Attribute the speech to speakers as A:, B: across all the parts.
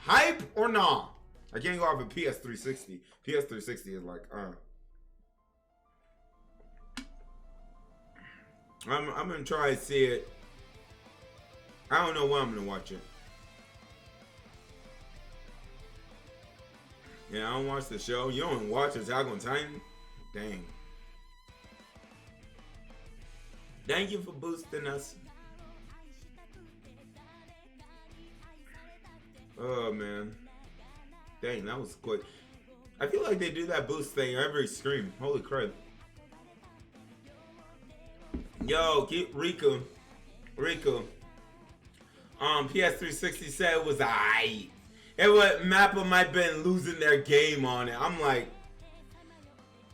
A: hype or nah? I can't go off of PS360. PS360 is like, I'm gonna try and see it. I don't know when I'm gonna watch it. Yeah, I don't watch the show. You don't watch Attack on Titan? Dang. Thank you for boosting us. Oh, man. Dang, that was quick. I feel like they do that boost thing every stream. Holy crap. Yo, keep Riku. PS360 said it was aight. It was Mappa might have been losing their game on it. I'm like,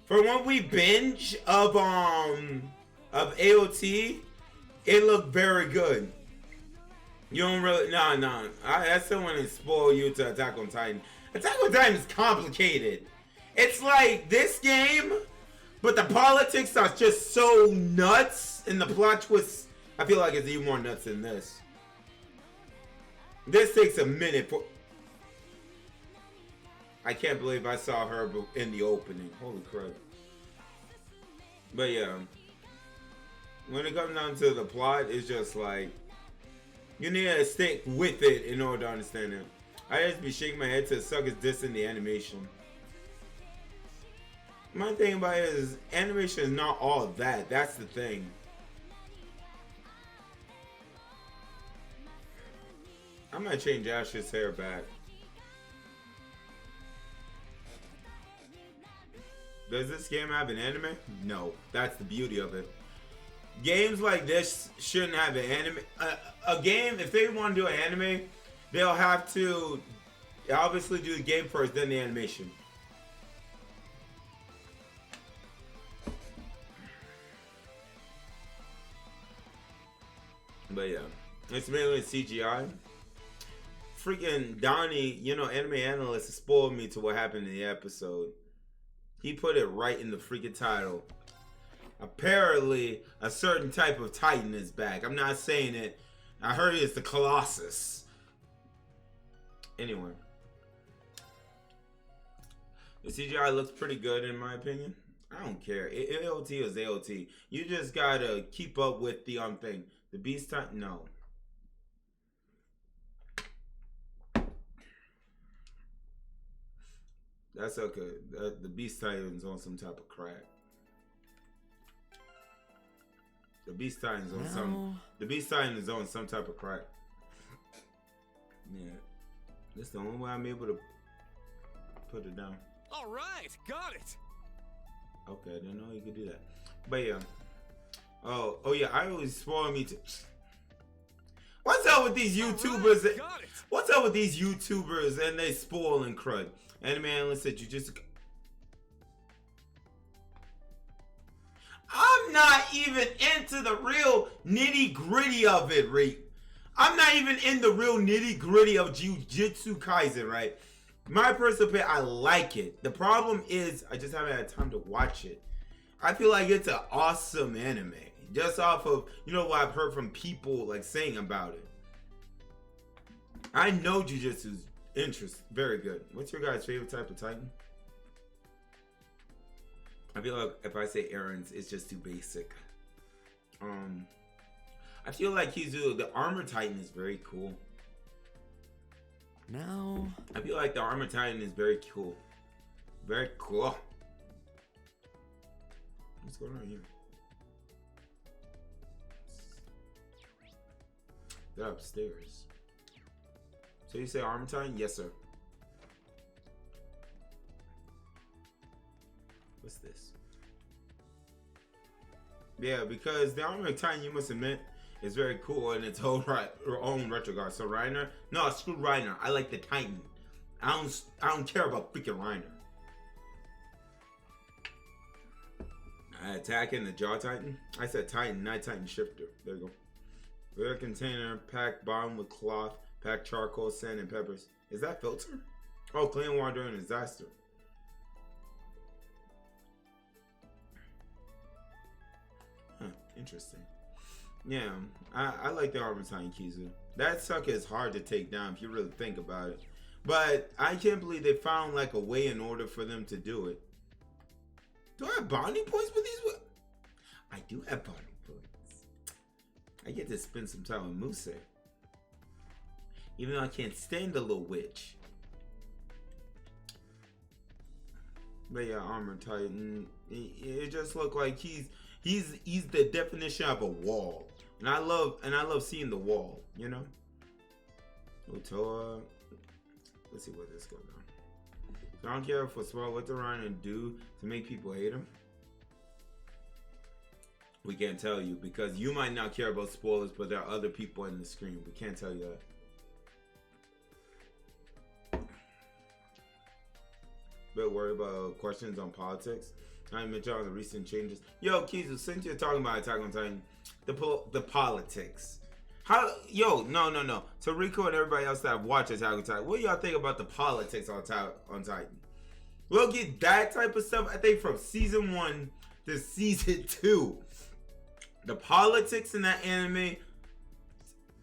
A: for when we binge of AOT, it looked very good. You don't really, nah. I still want to spoil you to Attack on Titan. Attack on Titan is complicated. It's like this game, but the politics are just so nuts, and the plot twists, I feel like it's even more nuts than this. This takes a minute for... I can't believe I saw her in the opening. Holy crap. But yeah, when it comes down to the plot, it's just like, you need to stick with it in order to understand it. I just be shaking my head to suck his diss in the animation. My thing about it is, animation is not all that. That's the thing. I might change Ash's hair back. Does this game have an anime? No. That's the beauty of it. Games like this shouldn't have an anime. A game, if they want to do an anime, they'll have to obviously do the game first, then the animation. But yeah, it's mainly CGI. Freaking Donnie, you know, anime analyst, spoiled me to what happened in the episode. He put it right in the freaking title. Apparently, a certain type of Titan is back. I'm not saying it. I heard it's the Colossus. Anyway. The CGI looks pretty good in my opinion. I don't care. AOT is AOT. You just gotta keep up with the thing. The Beast Titan, no. That's okay. The Beast Titan's on some type of crack. The Beast Titan's on some. The Beast Titan is on some type of crack. Yeah, that's the only way I'm able to put it down.
B: All right, got it.
A: Okay, I didn't know you could do that. But yeah. Oh yeah. I always spoil me to. What's up with these YouTubers?
B: Right, got it.
A: What's up with these YouTubers and they spoiling crud? Anime analyst said you just. I'm not even into the real nitty gritty of it, right? I'm not even in the real nitty gritty of Jujutsu Kaisen, right? My personal opinion, I like it. The problem is, I just haven't had time to watch it. I feel like it's an awesome anime. Just off of, you know, what I've heard from people like saying about it. I know Jujutsu's interest, very good. What's your guys' favorite type of Titan? I feel like if I say Aaron's, it's just too basic. I feel like the Armor Titan is very cool.
B: Now,
A: I feel like the Armor Titan is very cool. Very cool. What's going on here? They're upstairs. So you say Armor Titan? Yes, sir. What's this? Yeah, because the Armor Titan, you must admit, is very cool in its own retrogard. So Reiner? No, screw Reiner. I like the Titan. I don't care about freaking Reiner. Attacking the Jaw Titan? I said Titan, not Titan Shifter. There you go. Rare container, packed bottom with cloth, packed charcoal, sand, and peppers. Is that filter? Oh, clean water during a disaster. Huh, interesting. Yeah, I like the Armor Titan Kizu. That sucker is hard to take down if you really think about it. But I can't believe they found like a way in order for them to do it. Do I have bounty points with these? I do have bounty points. I get to spend some time with Musa. Even though I can't stand the little witch. But yeah, Armor Titan. It just looked like he's the definition of a wall. And I love seeing the wall, you know? Otoa. Let's see where this goes on. So I don't care for Swell what they're trying to do to make people hate him. We can't tell you because you might not care about spoilers, but there are other people in the screen. We can't tell you that. Bit worried about questions on politics. I mentioned all the recent changes. Yo, Kizu, since you're talking about Attack on Titan, the politics. No. Tarico and everybody else that have watched Attack on Titan, what do y'all think about the politics on Titan? We'll get that type of stuff, I think, from season 1 to season 2. The politics in that anime,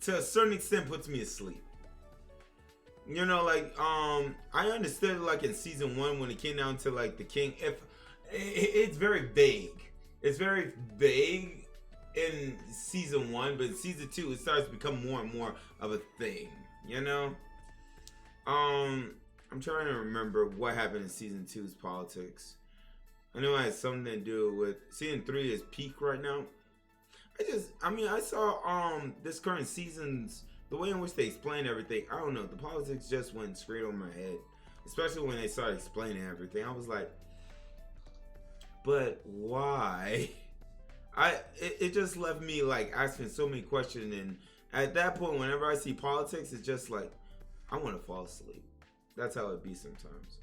A: to a certain extent, puts me asleep. You know, like, I understood it, like, in season 1 when it came down to, like, the king. It's very vague. It's very vague in season 1, but in season 2, it starts to become more and more of a thing, you know? I'm trying to remember what happened in season 2's politics. I know it has something to do with season 3 is peak right now. I saw this current season's the way in which they explain everything. I don't know, the politics just went straight over my head, especially when they started explaining everything. I was like, but why? It just left me like asking so many questions, and at that point, whenever I see politics, it's just like I want to fall asleep. That's how it be sometimes.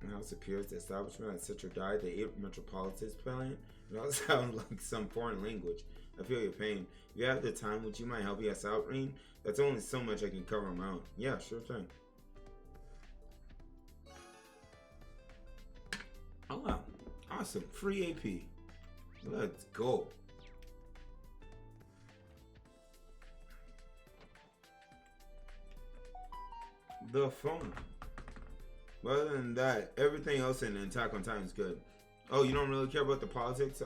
A: Now it appears the establishment at Citra died. The 8 metropolitans plan. It all sounds like some foreign language. I feel your pain. If you have the time, would you mind helping us out, Reen? That's only so much I can cover on my own. Yeah, sure thing. Oh wow. Awesome. Free AP. Let's go. The phone. But other than that, everything else in Attack on Titan is good. Oh, you don't really care about the politics,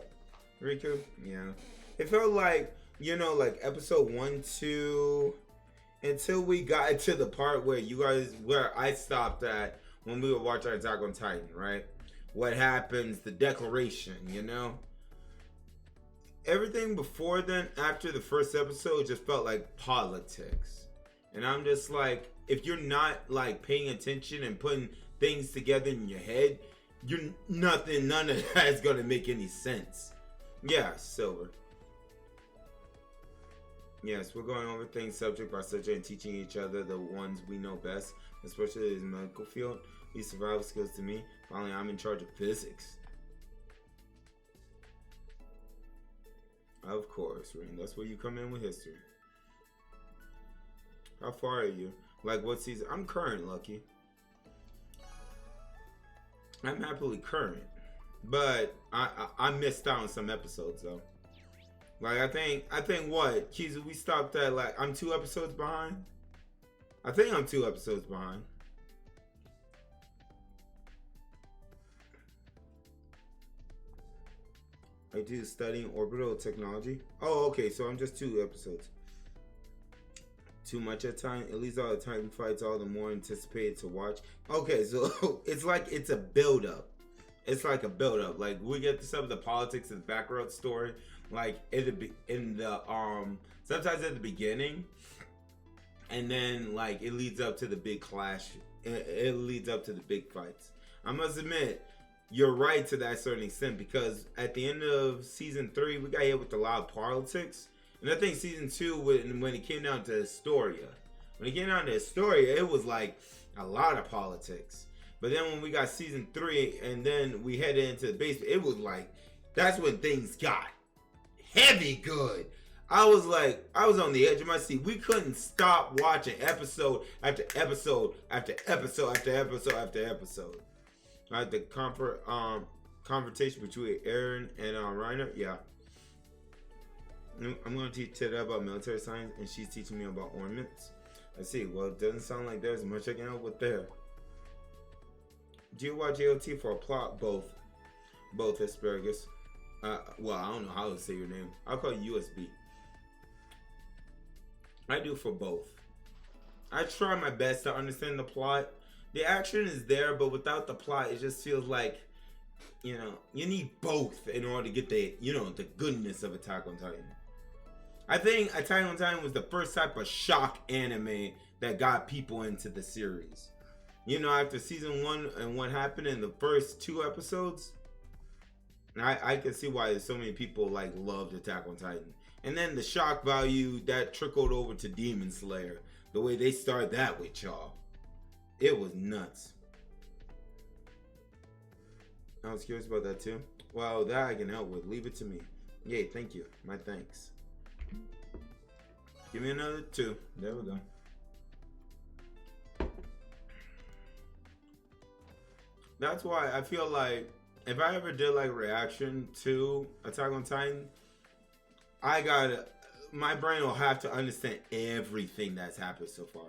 A: Riku? Yeah. It felt like, you know, like episode 1, 2, until we got to the part where where I stopped at when we were watching Attack on Titan, right? What happens, the declaration, you know? Everything before then, after the first episode, just felt like politics. And I'm just like, if you're not like paying attention and putting things together in your head, none of that is gonna make any sense. Yeah, Silver. Yes, we're going over things subject by subject and teaching each other the ones we know best, especially in the medical field. These survival skills to me. Finally, I'm in charge of physics. Of course, Rain. That's where you come in with history. How far are you? Like what season? I'm current, Lucky. I'm happily current, but I missed out on some episodes though. Like I think what Kizu, we stopped at like I'm 2 episodes behind. I think I'm 2 episodes behind. I do studying orbital technology. Oh, okay, so I'm just 2 episodes. Too much at time. At least all the Titan fights, all the more anticipated to watch. Okay, so it's like it's a build up. It's like a build up. Like we get to some of the politics and background story, like sometimes at the beginning, and then like it leads up to the big clash. It leads up to the big fights. I must admit, you're right to that certain extent because at the end of season 3, we got hit with a lot of politics. And I think season 2, when it came down to Historia, it was like a lot of politics. But then when we got season 3 and then we headed into the basement, it was like, that's when things got heavy good. I was on the edge of my seat. We couldn't stop watching episode after episode after episode after episode after episode. Like the confrontation between Eren and Reiner, yeah. I'm going to teach Ted about military science, and she's teaching me about ornaments. I see. Well, it doesn't sound like there's much I can help with there. Do you watch AOT for a plot? Both. Both, asparagus. Well, I don't know how to say your name. I'll call you USB. I do for both. I try my best to understand the plot. The action is there, but without the plot, it just feels like, you know, you need both in order to get the, you know, the goodness of Attack on Titan. I think Attack on Titan was the first type of shock anime that got people into the series. You know, after season 1 and what happened in the first 2 episodes, I can see why there's so many people like loved Attack on Titan. And then the shock value that trickled over to Demon Slayer. The way they started that with y'all. It was nuts. I was curious about that too. Well, that I can help with. Leave it to me. Yay, thank you. My thanks. Give me another 2. There we go. That's why I feel like if I ever did like reaction to Attack on Titan, my brain will have to understand everything that's happened so far.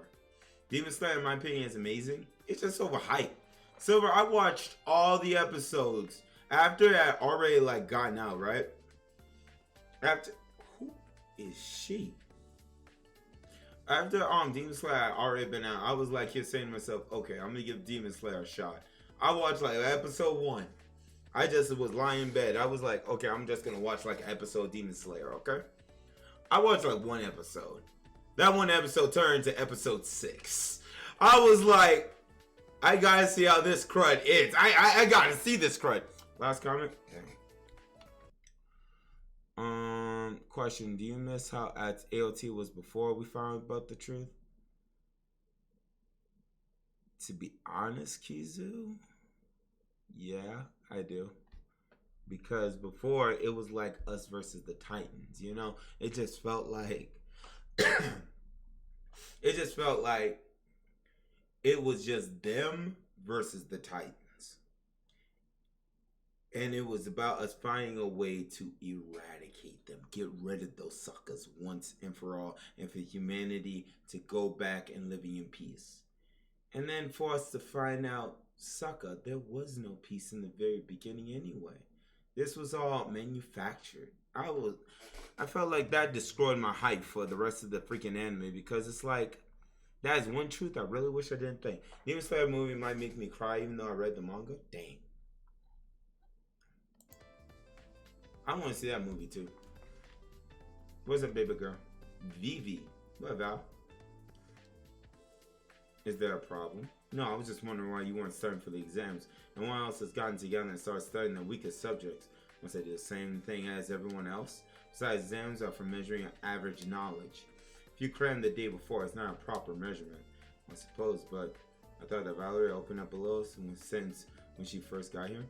A: Demon Slayer, in my opinion, is amazing. It's just overhyped. Silver, I watched all the episodes after I had already like gotten out, right? After, who is she? After Demon Slayer had already been out, I was like here saying to myself, okay, I'm gonna give Demon Slayer a shot. I watched like episode 1. I just was lying in bed. I was like, okay, I'm just gonna watch like an episode of Demon Slayer, okay? I watched like 1 episode. That 1 episode turned to episode 6. I was like, I gotta see how this crud is. I gotta see this crud. Last comment. Okay. Question: do you miss how at AOT was before we found out about the truth? To be honest, Kizu, yeah, I do. Because before it was like us versus the Titans, you know? It just felt like it was just them versus the Titans. And it was about us finding a way to eradicate them, get rid of those suckers once and for all, and for humanity to go back and living in peace. And then for us to find out, sucker, there was no peace in the very beginning anyway. This was all manufactured. I felt like that destroyed my hype for the rest of the freaking anime, because it's like, that is one truth I really wish I didn't think. Demon Slayer movie might make me cry even though I read the manga. Dang. I want to see that movie too. What's up, baby girl? Vivi. What, Val? Is there a problem? No, I was just wondering why you weren't studying for the exams. And why else has gotten together and started studying the weakest subjects? Must I do the same thing as everyone else? Besides, exams are for measuring average knowledge. If you cram the day before, it's not a proper measurement, I suppose, but I thought that Valerie opened up a little since when she first got here.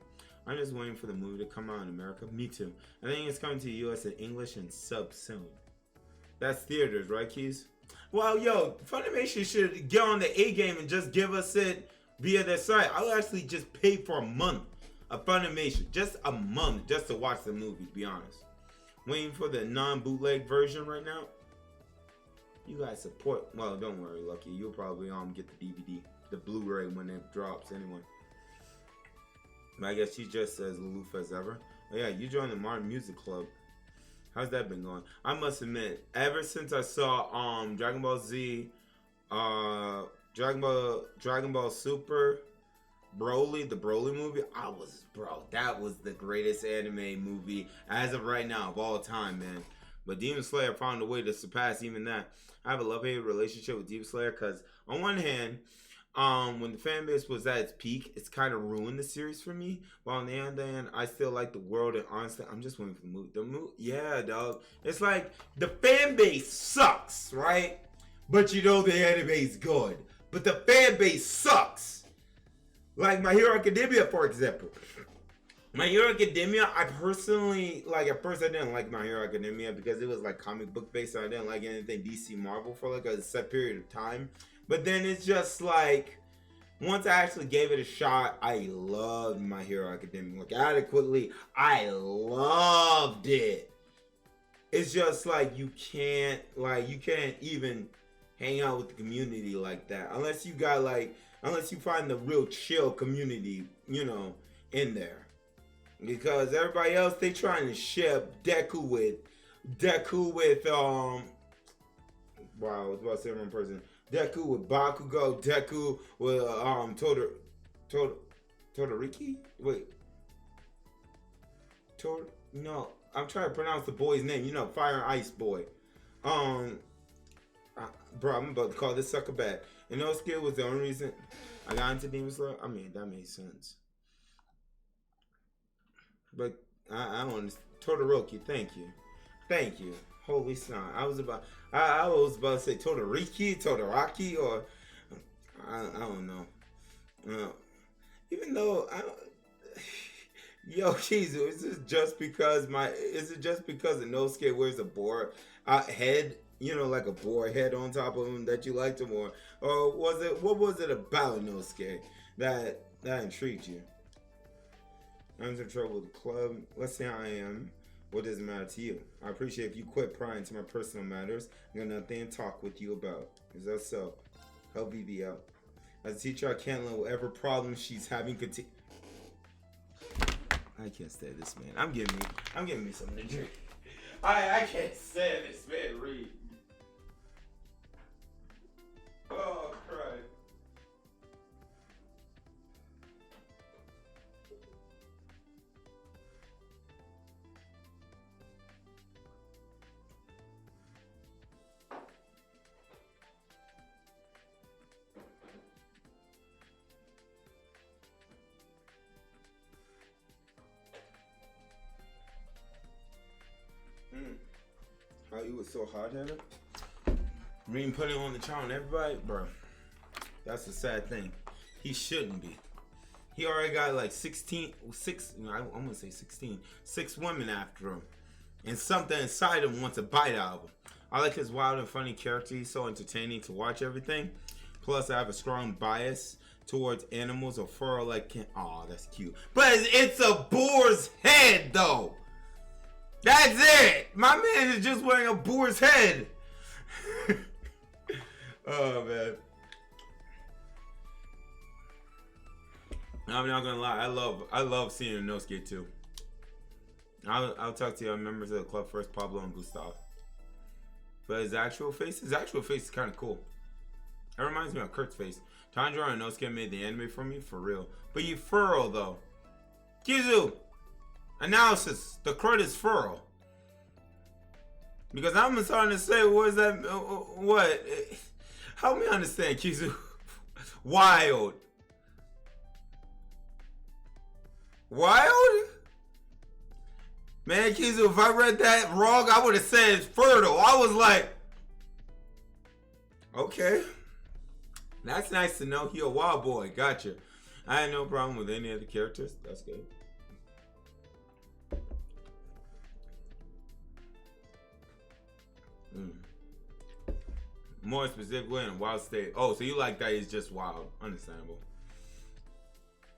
A: I'm just waiting for the movie to come out in America. Me too. I think it's coming to the US in English and sub soon. That's theaters, right, Keys? Well, yo, Funimation should get on the A game and just give us it via their site. I'll actually just pay for a month of Funimation. Just a month just to watch the movie, to be honest. Waiting for the non-bootleg version right now. You guys support. Well, don't worry, Lucky. You'll probably get the DVD, the Blu-ray when it drops anyway. But I guess she's just as aloof as ever. Oh, yeah, you joined the Martin Music Club. How's that been going? I must admit, ever since I saw Dragon Ball Z, Dragon Ball Super, Broly, the Broly movie, that was the greatest anime movie as of right now of all time, man. But Demon Slayer found a way to surpass even that. I have a love-hate relationship with Demon Slayer because on one hand, when the fan base was at its peak, it's kind of ruined the series for me. But on the other hand, I still like the world, and honestly, I'm just waiting for the movie. The movie, yeah, dog. It's like the fan base sucks, right? But you know the anime is good. But the fan base sucks. Like My Hero Academia, for example. My Hero Academia, I personally, like, at first I didn't like My Hero Academia because it was like comic book based, so I didn't like anything DC Marvel for like a set period of time. But then it's just like, once I actually gave it a shot, I loved My Hero Academia. Like, adequately, I loved it. It's just like, you can't even hang out with the community like that. Unless you got like, unless you find the real chill community, you know, in there. Because everybody else, they trying to ship Deku with wow, I was about to say one person. Deku with Bakugo, Deku with Todoroki? Wait. No, I'm trying to pronounce the boy's name. You know, Fire and Ice boy. Bro, I'm about to call this sucker back. And Inosuke was the only reason I got into Demon Slayer. I mean, that made sense. But I don't understand. Todoroki, thank you. Holy snot. I was about to say Todoroki, or I don't know. Even though yo, Kizu, is it just because Inosuke wears a boar head, you know, like a boar head on top of him, that you liked him more? Or what was it about Inosuke that intrigued you? I'm in trouble with the club. Let's say I am. What does it matter to you? I appreciate if you quit prying into my personal matters. I got nothing to talk with you about. Is that so? Help Vivi out. As a teacher, I can't let whatever problem she's having continue. I can't stand this man. I'm giving me something to drink. I can't stand this man. Read. Oh, Christ. How you was so hard-headed? Reem put it on the child on everybody? Bro, that's a sad thing. He shouldn't be. He already got like 6 women after him. And something inside him wants a bite out of him. I like his wild and funny character. He's so entertaining to watch everything. Plus, I have a strong bias towards animals or fur like... Aw, that's cute. But it's a boar's head, though. That's it. My man is just wearing a boar's head. Oh man. I'm not gonna lie. I love seeing Inosuke too. I'll talk to your members of the club first, Pablo and Gustav. But his actual face is kind of cool. That reminds me of Kurt's face. Tanjiro and Inosuke made the anime for me, for real. But you furrow though. Kizu. Analysis. The Kurt is furrow. Because I'm starting to say, what is that? What? Help me understand, Kizu. Wild. Wild? Man, Kizu, if I read that wrong, I would have said fertile. I was like, okay. That's nice to know. He a wild boy. Gotcha. I had no problem with any of the characters. That's good. More specifically in a wild state. Oh, so you like that he's just wild. Understandable.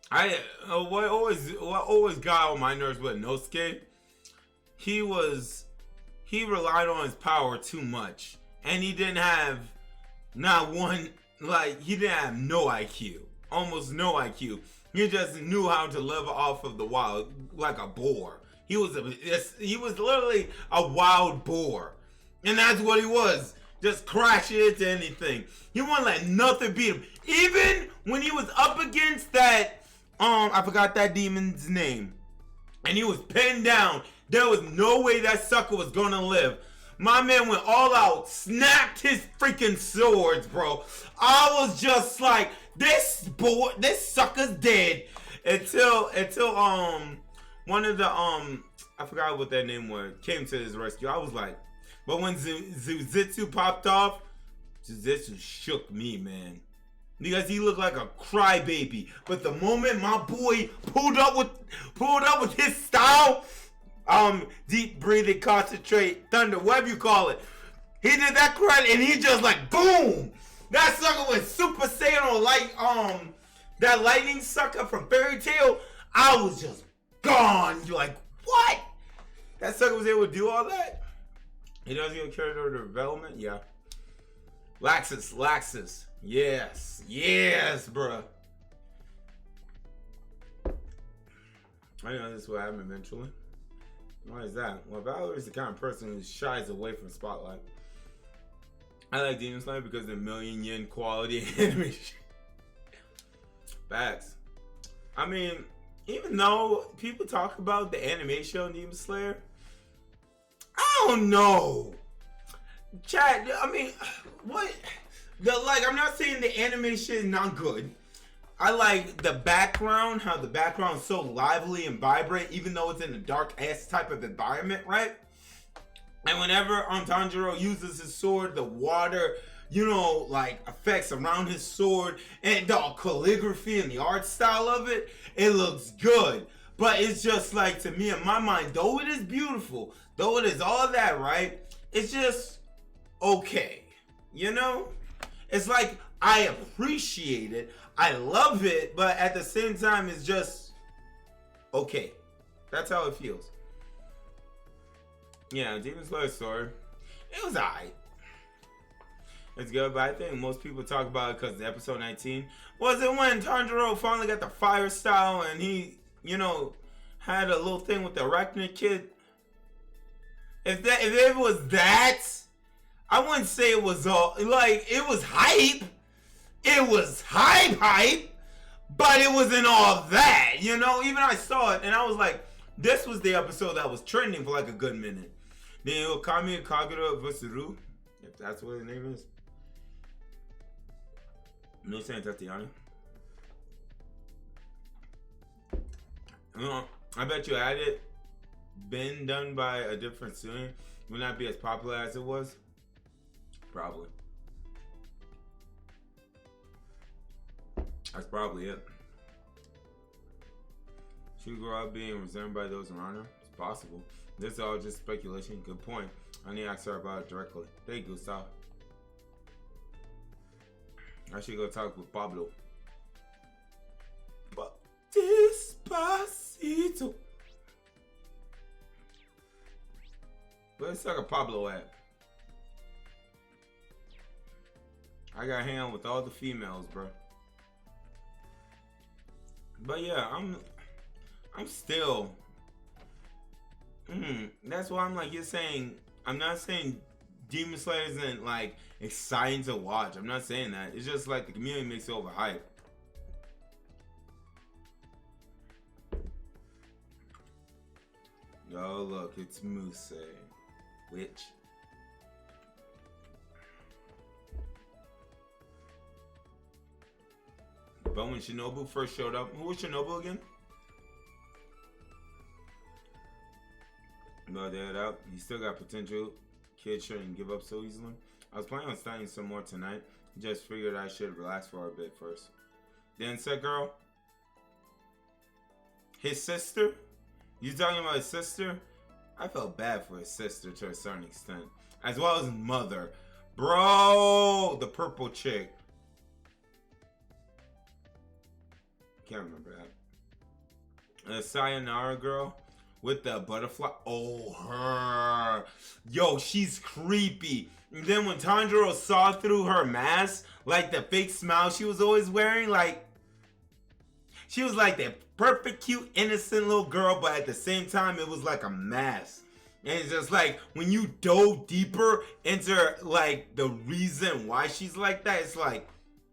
A: What always got on my nerves with Inosuke, he relied on his power too much. And he didn't have he didn't have no IQ. Almost no IQ. He just knew how to live off of the wild like a boar. He was literally a wild boar. And that's what he was. Just crashing into anything. He wouldn't let nothing beat him. Even when he was up against that, I forgot that demon's name. And he was pinned down. There was no way that sucker was gonna live. My man went all out, snapped his freaking swords, bro. I was just like, this sucker's dead. Until one of the I forgot what that name was, came to his rescue. I was like, but when Zuzitsu popped off, Zuzitsu shook me, man. Because he looked like a crybaby. But the moment my boy pulled up with his style, deep breathing, concentrate, thunder, whatever you call it. He did that cry and he just like boom! That sucker went Super Saiyan on like that lightning sucker from Fairy Tail. I was just gone. You're like, what? That sucker was able to do all that? He doesn't get character development, yeah. Laxus. Yes, bruh. I know this will happen eventually. Why is that? Well, Valerie's the kind of person who shies away from spotlight. I like Demon Slayer because of the million yen quality animation. Facts. I mean, even though people talk about the animation on Demon Slayer, I don't know. Chat, I mean, what? I'm not saying the animation is not good. I like the background, how the background is so lively and vibrant, even though it's in a dark ass type of environment, right? And whenever Tanjiro uses his sword, the water, effects around his sword, and the calligraphy and the art style of it, it looks good. But it's just like, to me, in my mind, though it is beautiful, though it is all that, right? It's just okay. It's like, I appreciate it, I love it, but at the same time, it's just okay. That's how it feels. Yeah, Demon Slayer sword, it was alright. It's good, but I think most people talk about it because episode 19 was it when Tanjiro finally got the fire style and he, had a little thing with the Arachnid kid. If it was that, I wouldn't say it was all it was hype. It was hype, but it wasn't all that, Even I saw it and I was like, this was the episode that was trending for like a good minute. Then Okami Kagura Vasuru, if that's what his name is. No saying Tatiana. I bet you had it been done by a different student, would not be as popular as it was. Probably. That's probably it. She grew up being resented by those around her. It's possible. This is all just speculation. Good point. I need to ask her about it directly. Thank you, Gustav. I should go talk with Pablo. But Despacito. Where's sucker Pablo at? I got hang with all the females, bro. But yeah, I'm still. That's why I'm like, you're saying. I'm not saying Demon Slayer isn't like exciting to watch. I'm not saying that. It's just like the community makes it overhyped. Oh look, it's Muse, witch. But when Shinobu first showed up, who was Shinobu again? But that up, he still got potential. Kid shouldn't give up so easily. I was planning on studying some more tonight. Just figured I should relax for a bit first. Then said girl, his sister? You talking about his sister? I felt bad for his sister to a certain extent, as well as his mother. Bro, the purple chick. Can't remember that. The Sayonara girl with the butterfly. Oh, her. Yo, she's creepy. And then when Tanjiro saw through her mask, like the fake smile she was always wearing, like, she was like the perfect, cute, innocent little girl, but at the same time, it was like a mask. And it's just like, when you dove deeper into, like, the reason why she's like that, it's like,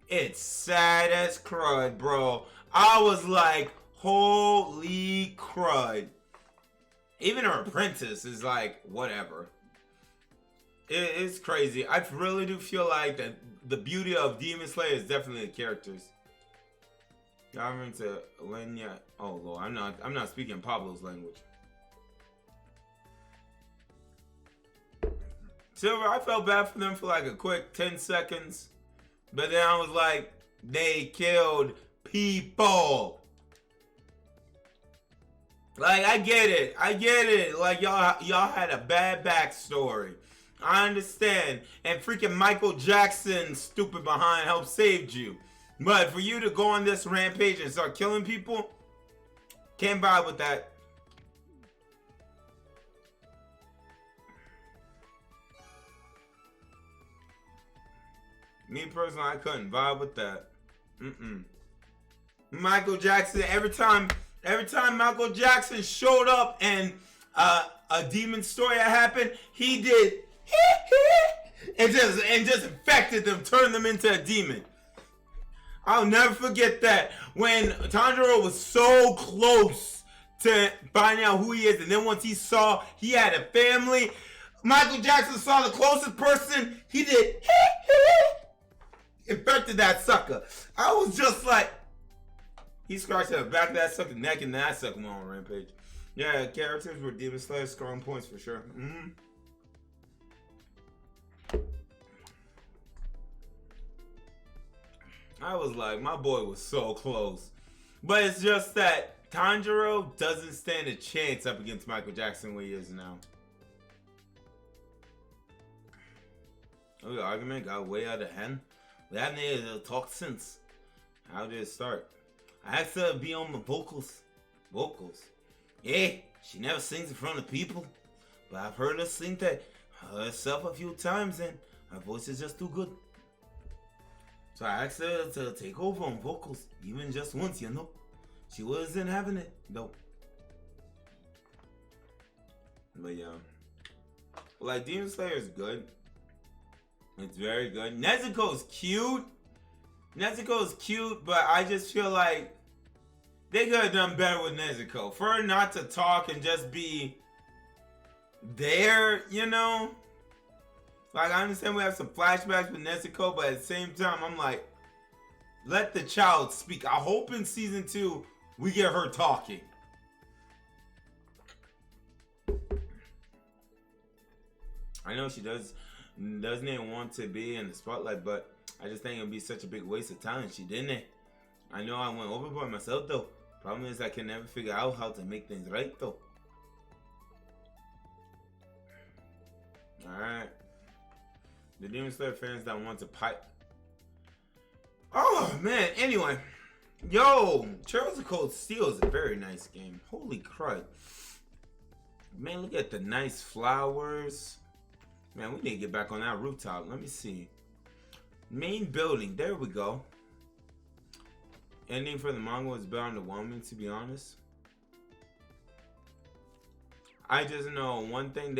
A: it's sad as crud, bro. I was like, holy crud. Even her apprentice is like, whatever. It's crazy. I really do feel like that the beauty of Demon Slayer is definitely the characters. I'm into Lenya. Oh Lord, I'm not speaking Pablo's language. Silver, I felt bad for them for like a quick 10 seconds. But then I was like, they killed people. Like, I get it. Like, y'all had a bad backstory. I understand. And freaking Michael Jackson, stupid behind, helped save you. But for you to go on this rampage and start killing people, can't vibe with that. Me personally, I couldn't vibe with that. Michael Jackson, every time Michael Jackson showed up and a demon story had happened, he did and just infected them, turned them into a demon. I'll never forget that when Tanjiro was so close to finding out who he is, and then once he saw he had a family, Michael Jackson saw the closest person, he did infected that sucker. I was just like, he scratched at the back of that sucker neck, and that sucker went on a rampage. Yeah, characters were Demon Slayer, scoring points for sure. I was like, my boy was so close. But it's just that Tanjiro doesn't stand a chance up against Michael Jackson where he is now. Oh, the argument got way out of hand. We haven't had to talk since. How did it start? I asked her to be on the vocals. Yeah, she never sings in front of people. But I've heard her sing that herself a few times and her voice is just too good. So I asked her to take over on vocals, even just once, you know. She wasn't having it, though. But yeah. Like, Demon Slayer is good. It's very good. Nezuko's cute. Nezuko's cute, but I just feel like they could have done better with Nezuko. For her not to talk and just be there, you know? Like, I understand we have some flashbacks with Nezuko, but at the same time, I'm like, let the child speak. I hope in season 2, we get her talking. I know she doesn't even want to be in the spotlight, but I just think it would be such a big waste of talent. She didn't. I know I went overboard myself, though. Problem is I can never figure out how to make things right, though. Alright. The Demon Slayer fans that want to pipe. Oh, man. Anyway. Yo, Trails of Cold Steel is a very nice game. Holy crud. Man, look at the nice flowers. Man, we need to get back on that rooftop. Let me see. Main building. There we go. Ending for the manga was a bit underwhelming, to be honest. I just know one thing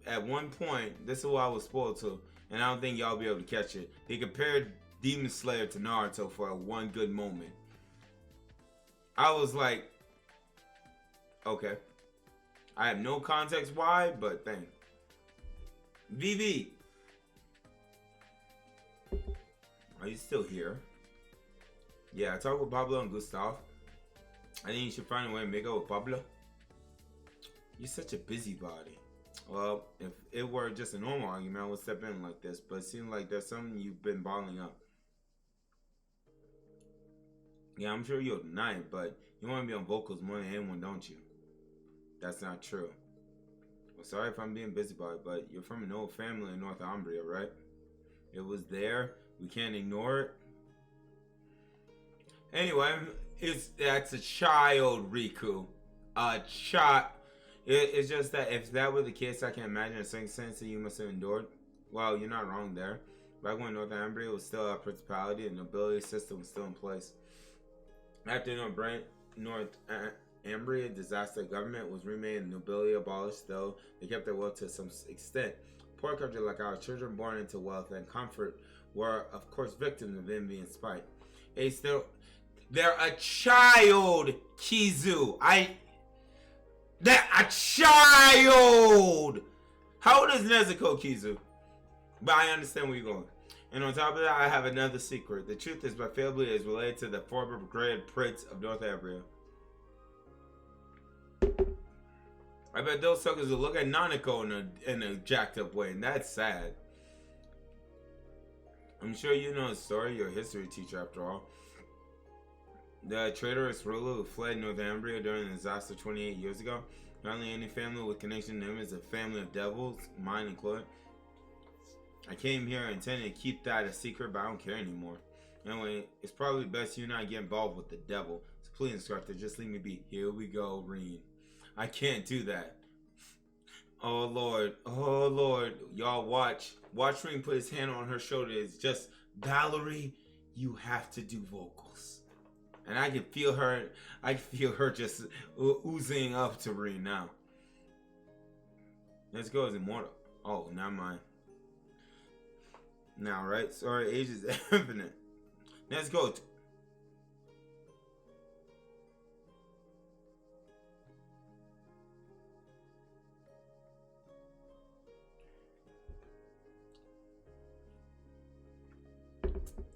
A: at one point, this is what I was spoiled to, and I don't think y'all will be able to catch it. They compared Demon Slayer to Naruto for one good moment. I was like, okay. I have no context why, but thank. VV. Are you still here? Yeah, I talked with Pablo and Gustav. I think you should find a way to make up with Pablo. You're such a busybody. Well, if it were just a normal argument, I would step in like this. But it seems like there's something you've been bottling up. Yeah, I'm sure you'll deny it, but you want to be on vocals more than anyone, don't you? That's not true. Well, sorry if I'm being busybody, but you're from an old family in Northumbria, right? It was there. We can't ignore it. Anyway, that's a child, Riku. A child. It's just that if that were the case, I can imagine a certain sense that you must have endured. Well, you're not wrong there. Back when Northumbria was still a principality, the nobility system was still in place. After Northumbria disaster, government was remade and nobility abolished, though they kept their wealth to some extent. Poor country like our children born into wealth and comfort were, of course, victims of envy and spite. They're a child, Kizu. They're a child! How old is Nezuko, Kizu? But I understand where you're going. And on top of that, I have another secret. The truth is, my family is related to the former Grand Prince of Northumbria. I bet those suckers will look at Nanako in a jacked up way, and that's sad. I'm sure you know the story, you're a history teacher after all. The traitorous ruler who fled Northumbria during the disaster 28 years ago. Apparently any family with connection to him is a family of devils, mine included. I came here intending to keep that a secret, but I don't care anymore. Anyway, it's probably best you not get involved with the devil. So please, instructor, just leave me be. Here we go, Reen. I can't do that. Oh Lord, y'all watch. Watch Reen put his hand on her shoulder. It's just Valerie, you have to do vocals. And I can feel her just oozing up to Ree now. Let's go as Immortal. Oh, not mine. Now, right? Sorry, age is infinite. Let's go.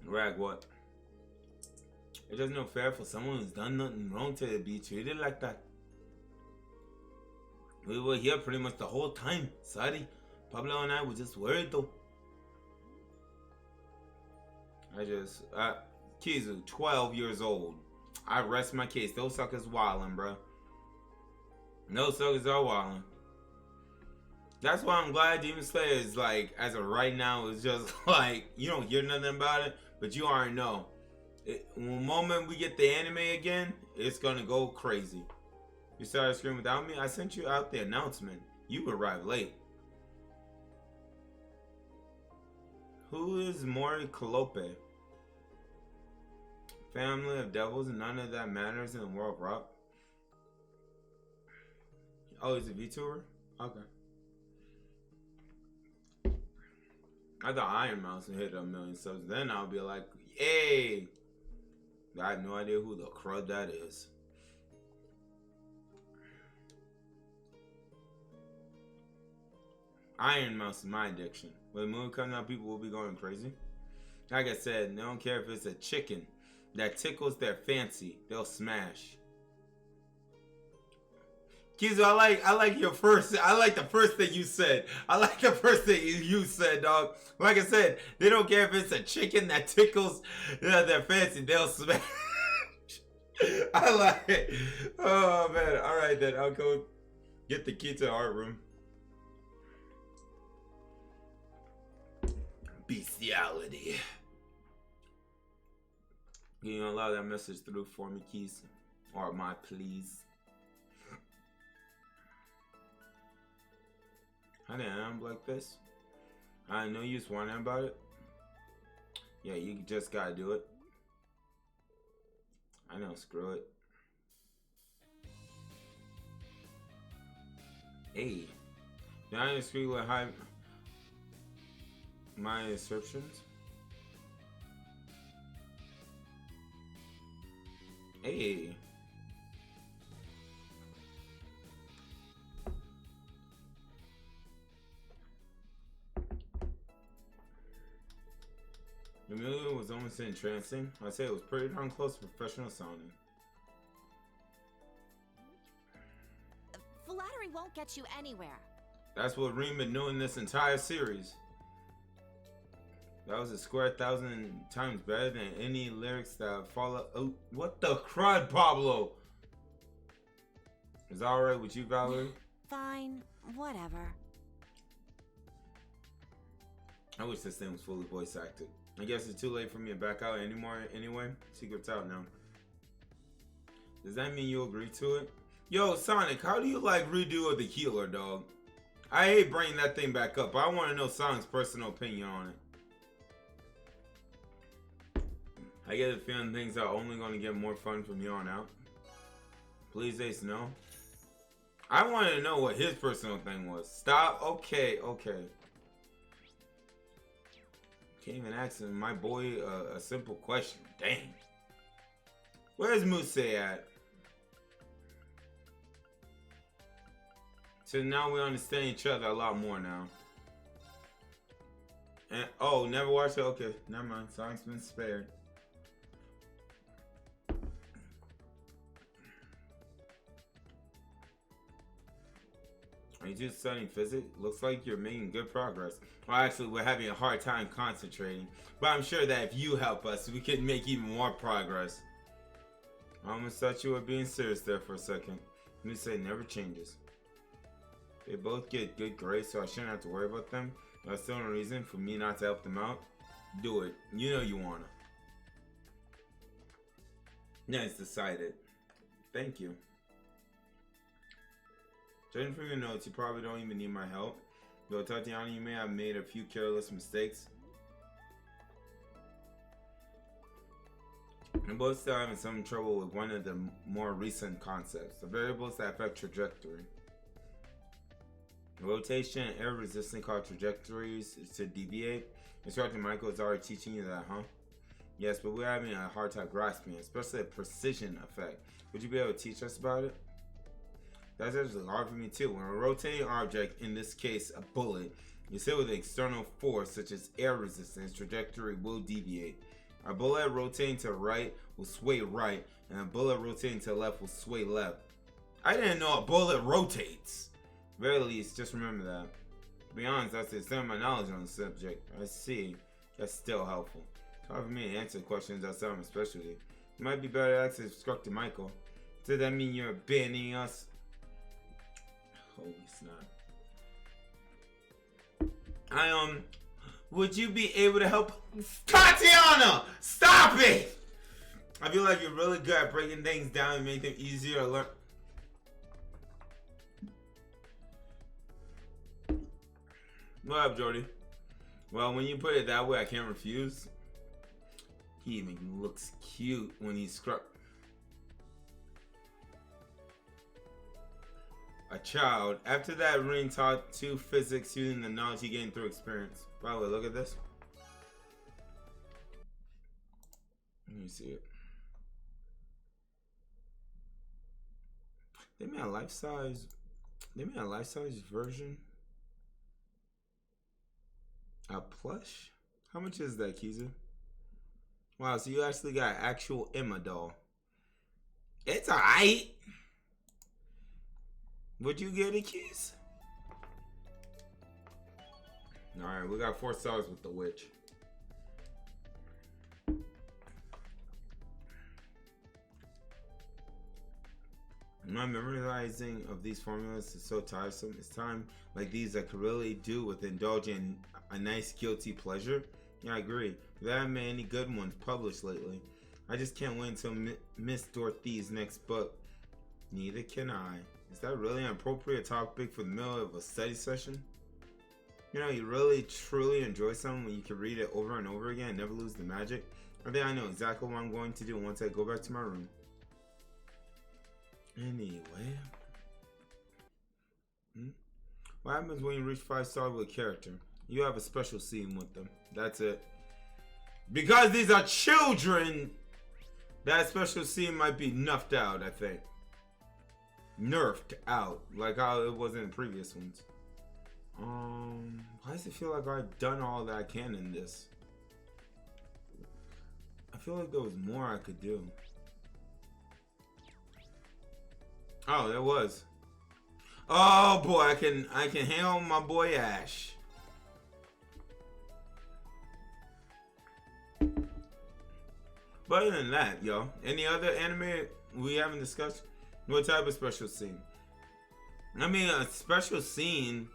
A: Rag what? It doesn't no fair for someone who's done nothing wrong to be treated like that. We were here pretty much the whole time. Sorry. Pablo and I were just worried though. Kizu, 12 years old. I rest my case. Those suckers wildin', bro. Those suckers are wildin'. That's why I'm glad Demon Slayer is like, as of right now, it's just like, you don't hear nothing about it, but you already know. The moment we get the anime again, it's gonna go crazy. You started screaming without me? I sent you out the announcement. You arrived late. Who is Mori Calope? Family of devils, none of that matters in the world, rock. Oh, he's a VTuber? Okay. I thought Iron Mouse would hit 1 million subs. Then I'll be like, yay! I have no idea who the crud that is. Iron Mouse is my addiction. When the movie comes out, people will be going crazy. Like I said, they don't care if it's a chicken that tickles their fancy. They'll smash. Kizu, I like your first. I like the first thing you said. I like the first thing you said, dog. Like I said, they don't care if it's a chicken that tickles their fancy. They'll smash. I like it. Oh man. All right then. I'll go get the key to the art room. Bestiality. Can you allow that message through for me, Keys? Or my please? How did I like this? I know you was wondering about it. Yeah, you just gotta do it. I know, screw it. Hey, did I disagree with my assertions? Hey. The music was almost entrancing. I'd say it was pretty darn close to professional sounding.
C: Flattery won't get you anywhere.
A: That's what Reem been doing this entire series. That was a square 1,000 times better than any lyrics that follow. Oh, what the crud, Pablo? Is that alright with you, Valerie?
C: Fine, whatever.
A: I wish this thing was fully voice acted. I guess it's too late for me to back out anymore anyway. Secret's out now. Does that mean you agree to it? Yo, Sonic, how do you like redo of the healer, dog? I hate bringing that thing back up, but I want to know Sonic's personal opinion on it. I get the feeling things are only going to get more fun from here on out. Please, Ace, no. I wanted to know what his personal thing was. Stop. Okay, okay. Can't even ask my boy a simple question. Dang. Where's Muse at? So now we understand each other a lot more now. And oh, never watched it? Okay, never mind. Sonic's been spared. Are you just studying physics? Looks like you're making good progress. Well, actually, we're having a hard time concentrating. But I'm sure that if you help us, we can make even more progress. I almost thought you were being serious there for a second. You say never changes. They both get good grades, so I shouldn't have to worry about them. That's still no reason for me not to help them out. Do it. You know you wanna. Yeah, it's decided. Thank you. Judging from your notes, you probably don't even need my help. Though Tatiana, you may have made a few careless mistakes. We're both still having some trouble with one of the more recent concepts, the variables that affect trajectory. Rotation and air resistant called trajectories to deviate. Instructor Michael is already teaching you that, huh? Yes, but we're having a hard time grasping it, especially the precision effect. Would you be able to teach us about it? That's actually hard for me too. When a rotating object, in this case a bullet, is hit with an external force such as air resistance, trajectory will deviate. A bullet rotating to the right will sway right, and a bullet rotating to the left will sway left. I didn't know a bullet rotates. Very least, just remember that. To be honest, that's the extent of my knowledge on the subject. I see. That's still helpful. It's hard for me to answer questions outside of my specialty. It might be better to ask Instructor Michael. Does that mean you're abandoning us? Holy snap. Would you be able to help? Tatiana! Stop it! I feel like you're really good at breaking things down and making them easier to learn. What up, Jordy? Well, when you put it that way, I can't refuse. He even looks cute when he's a child. After that, Ring taught 2 physics using the knowledge he gained through experience. By the way, look at this. Let me see it. They made a life-size version. A plush? How much is that, Kiza? Wow, so you actually got an actual Emma doll. It's alright. Would you get it, Keys? Alright, we got 4 stars with the witch. My memorizing of these formulas is so tiresome. It's time like these I could really do with indulging a nice guilty pleasure. Yeah, I agree. There haven't been any good ones published lately. I just can't wait until Miss Dorothy's next book. Neither can I. Is that really an appropriate topic for the middle of a study session? You know, you really truly enjoy something when you can read it over and over again and never lose the magic. I think I know exactly what I'm going to do once I go back to my room. Anyway. What happens when you reach 5 stars with a character? You have a special scene with them. That's it. Because these are children, that special scene might be nuffed out, I think. Nerfed out, like how it was in the previous ones. Why does it feel like I've done all that I can in this? I feel like there was more I could do. Oh, there was. Oh boy, I can handle my boy Ash. But other than that, yo, any other anime we haven't discussed? What type of special scene? I mean, a special scene,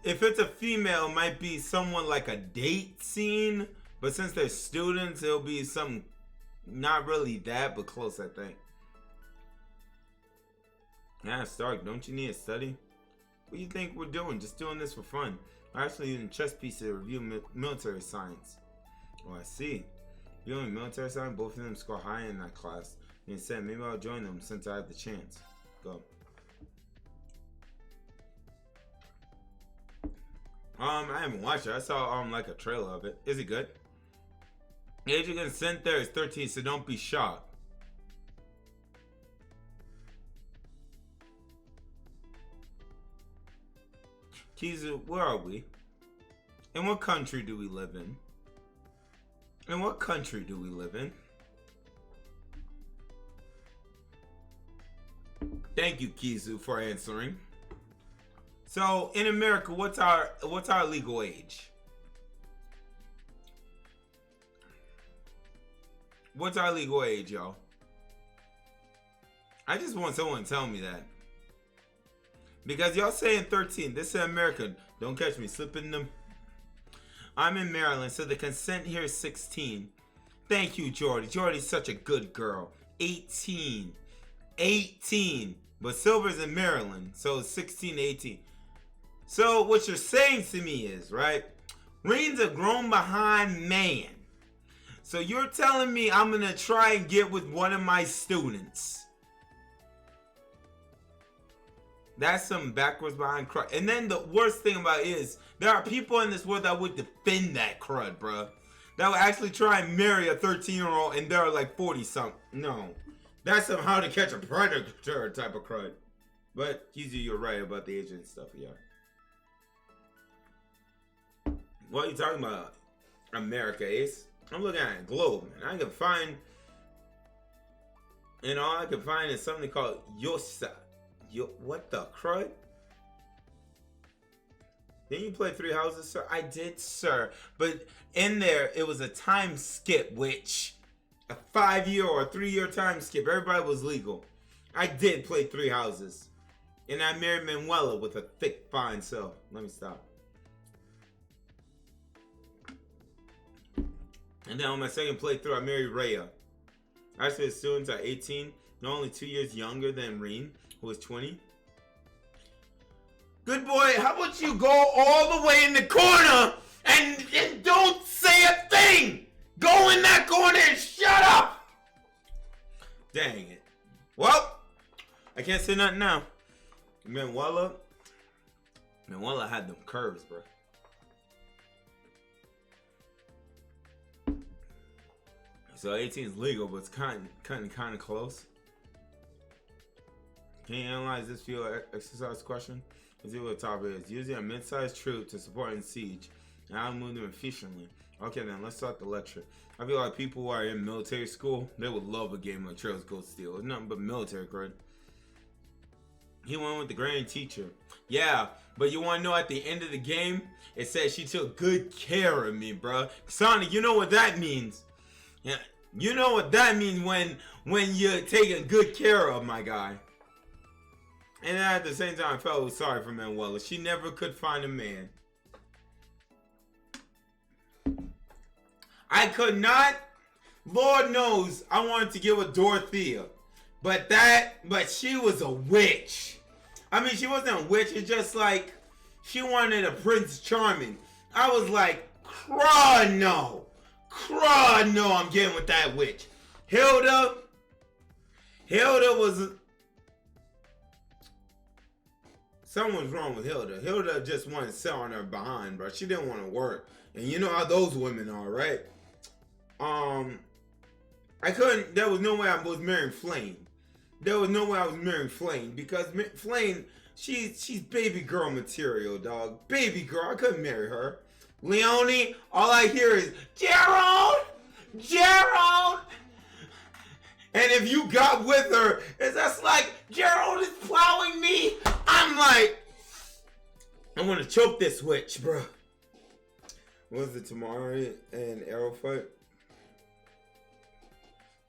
A: if it's a female, it might be someone like a date scene. But since they're students, it'll be something not really that, but close, I think. Yeah, Stark, don't you need a study? What do you think we're doing? Just doing this for fun. We're actually using chess pieces to review military science. Oh, I see. You're doing military science, both of them score high in that class. And said maybe I'll join them since I have the chance. Go. I haven't watched it. I saw like a trailer of it. Is it good? The age of consent there is 13, so don't be shocked. Kizu, where are we? In what country do we live in? In what country do we live in? Thank you, Kizu, for answering. So, in America, what's our legal age? What's our legal age, y'all? I just want someone to tell me that. Because y'all saying 13. This is America. Don't catch me slipping them. I'm in Maryland, so the consent here is 16. Thank you, Jordy. Jordy's such a good girl. 18. 18. But Silver's in Maryland, so it's 16 to 18. So what you're saying to me is, right? Reen's a grown behind man. So you're telling me I'm gonna try and get with one of my students? That's some backwards behind crud. And then the worst thing about it is there are people in this world that would defend that crud, bruh. That would actually try and marry a 13-year-old and they're like 40-something. No. That's some how to catch a predator type of crud. But you're right about the age and stuff, yeah. What are you talking about? America, Ace? I'm looking at a globe, and I can find, and all I can find is something called Yosa. What the crud? Didn't you play Three Houses, sir? I did, sir. But in there, it was a time skip, which a 5-year or a 3-year time skip. Everybody was legal. I did play Three Houses. And I married Manuela with a thick, fine self. Let me stop. And then on my second playthrough, I married Rhea. I started students at 18, not only 2 years younger than Reen, who was 20. Good boy, how about you go all the way in the corner and don't say a thing? Go in that corner and shut up! Dang it. Well, I can't say nothing now. Manuela had them curves, bro. So 18 is legal, but it's kind of close. Can you analyze this field exercise question? Let's see what the topic is. Using a mid-sized troop to support in siege, and how to move them efficiently. Okay, then let's start the lecture. I feel like people who are in military school, they would love a game like Trails Ghost Steel. It's nothing but military cred. He went with the grand teacher. Yeah, but you want to know at the end of the game, it says she took good care of me, bro. Sonic, you know what that means. Yeah, you know what that means when you're taking good care of my guy. And at the same time, I felt sorry for Manuela. She never could find a man. I could not. Lord knows I wanted to get with Dorothea. But she was a witch. I mean, she wasn't a witch. It's just like she wanted a Prince Charming. I was like, craw no. Craw no, I'm getting with that witch. Hilda was... Something was wrong with Hilda. Hilda just wanted to sit on her behind, bro. She didn't want to work. And you know how those women are, right? I couldn't... There was no way I was marrying Flame. There was no way I was marrying Flame. Because Flame, she's baby girl material, dog. Baby girl. I couldn't marry her. Leonie, all I hear is, Gerald! Gerald! And if you got with her, it's just like, Gerald is plowing me. I'm like, I'm gonna choke this witch, bro. Was it Tamari and Arrow fight?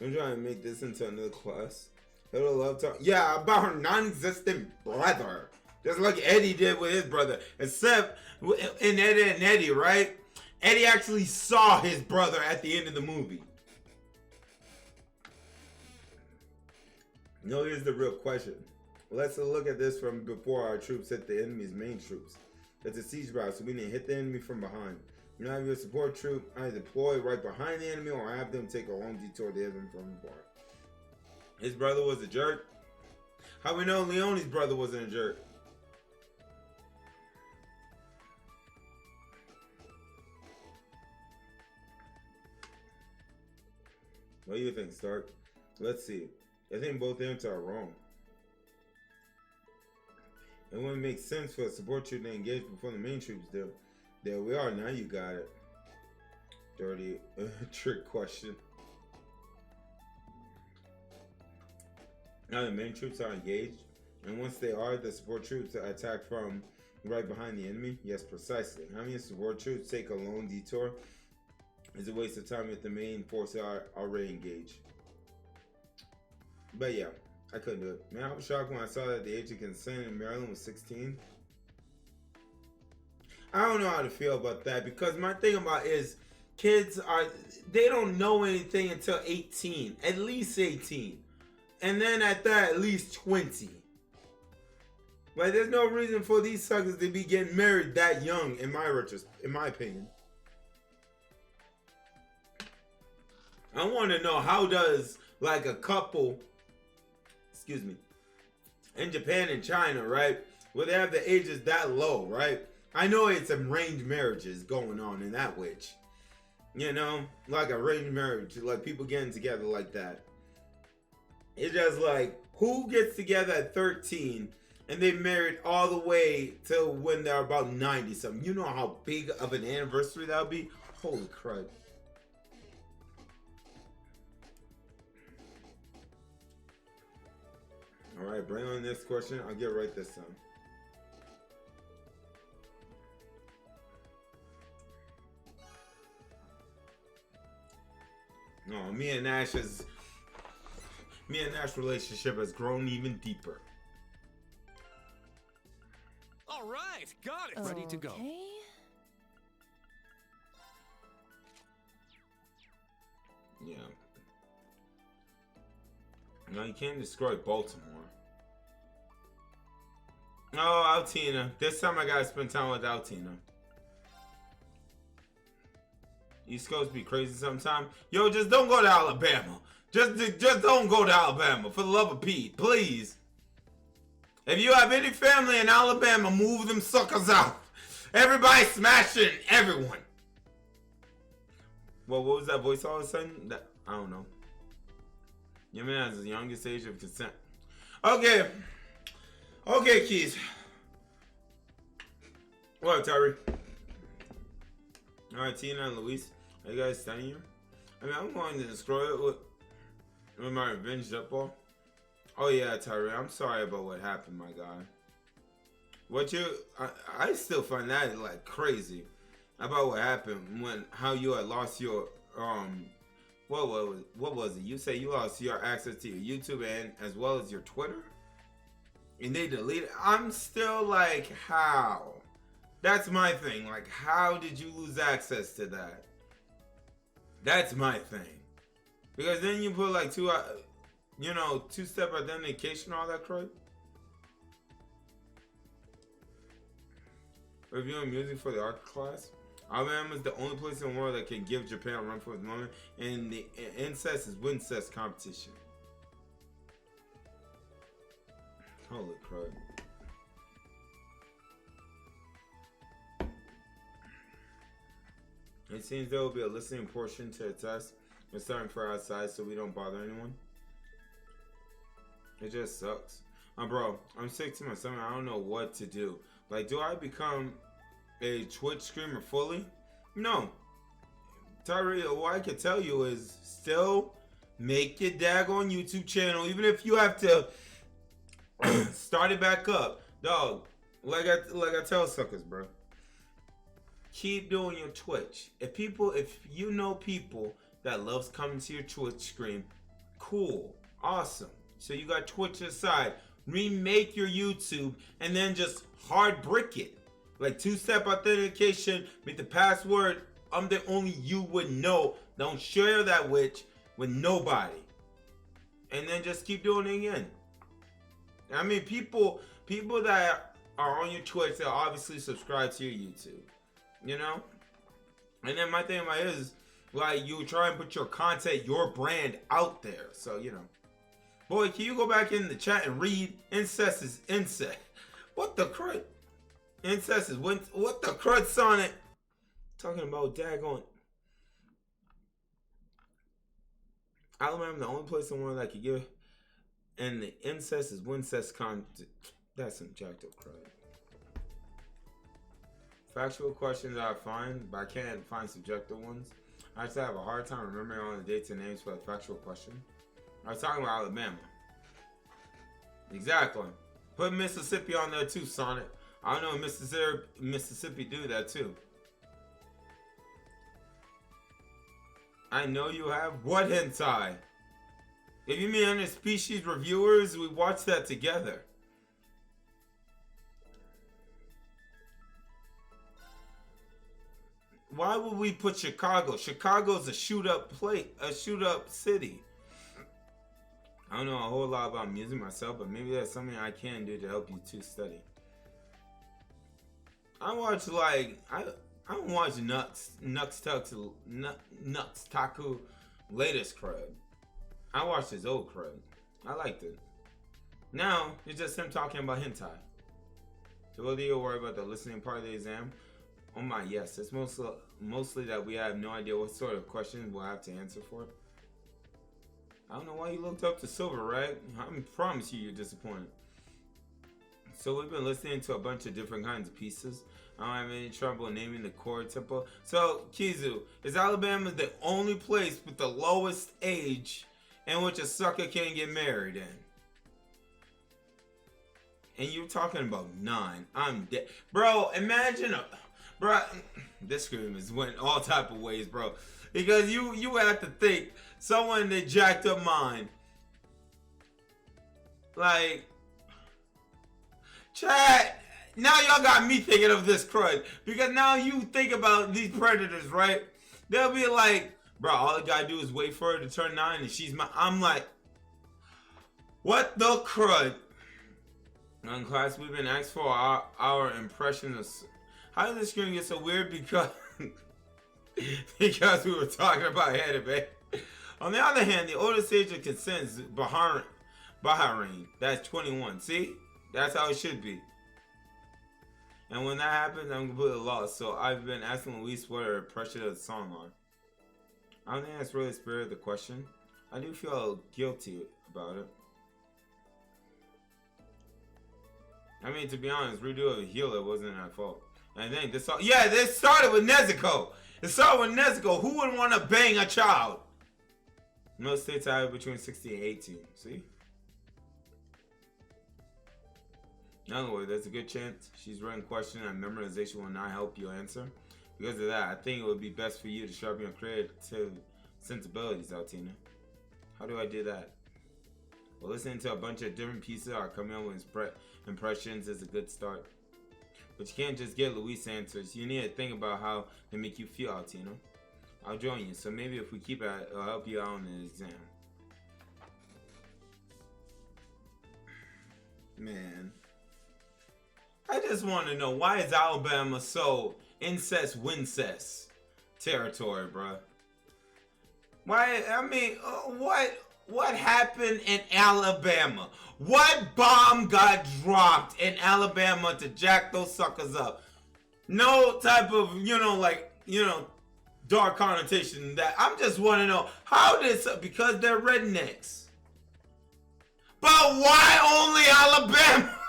A: I'm trying to make this into another class. Hilda love talk. Yeah, about her non-existent brother. Just like Eddie did with his brother. Except in Eddie and Eddie, right? Eddie actually saw his brother at the end of the movie. No, here's the real question. Let's look at this from before our troops hit the enemy's main troops. It's a siege route, so we need to hit the enemy from behind. You know, have your support troop either deploy right behind the enemy or have them take a long detour to hit them from afar. His brother was a jerk. How we know Leonie's brother wasn't a jerk? What do you think, Stark? Let's see. I think both answers are wrong. It wouldn't make sense for a support troop to engage before the main troops do. There we are. Now you got it. Dirty trick question. Now the main troops are engaged, and once they are, the support troops attack from right behind the enemy. Yes, precisely. Having support troops take a long detour is a waste of time if the main forces are already engaged. But yeah, I couldn't do it. Man, I was shocked when I saw that the age of consent in Maryland was 16. I don't know how to feel about that, because my thing about is kids they don't know anything until 18, at least 18. And then at that, at least 20. Like, there's no reason for these suckers to be getting married that young, in my opinion. I want to know, how does like a couple, excuse me, in Japan and China, right, where they have the ages that low, right? I know it's arranged marriages going on in that witch. You know, like arranged marriage, like people getting together like that. It's just like, who gets together at 13 and they married all the way till when they're about 90 something? You know how big of an anniversary that would be? Holy crud. Alright, bring on this question. I'll get right this time. No, me and Nash's relationship has grown even deeper.
B: All right, got it. Ready to go.
C: Okay.
A: Yeah. No, you can't destroy Baltimore. Oh, Altina. This time I gotta spend time with Altina. East Coast be crazy sometime. Yo, just don't go to Alabama. Just don't go to Alabama, for the love of Pete, please. If you have any family in Alabama, move them suckers out. Everybody smashing everyone. Well, what was that voice all of a sudden? I don't know. Your man has the youngest age of consent. Okay. Okay, Keys. What, Terry? Alright, Tina and Luis. Are you guys studying here? I mean, I'm going to destroy it with my revenge jetball. Oh yeah, Terry. I'm sorry about what happened, my guy. I still find that like crazy about what happened how you had lost your what was it? You say you lost your access to your YouTube and as well as your Twitter, and they deleted. I'm still like, how? That's my thing. Like, how did you lose access to that? That's my thing. Because then you put like two-step authentication, all that crap. Reviewing music for the art class. Alabama is the only place in the world that can give Japan a run for the moment, and the incest is Wincest competition. Holy crap. It seems there will be a listening portion to the test. We're starting for outside so we don't bother anyone. It just sucks. Bro, I'm sick to my stomach. I don't know what to do. Like, do I become a Twitch streamer fully? No. Tyree, what I can tell you is still make your daggone YouTube channel. Even if you have to start it back up. Dog, like I tell suckers, bro. Keep doing your Twitch. If you know people that loves coming to your Twitch stream, cool, awesome. So you got Twitch aside, remake your YouTube and then just hard brick it. Like two-step authentication, make the password the only you would know. Don't share that with nobody. And then just keep doing it again. I mean, people that are on your Twitch, they'll obviously subscribe to your YouTube. You know? And then my thing about it is, like, you try and put your content, your brand out there. So, you know. Boy, can you go back in the chat and read? Incest is incest. What the crud? Incest is what the crud, Sonic? Talking about daggone. Alabama, the only place in the world that could give. And the incest is Wincest content. That's some jacked up crud. Factual questions I find, but I can't find subjective ones. I just have a hard time remembering all the dates and names for a factual question. I was talking about Alabama. Exactly. Put Mississippi on there too, Sonic. I know Mississippi do that too. I know you have what hentai? If you mean under species reviewers, we watched that together. Why would we put Chicago? Chicago's a shoot-up city. I don't know a whole lot about music myself, but maybe that's something I can do to help you to study. I don't watch Nux Taku latest crud. I watched his old crud. I liked it. Now, it's just him talking about hentai. So whether you're worried about the listening part of the exam, oh my, yes. It's mostly that we have no idea what sort of questions we'll have to answer for it. I don't know why you looked up to Silver, right? I promise you you're disappointed. So we've been listening to a bunch of different kinds of pieces. I don't have any trouble naming the chord tempo. So, Kizu, is Alabama the only place with the lowest age in which a sucker can get married in? And you're talking about 9. I'm dead. Bro, imagine bro, this scream is went all type of ways, bro. Because you have to think someone that jacked up mine. Like, Chad, now y'all got me thinking of this crud. Because now you think about these predators, right? They'll be like, bro, all I gotta do is wait for her to turn 9 and she's my. I'm like, what the crud? In class, we've been asked for our impression of. How did this screen get so weird? Because because we were talking about head of it. On the other hand, the oldest age of consent is Bahrain. That's 21. See? That's how it should be. And when that happens, I'm completely lost. So I've been asking Luis what her impression of the song are. I don't think that's really the spirit of the question. I do feel guilty about it. I mean, to be honest, redo of the healer wasn't at fault. And I think this all, yeah, this started with Nezuko. It started with Nezuko. Who would want to bang a child? Most states have between 16 and 18. See? In other words, there's a good chance she's written question and memorization will not help you answer. Because of that, I think it would be best for you to sharpen your creative sensibilities, Altina. How do I do that? Well, listening to a bunch of different pieces or coming up with impressions is a good start. But you can't just get Luis answers. You need to think about how they make you feel, Altina. I'll join you, so maybe if we keep it, it'll help you out in the exam. Man. I just want to know, why is Alabama so incest-wincest territory, bruh? Why, I mean, what happened in Alabama? What bomb got dropped in Alabama to jack those suckers up? No type of, dark connotation in that. I'm just want to know, how this, because they're rednecks. But why only Alabama?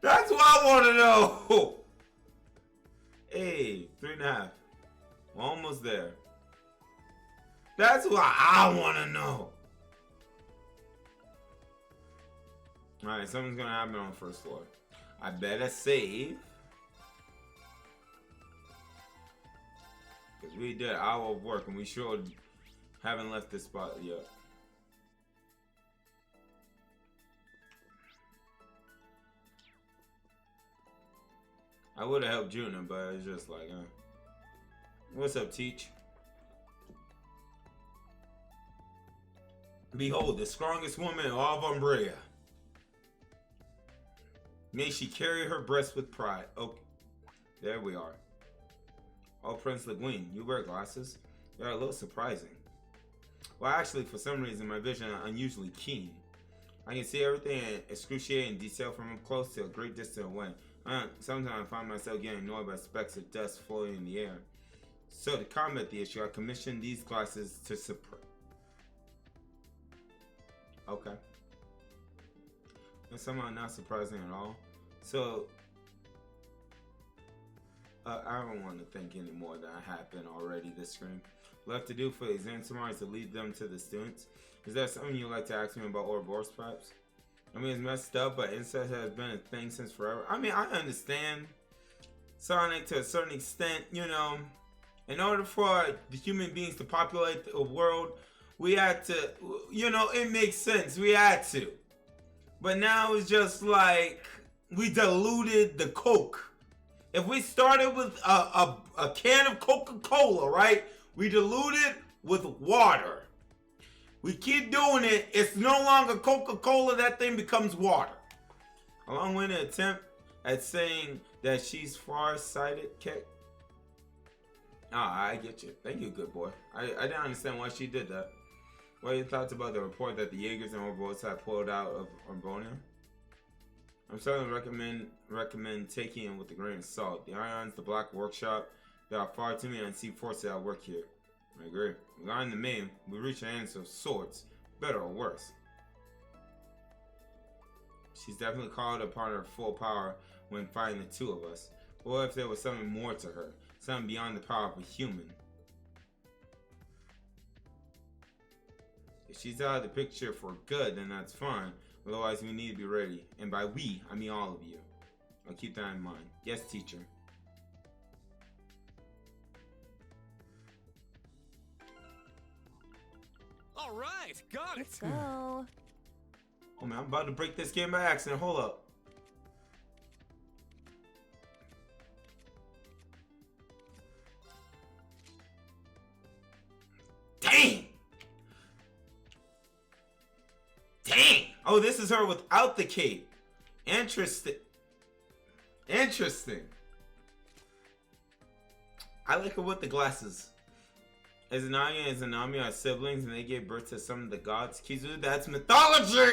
A: That's what I want to know. Hey, 3.5. We're almost there. That's what I want to know. Alright, something's going to happen on the first floor. I better save. Because we did an hour of work and we sure haven't left this spot yet. I would have helped Juna, but it's just like, what's up, Teach? Behold, the strongest woman in all of Umbria. May she carry her breast with pride. Okay, there we are. Oh, Prince Leguin, you wear glasses? They're a little surprising. Well, actually, for some reason, my vision is unusually keen. I can see everything in excruciating detail from up close to a great distance away. Sometimes I find myself getting annoyed by specks of dust floating in the air. So to combat the issue, I commissioned these glasses to suppress. Okay. That's somehow not surprising at all. So, I don't want to think anymore that happened already this screen. Left to do for the exam tomorrow is to lead them to the students. Is there something you'd like to ask me about Ouroboros, perhaps? I mean, it's messed up, but incest has been a thing since forever. I mean, I understand Sonic to a certain extent, in order for the human beings to populate the world, we had to, it makes sense. We had to. But now it's just like we diluted the Coke. If we started with a can of Coca-Cola, right? We dilute it with water. We keep doing it, it's no longer Coca-Cola, that thing becomes water. A long-winded attempt at saying that she's far-sighted, Kek. Ah, I get you. Thank you, good boy. I didn't understand why she did that. What are your thoughts about the report that the Jaegers and Orbots have pulled out of Orbonia? I'm certainly recommend taking it with a grain of salt. The Ions, the Black Workshop, there are far too many unseen forces at work here. I agree. Regarding the main, we reach an answer of sorts, better or worse. She's definitely called upon her full power when fighting the two of us. But what if there was something more to her? Something beyond the power of a human? If she's out of the picture for good, then that's fine. Otherwise, we need to be ready. And by we, I mean all of you. I'll keep that in mind. Yes, teacher.
B: All right, got it.
C: Let's go.
A: Oh man, I'm about to break this game by accident. Hold up. Dang! Dang! Oh, this is her without the cape. Interesting. Interesting. I like her with the glasses. Izanagi and Izanami are siblings and they gave birth to some of the gods. Kizu, that's mythology!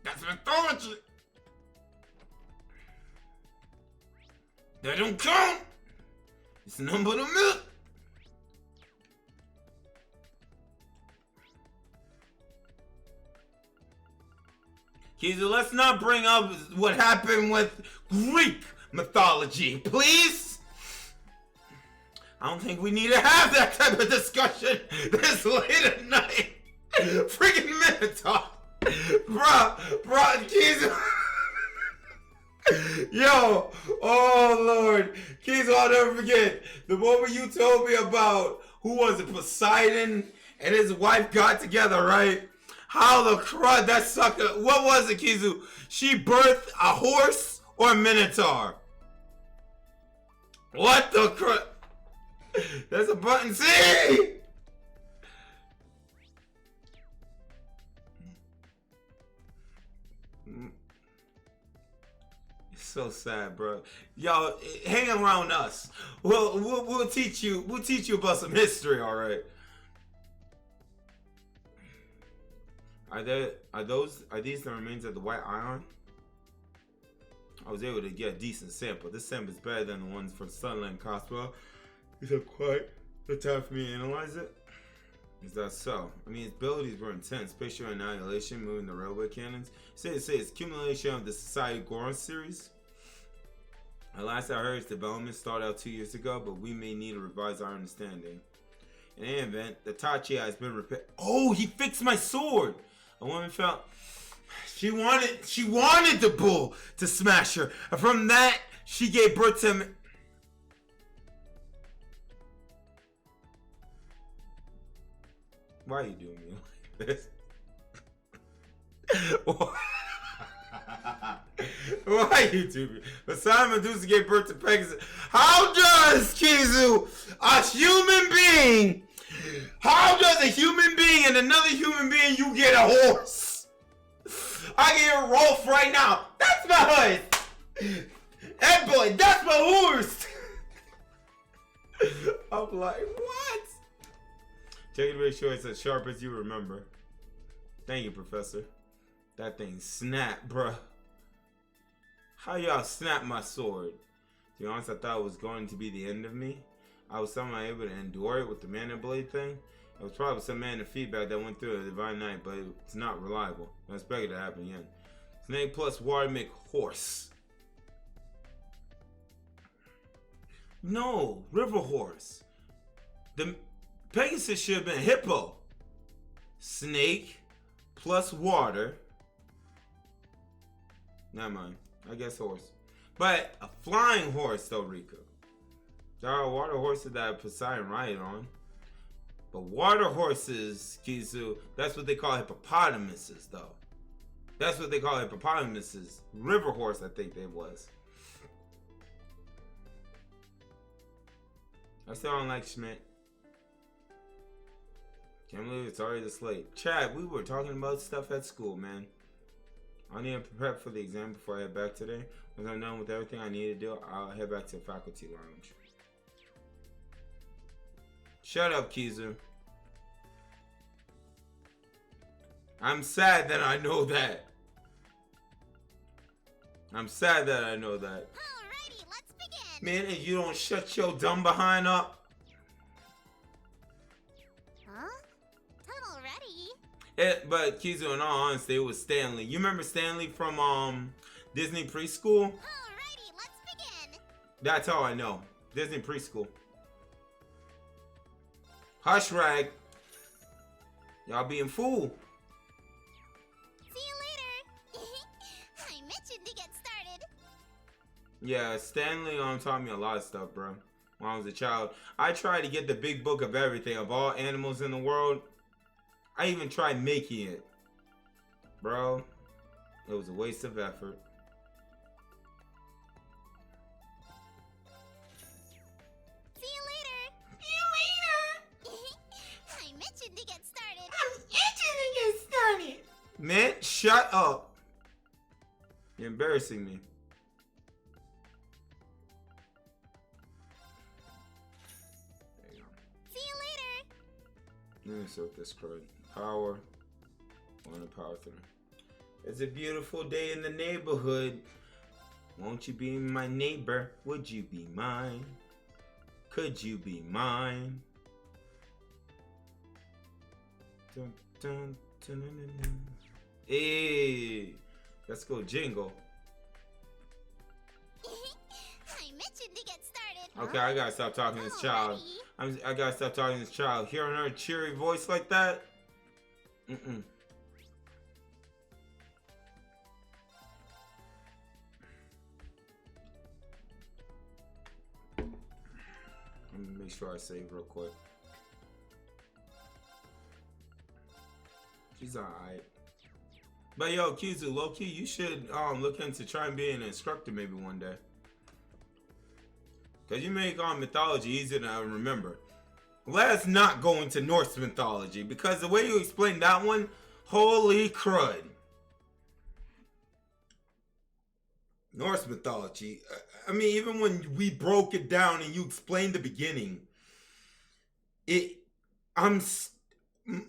A: That's mythology! That don't count! It's nothing but a myth! Kizu, let's not bring up what happened with Greek mythology, please! I don't think we need to have that type of discussion this late at night. Freaking Minotaur. Bruh, Kizu. Yo, oh Lord. Kizu, I'll never forget the moment you told me about, who was it, Poseidon and his wife got together, right? How the crud, that sucker, what was it, Kizu? She birthed a horse or a Minotaur? What the crud? There's a button C! It's so sad, bro. Y'all, hang around us. We'll teach you about some history, alright? Are these the remains of the white ion? I was able to get a decent sample. This sample is better than the ones from Sunland Cosmo. Is it quite the time for me to analyze it? Is that so? I mean, its abilities were intense. Spatial annihilation, moving the railway cannons. It's accumulation of the Society Goron series. At last I heard its development started out 2 years ago, but we may need to revise our understanding. In any event, the Tachi has been repaired. Oh, he fixed my sword! A woman felt she wanted the bull to smash her. And from that, she gave birth to him. Why are you doing me like this? Why are you doing me? Poseidon Medusa gave birth to Pegasus. How does Kizu, a human being, how does a human being and another human being, you get a horse? I get a Rolf right now. That's my horse. That boy, that's my horse. I'm like, what? Check it to make sure it's as sharp as you remember. Thank you, Professor. That thing snapped, bruh. How y'all snap my sword? To be honest, I thought it was going to be the end of me. I was somehow able to endure it with the mana blade thing. It was probably some mana feedback that went through the Divine Knight, but it's not reliable. I expect it to happen again. Snake plus water make horse. No, river horse. The Pegasus should have been hippo. Snake plus water. Never mind. I guess horse. But a flying horse though, Riku. There are water horses that Poseidon ride on. But water horses, Kizu, that's what they call hippopotamuses though. That's what they call hippopotamuses. River horse, I think they was. I still don't like Schmidt. Can't believe it's already this late. Chad, we were talking about stuff at school, man. I need to prep for the exam before I head back today. Once I'm done with everything I need to do, I'll head back to the faculty lounge. Shut up, Kizu. I'm sad that I know that. I'm sad that I know that.
C: Alrighty, let's begin.
A: Man, and you don't shut your dumb behind up.
C: Huh? Tunnel ready.
A: But Kizu, in all honesty, it was Stanley. You remember Stanley from Disney Preschool?
C: Alrighty, let's begin.
A: That's how I know. Disney Preschool. Hush, Rag. Y'all being fool.
C: See you later. I mentioned to get started.
A: Yeah, Stanley taught me a lot of stuff, bro. When I was a child, I tried to get the big book of everything, of all animals in the world. I even tried making it. Bro, it was a waste of effort.
C: See you later. See you later. I mentioned to get started. I'm itching to get started.
A: Man, shut up. You're embarrassing me. There you go.
C: See you later.
A: Let me sort this crud. Power. On the power thing. It's a beautiful day in the neighborhood. Won't you be my neighbor? Would you be mine? Could you be mine? Dun, dun, dun, dun, dun, dun. Hey, let's go jingle.
C: I mentioned to get started.
A: Okay, I gotta stop talking to this child. I gotta stop talking to this child. Hearing her cheery voice like that. Mm-mm. Let me make sure I save real quick. She's alright. But yo, Kizu, low-key, you should look into trying being an instructor maybe one day. Cause you make mythology easier to remember. Let's not go into Norse mythology because the way you explained that one, holy crud. Norse mythology. I mean, even when we broke it down and you explained the beginning,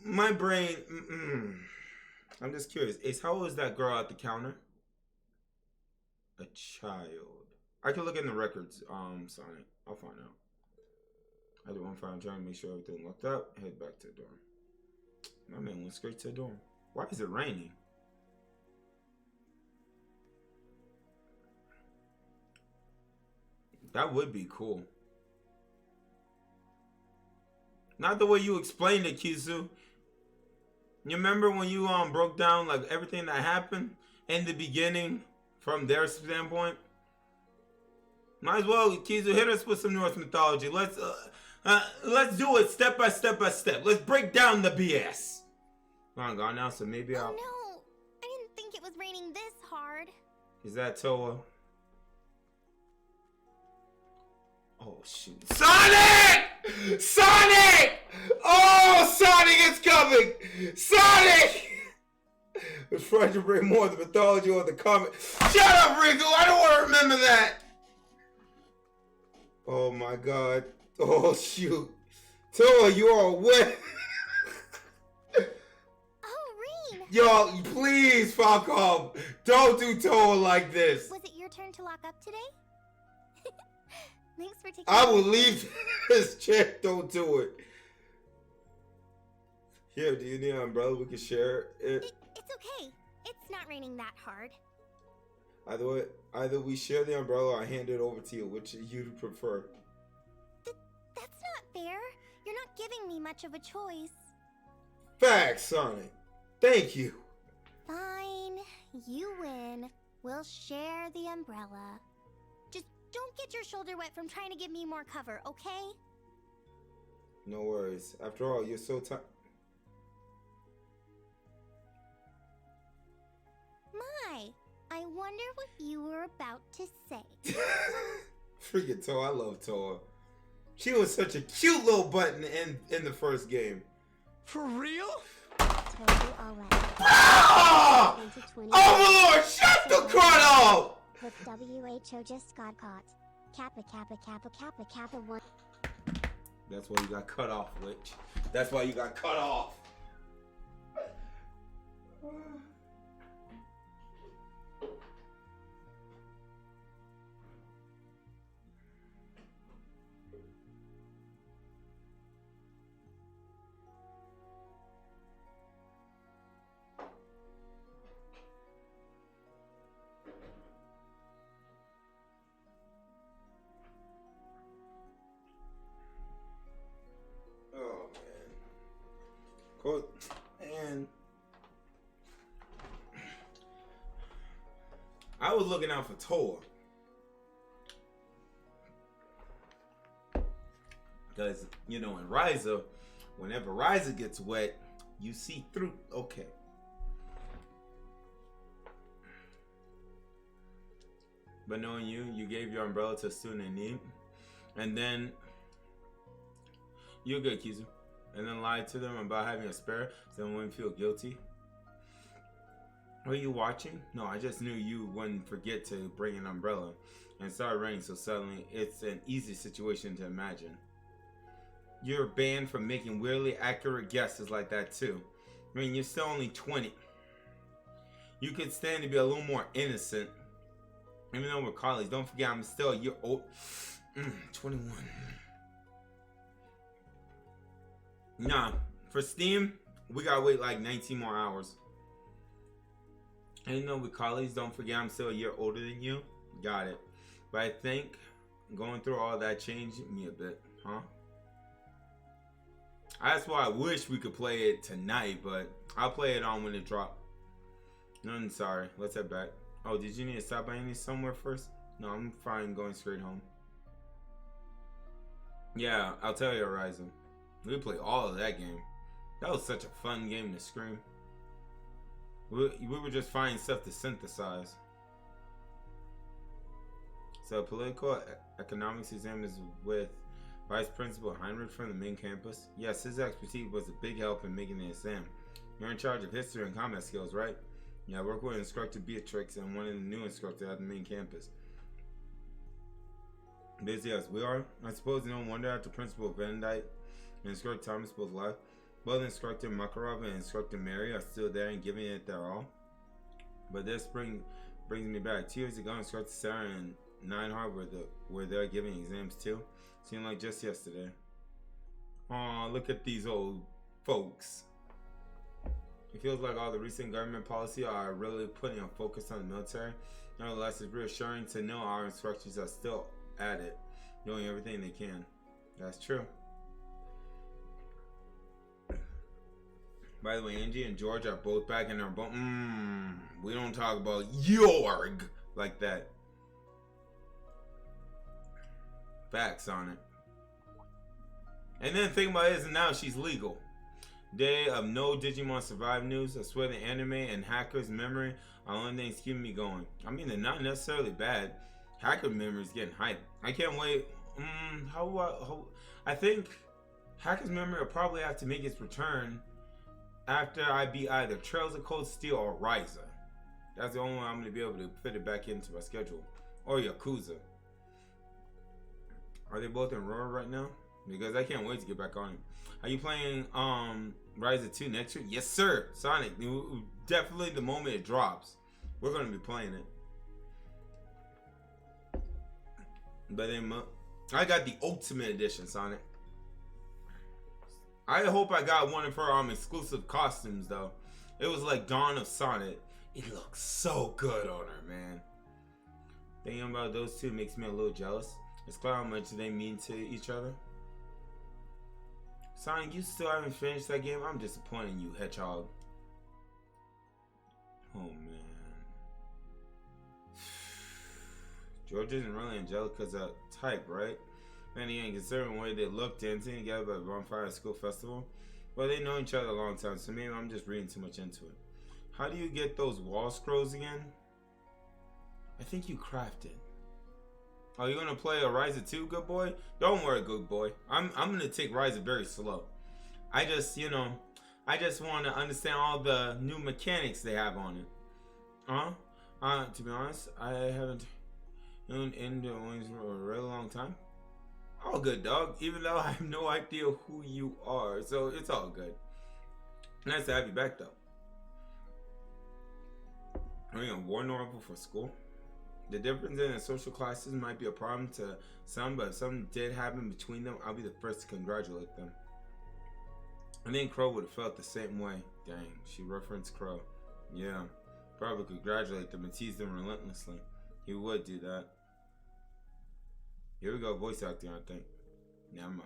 A: my brain. I'm just curious. Ace, how old is that girl at the counter? A child. I can look in the records, Sonic. I'll find out. I do one find trying to make sure everything looked up. Head back to the dorm. My man went straight to the dorm. Why is it raining? That would be cool. Not the way you explained it, Kizu. You remember when you broke down like everything that happened in the beginning from their standpoint? Might as well, Kizu, hit us with some Norse mythology. Let's do it step by step by step. Let's break down the BS. Come on, God, now, so maybe I'll.
C: Oh no, I didn't think it was raining this hard.
A: Is that Toa? Oh shoot! Sonic! Sonic! Oh, Sonic is coming! Sonic! We're trying to bring more of the mythology or the comic. Shut up, Riku! I don't want to remember that. Oh my God! Oh shoot! Toa, you are wet.
C: Oh, Reen!
A: Yo, please fuck off! Don't do Toa like this.
C: Was it your turn to lock up today? Thanks for taking.
A: I will leave this chair. Don't do it. Here, do you need an umbrella? We can share it.
C: It's okay. It's not raining that hard.
A: Either we share the umbrella or I hand it over to you. Which you prefer?
C: That's not fair. You're not giving me much of a choice.
A: Facts, Sonic. Thank you.
C: Fine. You win. We'll share the umbrella. Just don't get your shoulder wet from trying to give me more cover, okay?
A: No worries. After all, you're so tired.
C: My, I wonder what you were about to say.
A: Freaking Toa. I love Toa. She was such a cute little button in the first game.
B: For real?
C: Told you already.
A: Ah! Overlord, shut the crud up!
C: With WHO just got caught. Kappa, kappa, kappa, kappa, kappa, one.
A: That's why you got cut off, Witch. That's why you got cut off. Oh man. Cool. Man. I was looking out for Toa. Because, you know, in Ryza, whenever Ryza gets wet, you see through. Okay. But knowing you, you gave your umbrella to a student in need. And then, you're good, Kizu. And then lied to them about having a spare so they wouldn't feel guilty. Were you watching? No, I just knew you wouldn't forget to bring an umbrella. And it started raining so suddenly, it's an easy situation to imagine. You're banned from making weirdly accurate guesses like that too. I mean, you're still only 20. You could stand to be a little more innocent. Even though we're colleagues, don't forget I'm still a year old. 21. Nah, for Steam, we gotta wait like 19 more hours. And you know, with colleagues, don't forget I'm still a year older than you. Got it. But I think going through all that changed me a bit, huh? That's why I wish we could play it tonight, but I'll play it on when it drops. No, I'm sorry. Let's head back. Oh, did you need to stop by any somewhere first? No, I'm fine going straight home. Yeah, I'll tell you, Horizon. We played all of that game. That was such a fun game to scream. We were just finding stuff to synthesize. So, political economics exam is with Vice Principal Heinrich from the main campus. Yes, his expertise was a big help in making the exam. You're in charge of history and combat skills, right? Yeah, I work with Instructor Beatrix and one of the new instructors at the main campus. Busy as we are, I suppose no wonder after Principal Van Dyke and Instructor Thomas both left. Both Instructor Makarov and Instructor Mary are still there and giving it their all. But this brings me back. 2 years ago, Instructor Sarah and Nineheart were there giving exams too. Seemed like just yesterday. Aw, look at these old folks. It feels like all the recent government policy are really putting a focus on the military. Nevertheless, it's reassuring to know our instructors are still at it, doing everything they can. That's true. By the way, Angie and George are both back in their boat. We don't talk about Jorg like that. Facts on it. And then the thing about it is now she's legal. Day of no Digimon Survive news. I swear the anime and Hacker's memory are the only things keeping me going. I mean, they're not necessarily bad. Hacker memory is getting hype. I can't wait. I think Hacker's memory will probably have to make its return after I beat either Trails of Cold Steel or Ryza. That's the only one I'm going to be able to fit it back into my schedule. Or Yakuza. Are they both in Aurora right now? Because I can't wait to get back on it. Are you playing Ryza 2 next year? Yes, sir. Sonic. Definitely the moment it drops, we're going to be playing it. But then I got the Ultimate Edition, Sonic. I hope I got one of her exclusive costumes, though. It was like Dawn of Sonic. It looks so good on her, man. Thinking about those two makes me a little jealous. It's clear how much they mean to each other. Sonic, you still haven't finished that game? I'm disappointed in you, Hedgehog. Oh, man. George isn't really Angelica's type, right? And he ain't considering the way they look dancing together by Bonfire at School Festival. Well, they know each other a long time, so maybe I'm just reading too much into it. How do you get those wall scrolls again? I think you crafted. Oh, you gonna play a Ryza 2, good boy? Don't worry, good boy. I'm gonna take Ryza very slow. I just, I just want to understand all the new mechanics they have on it. To be honest, I haven't tuned into Wings for a really long time. All good, dog. Even though I have no idea who you are, so it's all good. Nice to have you back, though. Are you on war normal for school? The difference in the social classes might be a problem to some, but if something did happen between them, I'll be the first to congratulate them. I think Crow would have felt the same way. Dang, she referenced Crow. Yeah, probably congratulate them and tease them relentlessly. He would do that. Here we go, voice acting, I think. Never mind.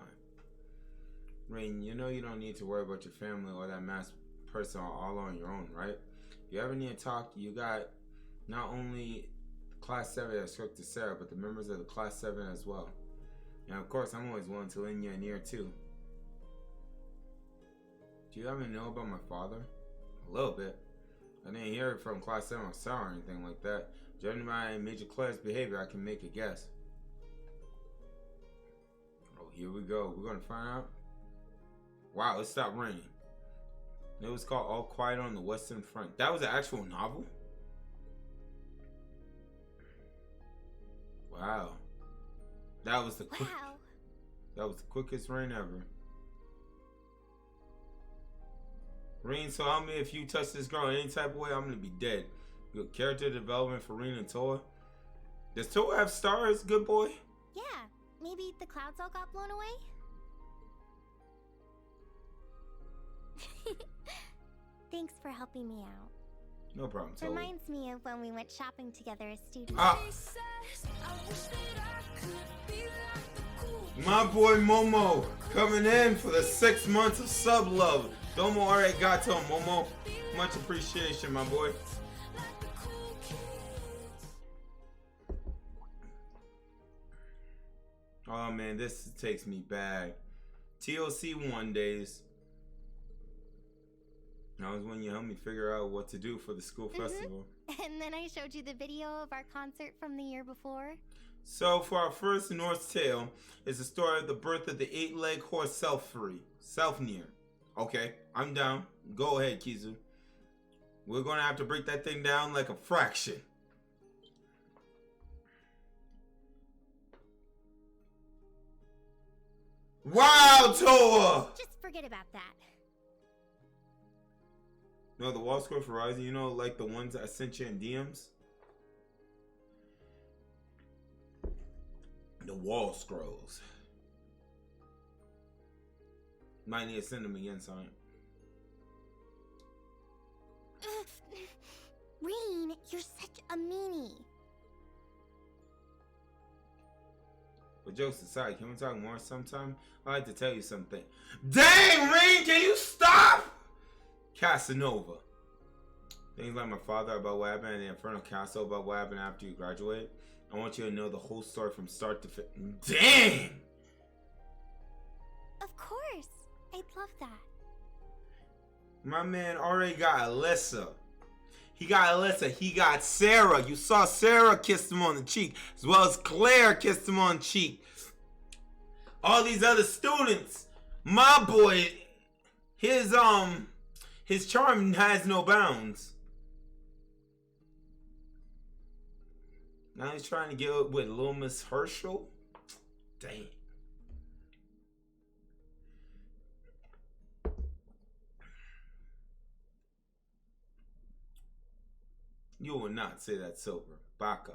A: Rain, you know you don't need to worry about your family or that masked person all on your own, right? If you ever need to talk, you got not only Class 7 that spoke to Sarah, but the members of the Class 7 as well. And of course, I'm always willing to lend you an ear too. Do you ever know about my father? A little bit. I didn't hear it from Class 7 or Sarah or anything like that. Judging by Major Claire's behavior, I can make a guess. Oh, here we go. We're gonna find out. Wow, it stopped raining. It was called All Quiet on the Western Front. That was an actual novel? Wow. That was the quickest rain ever. Rean, so help me, if you touch this girl in any type of way, I'm gonna be dead. Good character development for Rean and Toa. Does Toa have stars, good boy?
C: Yeah, maybe the clouds all got blown away? Thanks for helping me out.
A: No problem, Toa.
C: Reminds me of when we went shopping together as students.
A: My boy Momo coming in for the 6 months of sub love. Domo arigato, Momo. Much appreciation, my boy. Oh man, this takes me back. TOC 1 days. That was when you helped me figure out what to do for the school festival.
C: And then I showed you the video of our concert from the year before.
A: So for our first Norse tale is the story of the birth of the 8-legged horse Selfnir. Okay, I'm down. Go ahead, Kizu. We're gonna have to break that thing down like a fraction. Wow, Toa!
C: Just forget about that.
A: No, the wall scroll for Rising, you know, like the ones I sent you in DMs? The wall scrolls. Might need to send them again, son.
C: Rean, you're such a meanie.
A: But jokes aside, can we talk more sometime? I'd like to tell you something. Dang, Rean, can you stop? Casanova. Things like my father about what happened at the Infernal Castle about what happened after you graduated. I want you to know the whole story from start to finish. Dang!
C: Of course. I'd love that.
A: My man already got Alyssa. He got Alyssa. He got Sarah. You saw Sarah kissed him on the cheek, as well as Claire kissed him on the cheek. All these other students. My boy, his charm has no bounds. Now he's trying to get with Little Miss Herschel. Dang. You will not say that, Silver. Baka.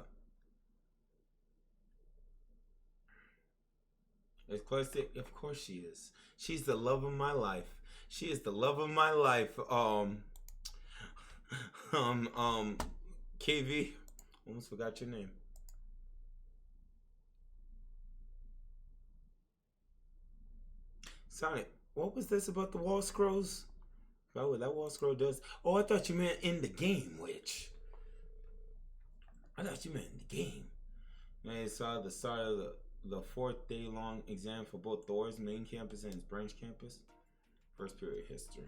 A: Of course she is. She's the love of my life. She is the love of my life. KV. Almost forgot your name. Sorry, what was this about the wall scrolls? Oh, what that wall scroll does. Oh, I thought you meant in the game, Witch. I thought you meant in the game. And I saw the start of the 4th day-long exam for both Thor's main campus and his branch campus. First period history.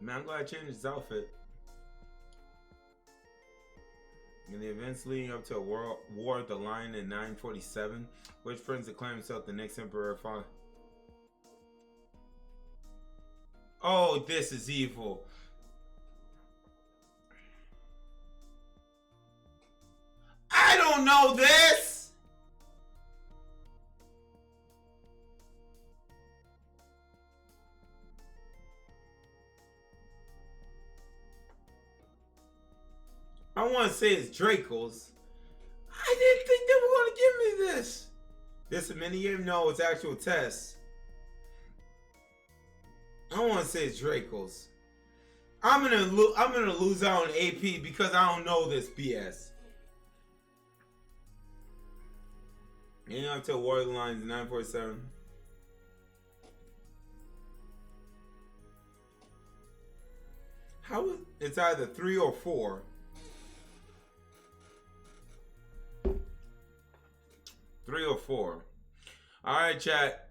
A: Man, I'm glad I changed his outfit. In the events leading up to a war of the Lion in 947, which prince declared himself the next emperor of Oh, this is evil. don't know this? I want to say it's Draco's. I didn't think they were going to give me this. This a mini game? No, it's actual test. I want to say it's Draco's. I'm gonna lose out on AP because I don't know this BS. You know, until Warrior Lines 947. How is it's either 3 or 4. 3 or 4. Alright, chat.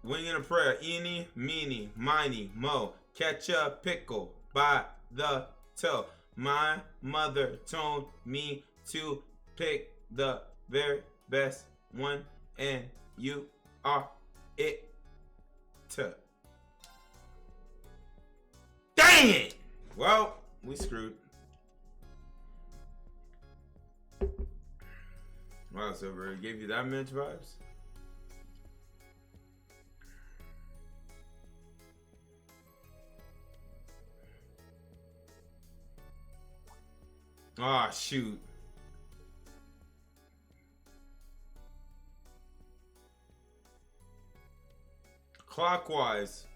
A: Winging a prayer. Eeny, meeny, miny, mo. Catch a pickle by the toe. My mother told me to pick the very best one, and you are it. Dang it! Well, we screwed. Wow, Silver, it gave you that much vibes? Ah, oh, shoot. Clockwise.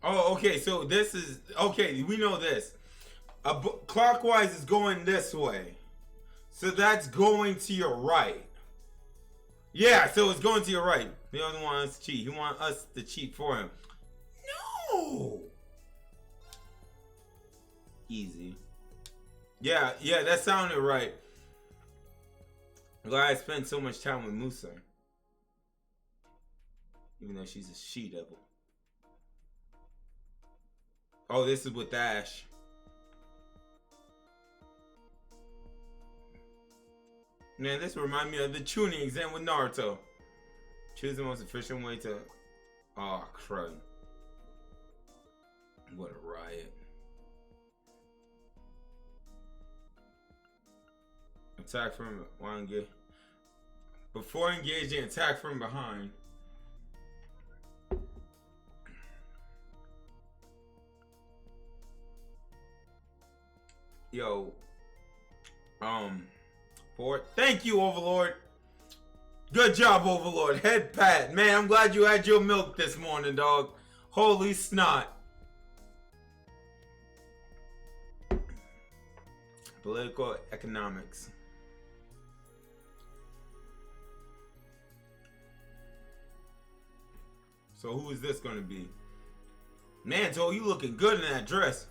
A: Oh, okay, so this is... Okay, we know this. Clockwise is going this way. So that's going to your right. Yeah, so it's going to your right. He doesn't want us to cheat. He wants us to cheat for him. No! Easy. Yeah, that sounded right. Glad I spent so much time with Musa. Even though she's a she-devil. Oh, this is with Ash. Man, this reminds me of the tuning exam with Naruto. Choose the most efficient way to... Oh, crud. What a riot. Attack from... Before engaging, attack from behind. Yo. Thank you, Overlord. Good job, Overlord. Head pat. Man, I'm glad you had your milk this morning, dog. Holy snot. Political economics. So who is this going to be? Manto, you looking good in that dress.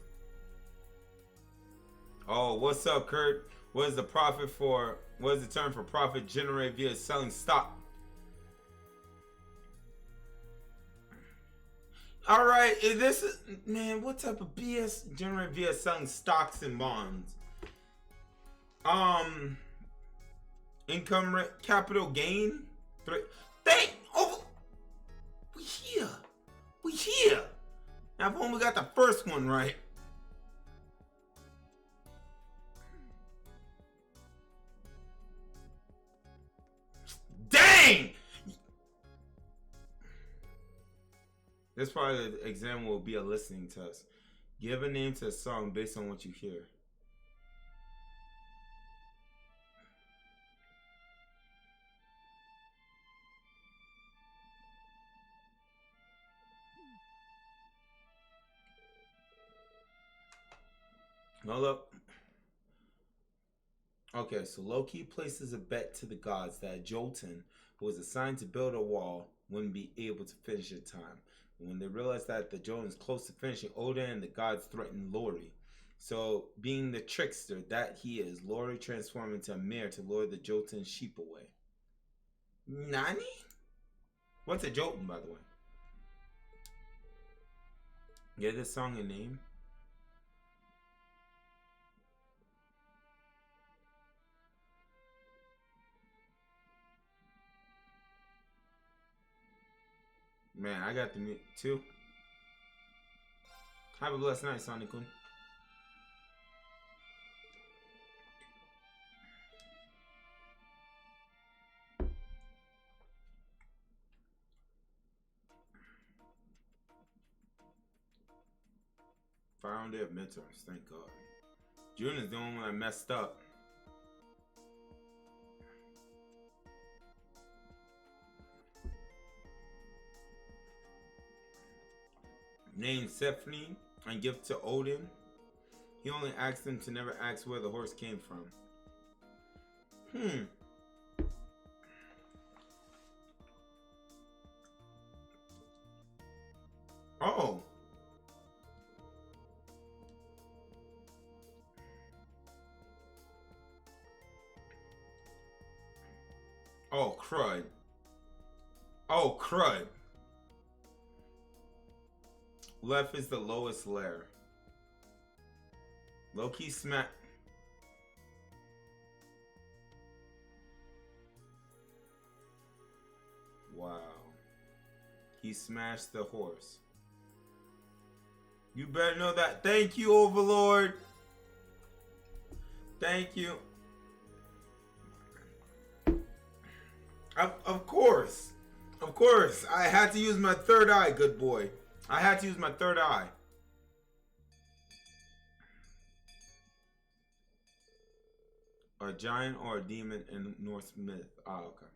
A: Oh, what's up, Kurt? What is the profit for? What is the term for profit generated via selling stock? All right, this is man. What type of BS generated via selling stocks and bonds? Income rate, capital gain. Oh, we here. Now, I've only got the first one right. Dang! This part of the exam will be a listening test. Give a name to a song based on what you hear. Hold up. Okay, so Loki places a bet to the gods that Jotun, who was assigned to build a wall, wouldn't be able to finish in time. When they realized that the Jotun is close to finishing, Odin and the gods threatened Lori. So, being the trickster that he is, Lori transformed into a mare to lure the Jotun sheep away. Nani? What's a Jotun, by the way? Give this song a name? Man, I got the mute too. Have a blessed night, Sonic-kun. don't they have midterms? Thank God. June is the only one that messed up. Named Stephanie and give to Odin. He only asked him to never ask where the horse came from. Oh. Oh, crud. Oh, crud. Left is the lowest layer. Loki smack. Wow. He smashed the horse. You better know that. Thank you, Overlord. Thank you. Of course. Of course. I had to use my third eye, good boy. I had to use my third eye. A giant or a demon in Norse myth. Oh, okay.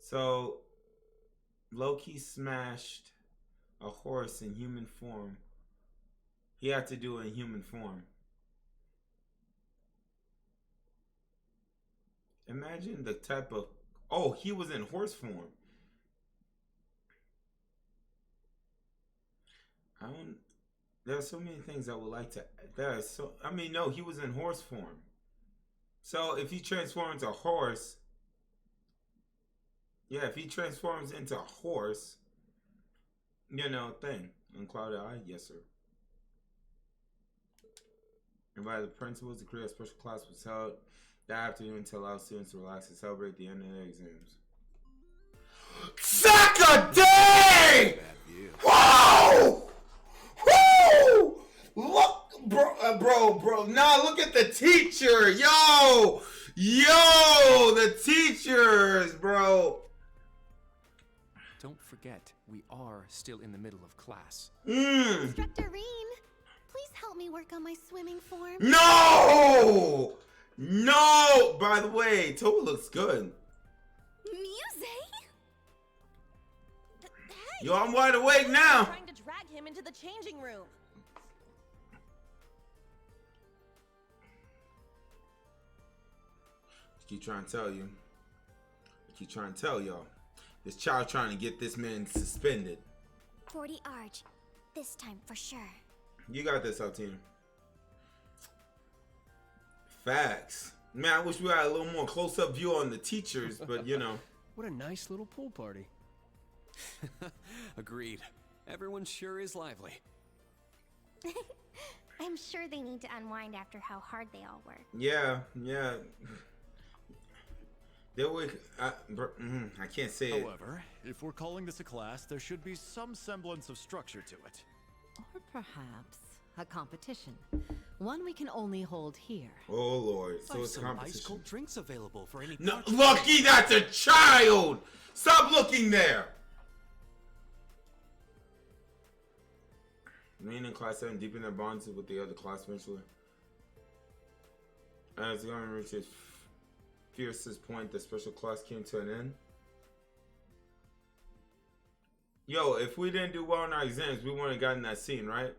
A: So, Loki smashed a horse in human form. He had to do it in human form. Imagine the type of... Oh, he was in horse form. There are so many things I would like to... no, he was in horse form. So, if he transforms into a horse... Yeah, if he transforms into a horse... thing. Unclouded eye? Yes, sir. And by the principals, the career special class was held that afternoon to allow students to relax and celebrate the end of their exams. Saturday! Whoa! Whoa! Look, bro. Nah, look at the teacher. Yo, the teachers, bro.
B: Don't forget, we are still in the middle of class.
C: Instructor Reen, please help me work on my swimming form.
A: No! By the way, Toa looks good.
C: Music? Hey,
A: Yo, I'm wide awake now.
D: Trying to drag him into the changing room.
A: I keep trying to tell y'all. This child trying to get this man suspended.
C: 40 Arch. This time for sure.
A: You got this, Altina. Facts. Man, I wish we had a little more close-up view on the teachers, but
B: What a nice little pool party. Agreed. Everyone sure is lively.
C: I'm sure they need to unwind after how hard they all work.
A: Yeah. I can't say it.
E: However, if we're calling this a class, there should be some semblance of structure to it.
F: Or perhaps a competition. One we can only hold here.
A: Oh Lord, so
B: I've
A: it's
B: some
A: competition.
B: ice cold drinks available for any.
A: No, Lucky, that's a child. Stop looking there. Remain in class 7, deepen their bonds with the other class eventually. As the government reaches fiercest point, the special class came to an end. Yo, if we didn't do well in our exams, we wouldn't have gotten that scene, right?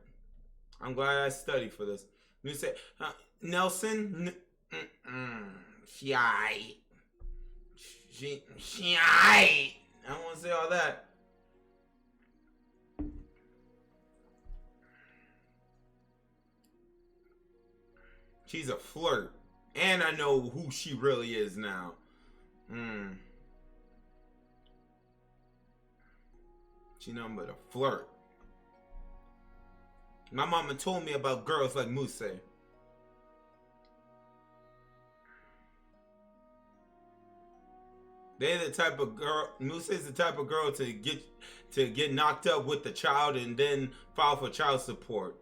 A: I'm glad I studied for this. You say, Nelson? Shy. I don't want to say all that. She's a flirt. And I know who she really is now. She nothing but a flirt. My mama told me about girls like Muse. They're the type of girl. Muse is the type of girl to get knocked up with the child and then file for child support.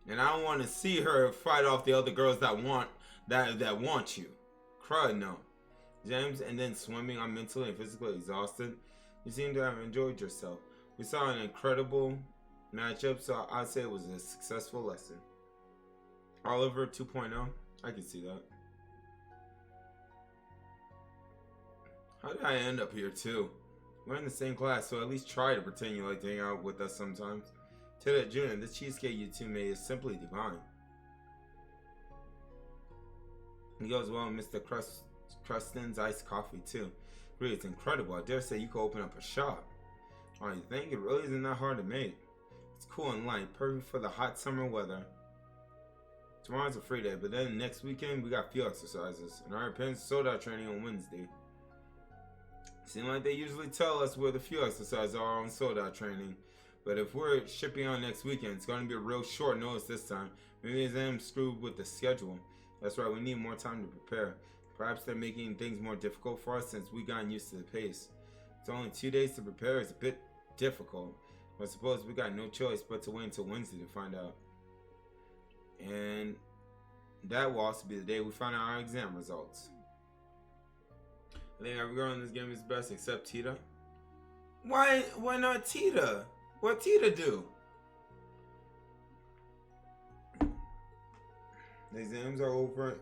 A: And I don't want to see her fight off the other girls that want you. Crud, no. James, and then swimming. I'm mentally and physically exhausted. You seem to have enjoyed yourself. We saw an incredible matchup, so I'd say it was a successful lesson. Oliver 2.0, I can see that. How did I end up here too? We're in the same class, so at least try to pretend you like to hang out with us sometimes. Tell that Junior, this cheesecake you two made is simply divine. He goes well, Mr. Cruston's iced coffee too. Really, it's incredible. I dare say you could open up a shop. Oh, you think? It really isn't that hard to make. It's cool and light, perfect for the hot summer weather. Tomorrow's a free day, but then next weekend we got field exercises, and our parents sold-out training on Wednesday. Seems like they usually tell us where the field exercises are on sold-out training, but if we're shipping on next weekend, it's going to be a real short notice this time. Maybe I'm screwed with the schedule. That's right, we need more time to prepare. Perhaps they're making things more difficult for us since we've gotten used to the pace. It's only 2 days to prepare. It's a bit difficult. But I suppose we got no choice but to wait until Wednesday to find out. And that will also be the day we find out our exam results. I think every girl in this game is best except Tita. Why not Tita? What Tita do? The exams are over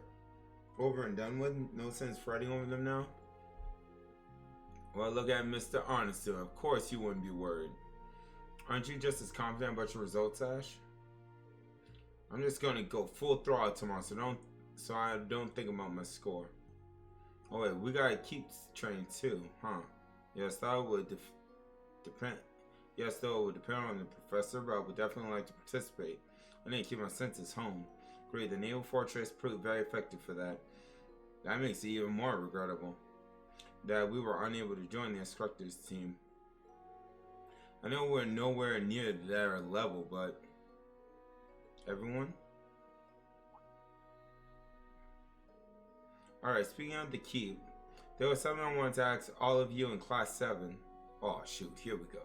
A: and done with. No sense fretting over them now. Well, look at Mr. Arneson. Of course you wouldn't be worried. Aren't you just as confident about your results, Ash? I'm just gonna go full throttle tomorrow, so I don't think about my score. Oh wait, we gotta keep training too, huh? Yes, that would depend. Yes, though it would depend on the professor, but I would definitely like to participate. I need to keep my senses home. Great, the naval fortress proved very effective for that. That makes it even more regrettable that we were unable to join the instructors team. I know we're nowhere near their level, but everyone? Alright, speaking of the keep, there was something I wanted to ask all of you in class 7. Oh shoot, here we go.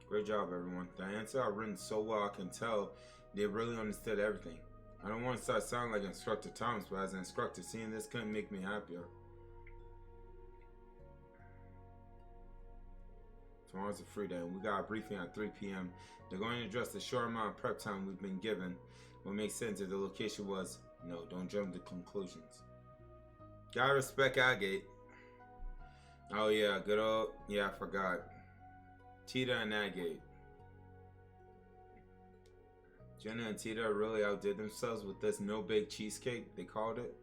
A: Great job, everyone. The answers are written so well I can tell they really understood everything. I don't want to start sounding like Instructor Thomas, but as an instructor, seeing this couldn't make me happier. Tomorrow's a free day, and we got a briefing at 3 p.m. They're going to address the short amount of prep time we've been given. What makes sense if the location was... No, don't jump to conclusions. Gotta respect Agate. Oh yeah, good old... Yeah, I forgot. Tita and Agate. Jenna and Tita really outdid themselves with this no-bake cheesecake, they called it.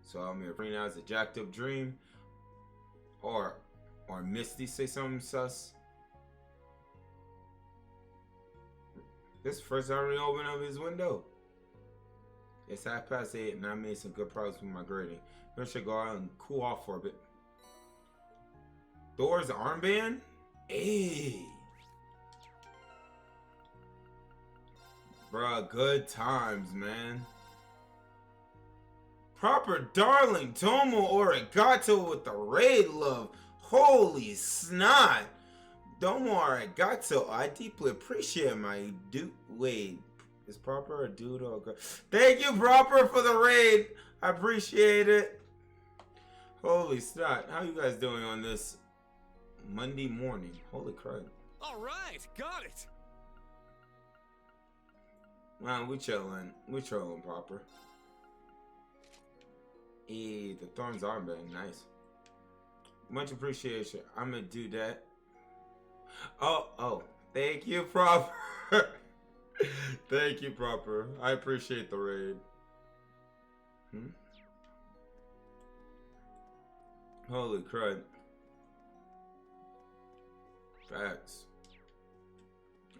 A: So I'm referring now as a jacked up dream. Or Misty say something sus. This is the first time we opened up his window. It's 8:30 and I made some good progress with my grading. I should go out and cool off for a bit. Thor's armband? Hey. Bruh, good times, man. Proper darling Tomo Arigato with the raid love. Holy snot. Domo Arigato. I deeply appreciate my dude. Wait, is Proper a dude or a girl? Thank you, Proper, for the raid. I appreciate it. Holy snot. How you guys doing on this Monday morning? Holy crap.
B: All right, got it.
A: Man, we chilling. We trolling, Proper. The Thorns armband, nice. Much appreciation. I'm gonna do that. Oh, thank you, Proper. Thank you, Proper. I appreciate the raid. Holy crud. Facts.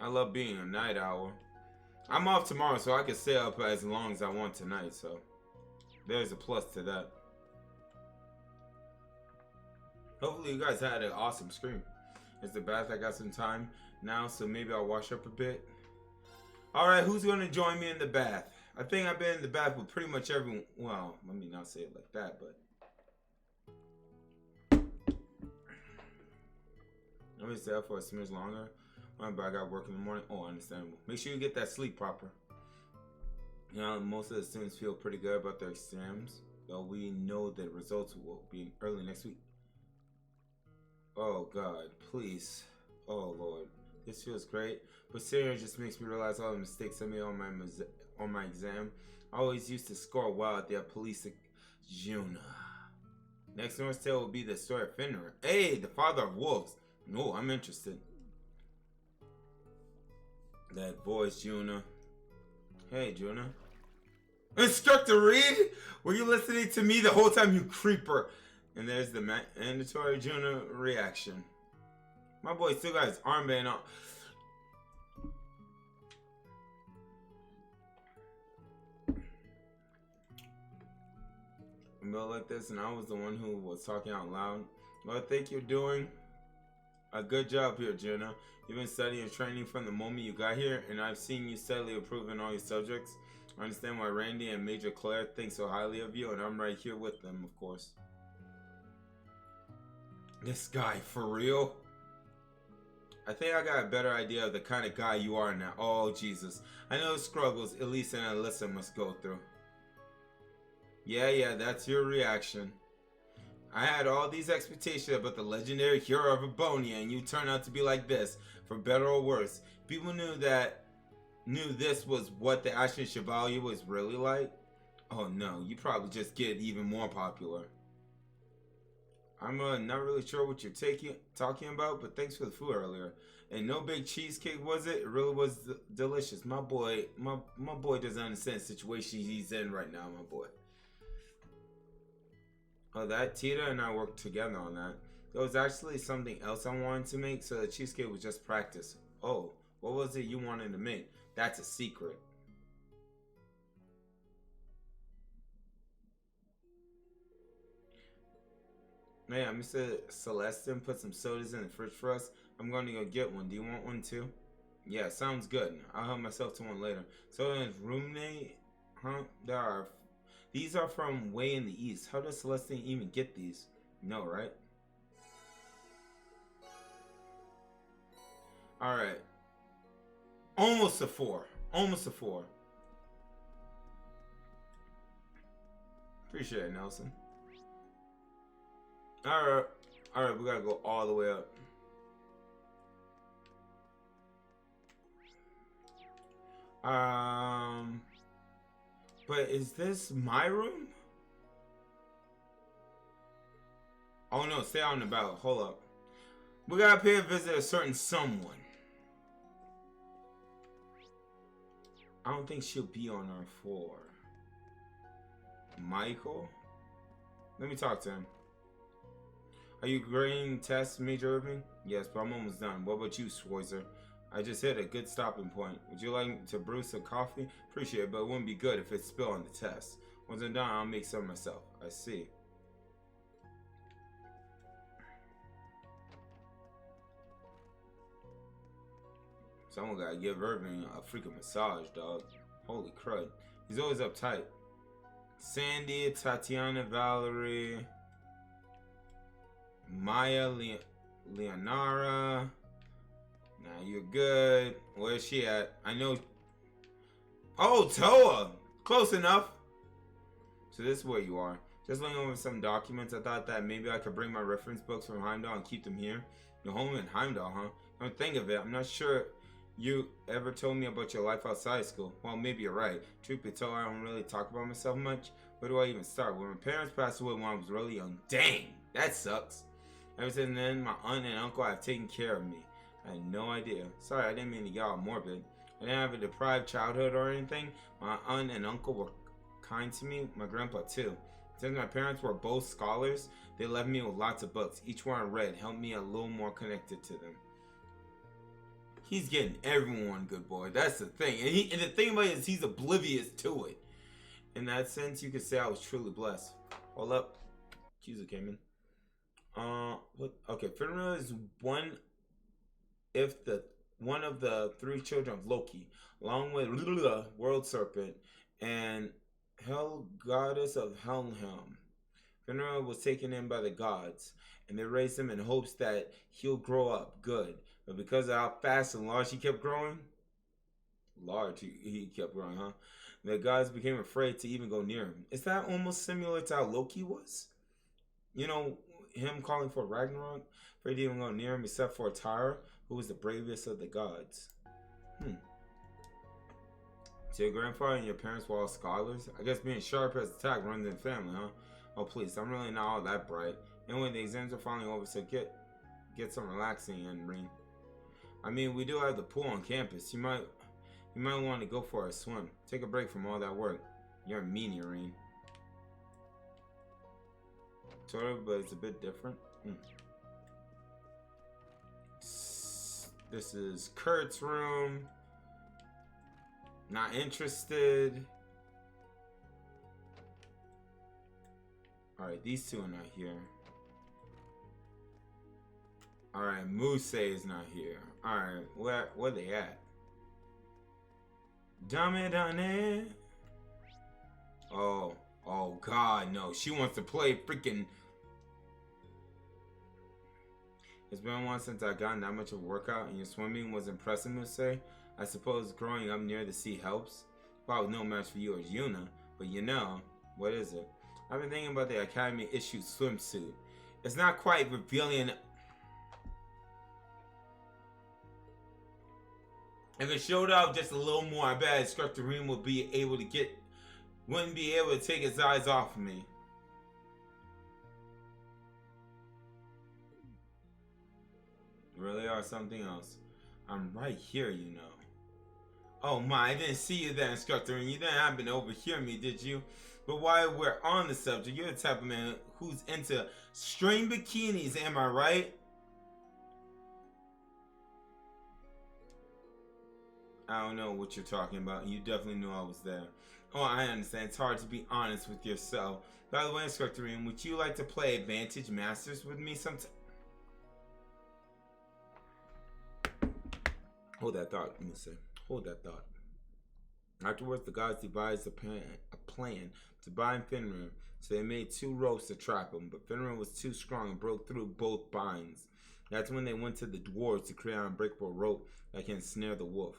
A: I love being a night owl. I'm off tomorrow, so I can stay up as long as I want tonight, so there's a plus to that. Hopefully you guys had an awesome stream. It's the bath. I got some time now, so maybe I'll wash up a bit. Alright, who's going to join me in the bath? I think I've been in the bath with pretty much everyone. Well, let me not say it like that, but... Let me stay up for a smidge longer. But I got work in the morning. Oh, understandable. Make sure you get that sleep proper. You know, most of the students feel pretty good about their exams, though we know the results will be early next week. Oh God, please. Oh Lord, this feels great, but sitting here just makes me realize all the mistakes I made on my exam. I always used to score well at the police Juna. Next Norse Tale will be the story of Fenrir. Hey, the father of wolves. No, I'm interested. That voice, Juna. Hey, Juna. Instructor Reed? Were you listening to me the whole time, you creeper? And there's the mandatory Juna reaction. My boy still got his armband on. Go like this, and I was the one who was talking out loud. Well, I think you're doing a good job here, Juna. You've been studying and training from the moment you got here, and I've seen you steadily improving all your subjects. I understand why Randy and Major Claire think so highly of you, and I'm right here with them, of course. This guy, for real? I think I got a better idea of the kind of guy you are now. Oh, Jesus. I know the struggles Elise and Alyssa must go through. Yeah, that's your reaction. I had all these expectations about the legendary hero of Abonia, and you turned out to be like this, for better or worse. People knew this was what the Ashen Chevalier was really like. Oh no, you probably just get even more popular. I'm not really sure what you're talking about, but thanks for the food earlier. And no big cheesecake, was it? It really was delicious. My boy doesn't understand the situation he's in right now, my boy. Oh, that Tita and I worked together on that. There was actually something else I wanted to make, so the cheesecake was just practice. Oh, what was it you wanted to make? That's a secret. Yeah, Mr. Celestin put some sodas in the fridge for us. I'm going to go get one. Do you want one too? Yeah, sounds good. I'll help myself to one later. So in his roommate, huh? These are from way in the east. How does Celestine even get these? No, right? Alright. Almost a 4. Almost a 4. Appreciate it, Nelson. Alright, we gotta go all the way up. But is this my room? Oh no, stay out and about. Hold up. We gotta pay a visit to a certain someone. I don't think she'll be on our floor. Michael? Let me talk to him. Are you grading tests, Major Irving? Yes, but I'm almost done. What about you, Schweizer? I just hit a good stopping point. Would you like to brew some coffee? Appreciate it, but it wouldn't be good if it spilled on the test. Once I'm done, I'll make some myself. I see. Someone gotta give Irving a freaking massage, dog. Holy crud. He's always uptight. Sandy, Tatiana, Valerie, Maya, Leonara. Nah, you're good. Where's she at? I know. Oh, Toa! Close enough. So this is where you are. Just looking over some documents. I thought that maybe I could bring my reference books from Heimdall and keep them here. You're home in Heimdall, huh? Don't think of it. I'm not sure you ever told me about your life outside school. Well, maybe you're right. Truth be told, I don't really talk about myself much. Where do I even start? When my parents passed away when I was really young. Dang! That sucks. Ever since then, my aunt and uncle have taken care of me. I had no idea. Sorry, I didn't mean to get all morbid. I didn't have a deprived childhood or anything. My aunt and uncle were kind to me. My grandpa too. Since my parents were both scholars, they left me with lots of books. Each one I read helped me a little more connected to them. He's getting everyone, good boy. That's the thing. And the thing about it is he's oblivious to it. In that sense, you could say I was truly blessed. Hold up. Kizu came in. What? Okay, Fenrir is one of the 3 children of Loki, along with World Serpent and Hell Goddess of Helmhelm. Fenrir was taken in by the gods, and they raised him in hopes that he'll grow up good. But because of how fast and large he kept growing, large. He kept growing, huh? The gods became afraid to even go near him. Is that almost similar to how Loki was? You know, him calling for Ragnarok, afraid to even go near him except for Tyra, who was the bravest of the gods. So your grandfather and your parents were all scholars? I guess being sharp as attack runs in the family, huh? Oh please, I'm really not all that bright. Anyway, the exams are finally over, so get some relaxing in, Reen. I mean, we do have the pool on campus. You might want to go for a swim. Take a break from all that work. You're a meanie, Reen. Sort of, but it's a bit different. This is Kurt's room. Not interested. Alright, these two are not here. Alright, Muse is not here. Alright, where they at? Dame. Oh god, no. She wants to play freaking... It's been a while since I gotten that much of a workout, and your swimming was impressive, Muse. I suppose growing up near the sea helps. Probably no match for you or Yuna, but you know, what is it? I've been thinking about the Academy issued swimsuit. It's not quite revealing. If it showed out just a little more, I bet Instructor Reem wouldn't be able to take his eyes off of me. You really are something else. I'm right here, you know. Oh my, I didn't see you there, Instructor, and you didn't happen to overhear me, did you? But while we're on the subject, you're the type of man who's into string bikinis, am I right? I don't know what you're talking about. You definitely knew I was there. Oh, I understand. It's hard to be honest with yourself. By the way, Instructor Reem, would you like to play Advantage Masters with me sometime? Hold that thought, Muse. Hold that thought. Afterwards, the gods devised a plan to bind Finrir, so they made 2 ropes to trap him, but Finrir was too strong and broke through both binds. That's when they went to the dwarves to create an unbreakable rope that can snare the wolf.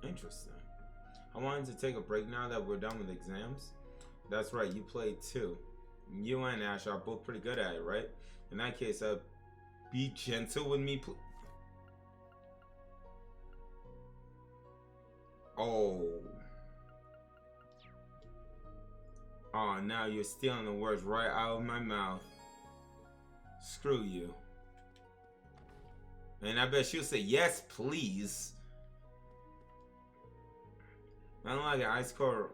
A: Interesting. I wanted to take a break now that we're done with exams. That's right, you played too. You and Ash are both pretty good at it, right? In that case, be gentle with me, please. Oh, now you're stealing the words right out of my mouth. Screw you. And I bet she'll say, yes, please. I don't like an ice cold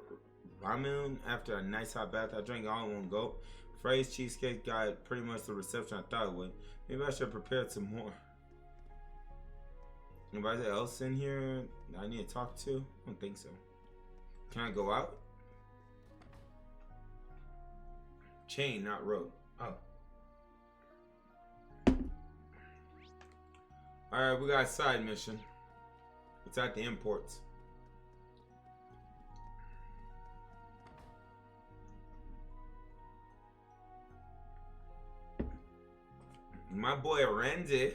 A: ramen after a nice hot bath. I drank all in one go. Freddy's cheesecake got pretty much the reception I thought it would. Maybe I should prepare some more. Anybody else in here that I need to talk to? I don't think so. Can I go out? Chain, not road. Oh. Alright, we got a side mission. It's at the imports. My boy Randy.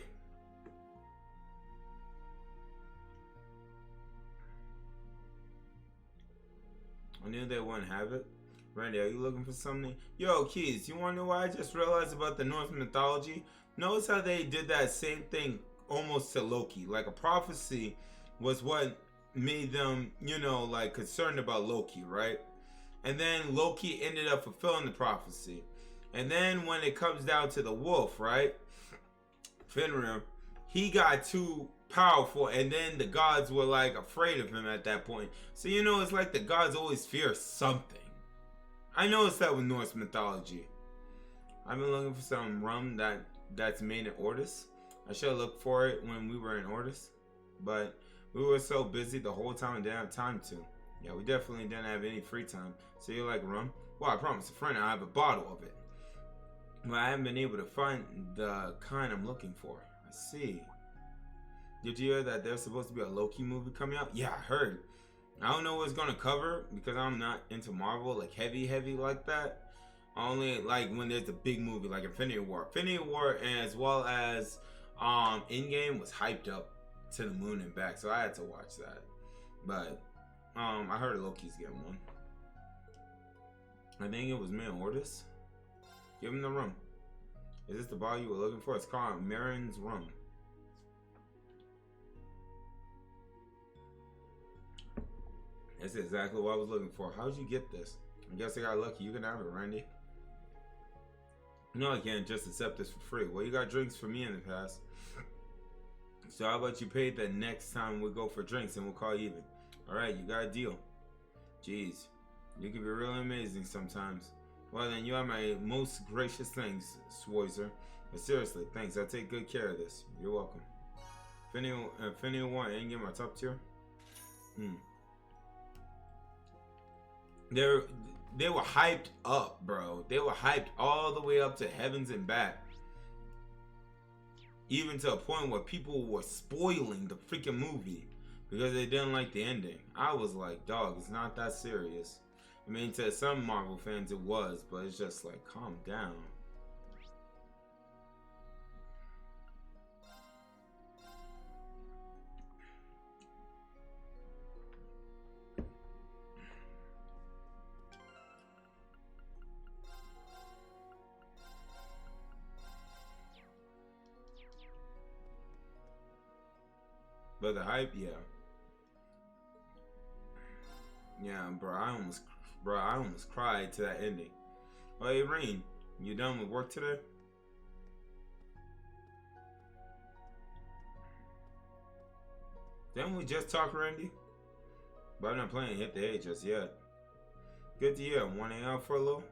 A: I knew they wouldn't have it. Randy, are you looking for something? Yo, Keys, you wanna know what I just realized about the Norse mythology? Notice how they did that same thing almost to Loki. Like a prophecy was what made them, you know, like concerned about Loki, right? And then Loki ended up fulfilling the prophecy. And then when it comes down to the wolf, right? Fenrir, he got too powerful, and then the gods were like afraid of him at that point. So you know, it's like the gods always fear something. I noticed that with Norse mythology. I've been looking for some rum that's made in Ordis. I should have looked for it when we were in Ordis, but we were so busy the whole time and didn't have time to. Yeah, we definitely didn't have any free time. So you like rum? Well, I promised a friend I have a bottle of it. But I haven't been able to find the kind I'm looking for. I see. Did you hear that there's supposed to be a Loki movie coming out? Yeah, I heard. I don't know what it's gonna cover because I'm not into Marvel like heavy like that. Only like when there's a big movie like Infinity War. Infinity War, as well as Endgame was hyped up to the moon and back, so I had to watch that. But I heard Loki's getting one. I think it was me and Ordis. Give him the rum. Is this the bottle you were looking for? It's called Marin's Rum. That's exactly what I was looking for. How'd you get this? I guess I got lucky. You can have it, Randy. No, I can't just accept this for free. Well, you got drinks for me in the past. So how about you pay the next time we go for drinks and we'll call you even. Alright, you got a deal. Jeez. You can be really amazing sometimes. Well then, you are my most gracious thanks, Schweizer. But seriously, thanks. I'll take good care of this. You're welcome. If anyone want any game my top tier? They were hyped up, bro. They were hyped all the way up to heavens and back. Even to a point where people were spoiling the freaking movie because they didn't like the ending. I was like, dog, it's not that serious. I mean, to some Marvel fans it was, but it's just like, calm down. But the hype, yeah. Yeah, bro, I almost cried to that ending. Oh, hey, Rain, you done with work today? Didn't we just talk, Randy? But I'm not playing Hit the 8 just yet. Good to hear. Want to hang out for a little?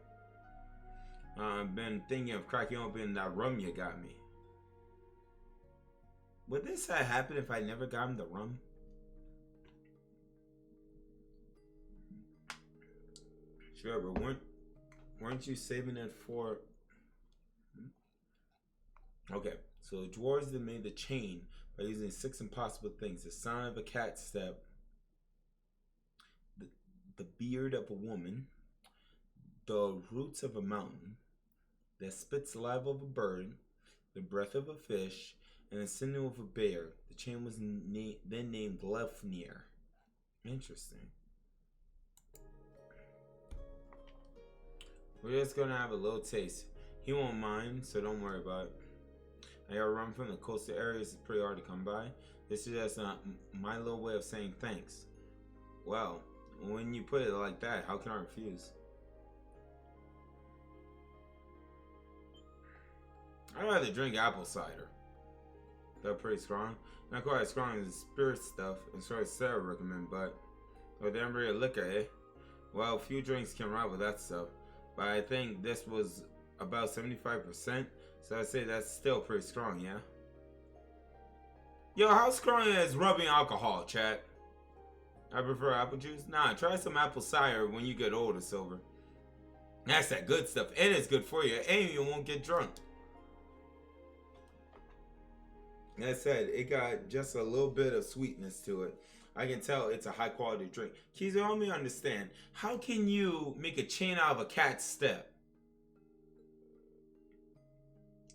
A: I've been thinking of cracking open that rum you got me. Would this have happened if I never got him the rum? Sure, but weren't you saving it for... Okay, so the dwarves that made the chain by using 6 impossible things. The sound of a cat step, the beard of a woman, the roots of a mountain, the spit saliva of a bird, the breath of a fish, and the sinew of a bear. The chain was then named Gleipnir. Interesting. We're just gonna have a little taste. He won't mind, so don't worry about it. I got rum from the coastal areas. It's pretty hard to come by. This is just my little way of saying thanks. Well, when you put it like that, how can I refuse? I'd rather drink apple cider. They're pretty strong. Not quite as strong as the spirit stuff, as far as Sarah recommend, but with the embryo liquor, eh? Well, few drinks can rival that stuff. But I think this was about 75%, so I'd say that's still pretty strong, yeah? Yo, how strong is rubbing alcohol, chat? I prefer apple juice. Nah, try some apple cider when you get older, Silver. That's that good stuff, and it's good for you, and you won't get drunk. That said, it got just a little bit of sweetness to it. I can tell it's a high quality drink. Kiza, help me understand. How can you make a chain out of a cat's step?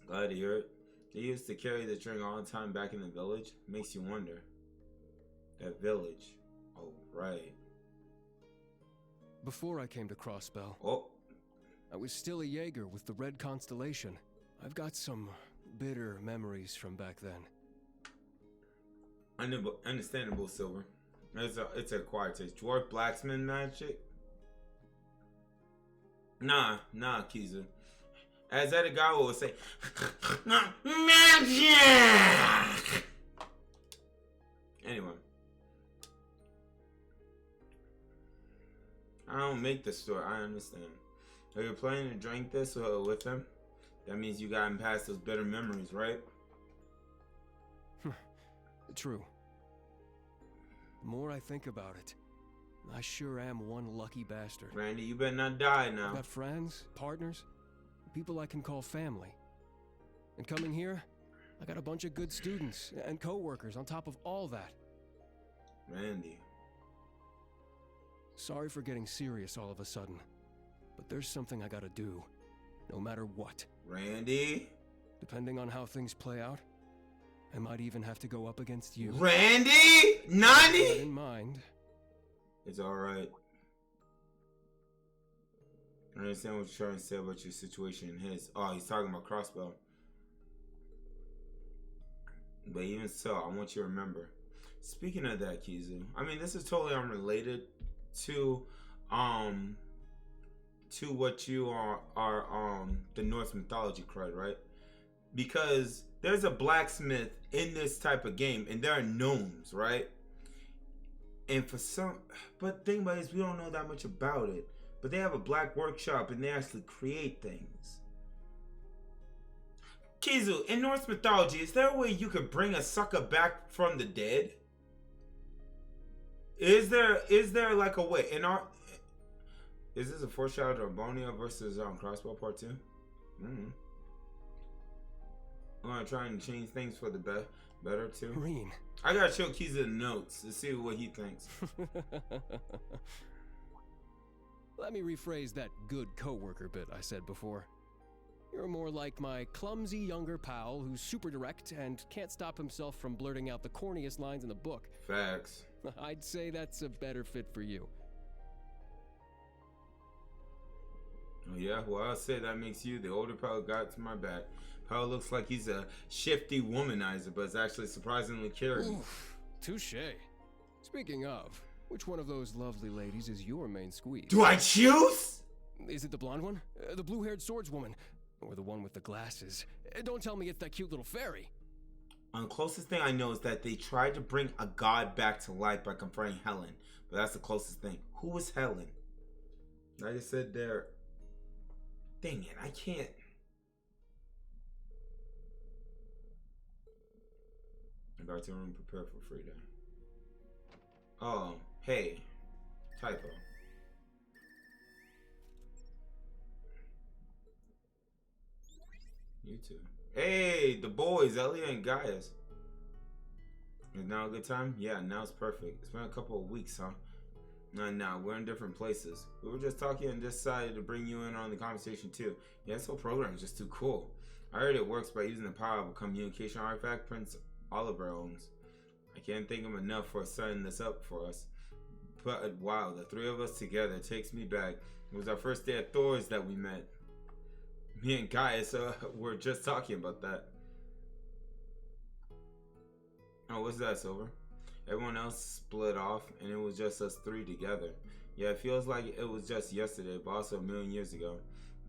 A: Glad to hear it. They used to carry the drink all the time back in the village. Makes you wonder. That village. Oh, right.
B: Before I came to Crossbell,
A: Oh.
B: I was still a Jaeger with the Red Constellation. I've got some bitter memories from back then.
A: Understandable, Silver. It's a acquired taste. Dwarf blacksmith magic? Nah, Kiza. As Edagawa would say, magic! Anyway. I don't make the store, I understand. Are you planning to drink this with him? That means you got him past those bitter memories, right?
B: True. The more I think about it, I sure am one lucky bastard.
A: Randy, you better not die now.
B: I've got friends, partners, people I can call family. And coming here, I got a bunch of good students and co-workers on top of all that.
A: Randy.
B: Sorry for getting serious all of a sudden, but there's something I gotta do, no matter what.
A: Randy?
B: Depending on how things play out, I might even have to go up against you.
A: Randy?
B: Keep that
A: Nani?
B: in mind.
A: It's alright. I understand what you're trying to say about your situation and his. Oh, he's talking about Crossbow. But even so, I want you to remember. Speaking of that, Kizu, I mean, this is totally unrelated to what you are the Norse mythology crud, right? Because there's a blacksmith in this type of game, and there are gnomes, right? And but the thing about it is we don't know that much about it. But they have a black workshop, and they actually create things. Kizu, in Norse mythology, is there a way you could bring a sucker back from the dead? Is there like a way? Is this a foreshadow to Bonia versus Crossbow Part 2? I'm gonna try and change things for the better too.
B: Green.
A: I gotta show Kizu the notes to see what he thinks.
B: Let me rephrase that good coworker bit I said before. You're more like my clumsy younger pal who's super direct and can't stop himself from blurting out the corniest lines in the book.
A: Facts.
B: I'd say that's a better fit for you.
A: Oh yeah, well I'll say that makes you the older pal got to my back. Pal looks like he's a shifty womanizer, but it's actually surprisingly caring.
B: Oof, touche. Speaking of, which one of those lovely ladies is your main squeeze?
A: Do I choose?
B: Is it the blonde one? The blue-haired swordswoman? Or the one with the glasses? Don't tell me it's that cute little fairy.
A: The closest thing I know is that they tried to bring a god back to life by confronting Helen. But that's the closest thing. Who was Helen? Like I said there. Dang it, I can't. About to room prepare for freedom. Oh, hey. Typo. You too. Hey, the boys, Elliot and Gaius. Is now a good time? Yeah, now it's perfect. It's been a couple of weeks, huh? No, we're in different places. We were just talking and decided to bring you in on the conversation too. Yeah, this whole program is just too cool. I heard it works by using the power of a communication artifact Prince Oliver owns. I can't thank him enough for setting this up for us. But wow, the three of us together takes me back. It was our first day at Thor's that we met. Me and Gaius were just talking about that. Oh, what's that, Silver? Everyone else split off, and it was just us three together. Yeah, it feels like it was just yesterday, but also a million years ago.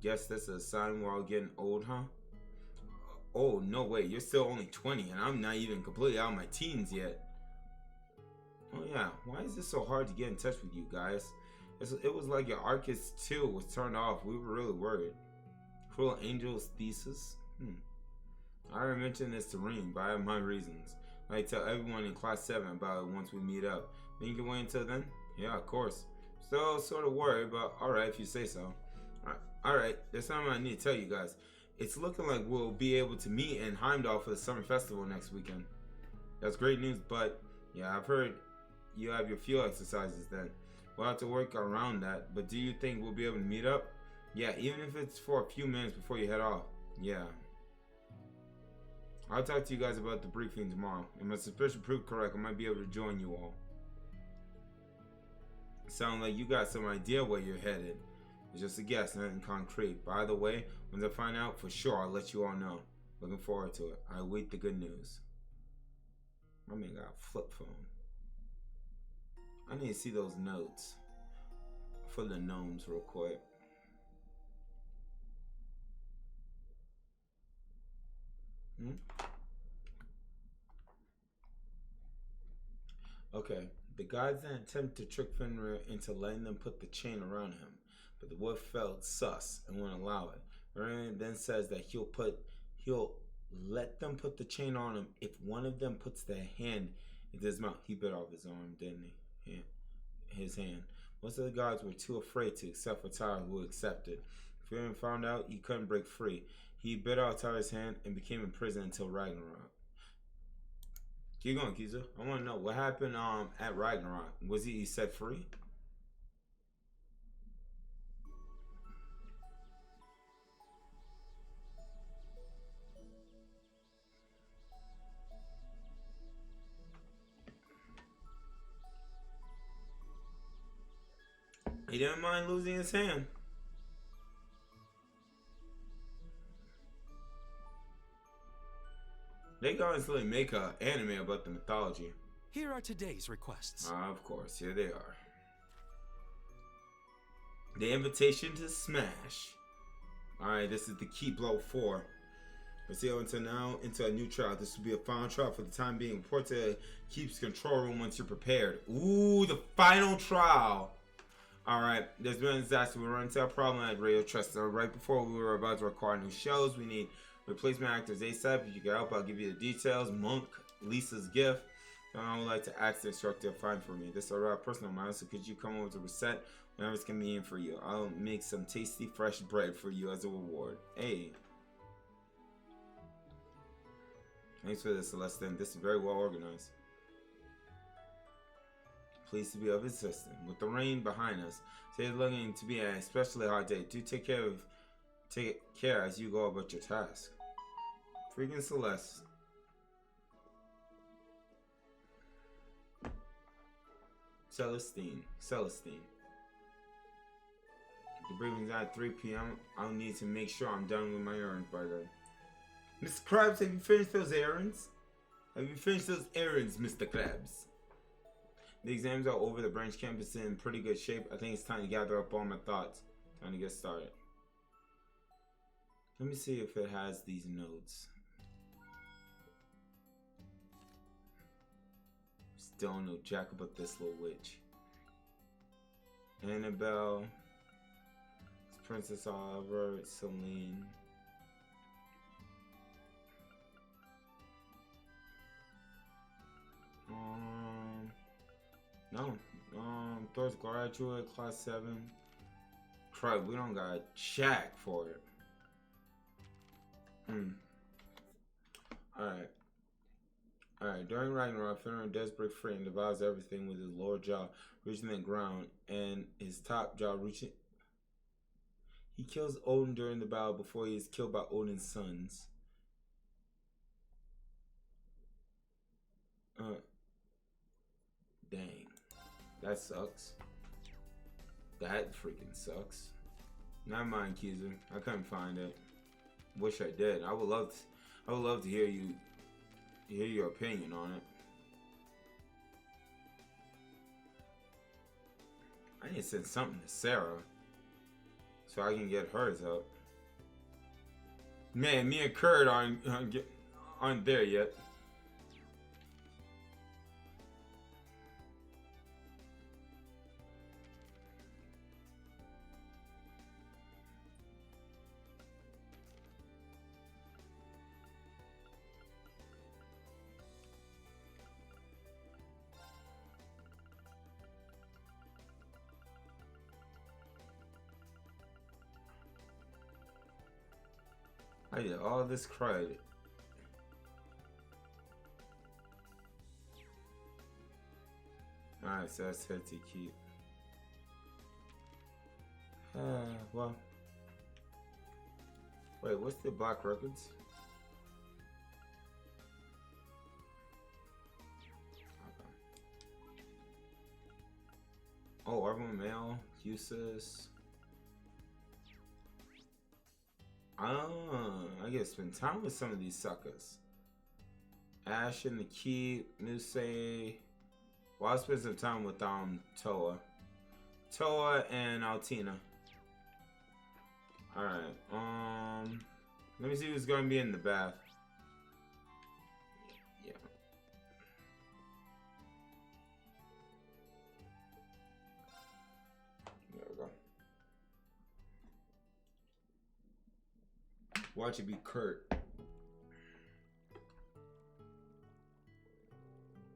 A: Guess this is a sign we're all getting old, huh? Oh, no way, you're still only 20, and I'm not even completely out of my teens yet. Oh yeah, why is it so hard to get in touch with you guys? It was like your Arcus 2 was turned off. We were really worried. Cruel Angel's thesis? I already mentioned this to Reem, but I have my reasons. I tell everyone in class 7 about it once we meet up. Then you can wait until then? Yeah, of course. Still sort of worried, but alright if you say so. Alright, there's something I need to tell you guys. It's looking like we'll be able to meet in Heimdall for the summer festival next weekend. That's great news, but yeah, I've heard you have your field exercises then. We'll have to work around that, but do you think we'll be able to meet up? Yeah, even if it's for a few minutes before you head off. Yeah. I'll talk to you guys about the briefing tomorrow. If my suspicion proved correct, I might be able to join you all. Sound like you got some idea where you're headed. It's just a guess, nothing concrete. By the way, once I find out for sure, I'll let you all know. Looking forward to it. I await the good news. My man got a flip phone. I need to see those notes for the gnomes real quick. Okay, the guys then attempt to trick Fenrir into letting them put the chain around him, but the wolf felt sus and wouldn't allow it. Fenrir then says that he'll let them put the chain on him if one of them puts their hand into his mouth. He bit off his arm, didn't he? Yeah, his hand. Most of the guards were too afraid to, except for Tyler, who accepted. Fenrir found out he couldn't break free. He bit off Tyler's hand and became imprisoned until Ragnarok. Keep going, Kizu. I want to know what happened at Ragnarok. Was he set free? He didn't mind losing his hand. They can honestly make an anime about the mythology.
G: Here are today's requests.
A: Of course, here they are. The invitation to smash. Alright, this is the Key Blow 4. Let's see until now into a new trial. This will be a final trial for the time being. Report to Keep's control room once you're prepared. Ooh, the final trial. Alright, there's been a disaster. We run into a problem at Radio Trust. So right before we were about to record new shows, we need replacement actors ASAP. If you can help, I'll give you the details. Monk, Lisa's gift. I would like to ask the instructor to find for me. This is a personal matter, so could you come over to Reset whenever it's convenient for you? I'll make some tasty fresh bread for you as a reward. Hey. Thanks for this, Celestine. This is very well organized. Pleased to be of assistance. With the rain behind us, today's looking to be an especially hard day. Do take care as you go about your task. Freaking Celeste. Celestine. The briefing's at 3 p.m. I'll need to make sure I'm done with my errands by then. Mr. Krabs, have you finished those errands? Mr. Krabs? The exams are over. The branch campus is in pretty good shape. I think it's time to gather up all my thoughts. Time to get started. Let me see if it has these notes. Still don't know jack about this little witch. Annabelle. Princess Oliver. Celine. No. Thor's graduate, class 7. Crap, we don't got jack for it. Alright, during Ragnarok, Fenrir does break free and devours everything with his lower jaw reaching the ground and his top jaw reaching. He kills Odin during the battle before he is killed by Odin's sons. Dang. That sucks. That freaking sucks. Never mind, Kizu. I couldn't find it. Wish I did. I would love to hear your opinion on it. I need to send something to Sarah so I can get hers up. Man, me and Kurt aren't there yet. I did all this credit. Alright, so that's it to keep. Well. Wait, what's the Black Records? Okay. Oh, Urban Mail, Usus. I get to spend time with some of these suckers. Ash and the Keep, Muse. Well, I'll spend some time with Toa and Altina. Alright, let me see who's gonna be in the bath. Yeah. There we go. Watch it be Kurt.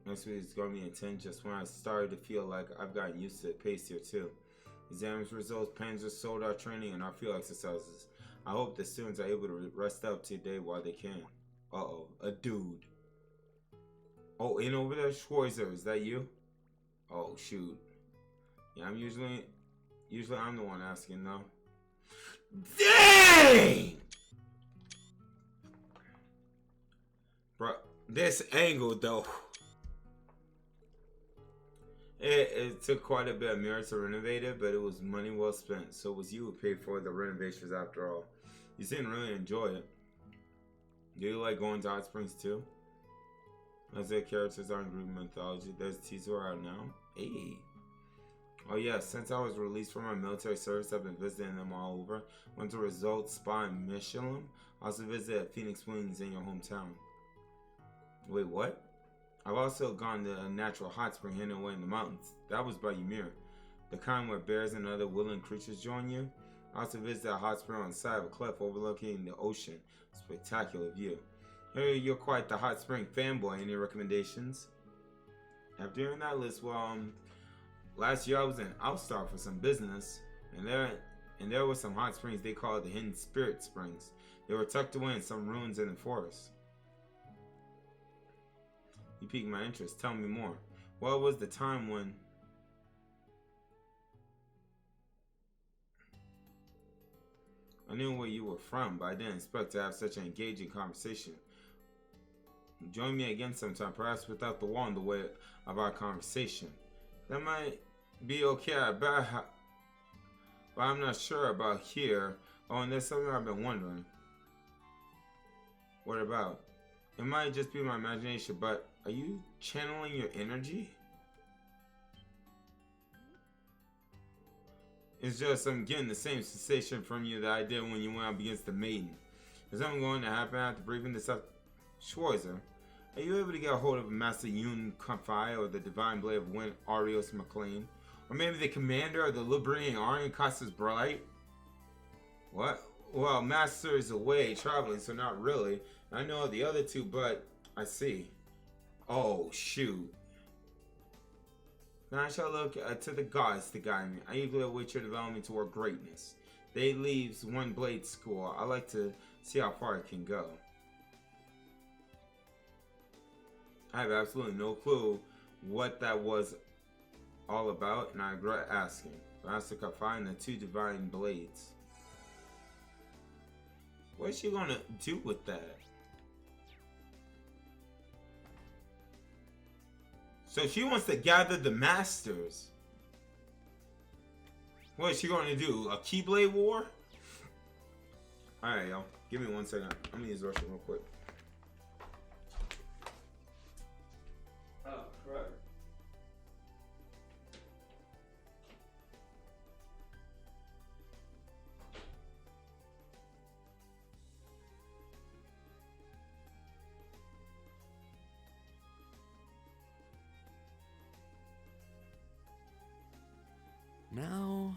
A: Next week is going to be intense just when I started to feel like I've gotten used to the pace here too. Exams results, Panzer Soldar training, and our field exercises. I hope the students are able to rest up today while they can. Uh-oh, a dude. Oh, in over there, Schwarzer, is that you? Oh, shoot. Yeah, I'm usually I'm the one asking though. Dang! Bro, this angle though. It took quite a bit of merit to renovate it, but it was money well spent. So it was you who paid for the renovations after all. You seem to really enjoy it. Do you like going to hot springs too? As their characters are in Greek mythology, there's a teaser out now. Hey. Oh yeah, since I was released from my military service, I've been visiting them all over. Went to Results Spa in Michelin. Also visited Phoenix Wings in your hometown. Wait, what? I've also gone to a natural hot spring hidden away in the mountains. That was by Ymir. The kind where bears and other woodland creatures join you. I also visited a hot spring on the side of a cliff overlooking the ocean. Spectacular view. Hey, you're quite the hot spring fanboy. Any recommendations? After hearing that list, well, last year I was in Outstar for some business, and there were some hot springs they called the Hidden Spirit Springs. They were tucked away in some ruins in the forest. You piqued my interest. Tell me more. What was the time when... I knew where you were from, but I didn't expect to have such an engaging conversation. Join me again sometime, perhaps without the wall in the way of our conversation. That might be okay, but I'm not sure about here. Oh, and there's something I've been wondering. What about? It might just be my imagination, but are you channeling your energy? It's just I'm getting the same sensation from you that I did when you went up against the maiden. Is something going to happen after breathing this up? Schwarzer, are you able to get a hold of Master Yun Kanfai or the Divine Blade of Wind Arios McLean? Or maybe the commander of the Liberating Army Costas Bright? What? Well, Master is away traveling, so not really. I know the other two, but I see. Oh, shoot. Now I shall look to the gods to guide me. I eagerly await your development toward greatness. They leaves one blade school. I like to see how far it can go. I have absolutely no clue what that was all about, and I regret asking. Master Kanfai and the two divine blades. What is she gonna do with that? So she wants to gather the masters. What is she going to do? A Keyblade war? Alright, y'all. Give me 1 second. I'm going to use the restroom real quick. Oh, crap.
G: Now...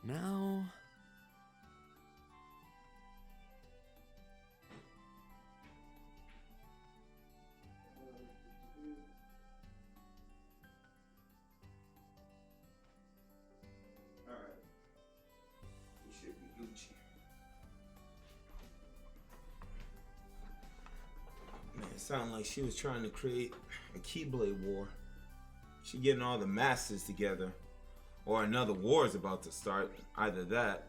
G: Now...
A: Alright. We should be Gucci. Man, it sounded like she was trying to create a Keyblade war. She getting all the masters together. Or another war is about to start. Either that.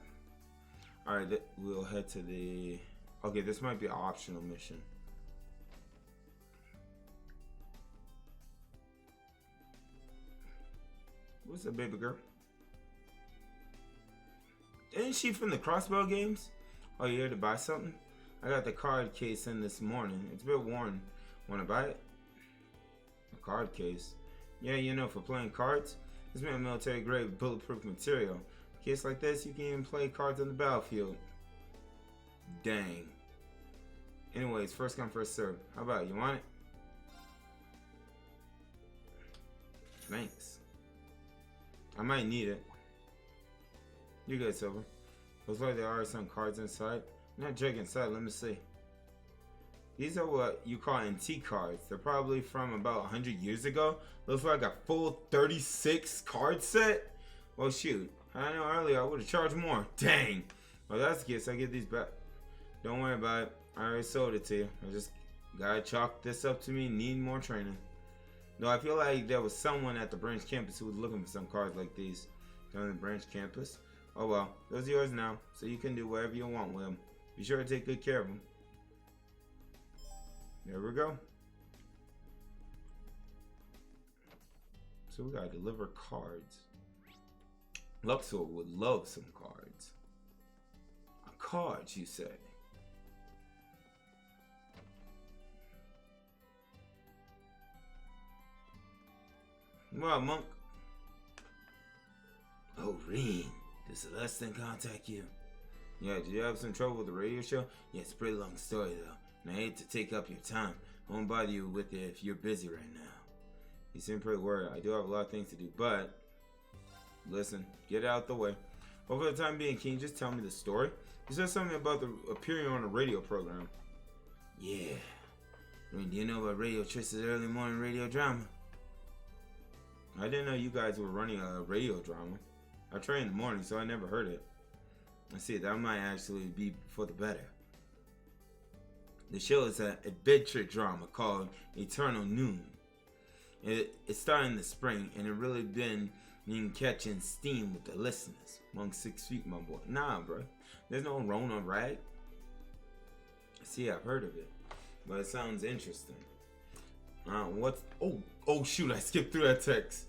A: Alright, we'll head to the... Okay, this might be an optional mission. What's up, baby girl? Isn't she from the Crossbow games? Oh, you here to buy something? I got the card case in this morning. It's a bit worn. Want to buy it? A card case? Yeah, you know, for playing cards. It's made of military grade bulletproof material. In case like this, you can even play cards on the battlefield. Dang. Anyways, first come, first serve. How about it? You want it? Thanks. I might need it. You good, Silver. Looks like there are some cards inside. Not jig inside, let me see. These are what you call antique cards. They're probably from about 100 years ago. Looks like a full 36 card set. Well, shoot. I know earlier I would have charged more. Dang. Well, that's the case. I get these back. Don't worry about it. I already sold it to you. I just gotta chalk this up to me. Need more training. Though I feel like there was someone at the branch campus who was looking for some cards like these. On the branch campus. Oh well. Those are yours now. So you can do whatever you want with them. Be sure to take good care of them. There we go. So we gotta deliver cards. Luxor would love some cards. Cards, you say? Well, Monk. Oh, Reen. Did Celestine contact you? Yeah, did you have some trouble with the radio show? Yeah, it's a pretty long story, though. And I hate to take up your time. I won't bother you with it if you're busy right now. You seem pretty worried. I do have a lot of things to do, but... Listen, get out the way. But for the time being, can you just tell me the story? You said something about the appearing on a radio program. Yeah. I mean, do you know about Radio Trish's early morning radio drama? I didn't know you guys were running a radio drama. I train in the morning, so I never heard it. I see, that might actually be for the better. The show is an adventure drama called Eternal Noon. It started in the spring, and it really been catching steam with the listeners. Among 6 feet, my boy. Nah, bro. There's no Rona rag. See, I've heard of it, but it sounds interesting. What's... Oh, shoot, I skipped through that text.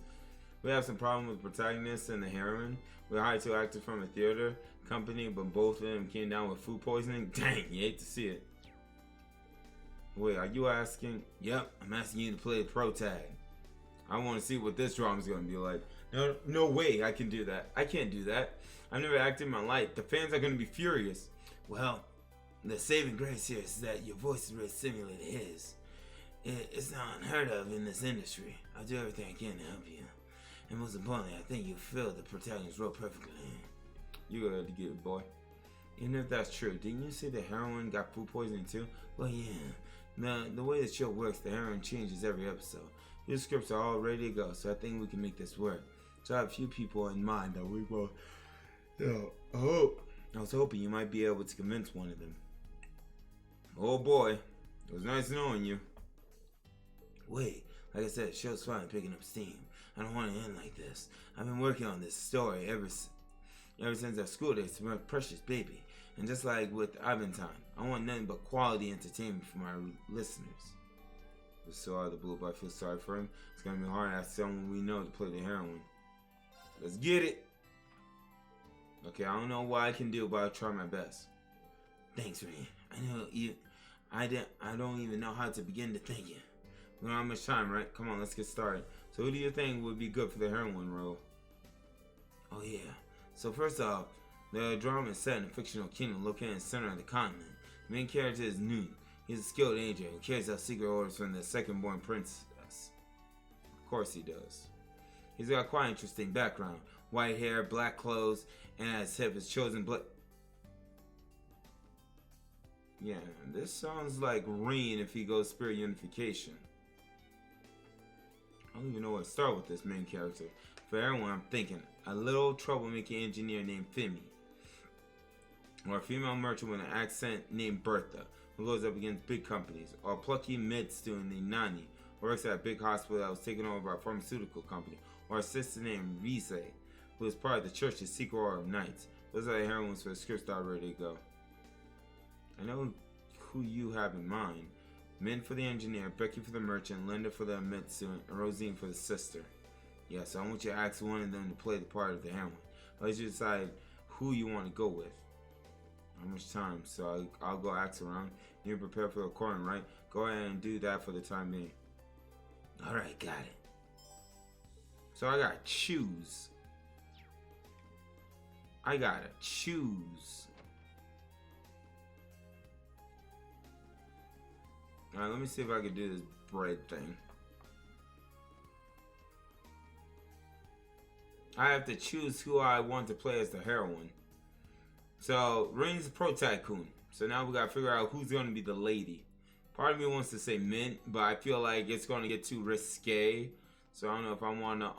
A: We have some problem with the protagonist and the heroine. We hired 2 actors from a theater company, but both of them came down with food poisoning. Dang, you hate to see it. Wait, are you asking? Yep, I'm asking you to play the pro tag. I want to see what this drama's going to be like. No way I can do that. I can't do that. I've never acted in my life. The fans are going to be furious. Well, the saving grace here is that your voice is really similar to his. It's not unheard of in this industry. I'll do everything I can to help you. And most importantly, I think you fill the protagonist's role perfectly. You go ahead to get it, boy. Even if that's true, didn't you say the heroine got food poisoning too? Well, yeah. The way the show works, the heroine changes every episode. Your scripts are all ready to go, so I think we can make this work. So I have a few people in mind that we will... I was hoping you might be able to convince one of them. Oh boy, it was nice knowing you. Wait, like I said, the show's finally picking up steam. I don't want to end like this. I've been working on this story ever since our school days to my precious baby. And just like with Aventine, I want nothing but quality entertainment for my listeners. So out of the blue, but I feel sorry for him. It's gonna be hard to ask someone we know to play the heroine. Let's get it. Okay, I don't know what I can do, but I'll try my best. Thanks, Ray. I don't even know how to begin to thank you. We don't have much time, right? Come on, let's get started. So who do you think would be good for the heroine role? Oh yeah. So first off, the drama is set in a fictional kingdom located in the center of the continent. The main character is Noon. He's a skilled agent who carries out secret orders from the second-born princess. Of course he does. He's got quite an interesting background. White hair, black clothes, and at his hip his chosen blood. Yeah, this sounds like Reen if he goes spirit unification. I don't even know where to start with this main character. For everyone, I'm thinking a little troublemaking engineer named Femi, or a female merchant with an accent named Bertha, who goes up against big companies, or a plucky mid-student named Nani, who works at a big hospital that was taken over by a pharmaceutical company, or a sister named Rize, who is part of the church's secret order of knights. Those are the heroines for the scripts that are ready to go. I know who you have in mind. Min for the engineer, Becky for the merchant, Linda for the mid-student, and Rosine for the sister. Yes, I want you to ask one of them to play the part of the heroine. I'll let you decide who you want to go with. How much time? So I'll go ask around. You're prepared for the recording, right? Go ahead and do that for the time being. Alright, got it. So I gotta choose. Alright, let me see if I can do this bread thing. I have to choose who I want to play as the heroine. So, Reen's pro tycoon. So now we gotta figure out who's gonna be the lady. Part of me wants to say mint, but I feel like it's gonna get too risque. So I don't know if I wanna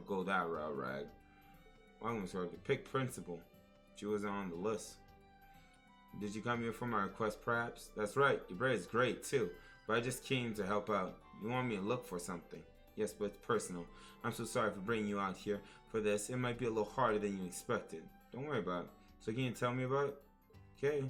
A: go that route, right? Well, I'm sorry to pick principal. She wasn't on the list. Did you come here for my request, perhaps? That's right. Your bread is great too, but I just came to help out. You want me to look for something? Yes, but it's personal. I'm so sorry for bringing you out here for this. It might be a little harder than you expected. Don't worry about it. So can you tell me about it? Okay.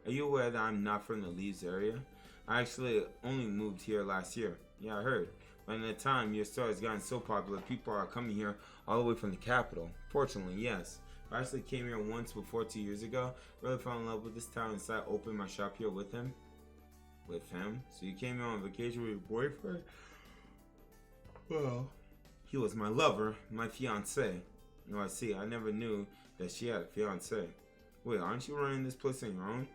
A: Are you aware that I'm not from the Leaves area? I actually only moved here last year. Yeah, I heard. But in the time your store has gotten so popular, people are coming here all the way from the capital. Fortunately, yes. I actually came here once before 2 years ago. Really fell in love with this town and decided to open my shop here with him. With him? So you came here on vacation with your boyfriend? Well, he was my lover, my fiance. No, I see. I never knew that she had a fiance. Wait, aren't you running this place on your own?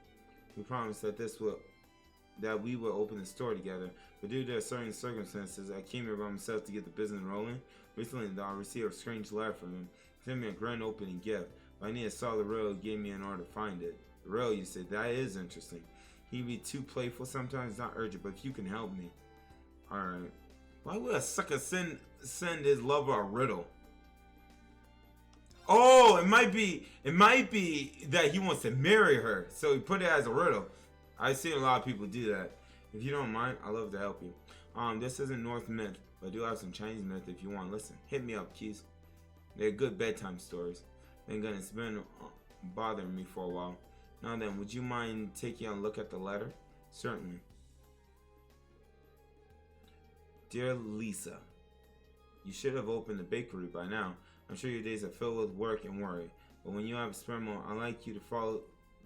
A: We promised that we would open the store together, but due to certain circumstances, I came here by myself to get the business rolling. Recently, though, I received a strange letter from him. He sent me a grand opening gift, but I need to solve the riddle he gave me in order to find it. The riddle, you said? That is interesting. He'd be too playful sometimes, not urgent, but if you can help me. Alright. Why would a sucker send his lover a riddle? Oh, it might be that he wants to marry her, so he put it as a riddle. I've seen a lot of people do that. If you don't mind, I'd love to help you. This isn't North myth, but I do have some Chinese myth if you want to listen. Hit me up, Keys. They're good bedtime stories. Thank goodness, it's been bothering me for a while. Now then, would you mind taking a look at the letter? Certainly. Dear Lisa, you should have opened the bakery by now. I'm sure your days are filled with work and worry, but when you have a spare moment, I'd like you to follow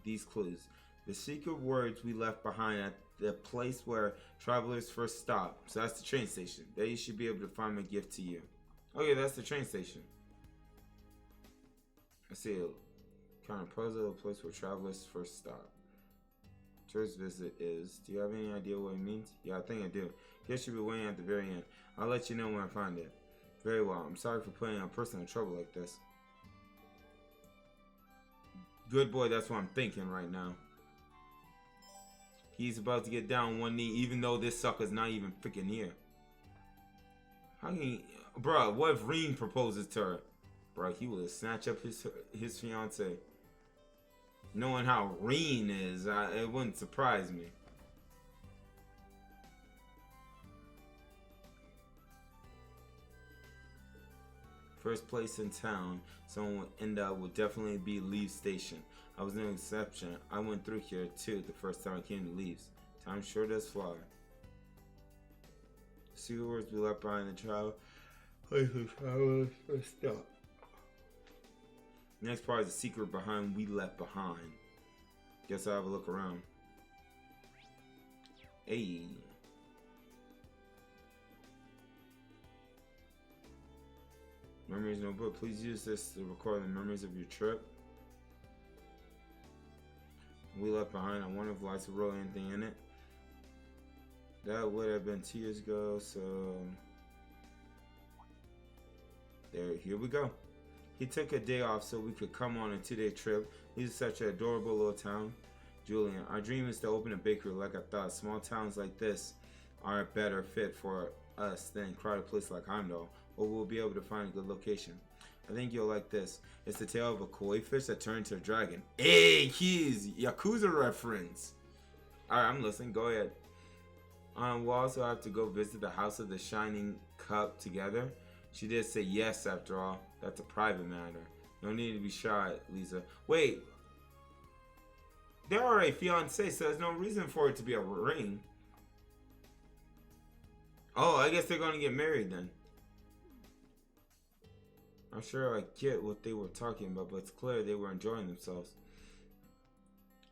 A: these clues. The secret words we left behind at the place where travelers first stop. So that's the train station. There you should be able to find my gift to you. Okay, that's the train station. I see a kind of puzzle, a place where travelers first stop. Tourist visit is. Do you have any idea what it means? Yeah, I think I do. Guess you'll be waiting at the very end. I'll let you know when I find it. Very well. I'm sorry for putting a person in trouble like this. Good boy, that's what I'm thinking right now. He's about to get down on one knee, even though this sucker's not even freaking here. How can he... Bruh, what if Reen proposes to her? Bruh, he will snatch up his fiance. Knowing how Reen is, it wouldn't surprise me. First place in town, someone would end up would definitely be Leaves Station. I was no exception. I went through here too the first time I came to Leaves. Time sure does fly. See the words we left behind the travel. Place of travelers first stop. Next part is the secret behind we left behind. Guess I'll have a look around. Hey. Memories notebook. Please use this to record the memories of your trip. We left behind. I wonder if lights wrote anything in it. That would have been 2 years ago, so here we go. He took a day off so we could come on a 2-day trip. This is such an adorable little town. Julian, our dream is to open a bakery like I thought. Small towns like this are a better fit for us than a crowded place like Heimdall, or we'll be able to find a good location. I think you'll like this. It's the tale of a koi fish that turned into a dragon. Hey, Keys! Yakuza reference! Alright, I'm listening. Go ahead. We'll also have to go visit the House of the Shining Cup together. She did say yes, after all. That's a private matter. No need to be shy, Lisa. Wait. They're already fiancé, so there's no reason for it to be a ring. Oh, I guess they're going to get married then. I'm sure I get what they were talking about, but it's clear they were enjoying themselves.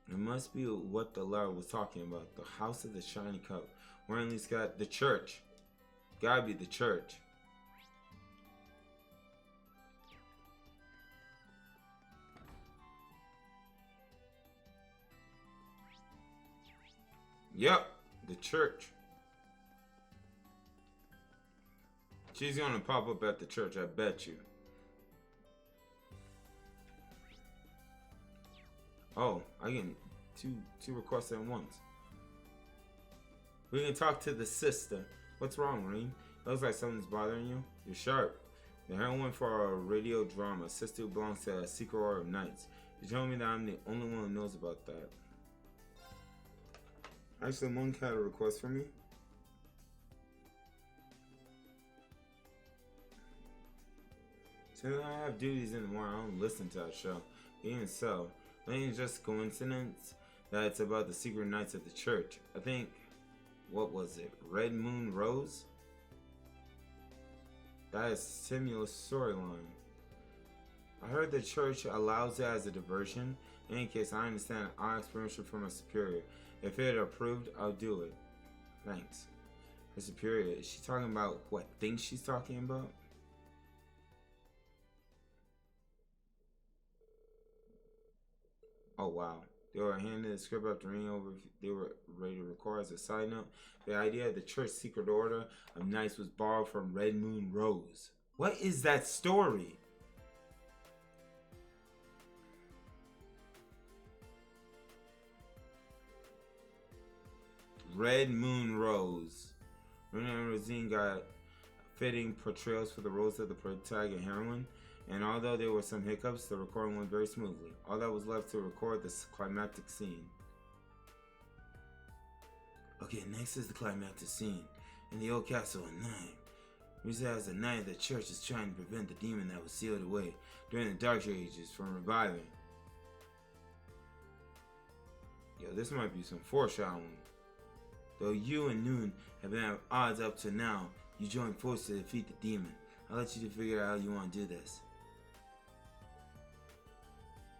A: It must be what the letter was talking about. The House of the Shiny Cup. Or at least got the church. Gotta be the church. Yep, the church. She's gonna pop up at the church, I bet you. Oh, I can two requests at once. We can talk to the sister. What's wrong, Reen? Looks like something's bothering you. You're sharp. The heroine for a radio drama. Sister who belongs to a secret order of knights. You told me that I'm the only one who knows about that. Actually, Monk had a request for me. Since I have duties in the morning, I don't listen to that show. Even so, it ain't just coincidence that it's about the secret knights of the church. I think, what was it? Red Moon Rose? That is a similar storyline. I heard the church allows it as a diversion. In any case, I understand I'll experience it from a superior. If it approved, I'll do it. Thanks. Her superior, is she talking about what things she's talking about? Oh wow. They were handing the script after reading over. They were ready to record. As a side note, the idea of the church secret order of knights was borrowed from Red Moon Rose. What is that story? Red Moon Rose. Rena and Rosine got fitting portrayals for the roles of the protagonist and heroine, and although there were some hiccups, the recording went very smoothly. All that was left to record this climactic scene. Okay, next is the climactic scene. In the old castle at night, Risa as a knight of the church is trying to prevent the demon that was sealed away during the Dark Ages from reviving. Yo, this might be some foreshadowing. Though you and Noon have been at odds up to now, you joined forces to defeat the demon. I'll let you to figure out how you want to do this.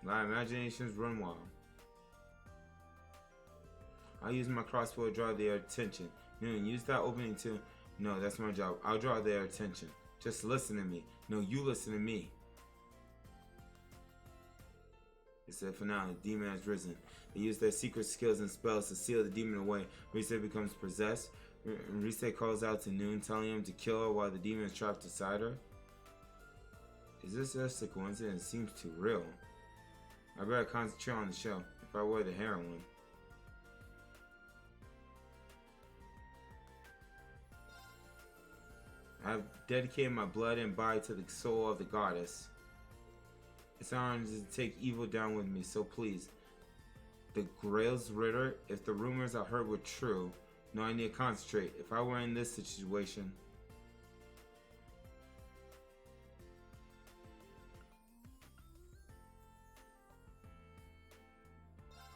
A: My imaginations run wild. I'll use my crossbow to draw their attention. Noon, use that opening to... No, that's my job. I'll draw their attention. Just listen to me. No, you listen to me. It said for now, the demon has risen. They use their secret skills and spells to seal the demon away. Rise becomes possessed. Rise calls out to Noon, telling him to kill her while the demon is trapped inside her. Is this just a coincidence? It seems too real. I better concentrate on the show. If I were the heroine. I have dedicated my blood and body to the soul of the goddess. It's an honor to take evil down with me, so please. The Grail's Ritter, if the rumors I heard were true, no, I need to concentrate. If I were in this situation...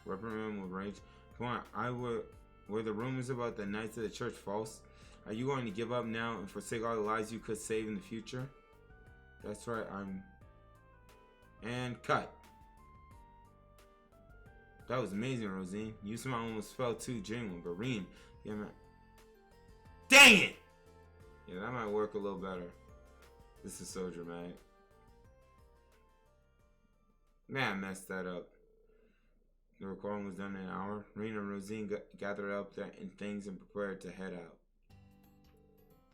A: Reprimand with rage. Come on, were the rumors about the Knights of the Church false? Are you going to give up now and forsake all the lives you could save in the future? That's right, And cut. That was amazing, Rosine. You somehow almost fell too genuine, but Reen, yeah, man. Dang it! Yeah, that might work a little better. This is so dramatic. Man, I messed that up. The recording was done in an hour. Reen and Rosine gathered up their things and prepared to head out.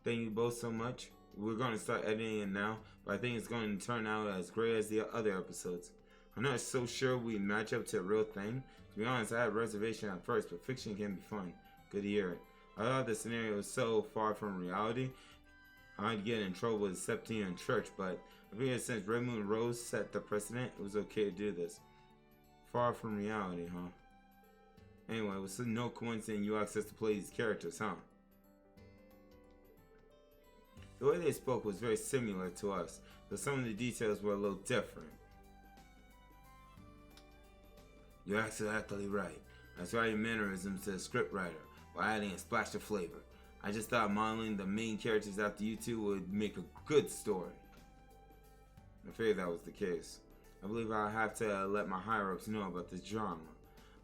A: Thank you both so much. We're going to start editing it now, but I think it's going to turn out as great as the other episodes. I'm not so sure we match up to a real thing. To be honest, I had a reservation at first, but fiction can be fun. Good to hear it. I thought the scenario was so far from reality, I'd get in trouble with the Septine Church, but I figured since Red Moon Rose set the precedent, it was okay to do this. Far from reality, huh? Anyway, it was no coincidence you access to play these characters, huh? The way they spoke was very similar to us, but some of the details were a little different. You're absolutely right. I was writing mannerisms to the scriptwriter while adding a splash of flavor. I just thought modeling the main characters after you two would make a good story. I figured that was the case. I believe I'll have to let my higher-ups know about this drama.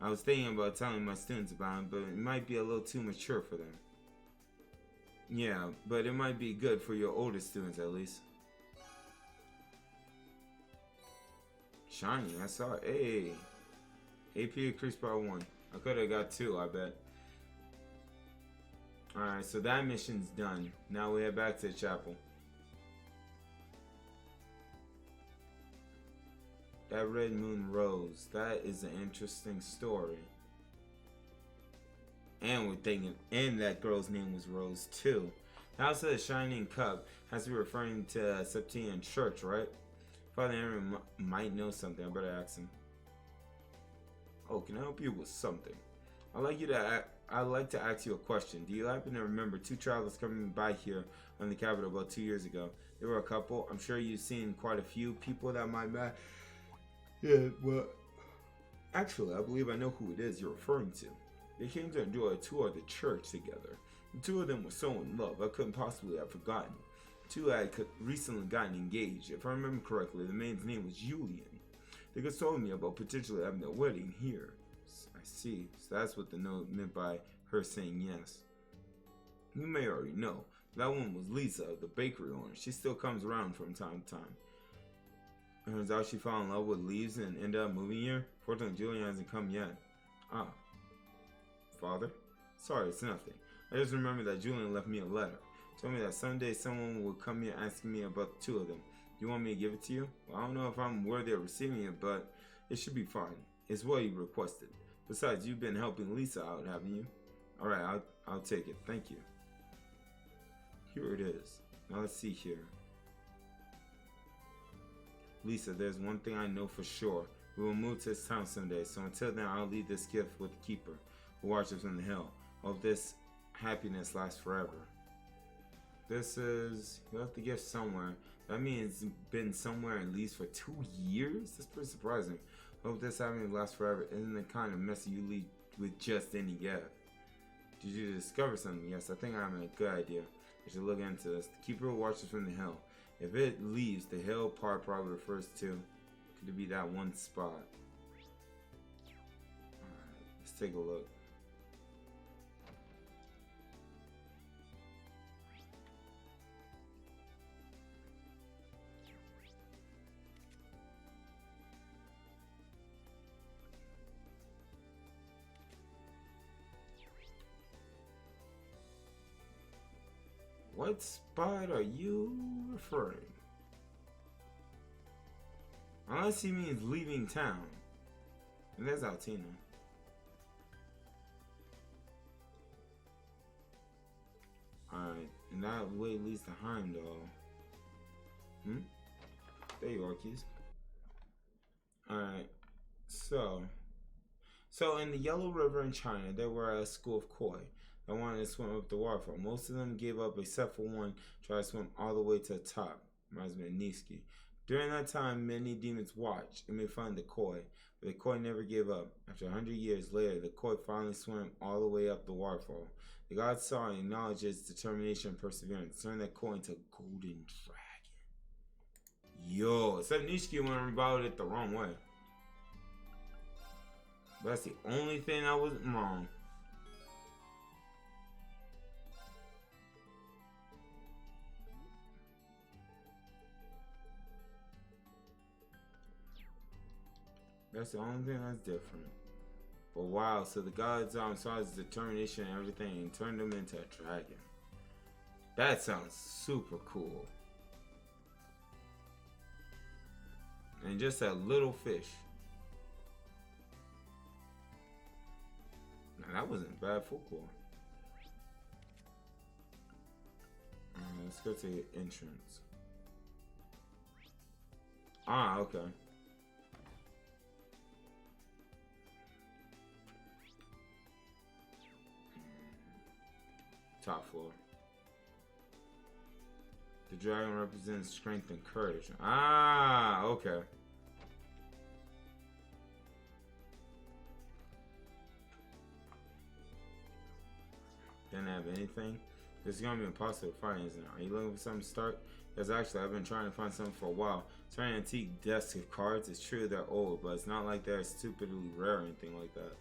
A: I was thinking about telling my students about it, but it might be a little too mature for them. Yeah, but it might be good for your older students at least. Shiny, I saw it. Hey. AP increased by 1. I could have got 2, I bet. Alright, so that mission's done. Now we head back to the chapel. That Red Moon Rose, that is an interesting story. And we're thinking, and that girl's name was Rose too. The House of the Shining Cup has to be referring to Septian Church, right? Father Henry might know something. I better ask him. Oh, can I help you with something? I'd like to ask you a question. Do you happen to remember two travelers coming by here on the Capitol about 2 years ago? They were a couple. I'm sure you've seen quite a few people that might match. Yeah, well, actually, I believe I know who it is you're referring to. They came to enjoy a tour of the church together. The two of them were so in love, I couldn't possibly have forgotten. The two had recently gotten engaged. If I remember correctly, the man's name was Julian. They consoled me about potentially having a wedding here. I see. So that's what the note meant by her saying yes. You may already know. That one was Lisa, the bakery owner. She still comes around from time to time. Turns out she fell in love with Leaves and ended up moving here. Fortunately, Julian hasn't come yet. Ah. Father? Sorry, it's nothing. I just remember that Julian left me a letter. Told me that someday someone would come here asking me about the two of them. Do you want me to give it to you? Well, I don't know if I'm worthy of receiving it, but it should be fine. It's what you requested. Besides, you've been helping Lisa out, haven't you? Alright, I'll take it. Thank you. Here it is. Now let's see here. Lisa, there's one thing I know for sure. We will move to this town someday, so until then I'll leave this gift with the keeper who watches from the hill. Hope this happiness lasts forever. This is... you left the gift somewhere. That means it's been somewhere at least for 2 years? That's pretty surprising. Hope this happiness lasts forever. Isn't the kind of mess you leave with just any gift? Did you discover something? Yes, I think I have a good idea. I should look into this. The keeper who watches from the hill. If it leaves, the hill part probably refers to... could it be that one spot? Alright, let's take a look. What spot are you referring? Unless he means leaving town. And that's Altina. Alright, and that way leads to Heimdall. There you are, Keys. Alright, so in the Yellow River in China, there were a school of koi that wanted to swim up the waterfall. Most of them gave up except for one tried to swim all the way to the top. Reminds me of Niski. During that time, many demons watched and made fun of the koi, but the koi never gave up. After 100 years later, the koi finally swam all the way up the waterfall. The gods saw and acknowledged its determination and perseverance, turning that koi into a golden dragon. Yo, except Nishiki went about it the wrong way. But that's the only thing that was wrong. That's the only thing that's different. But wow, so the gods saw his determination and everything and turned him into a dragon. That sounds super cool. And just a little fish. Now that wasn't bad folklore. Alright, let's go to the entrance. Ah, okay. Top floor. The dragon represents strength and courage. Ah, okay. Didn't have anything. This is gonna be impossible to find, isn't it? Are you looking for something to start? Because actually, I've been trying to find something for a while. It's an antique desk of cards. It's true they're old, but it's not like they're stupidly rare or anything like that.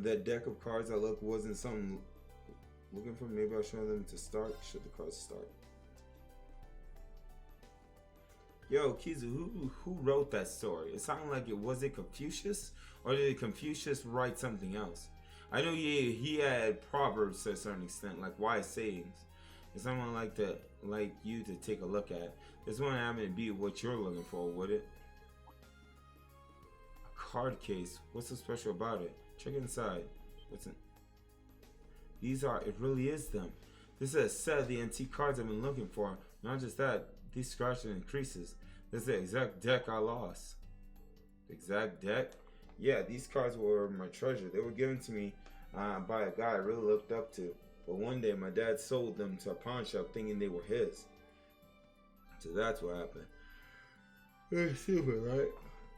A: That deck of cards I look wasn't something looking for. Maybe I'll show them to start. Should the cards start? Yo, Kizu, who wrote that story? It sounded like was it Confucius, or did Confucius write something else? I know he had proverbs to a certain extent, like wise sayings. It's someone like you to take a look at. This wouldn't happen to be what you're looking for, would it? A card case. What's so special about it? Check inside. What's in? These are, it really is them. This is a set of the antique cards I've been looking for. Not just that, these scratches and creases. This is the exact deck I lost. The exact deck? Yeah, these cards were my treasure. They were given to me by a guy I really looked up to. But one day my dad sold them to a pawn shop thinking they were his. So that's what happened. Very stupid, right?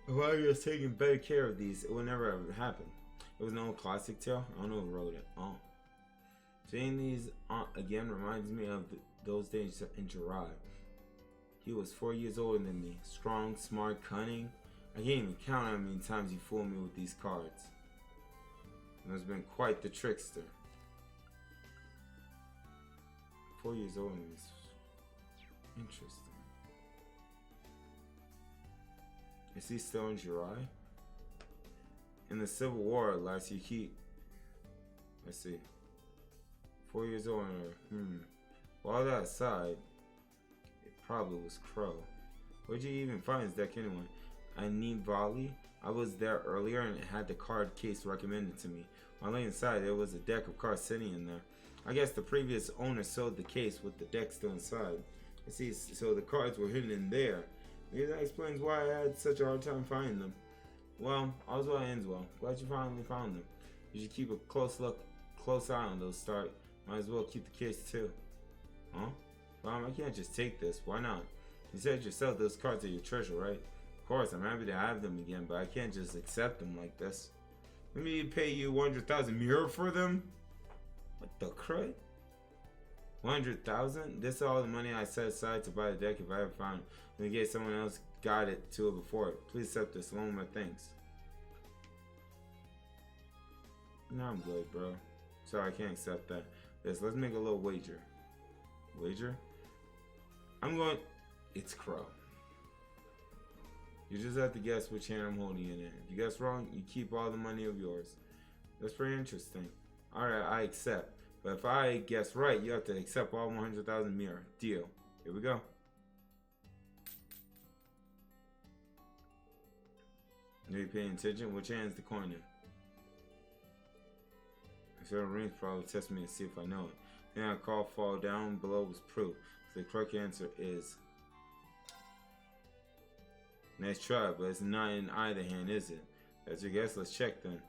A: If I was taking better care of these, it would never have happened. It was an old classic tale. I don't know who wrote it. Oh. Seeing these again reminds me of those days in Jirai. He was 4 years older than me. Strong, smart, cunning. I can't even count how many times he fooled me with these cards. He has been quite the trickster. 4 years older than me. Interesting. Is he still in Jirai? In the Civil War last year, let's see. 4 years older. Well, all that aside, it probably was Crow. Where'd you even find his deck anyway? I need Volley. I was there earlier and it had the card case recommended to me. While inside, there was a deck of cards sitting in there. I guess the previous owner sold the case with the deck still inside. I see, so the cards were hidden in there. Maybe that explains why I had such a hard time finding them. Well, all's well ends well. Glad you finally found them. You should keep a close eye on those start. Might as well keep the case too. Huh? Mom, I can't just take this. Why not? You said yourself those cards are your treasure, right? Of course, I'm happy to have them again, but I can't just accept them like this. Let me pay you 100,000 mirror for them? What the crud? 100,000? This is all the money I set aside to buy the deck if I ever found it. In case someone else got it to it before it. Please accept this along with my thanks. No, I'm good, bro. Sorry, I can't accept that. Let's make a little wager. Wager? I'm going... It's Crow. You just have to guess which hand I'm holding it in. If you guess wrong, you keep all the money of yours. That's pretty interesting. Alright, I accept. But if I guess right, you have to accept all 100,000 mirror. Deal. Here we go. Are you paying attention? Which hand's the coin in? So the rings probably test me to see if I know it. Then I call fall down below was proof. So the correct answer is... Nice try, but it's not in either hand, is it? That's your guess. Let's check then.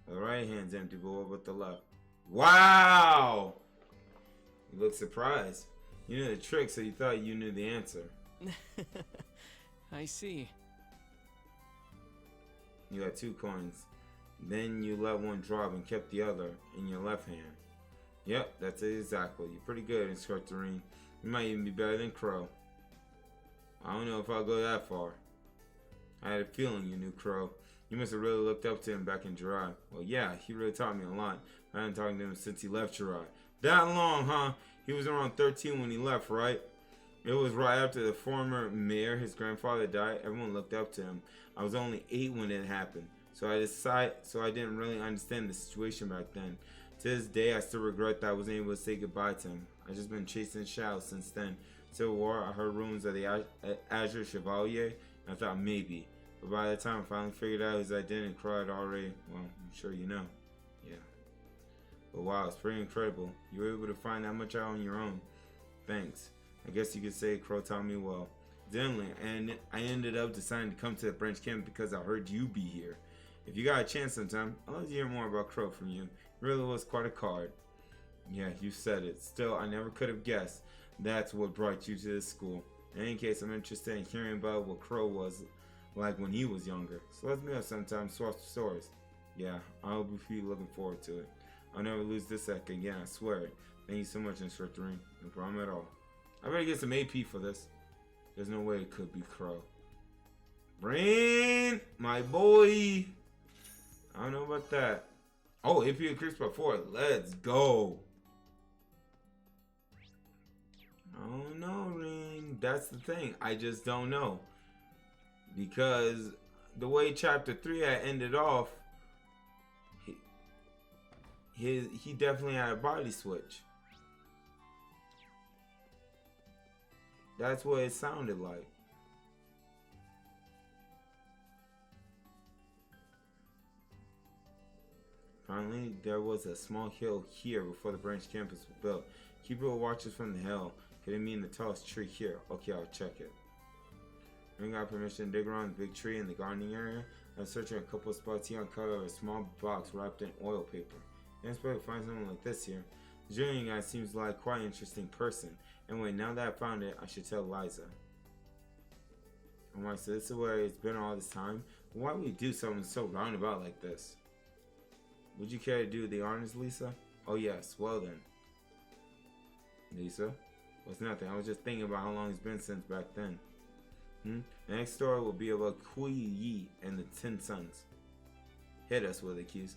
A: The right hand's empty, but what about the left? Wow! You look surprised. You knew the trick, so you thought you knew the answer.
B: I see.
A: You got 2 coins. Then you let one drop and kept the other in your left hand. Yep, that's it exactly. You're pretty good, Instructorine. You might even be better than Crow. I don't know if I'll go that far. I had a feeling you knew Crow. You must have really looked up to him back in Jirai. Well, yeah, he really taught me a lot. I haven't talked to him since he left Jirai. That long, huh? He was around 13 when he left, right? It was right after the former mayor, his grandfather, died. Everyone looked up to him. I was only 8 when it happened. So I didn't really understand the situation back then. To this day, I still regret that I wasn't able to say goodbye to him. I've just been chasing shadows since then. Civil War, I heard rumors of the Azure Chevalier, and I thought maybe. But by the time I finally figured out his identity, Crow had already, well, I'm sure you know. Yeah. But wow, it's pretty incredible. You were able to find that much out on your own. Thanks. I guess you could say Crow taught me well. Then I ended up deciding to come to the branch camp because I heard you be here. If you got a chance sometime, I'd love to hear more about Crow from you. It really was quite a card. Yeah, you said it. Still, I never could have guessed that's what brought you to this school. In any case, I'm interested in hearing about what Crow was like when he was younger. So let's meet up sometime, swap stories. Yeah, I'll be looking forward to it. I'll never lose this deck again, I swear it. Thank you so much, Instructorine. No problem at all. I better get some AP for this. There's no way it could be Crow. Brain, my boy. I don't know about that. Oh, AP increased by 4. Let's go. I don't know, Ring. That's the thing. I just don't know. Because the way Chapter 3 had ended off, he definitely had a body switch. That's what it sounded like. Apparently, there was a small hill here before the branch campus was built. Keeper watches from the hill. Could it mean the tallest tree here? Okay, I'll check it. Ring got permission to dig around the big tree in the gardening area. I was searching a couple of spots. He uncovered a small box wrapped in oil paper. Didn't expect to find something like this here. The Julian guy seems like quite an interesting person. Anyway, now that I found it, I should tell Liza. Alright, so this is where it's been all this time. Why would we do something so roundabout like this? Would you care to do the honors, Lisa? Oh yes, well then. Lisa? What's nothing, I was just thinking about how long it's been since back then. The next story will be about Kui Yi and the 10 Sons. Hit us with it, Keys.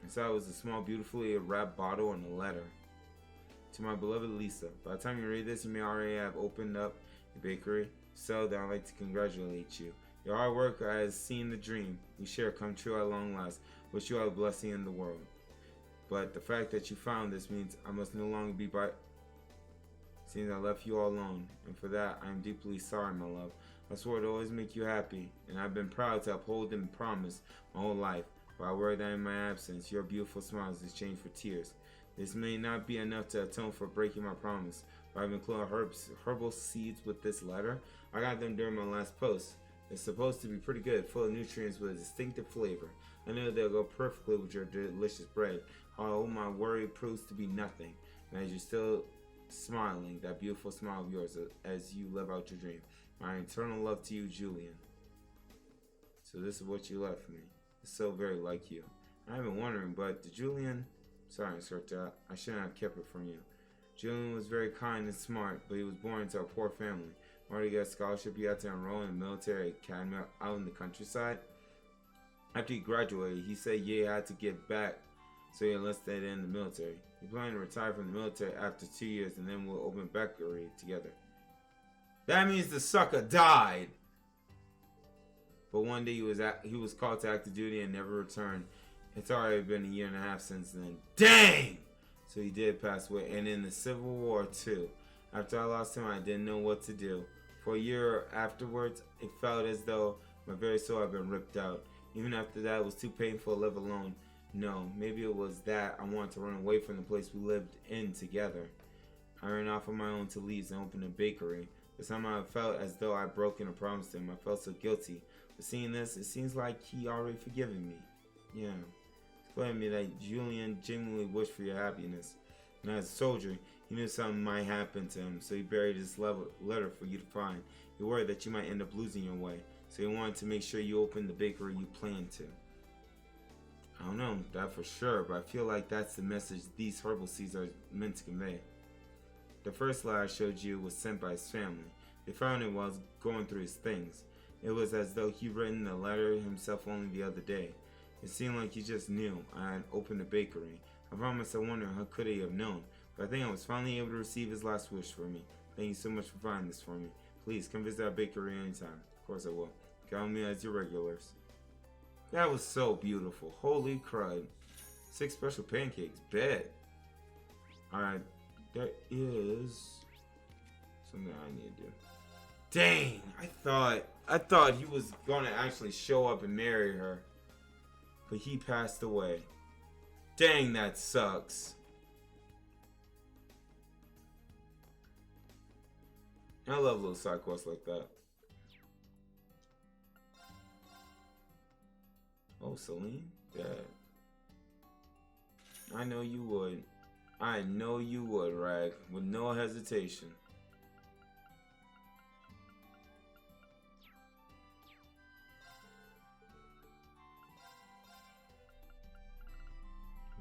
A: Inside was a small, beautifully wrapped bottle and a letter. To my beloved Lisa, by the time you read this, you may already have opened up a bakery. So that I'd like to congratulate you. Your hard work has seen the dream we share come true at long last. Wish you all the blessing in the world. But the fact that you found this means I must no longer be by... Seems I left you all alone, and for that I am deeply sorry, my love. I swore to always make you happy, and I've been proud to uphold and promise my whole life. But I worry that in my absence, your beautiful smiles is exchanged for tears. This may not be enough to atone for breaking my promise, but I've included herbal seeds with this letter. I got them during my last post. It's supposed to be pretty good, full of nutrients with a distinctive flavor. I know they'll go perfectly with your delicious bread. Although my worry proves to be nothing, and as you're still smiling, that beautiful smile of yours as you live out your dream. My eternal love to you, Julian. So this is what you left me. It's so very like you. I've been wondering, but did Julian... Sorry, Serta, I shouldn't have kept it from you. Julian was very kind and smart, but he was born into a poor family. In order to get a scholarship, he had to enroll in a military academy out in the countryside. After he graduated, he said he had to give back, so he enlisted in the military. He planned to retire from the military after 2 years, and then we'll open a bakery together. That means the sucker died. But one day he was called to active duty and never returned. It's already been 1.5 years since then. Dang! So he did pass away, and in the Civil War too. After I lost him, I didn't know what to do. For a year afterwards, it felt as though my very soul had been ripped out. Even after that, it was too painful to live alone. No, maybe it was that I wanted to run away from the place we lived in together. I ran off on my own to Leeds and opened a bakery. But somehow I felt as though I'd broken a promise to him. I felt so guilty. But seeing this, it seems like he already forgiven me. Yeah. It's clear to me that Julian genuinely wished for your happiness. And as a soldier, he knew something might happen to him, so he buried this letter for you to find. He worried that you might end up losing your way, so he wanted to make sure you opened the bakery you planned to. I don't know that for sure, but I feel like that's the message these herbal seeds are meant to convey. The first letter I showed you was sent by his family. They found it while going through his things. It was as though he'd written the letter himself only the other day. It seemed like he just knew I had opened the bakery. I found myself wondering how could he have known, but I think I was finally able to receive his last wish for me. Thank you so much for finding this for me. Please come visit our bakery anytime. Of course I will. Count me as your regulars. That was so beautiful. Holy crud. 6 special pancakes. Bet. Alright. There is something I need to do. Dang! I thought he was gonna actually show up and marry her. But he passed away. Dang, that sucks. I love little side quests like that. Oh, Celine? Dad. I know you would. I know you would, Rag. With no hesitation.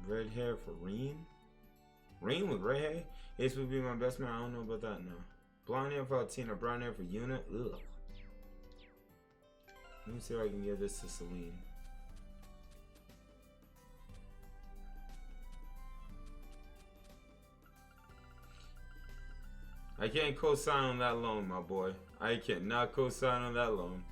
A: Red hair for Reen? Reen with red hair? Ace would be my best man. I don't know about that now. Blonde hair for Altina, brown hair for Yuna. Ugh. Let me see if I can give this to Celine. I can't co-sign on that loan, my boy. I cannot co-sign on that loan.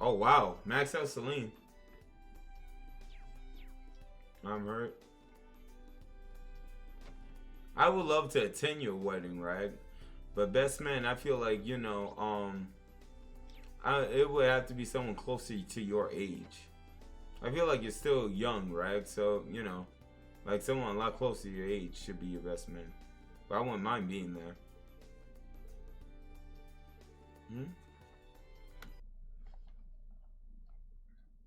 A: Oh wow, max out Celine. I'm hurt. I would love to attend your wedding, right? But best man, I feel like, you know, it would have to be someone closer to your age. I feel like you're still young, right? So, you know, like someone a lot closer to your age should be your best man. But I wouldn't mind being there.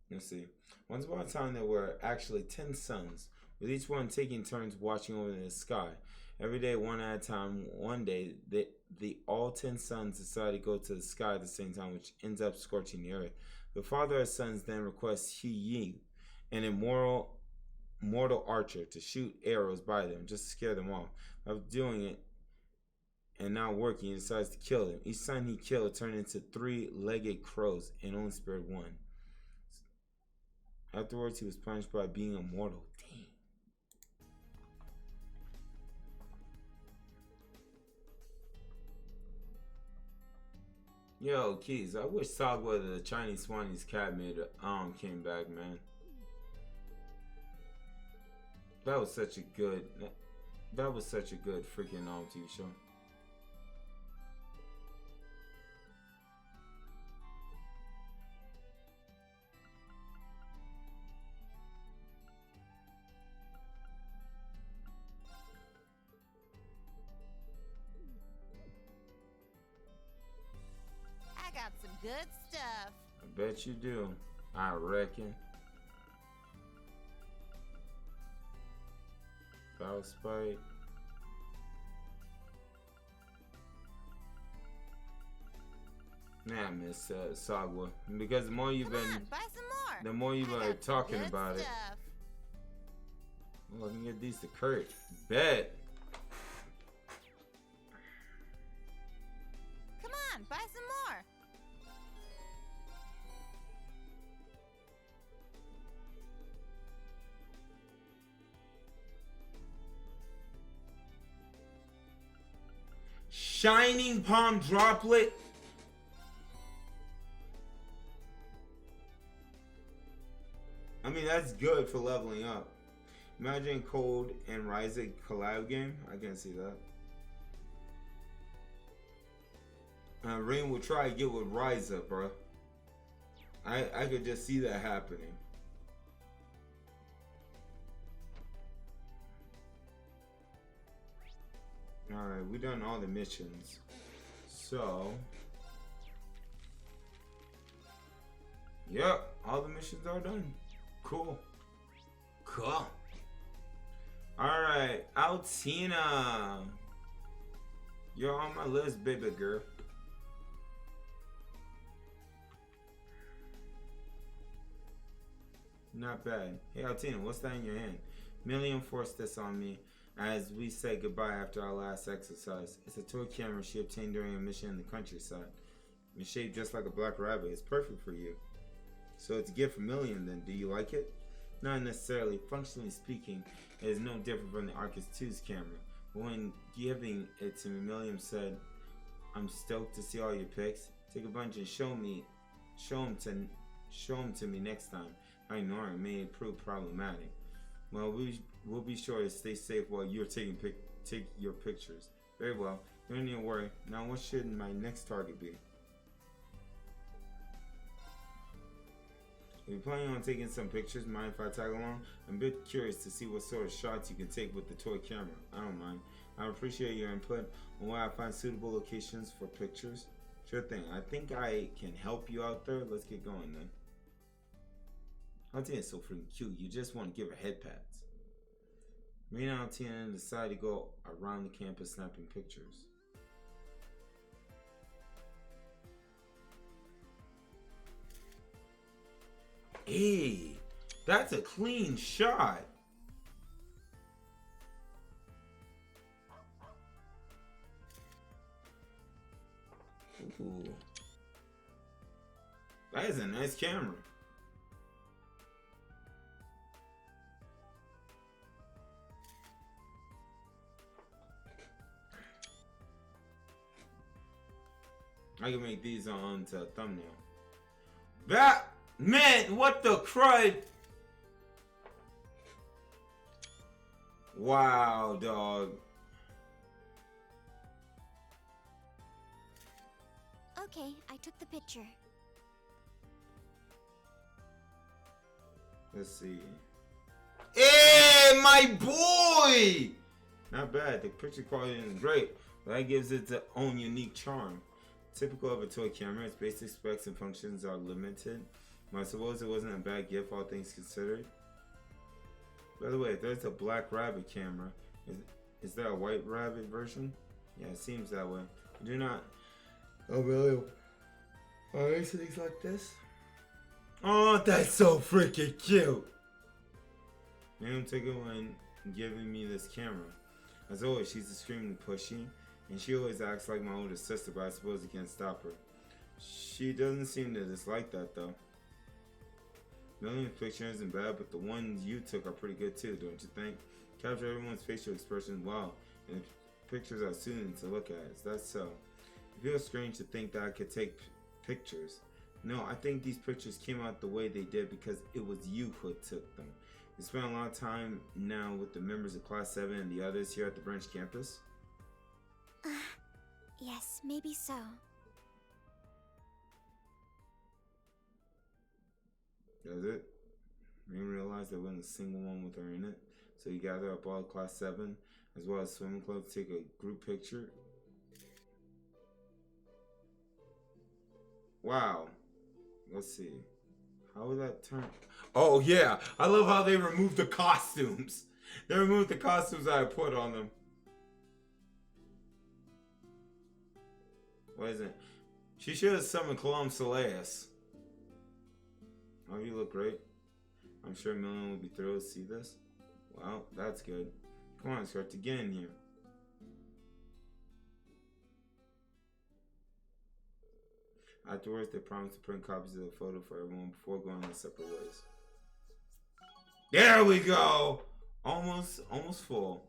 A: Let's see. Once upon a time, there were actually 10 suns, with each one taking turns watching over the sky. Every day, one at a time. One day, the all 10 suns decide to go to the sky at the same time, which ends up scorching the earth. The father of sons then requests Hu Yi, an mortal archer, to shoot arrows by them, just to scare them off. Of doing it and not working, he decides to kill them. Each son he killed turned into 3-legged crows and only spared one. Afterwards, he was punished by being immortal. Dang. Yo, Keys, I wish Sagwa the Chinese Swanee's cat made came back, man. That was such a good freaking TV show.
D: I got some good stuff.
A: I bet you do. I reckon. Foul spike. Nah, Miss Sagwa. Because the more you've
D: Come
A: been,
D: on, buy some more.
A: the more you've
D: I
A: been
D: got some
A: talking
D: good
A: about it.
D: stuff.
A: Well, I can get these to Kurt. Bet.
D: Come on, buy some more.
A: Shining Palm Droplet. I mean, that's good for leveling up. Imagine Cold and Ryza collab game. I can see that. Rain will try to get with Ryza, bro. I could just see that happening. Alright, we done all the missions. So, yep, all the missions are done. Cool. Cool. Alright, Altina. You're on my list, baby girl. Not bad. Hey, Altina, what's that in your hand? Million forced this on me as we said goodbye after our last exercise. It's a toy camera she obtained during a mission in the countryside. It's shaped just like a black rabbit. It's perfect for you. So it's a gift from Million then. Do you like it? Not necessarily. Functionally speaking, it is no different from the Arcus 2's camera. But when giving it to me, Million said, I'm stoked to see all your pics. Take a bunch and show them to me next time. I ignore it may prove problematic. Well, we'll be sure to stay safe while you're take your pictures. Very well. You don't need to worry. Now, what should my next target be? If you're planning on taking some pictures, mind if I tag along? I'm a bit curious to see what sort of shots you can take with the toy camera. I don't mind. I appreciate your input on where I find suitable locations for pictures. Sure thing. I think I can help you out there. Let's get going then. Altina is so freaking cute. You just want to give her head pats. Me and Altina decide to go around the campus snapping pictures. Hey, that's a clean shot. Ooh. That is a nice camera. I can make these onto a thumbnail. That man, what the crud? Wow, dog.
C: Okay, I took the picture.
A: Let's see. Hey, my boy! Not bad. The picture quality is great, but that gives it its own unique charm. Typical of a toy camera, its basic specs and functions are limited. But I suppose it wasn't a bad gift, all things considered. By the way, there's a black rabbit camera. Is there a white rabbit version? Yeah, it seems that way. I do not. Oh, really? Are there things like this? Oh, that's so freaking cute! Ma'am took it when giving me this camera. As always, she's extremely pushy, and she always acts like my older sister, but I suppose you can't stop her. She doesn't seem to dislike that, though. Million's picture isn't bad, but the ones you took are pretty good too, don't you think? Capture everyone's facial expression well, and the pictures are soothing to look at. Is that so? It feels strange to think that I could take pictures. No, I think these pictures came out the way they did because it was you who took them. You spent a lot of time now with the members of Class 7 and the others here at the branch campus?
C: Yes, maybe so.
A: Does it? I didn't realize there wasn't a single one with her in it. So you gather up all Class 7 as well as swimming club to take a group picture. Wow. Let's see. How would that turn? Oh yeah, I love how they removed the costumes. They removed the costumes I put on them. What is it? She should have summoned Colum Soleus. Oh, you look great. I'm sure Million will be thrilled to see this. Well, that's good. Come on, start to get in here. Afterwards, they promised to print copies of the photo for everyone before going their separate ways. There we go! Almost full.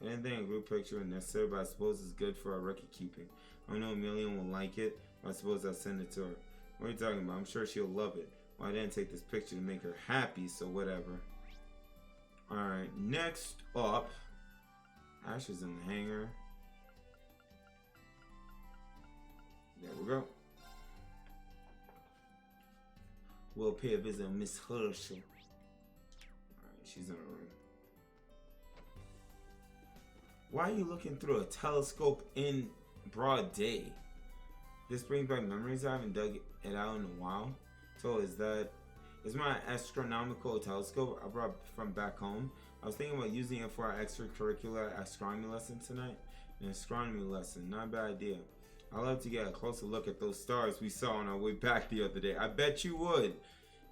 A: I didn't think a group picture was necessary, but I suppose it's good for our record keeping. I don't know if Million will like it, but I suppose I'll send it to her. What are you talking about? I'm sure she'll love it. Well, I didn't take this picture to make her happy, so whatever. Alright, next up. Ash is in the hangar. There we go. We'll pay a visit to Miss Herschel. Alright, she's in her room. Why are you looking through a telescope in broad day? This brings back memories. I haven't dug it out in a while. So is my astronomical telescope I brought from back home. I was thinking about using it for our extracurricular astronomy lesson tonight. An astronomy lesson, not a bad idea. I'd love to get a closer look at those stars we saw on our way back the other day. I bet you would.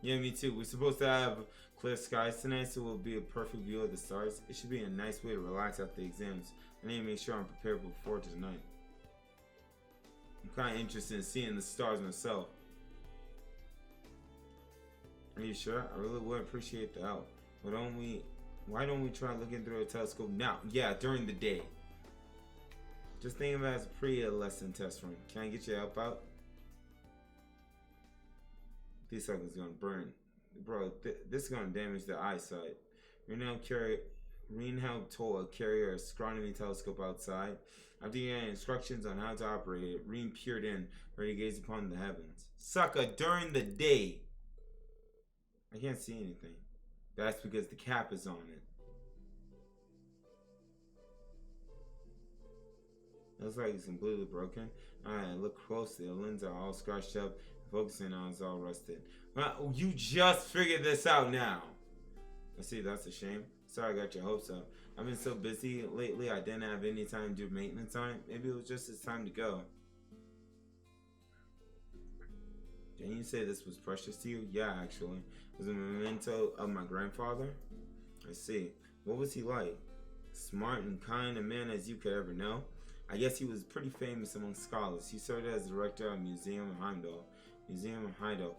A: Yeah, me too. We're supposed to have clear skies tonight, so it will be a perfect view of the stars. It should be a nice way to relax after the exams. I need to make sure I'm prepared before tonight. I'm kind of interested in seeing the stars myself. Are you sure? I really would appreciate the help. Why don't we try looking through a telescope now? Yeah, during the day. Just think of it as a pre-lesson test run. Can I get you help out? These seconds gonna burn. Bro, this is gonna damage the eyesight. Reen helped Toa carry her astronomy telescope outside. After getting instructions on how to operate it, Reen peered in, ready to gaze upon the heavens. Sucker, during the day. I can't see anything. That's because the cap is on it. Looks like it's completely broken. Alright, look closely. The lenses are all scratched up. Focusing on it's all rusted. Well, you just figured this out now. I see, that's a shame. Sorry I got your hopes up. I've been so busy lately I didn't have any time to do maintenance on it. Maybe it was just it's time to go. Didn't you say this was precious to you? Yeah, actually. It was a memento of my grandfather. I see. What was he like? Smart and kind a man as you could ever know. I guess he was pretty famous among scholars. He served as director of Museum of Heimdall.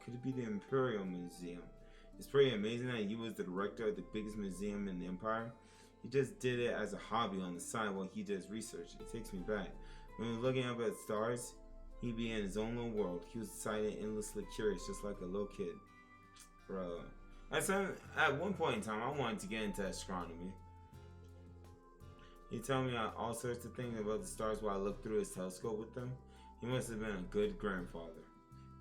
A: Could it be the Imperial Museum? It's pretty amazing that he was the director of the biggest museum in the Empire. He just did it as a hobby on the side while he did his research. It takes me back. When he was looking up at stars, he'd be in his own little world. He was excited, endlessly curious, just like a little kid. Bro, At one point in time, I wanted to get into astronomy. He told me all sorts of things about the stars while I looked through his telescope with them. He must have been a good grandfather.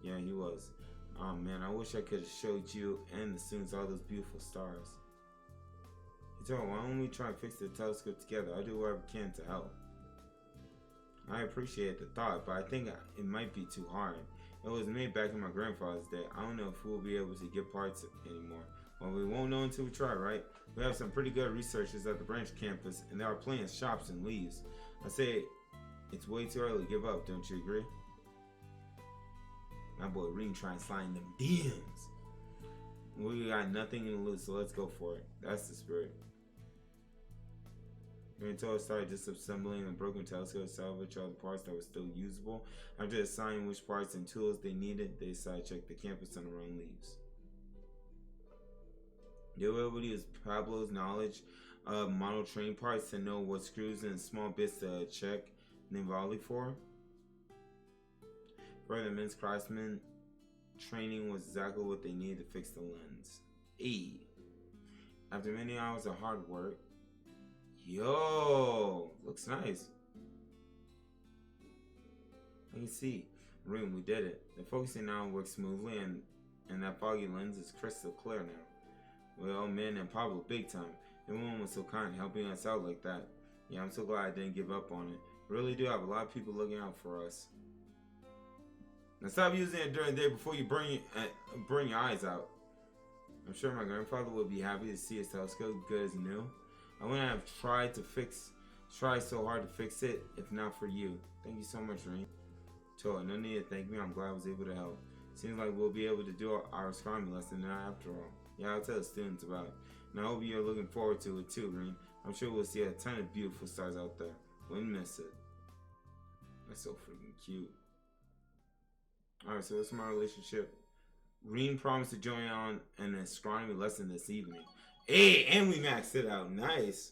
A: Yeah, he was. Oh man, I wish I could have showed you and the students all those beautiful stars. He told me, why don't we try and fix the telescope together? I'll do whatever I can to help. I appreciate the thought, but I think it might be too hard. It was made back in my grandfather's day. I don't know if we'll be able to get parts anymore. Well, we won't know until we try, right? We have some pretty good researchers at the branch campus, and there are plenty of shops and leaves. I say it's way too early to give up, don't you agree? My boy Reem trying to slide in them DMs. We got nothing to lose, so let's go for it. That's the spirit. Until I started disassembling the broken telescope to salvage all the parts that were still usable. After deciding which parts and tools they needed, they decided to check the campus on their own leaves. They were able to use Pablo's knowledge of model train parts to know what screws and small bits to check Nivali for. Further, men's craftsman training was exactly what they needed to fix the lens. After many hours of hard work, yo, looks nice. I can see. Room, we did it. The focusing now works smoothly, and that foggy lens is crystal clear now. Well, man, and Pablo, big time. Everyone was so kind, helping us out like that. Yeah, I'm so glad I didn't give up on it. Really do have a lot of people looking out for us. Now stop using it during the day before you burn your eyes out. I'm sure my grandfather would be happy to see his telescope good as new. I wouldn't have tried so hard to fix it if not for you. Thank you so much, Rain. Toa, no need to thank me. I'm glad I was able to help. Seems like we'll be able to do our astronomy lesson now after all. Yeah, I'll tell the students about it. And I hope you're looking forward to it too, Rain. I'm sure we'll see a ton of beautiful stars out there. Wouldn't miss it. That's so freaking cute. Alright, so what's my relationship? Reen promised to join on an astronomy lesson this evening. Hey, and we maxed it out. Nice.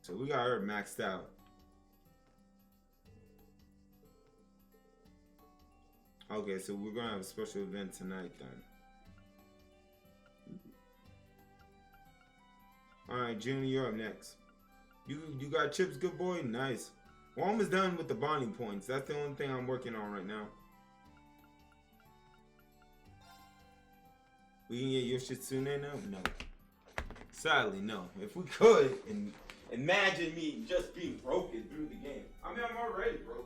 A: So we got her maxed out. Okay, so we're gonna have a special event tonight then. Alright, Junior, you're up next. You got chips, good boy? Nice. We're almost done with the bonding points. That's the only thing I'm working on right now. We can get Yoshitsune now? No. Sadly, no. If we could, and imagine me just being broken through the game. I mean, I'm already broken.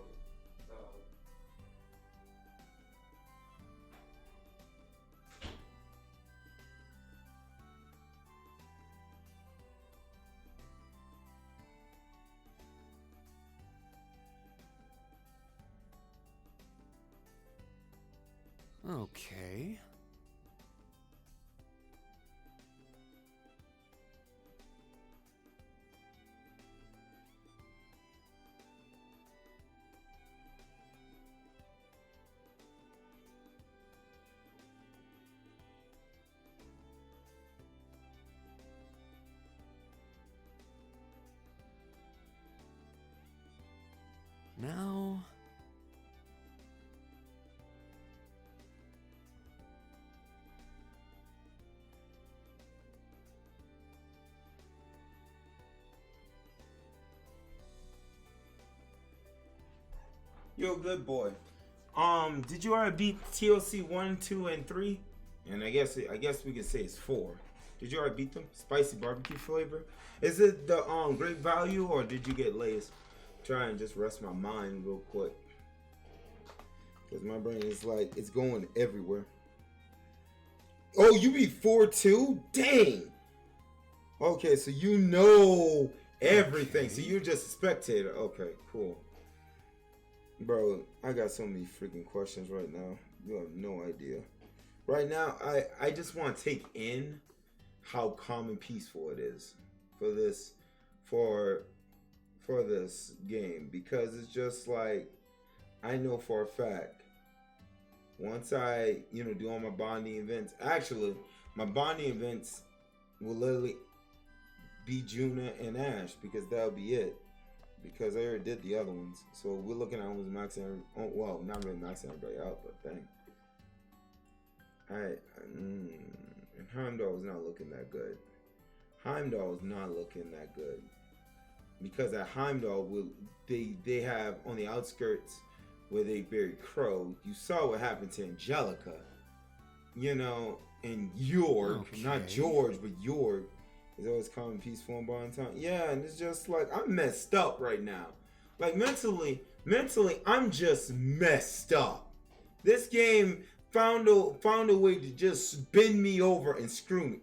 G: Okay. Now...
A: You're a good boy. Did you already beat TLC 1, 2, and 3? And I guess we can say it's 4. Did you already beat them? Spicy barbecue flavor. Is it the great value or did you get Lay's? Try and just rest my mind real quick. Cause my brain is like it's going everywhere. Oh, you beat 4 too? Dang. Okay, so you know everything. Okay. So you're just a spectator. Okay, cool. Bro, I got so many freaking questions right now. You have no idea. Right now, I just want to take in how calm and peaceful it is for this game, because it's just like I know for a fact once I do all my bonding events. Actually, my bonding events will literally be Juna and Ash, because that'll be it. Because I already did the other ones. So we're looking at almost maxing, well, not really maxing everybody out, but dang. And Heimdall was not looking that good. Heimdall is not looking that good. Because at Heimdall, they have on the outskirts where they buried Crow. You saw what happened to Angelica. You know, and York, not George, but York is always calm and peaceful and bond time. Yeah, and it's just like I'm messed up right now. Like mentally, I'm just messed up. This game found a way to just spin me over and screw me.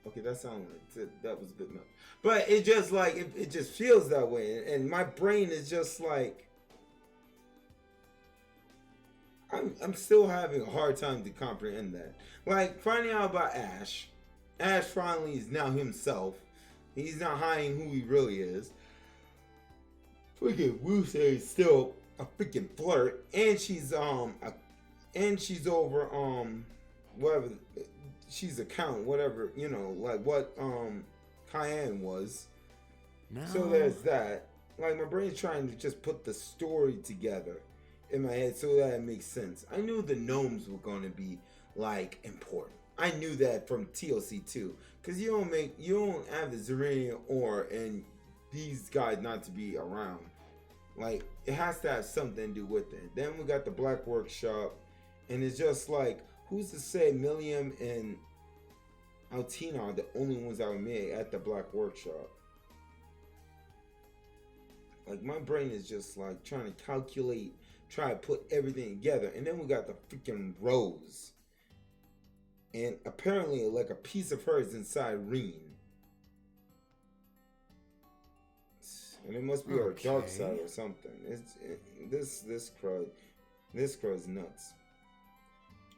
A: Okay, that sounded like that was a bit much. But it just like it just feels that way, and my brain is just like I'm still having a hard time to comprehend that. Like finding out about Ash. Ash finally is now himself. He's not hiding who he really is. Freaking Wusa is still a freaking flirt, and she's over whatever. She's a count, whatever, you know, like what Cayenne was.
G: No.
A: So there's that. Like my brain's trying to just put the story together in my head so that it makes sense. I knew the gnomes were gonna be like important. I knew that from TLC 2. Cause you don't have the Zeranian ore and these guys not to be around. Like it has to have something to do with it. Then we got the Black Workshop, and it's just like, who's to say Milliam and Altina are the only ones that were made at the Black Workshop? Like my brain is just like trying to calculate, try to put everything together. And then we got the freaking Rose. And apparently like a piece of her is inside Reen. And it must be our dark side or something. This crowd's nuts.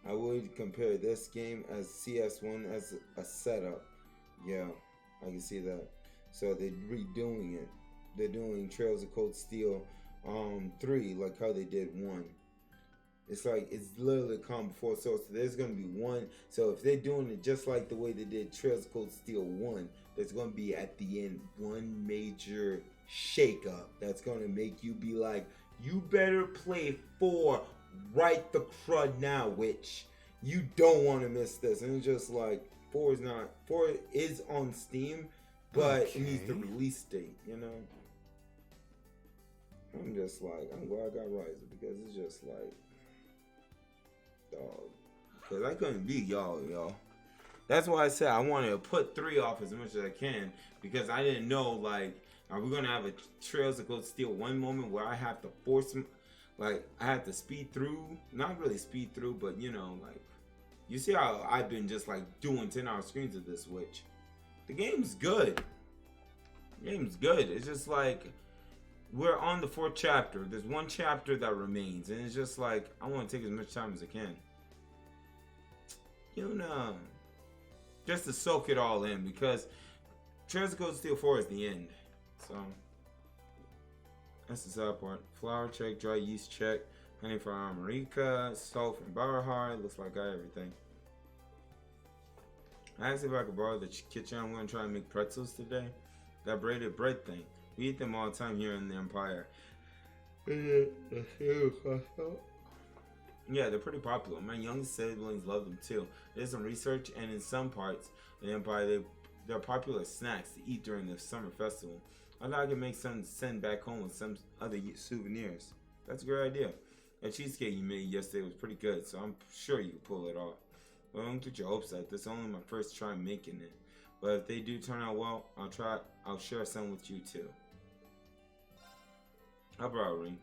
A: I would compare this game as CS1 as a setup. Yeah, I can see that. So they're redoing it. They're doing Trails of Cold Steel 3 like how they did 1. It's like it's literally calm before so there's gonna be one. So if they're doing it just like the way they did Trails of Cold Steel 1, there's gonna be at the end one major shakeup that's gonna make you be like, you better play 4 right the crud now, witch. You don't want to miss this. And it's just like 4 is on Steam, but it needs the release date, you know. I'm just like, I'm glad I got Riser because it's just like, dog. Because I couldn't beat y'all. That's why I said I wanted to put 3 off as much as I can, because I didn't know, like, are we gonna have a Trails of Cold Steel 1 moment where I have to force, like, I have to speed through, not really speed through, but you know, like, you see how I've been just like doing 10-hour screens of this witch. The game's good. It's just like we're on the 4th chapter. There's 1 chapter that remains, and it's just like I want to take as much time as I can. You know, just to soak it all in, because Trails of Cold Steel 4 is the end. So that's the sad part. Flour check, dry yeast check, honey from America, salt from Barhard. Looks like I got everything. I asked if I could borrow the kitchen. I'm going to try and make pretzels today. That braided bread thing. We eat them all the time here in the Empire. Yeah, they're pretty popular. My youngest siblings love them too. There's some research, and in some parts of the Empire, they're popular snacks to eat during the summer festival. I thought I could make some to send back home with some other souvenirs. That's a great idea. That cheesecake you made yesterday was pretty good, so I'm sure you can pull it off. Well, don't get your hopes up. This is only my first try making it. But if they do turn out well, I'll share some with you too. How about Ring?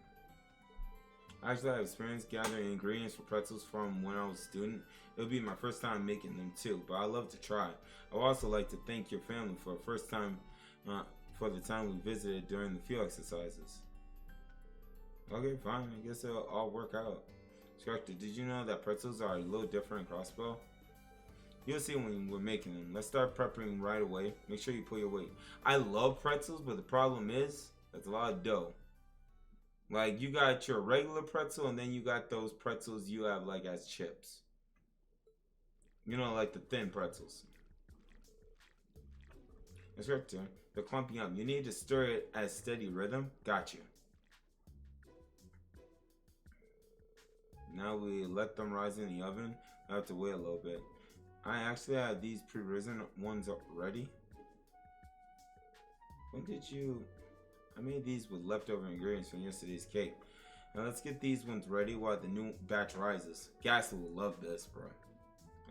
A: Actually, I have experience gathering ingredients for pretzels from when I was a student. It would be my first time making them too, but I love to try. I would also like to thank your family for the time we visited during the field exercises. Okay, fine. I guess it'll all work out. Instructor, did you know that pretzels are a little different in Crossbow? You'll see when we're making them. Let's start prepping right away. Make sure you pull your weight. I love pretzels, but the problem is that's a lot of dough. Like, you got your regular pretzel, and then you got those pretzels you have, like, as chips. You know, like the thin pretzels. Instructor, they're clumping up. You need to stir it at a steady rhythm. Got you. Now we let them rise in the oven. I have to wait a little bit. I actually had these pre-risen ones ready. When did you... I made these with leftover ingredients from yesterday's cake. Now let's get these ones ready while the new batch rises. Ghastly will love this, bro.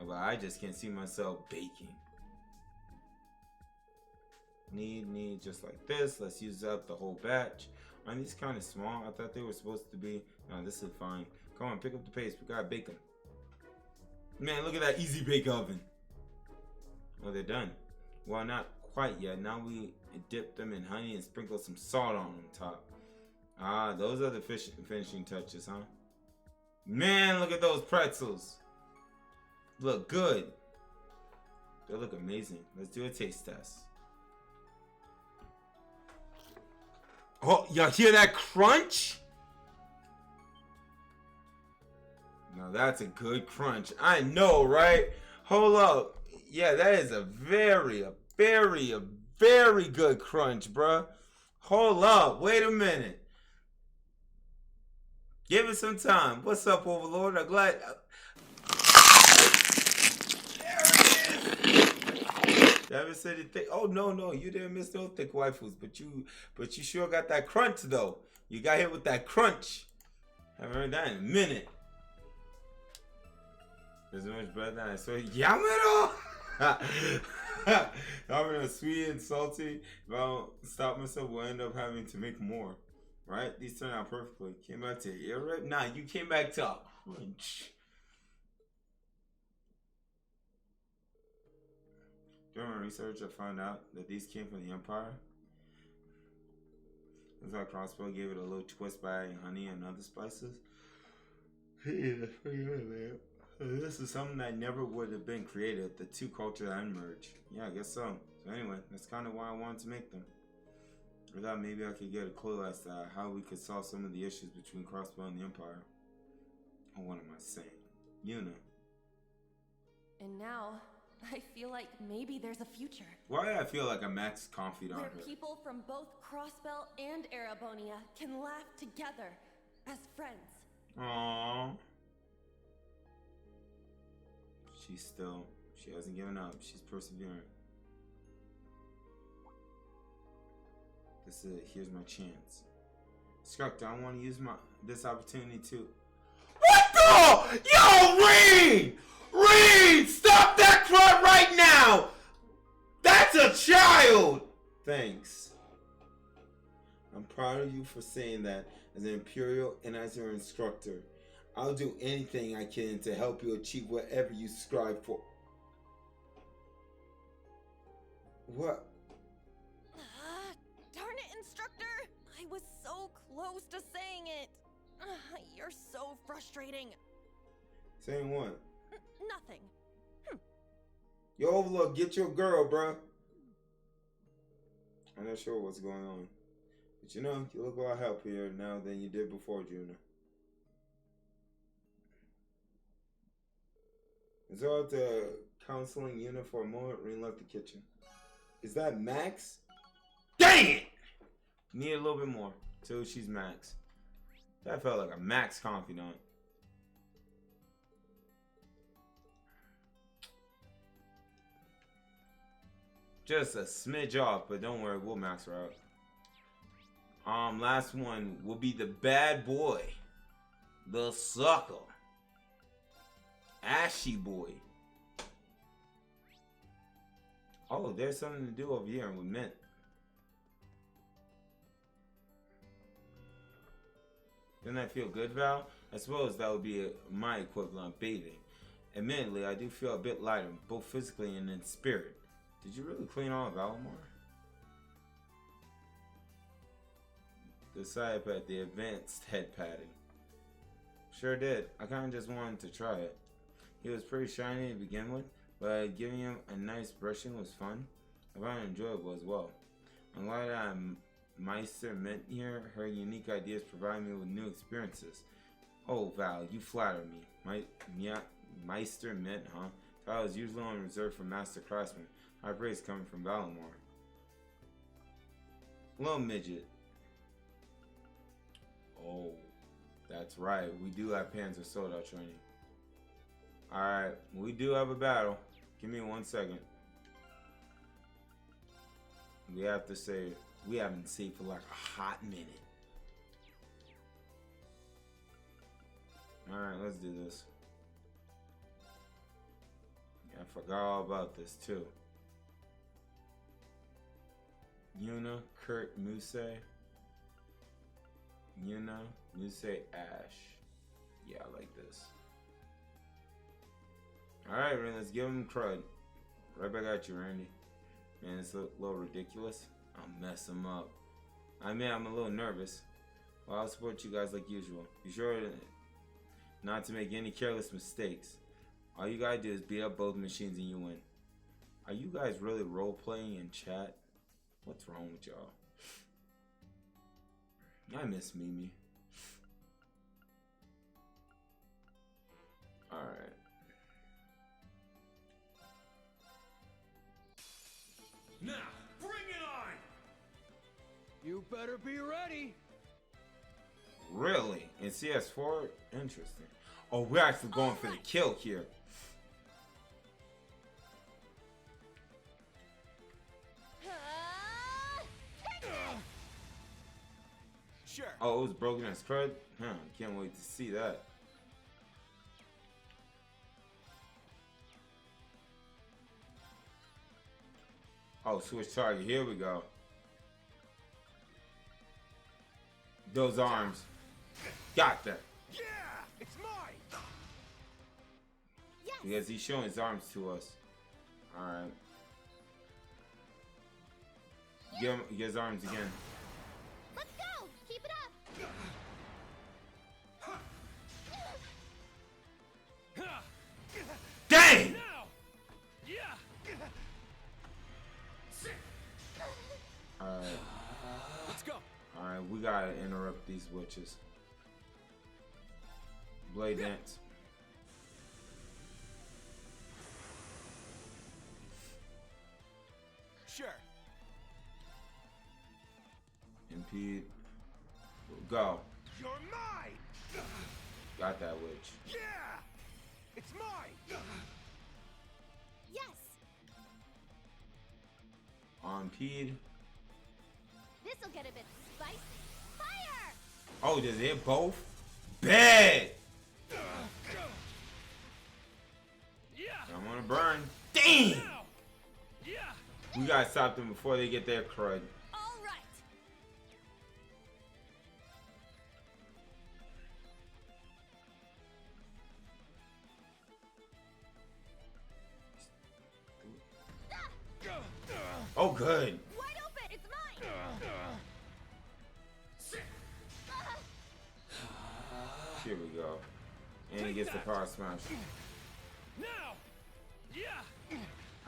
A: But I just can't see myself baking. Need just like this. Let's use up the whole batch. Aren't these kind of small? I thought they were supposed to be. No, this is fine. Come on, pick up the pace. We gotta bake them. Man, look at that easy bake oven. Oh, they're done. Well, not quite yet. Now we dip them in honey and sprinkle some salt on top. Ah, those are the finishing touches, huh? Man, look at those pretzels. Look good. They look amazing. Let's do a taste test. Oh, y'all hear that crunch? Now that's a good crunch. I know, right? Hold up. Yeah, that is a very good crunch, bruh. Hold up. Wait a minute. Give it some time. What's up, Overlord? I'm glad. There it is. Never said it thick. Oh no, you didn't miss no thick waifus, but you sure got that crunch though. You got hit with that crunch. Haven't heard that in a minute. There's much better than I saw. Yamero. Having a sweet and salty. If I don't stop myself, we'll end up having to make more. Right? These turned out perfectly. Came back to ear rip? Nah, you came back to a crunch. During my research, I found out that these came from the Empire. Looks like Crossbow gave it a little twist by adding honey and other spices. Yeah, that's pretty good, man. This is something that never would have been created. The two cultures unmerged. Yeah, I guess so. So anyway, that's kind of why I wanted to make them. I thought maybe I could get a clue as to how we could solve some of the issues between Crossbow and the Empire. Oh, what am I saying? You know.
H: And now, I feel like maybe there's a future.
A: Why do I feel like a max confidant
H: where
A: here?
H: people from both Crossbell and Erabonia can laugh together as friends.
A: Aww. She hasn't given up. She's persevering. Here's my chance. Structor, I want to use this opportunity to... What the? Yo, Reed! Reed! Stop that crud right now! That's a child! Thanks. I'm proud of you for saying that as an Imperial and as your instructor. I'll do anything I can to help you achieve whatever you strive for. What?
H: Darn it, instructor! I was so close to saying it. You're so frustrating.
A: Saying what?
H: Nothing.
A: Yo, Overlord, get your girl, bruh. I'm not sure what's going on. But you know, you look a lot happier now than you did before, Juna. Is all the counseling unit for a moment? Ring left the kitchen. Is that Max? Dang it! Need a little bit more till she's Max. That felt like a Max confidant. Just a smidge off, but don't worry, we'll max her out. Last one will be the bad boy. The sucker. Ashy boy. Oh, there's something to do over here with Mint. Doesn't that feel good, Val? I suppose that would be my equivalent of bathing. Admittedly, I do feel a bit lighter, both physically and in spirit. Did you really clean all of Valamar? The side pad, the advanced head padding. Sure did. I kind of just wanted to try it. He was pretty shiny to begin with, but giving him a nice brushing was fun. I found it enjoyable as well. I'm glad that Meister Mint here. Her unique ideas provide me with new experiences. Oh, Val, you flatter me. Meister Mint, huh? Val is usually only reserved for master craftsmen. High praise coming from Valamar. Little midget. Oh, that's right. We do have Panzer Soda training. Alright, we do have a battle. Give me 1 second. We have to save. We haven't saved for like a hot minute. Alright, let's do this. Yeah, I forgot all about this too. Yuna, Kurt, Muse. Yuna, Muse, Ash. Yeah, I like this. Alright, Randy, let's give him crud. Right back at you, Randy. Man, it's a little ridiculous. I'll mess him up. I mean, I'm a little nervous. Well, I'll support you guys like usual. Be sure not to make any careless mistakes. All you gotta do is beat up both machines and you win. Are you guys really role-playing in chat? What's wrong with y'all? I miss Mimi. Alright.
I: Now, bring it on!
B: You better be ready.
A: Really? In CS4? Interesting. Oh, we're actually going for the kill here.
I: Sure.
A: Oh, it was broken as crud? Huh, can't wait to see that. Oh, switch target. Here we go. Those arms. Got that.
I: Yeah, it's mine.
C: Yes.
A: Because he's showing his arms to us. Alright. Give him his arms again.
C: Let's go. Keep it up.
A: Dang!
I: Now. Yeah.
A: Alright.
B: Let's go.
A: Alright, we gotta interrupt these witches. Blade dance.
I: Sure.
A: Impede. Go.
I: You're mine.
A: Got that witch.
I: Yeah. It's mine.
C: Yes.
A: On impede.
C: This'll get a bit spicy. Fire!
A: Oh, does it hit both? Bad!
I: Yeah.
A: I wanna burn. Damn!
I: Now. Yeah.
A: We gotta stop them before they get their crud.
C: All right.
A: Oh, good.
C: Wide open. It's mine.
A: Here we go. And he gets the power smash.
I: Now. Yeah.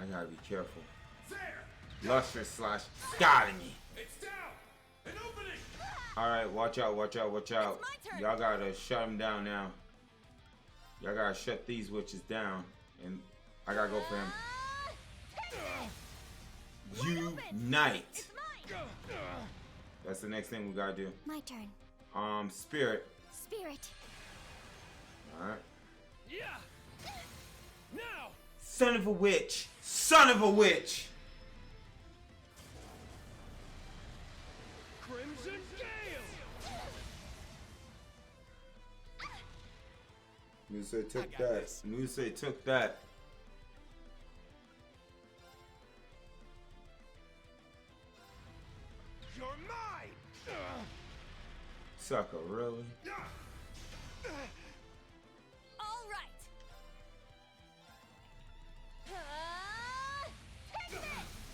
A: I gotta be careful.
I: There.
A: Lustrous slash scotting me.
I: It's down. An opening.
A: Alright, watch out, watch out, watch out.
C: It's my turn.
A: Y'all gotta shut them down now. Y'all gotta shut these witches down. And I gotta go for him. Unite.
C: It's mine.
A: That's the next thing we gotta do.
C: My turn.
A: Spirit.
C: Spirit.
A: Alright.
I: Yeah. Now.
A: Son of a witch. Son of a witch.
I: Crimson Gale.
A: Muse took
B: got
A: that.
B: this.
A: Muse took that.
I: You're mine.
A: Sucker, really?
C: All right. Take this.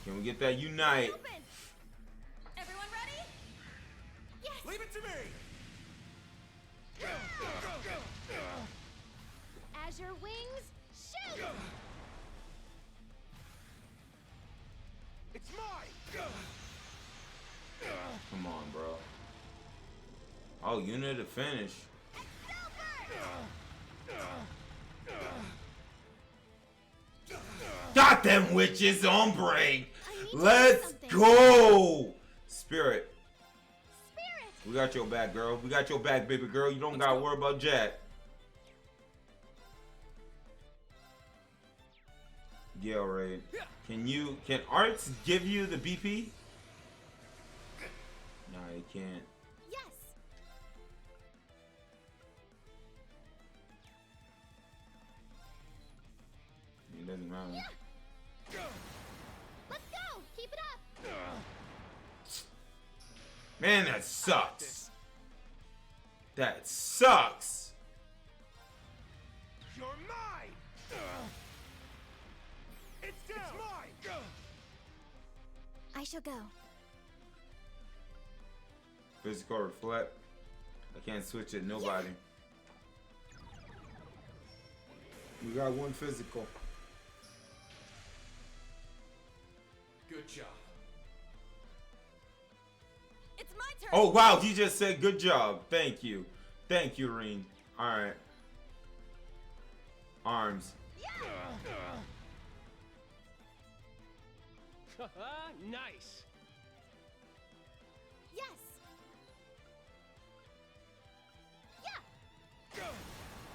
A: Can we get that unite?
C: Open. Everyone ready? Yes.
I: Leave it to me.
C: As your wings shoot.
I: It's mine.
A: Come on, bro. Oh, unit to finish. Got them witches on break.
C: I need to do
A: Let's
C: something.
A: go. Spirit.
C: Spirit.
A: We got your back, girl. We got your back, baby girl. You don't gotta worry about Jack. Gale Raid. Can Arts give you the BP? No, he can't.
C: Yes.
A: It doesn't matter.
C: Let's go. Keep it up.
A: Man, that sucks. That sucks.
I: You're mine! It's down! It's mine!
C: I shall go.
A: Physical reflect. I can't switch it. Nobody. We got one physical.
B: Good job.
H: It's my turn.
A: Oh wow, he just said good job. Thank you. Thank you, Reen. Alright. Arms.
B: Nice.
C: Yes. Yeah.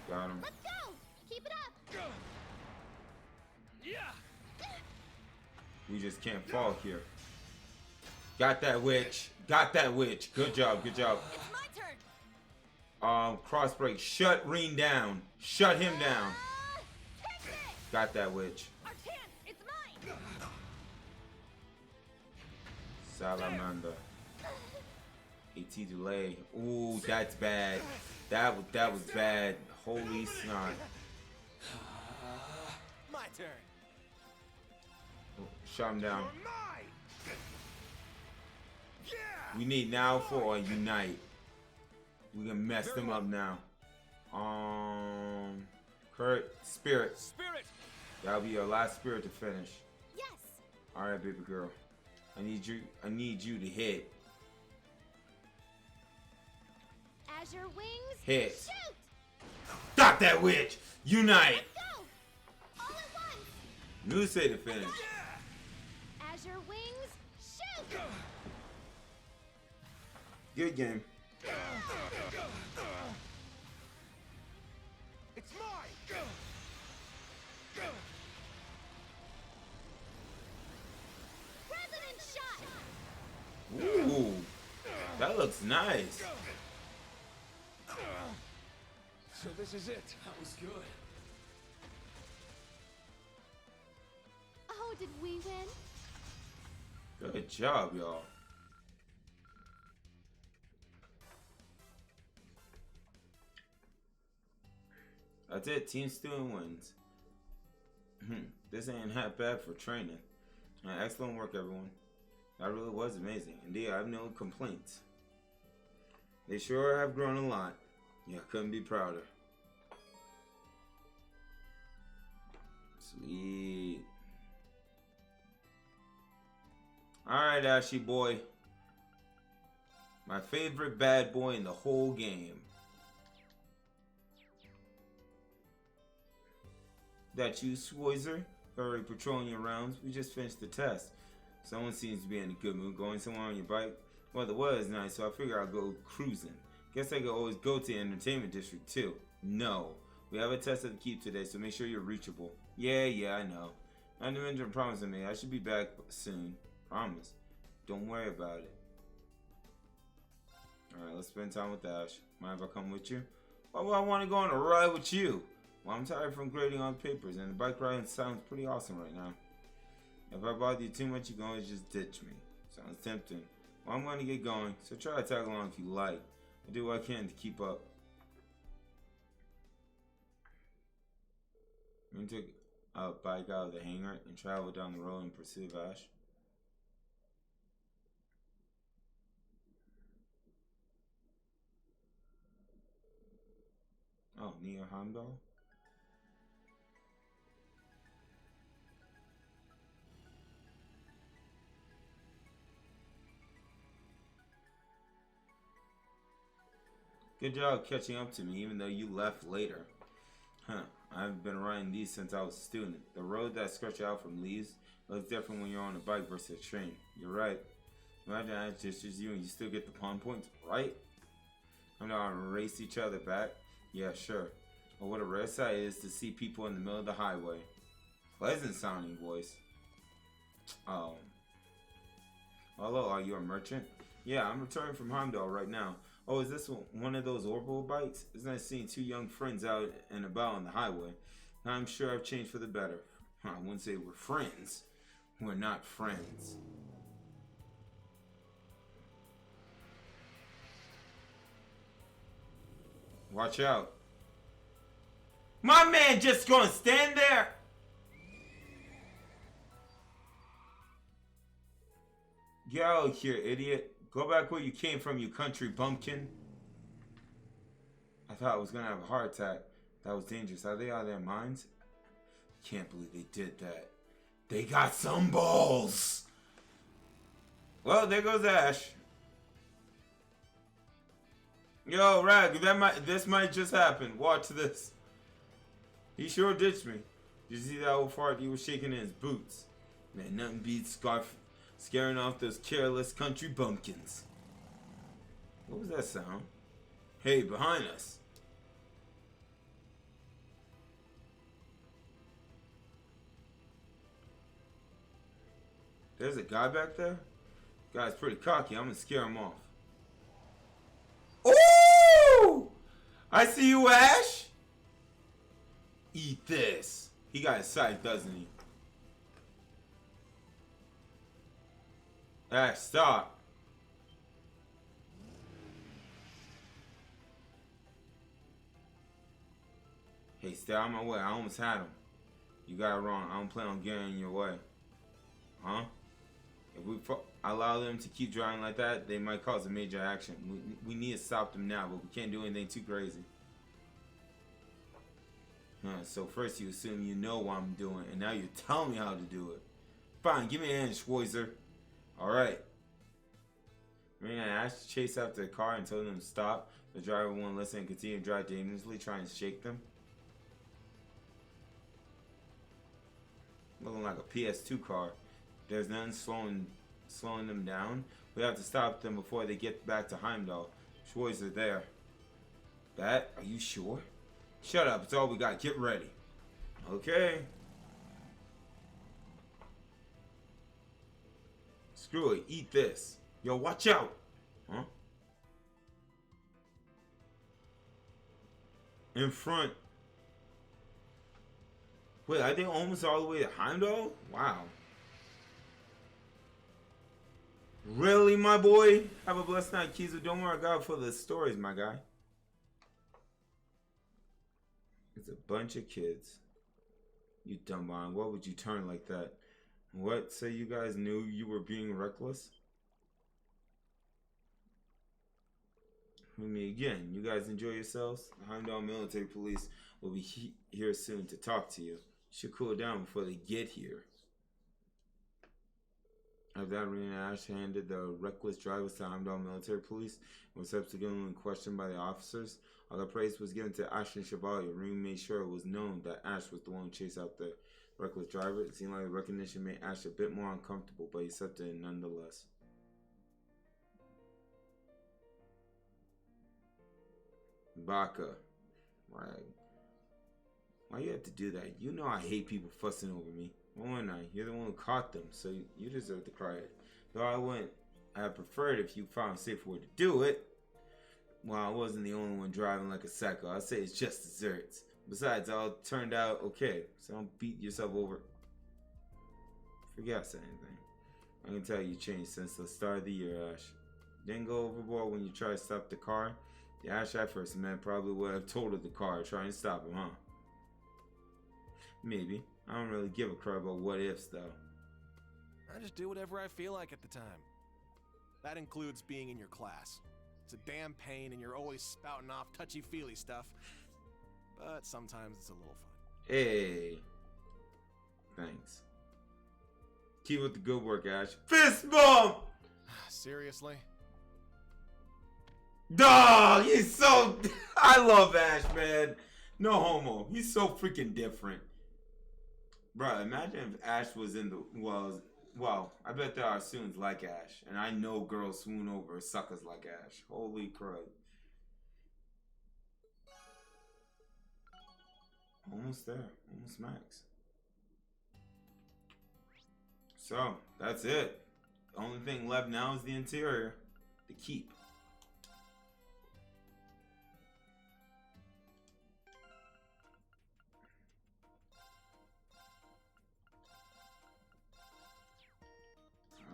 A: Got him.
C: Let's go. Keep it up.
I: Yeah!
A: We just can't fall here. Got that witch. Got that witch. Good job. Good job.
H: It's my turn.
A: Cross break. Shut Reen down. Shut him down.
C: Take it.
A: Got that witch.
H: Artan, it's mine.
A: Salamander. AT delay. Ooh, that's bad. That was bad. Holy snot.
E: My turn.
A: Shut him down.
I: You're mine! Yeah!
A: We need now for a unite. We can mess them up now. Kurt, spirit.
E: Spirit.
A: That'll be your last spirit to finish.
C: Yes.
A: All right, baby girl. I need you to hit.
C: Azure wings.
A: Hit.
C: Shoot.
A: Got that witch. Unite.
C: Go. All at once.
A: New say to finish.
C: Azure wings. Shoot.
A: Good game.
I: It's mine!
C: President shot.
A: Ooh, that looks nice.
I: So this is it.
B: That was good.
C: Oh, did we win?
A: Good job, y'all. That's it. Team Stewie wins. This ain't half bad for training. Excellent work, everyone. That really was amazing. Indeed, I have no complaints. They sure have grown a lot. Yeah, couldn't be prouder. Sweet. Alright, Ashy boy. My favorite bad boy in the whole game. That you, Schweizer? Already patrolling your rounds. We just finished the test. Someone seems to be in a good mood. Going somewhere on your bike? Well, the weather is nice, so I figure I'll go cruising. Guess I could always go to the entertainment district, too. No. We have a test at the keep today, so make sure you're reachable. Yeah, I know. Not to mention promising me. I should be back soon. Promise. Don't worry about it. Alright, let's spend time with Ash. Mind if I come with you? Why would I want to go on a ride with you? Well, I'm tired from grading on papers, and the bike riding sounds pretty awesome right now. If I bother you too much, you can always just ditch me. Sounds tempting. Well, I'm going to get going, so try to tag along if you like. I'll do what I can to keep up. I'm going to take a bike out of the hangar and travel down the road in pursuit of Ash. Oh, near Heimdall? Good job catching up to me, even though you left later. I've been riding these since I was a student. The road that stretches out from Lee's looks different when you're on a bike versus a train. You're right. Imagine I just you and you still get the pawn points, right? I'm not gonna race each other back. Yeah, sure. But what a rare sight it is to see people in the middle of the highway. pleasant sounding voice. Oh. Hello, are you a merchant? Yeah, I'm returning from Heimdall right now. Oh, is this one of those orbital bites? It's nice seeing two young friends out and about on the highway. I'm sure I've changed for the better. I wouldn't say we're friends. We're not friends. Watch out. My man just gonna stand there? Get out of here, idiot. Go back where you came from, you country bumpkin. I thought I was gonna have a heart attack. That was dangerous. Are they out of their minds? Can't believe they did that. They got some balls. Well, there goes Ash. Yo, Rag, this might just happen. Watch this. He sure ditched me. Did you see that old fart? He was shaking in his boots. Man, nothing beats scaring off those careless country bumpkins. What was that sound? Hey, behind us. There's a guy back there? Guy's pretty cocky. I'm gonna scare him off. Ooh! I see you, Ash. Eat this. He got his sight, doesn't he? Ash, stop. Hey, stay out of my way. I almost had him. You got it wrong. I don't plan on getting in your way. Huh? If we allow them to keep driving like that, they might cause a major action. We need to stop them now, but we can't do anything too crazy. So first you assume you know what I'm doing, and now you're telling me how to do it. Fine, give me a hand, Schweizer. Alright. Marina Ash chased after the car and told them to stop. The driver wouldn't listen and continued to drive dangerously, trying to shake them. Looking like a PS2 car. There's nothing slowing them down. We have to stop them before they get back to Heimdall. Schweizer there. Bat, are you sure? Shut up, it's all we got. Get ready. Okay. Screw it, eat this. Yo, watch out. Huh? In front. Wait, are they almost all the way to Heimdall? Wow. Really, my boy? Have a blessed night, Kizu. Don't worry, I got it for the stories, my guy. It's a bunch of kids. You dumb on. What would you turn like that? What? So you guys knew you were being reckless? I mean, again, you guys enjoy yourselves? The Heimdall Military Police will be here soon to talk to you. Should cool down before they get here. After that, Marina Ash handed the reckless drivers to Heimdall Military Police and was subsequently questioned by the officers. Although praise was given to Ash and Chevalier, Reem made sure it was known that Ash was the one who chased out the reckless driver. It seemed like the recognition made Ash a bit more uncomfortable, but he accepted it nonetheless. Baka. Right. Why you have to do that? You know I hate people fussing over me. Why wouldn't I? You're the one who caught them, so you deserve the credit. Though I'd preferred if you found a safer way to do it. Well, I wasn't the only one driving like a psycho. I'd say it's just desserts. Besides, it all turned out okay, so don't beat yourself over. Forget I said anything. I can tell you changed since the start of the year, Ash. Didn't go overboard when you tried to stop the car. The Ash I first met probably would have totaled the car trying to stop him, huh? Maybe. I don't really give a crap about what ifs, though.
J: I just do whatever I feel like at the time. That includes being in your class. It's a damn pain and you're always spouting off touchy-feely stuff. But sometimes it's a little fun.
A: Hey. Thanks. Keep with the good work, Ash. Fist bump!
J: Seriously?
A: Dog, he's so... I love Ash, man. No homo. He's so freaking different. Bro, imagine if Ash was in the... Well, I bet there are students like Ash. And I know girls swoon over suckers like Ash. Holy crud. Almost there. Almost max. So, that's it. The only thing left now is the interior. The keep.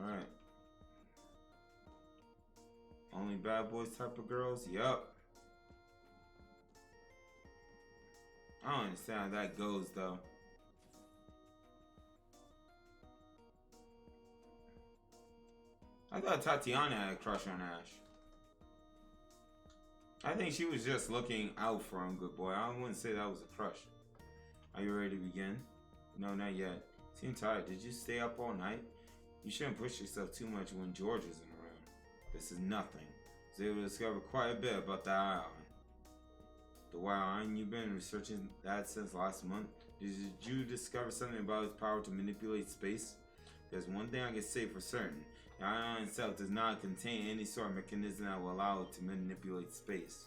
A: Alright. Only bad boys type of girls? Yup. I don't understand how that goes though. I thought Tatiana had a crush on Ash. I think she was just looking out for him, good boy. I wouldn't say that was a crush. Are you ready to begin? No, not yet. Seem tired. Did you stay up all night? You shouldn't push yourself too much when George isn't around. This is nothing. I was able to discover quite a bit about the island. The Wild Island, you've been researching that since last month. Did you discover something about its power to manipulate space? There's one thing I can say for certain. The island itself does not contain any sort of mechanism that will allow it to manipulate space.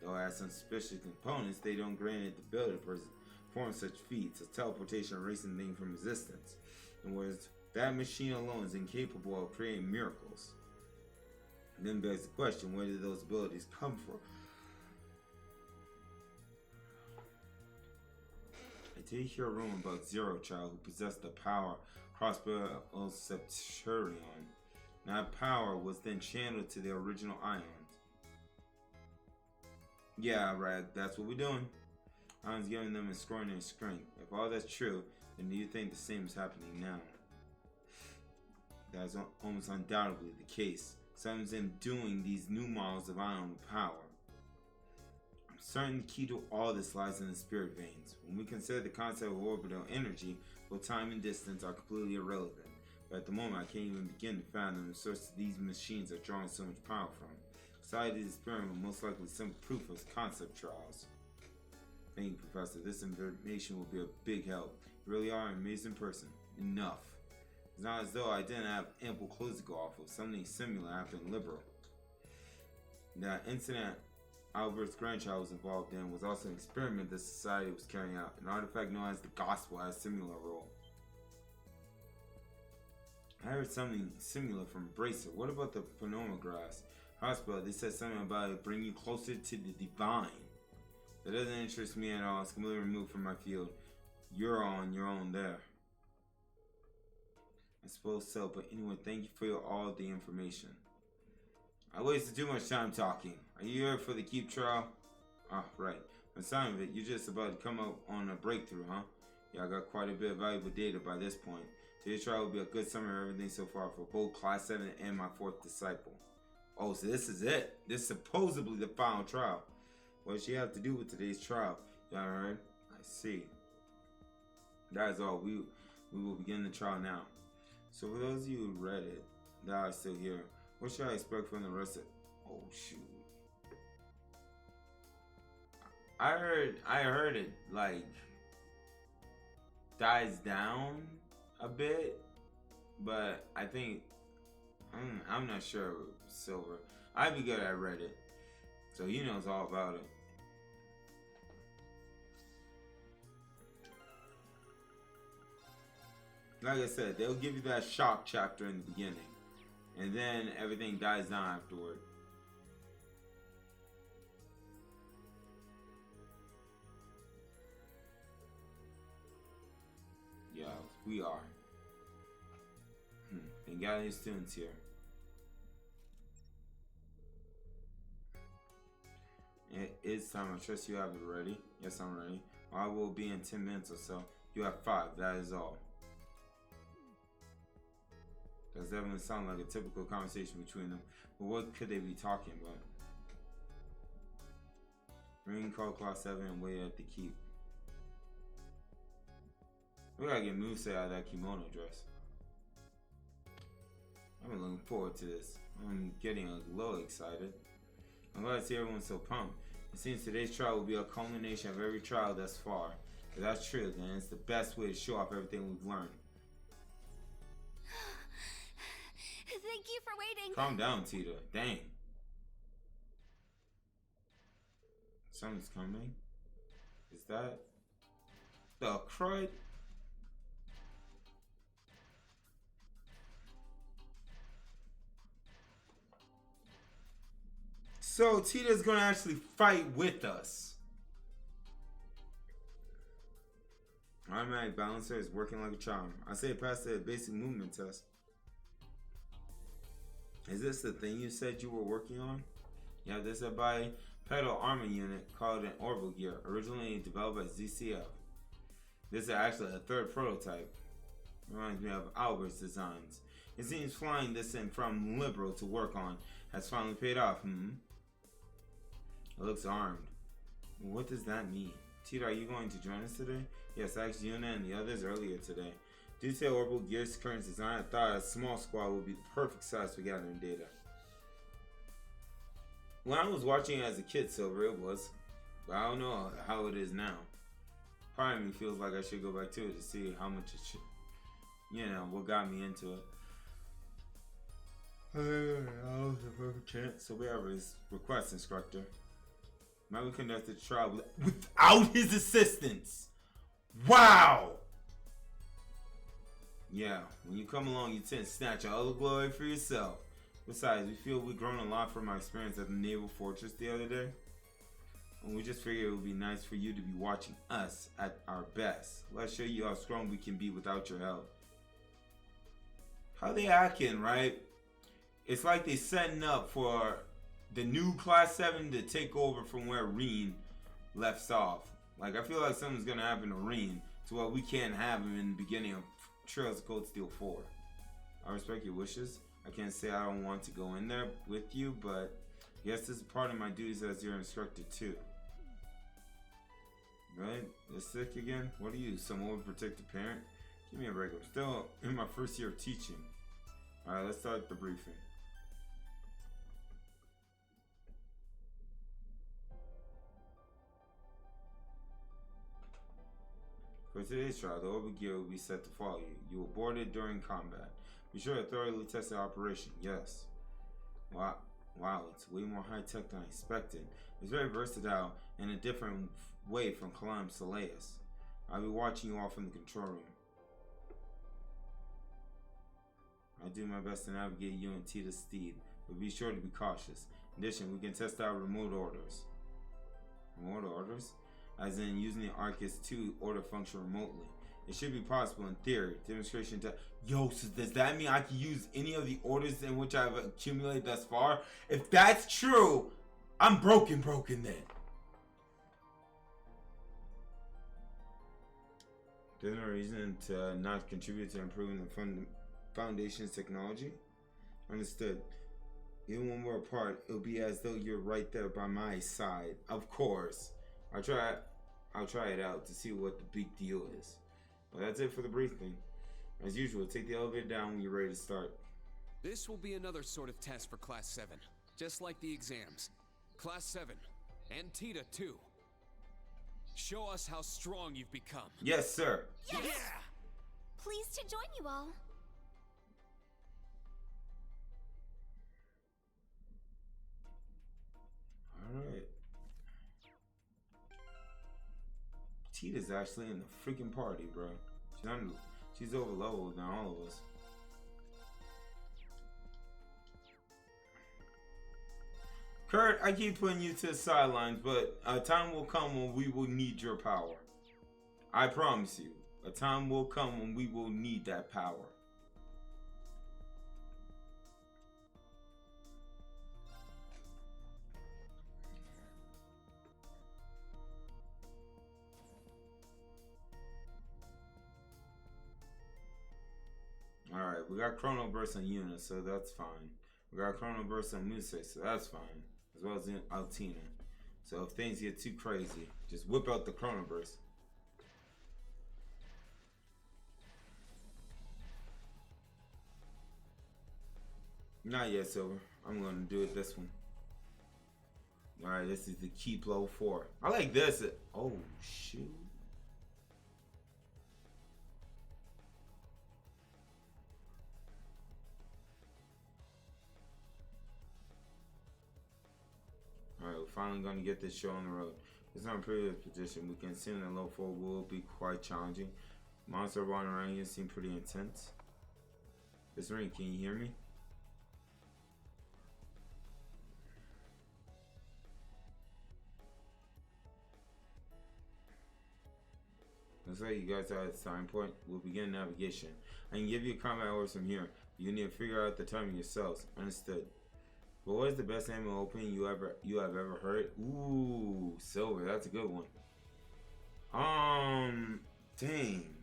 A: Though it has some suspicious components, they don't grant it the ability to perform such feats as teleportation or erasing things from existence. In other words, that machine alone is incapable of creating miracles. And then begs the question, where did those abilities come from? I did hear a rumor about Zero Child who possessed the power Crossbow of Septurion. That power was then channeled to the original ions. Yeah, right, that's what we're doing. Ions giving them extraordinary strength. If all that's true, then do you think the same is happening now? That is almost undoubtedly the case. Something's in doing these new models of ion with power. I'm certain the key to all this lies in the spirit veins. When we consider the concept of orbital energy, both time and distance are completely irrelevant. But at the moment, I can't even begin to fathom the source these machines are drawing so much power from. Society's experiment will most likely some proof of concept trials. Thank you, Professor. This information will be a big help. You really are an amazing person. Enough. It's not as though I didn't have ample clothes to go off of. Something similar happened in Liberal. That incident Albert's grandchild was involved in was also an experiment that society was carrying out. An artifact known as the Gospel has a similar role. I heard something similar from Bracer. What about the Phenomegrass Hospital? They said something about it bringing you closer to the divine. That doesn't interest me at all. It's completely removed from my field. You're on your own there. I suppose so, but anyway, thank you for all the information. I wasted too much time talking. Are you here for the keep trial? Ah, right. From the sound of it, you're just about to come up on a breakthrough, huh? Yeah, I got quite a bit of valuable data by this point. Today's trial will be a good summary of everything so far for both Class 7 and my 4th disciple. Oh, so this is it. This is supposedly the final trial. What does she have to do with today's trial? Y'all heard? I see. That is all. We will begin the trial now. So for those of you who read it, that are still here, what should I expect from the rest of... Oh, shoot. I heard it, like, dies down a bit, but I think, I'm not sure, Silver. I'd be good at Reddit, so he knows all about it. Like I said, they'll give you that shock chapter in the beginning, and then everything dies down afterward. Yeah, we are. Ain't got any students here. It is time. I trust you have it ready. Yes, I'm ready. I will be in 10 minutes or so. You have 5. That is all. Does definitely sound like a typical conversation between them. But what could they be talking about? Ring, call Class 7 and wait at the keep. We gotta get moveset out of that kimono dress. I've been looking forward to this. I'm getting a little excited. I'm glad to see everyone so pumped. It seems today's trial will be a culmination of every trial thus far. If that's true, then it's the best way to show off everything we've learned.
C: Thank you for waiting.
A: Calm down, Tita. Dang. Something's coming. Is that the crud? So Tita's gonna actually fight with us. Automatic balancer is working like a charm. I say pass the basic movement test. Is this the thing you said you were working on? Yeah, this is a bipedal armor unit called an orbital gear, originally developed by ZCF. This is actually a third prototype. Reminds me of Albert's designs. It seems flying this in from Liberal to work on has finally paid off. It looks armed. What does that mean? Tita, are you going to join us today? Yes, I asked Yuna and the others earlier today. Due to Orbital Gear's current design, I thought a small squad would be the perfect size for gathering data. When I was watching it as a kid, Silver, it was. But I don't know how it is now. Part of me feels like I should go back to it to see how much it should, what got me into it. That was a perfect chance. So we have his request, instructor. Might we conduct the trial without his assistance? Wow! Yeah, when you come along, you tend to snatch all the glory for yourself. Besides, we feel we've grown a lot from our experience at the Naval Fortress the other day. And we just figured it would be nice for you to be watching us at our best. Let's show you how strong we can be without your help. How they acting, right? It's like they setting up for the new Class 7 to take over from where Reen left off. Like, I feel like something's gonna happen to Reen to where we can't have him in the beginning of Trails of Cold Steel 4. I respect your wishes. I can't say I don't want to go in there with you, but I guess this is part of my duties as your instructor too. Right? You're sick again? What are you, some overprotective parent? Give me a break. I'm still in my first year of teaching. Alright, let's start the briefing. For today's trial, the orbital gear will be set to follow you. You will board it during combat. Be sure to thoroughly test the operation. Yes. Wow, it's way more high-tech than I expected. It's very versatile in a different way from Kalam Saleus. I'll be watching you all from the control room. I'll do my best to navigate you and Tita's steed, but be sure to be cautious. In addition, we can test out remote orders. Remote orders? As in using the Arcus to order function remotely. It should be possible in theory. Demonstration to so does that mean I can use any of the orders in which I've accumulated thus far? If that's true, I'm broken then. There's no reason to not contribute to improving the Foundation's technology. Understood. Even when we're apart, it'll be as though you're right there by my side. Of course. I'll try it out to see what the big deal is. Well, that's it for the briefing. As usual, take the elevator down when you're ready to start.
K: This will be another sort of test for Class 7, just like the exams. Class 7, and Tita too. Show us how strong you've become.
A: Yes, sir.
C: Yes. Yeah! Pleased to join you all.
A: Alright. Tita's actually in the freaking party, bro. She's over leveled than all of us. Kurt, I keep putting you to the sidelines, but a time will come when we will need your power. I promise you, a time will come when we will need that power. Alright, we got Chrono Burst on Yuna, so that's fine. We got Chrono Burst on Muse, so that's fine. As well as Altina. So if things get too crazy, just whip out the Chrono Burst. Not yet, Silver. I'm gonna do it this one. Alright, this is the Key Blow 4. I like this. Oh, shoot. Alright, we're finally going to get this show on the road. It's not a previous position. We can assume that low 4 will be quite challenging. Monster running around here seem pretty intense. This ring, can you hear me? Looks like you guys are at the starting point. We'll begin navigation. I can give you combat orders from here. You need to figure out the timing yourselves. Understood. But what is the best ammo opening you have ever heard? Ooh, silver. That's a good one. Dang.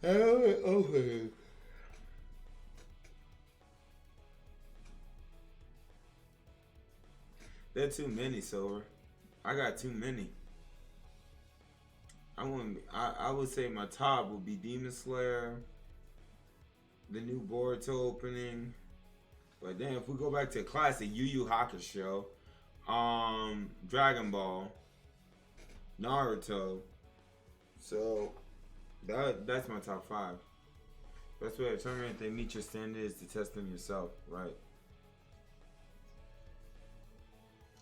A: Okay. There are too many, silver. I got too many. I would say my top would be Demon Slayer, the new Boruto opening. But then if we go back to classic Yu Yu Hakusho, Dragon Ball, Naruto. So that's my top 5. Best way to determine if they meet your standards is to test them yourself, right?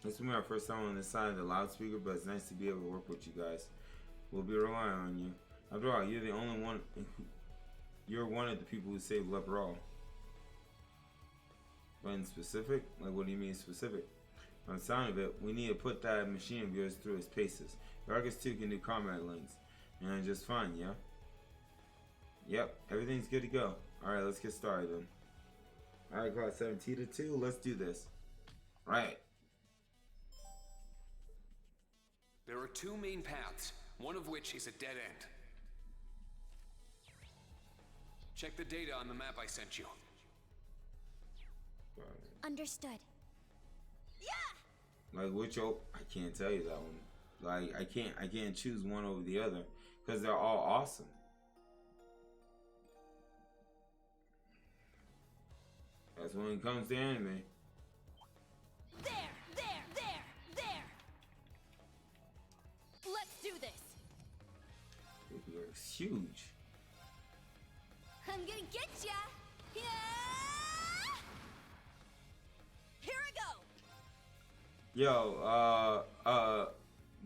A: This will be our first time on this side of the loudspeaker, but it's nice to be able to work with you guys. We'll be relying on you. After all, you're the only one. You're one of the people who saved Leperall. But in specific, like what do you mean specific? On the sound of it, we need to put that machine of yours through its paces. Your Argus 2 can do combat links, and just fine, yeah. Yep, everything's good to go. All right, let's get started then. All right, class 7 Tita 2, let's do this. Right.
K: There are 2 main paths, one of which is a dead end. Check the data on the map I sent you.
C: Understood.
A: Like which I can't tell you that one. Like I can't choose one over the other because they're all awesome. That's when it comes to anime.
H: There! Let's do this!
A: It's huge.
H: I'm gonna get ya! Yeah! Here I go!
A: Yo,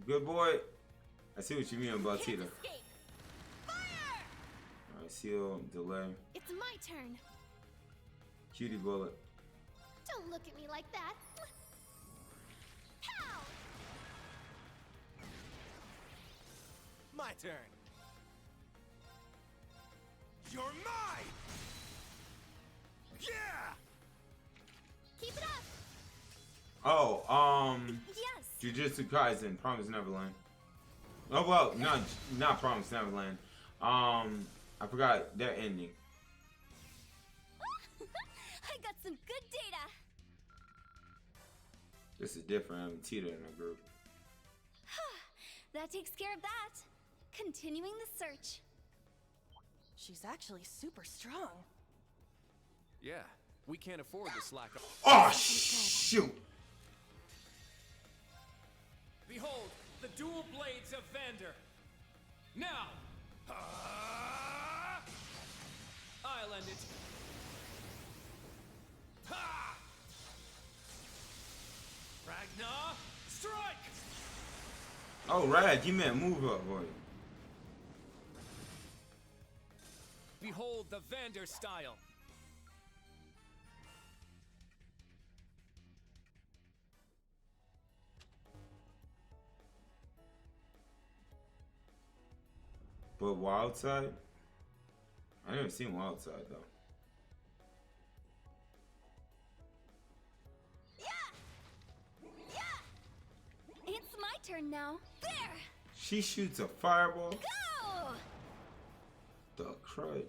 A: good boy. I see what you mean about Tita.
H: Fire!
A: Alright, seal, delay.
C: It's my turn.
A: Cutie bullet.
C: Don't look at me like that. Pow!
J: My turn. You're mine! Yeah!
C: Keep it up!
A: Oh,
C: Yes!
A: Jujutsu Kaisen, Promised Neverland. Oh well, not Promised Neverland. I forgot their ending.
H: I got some good data!
A: This is different having Tita in our group.
C: That takes care of that. Continuing the search.
H: She's actually super strong.
B: Yeah, we can't afford the slack.
A: Oh shoot!
K: Behold, the dual blades of Vander. Now! I'll end it. Ha! Ragnar, strike!
A: Oh right, you meant move up, boy.
K: Behold the Vander style.
A: But Wild Side? I never seen Wild Side though.
C: It's my turn now. There!
A: She shoots a fireball.
C: Go!
A: The crud.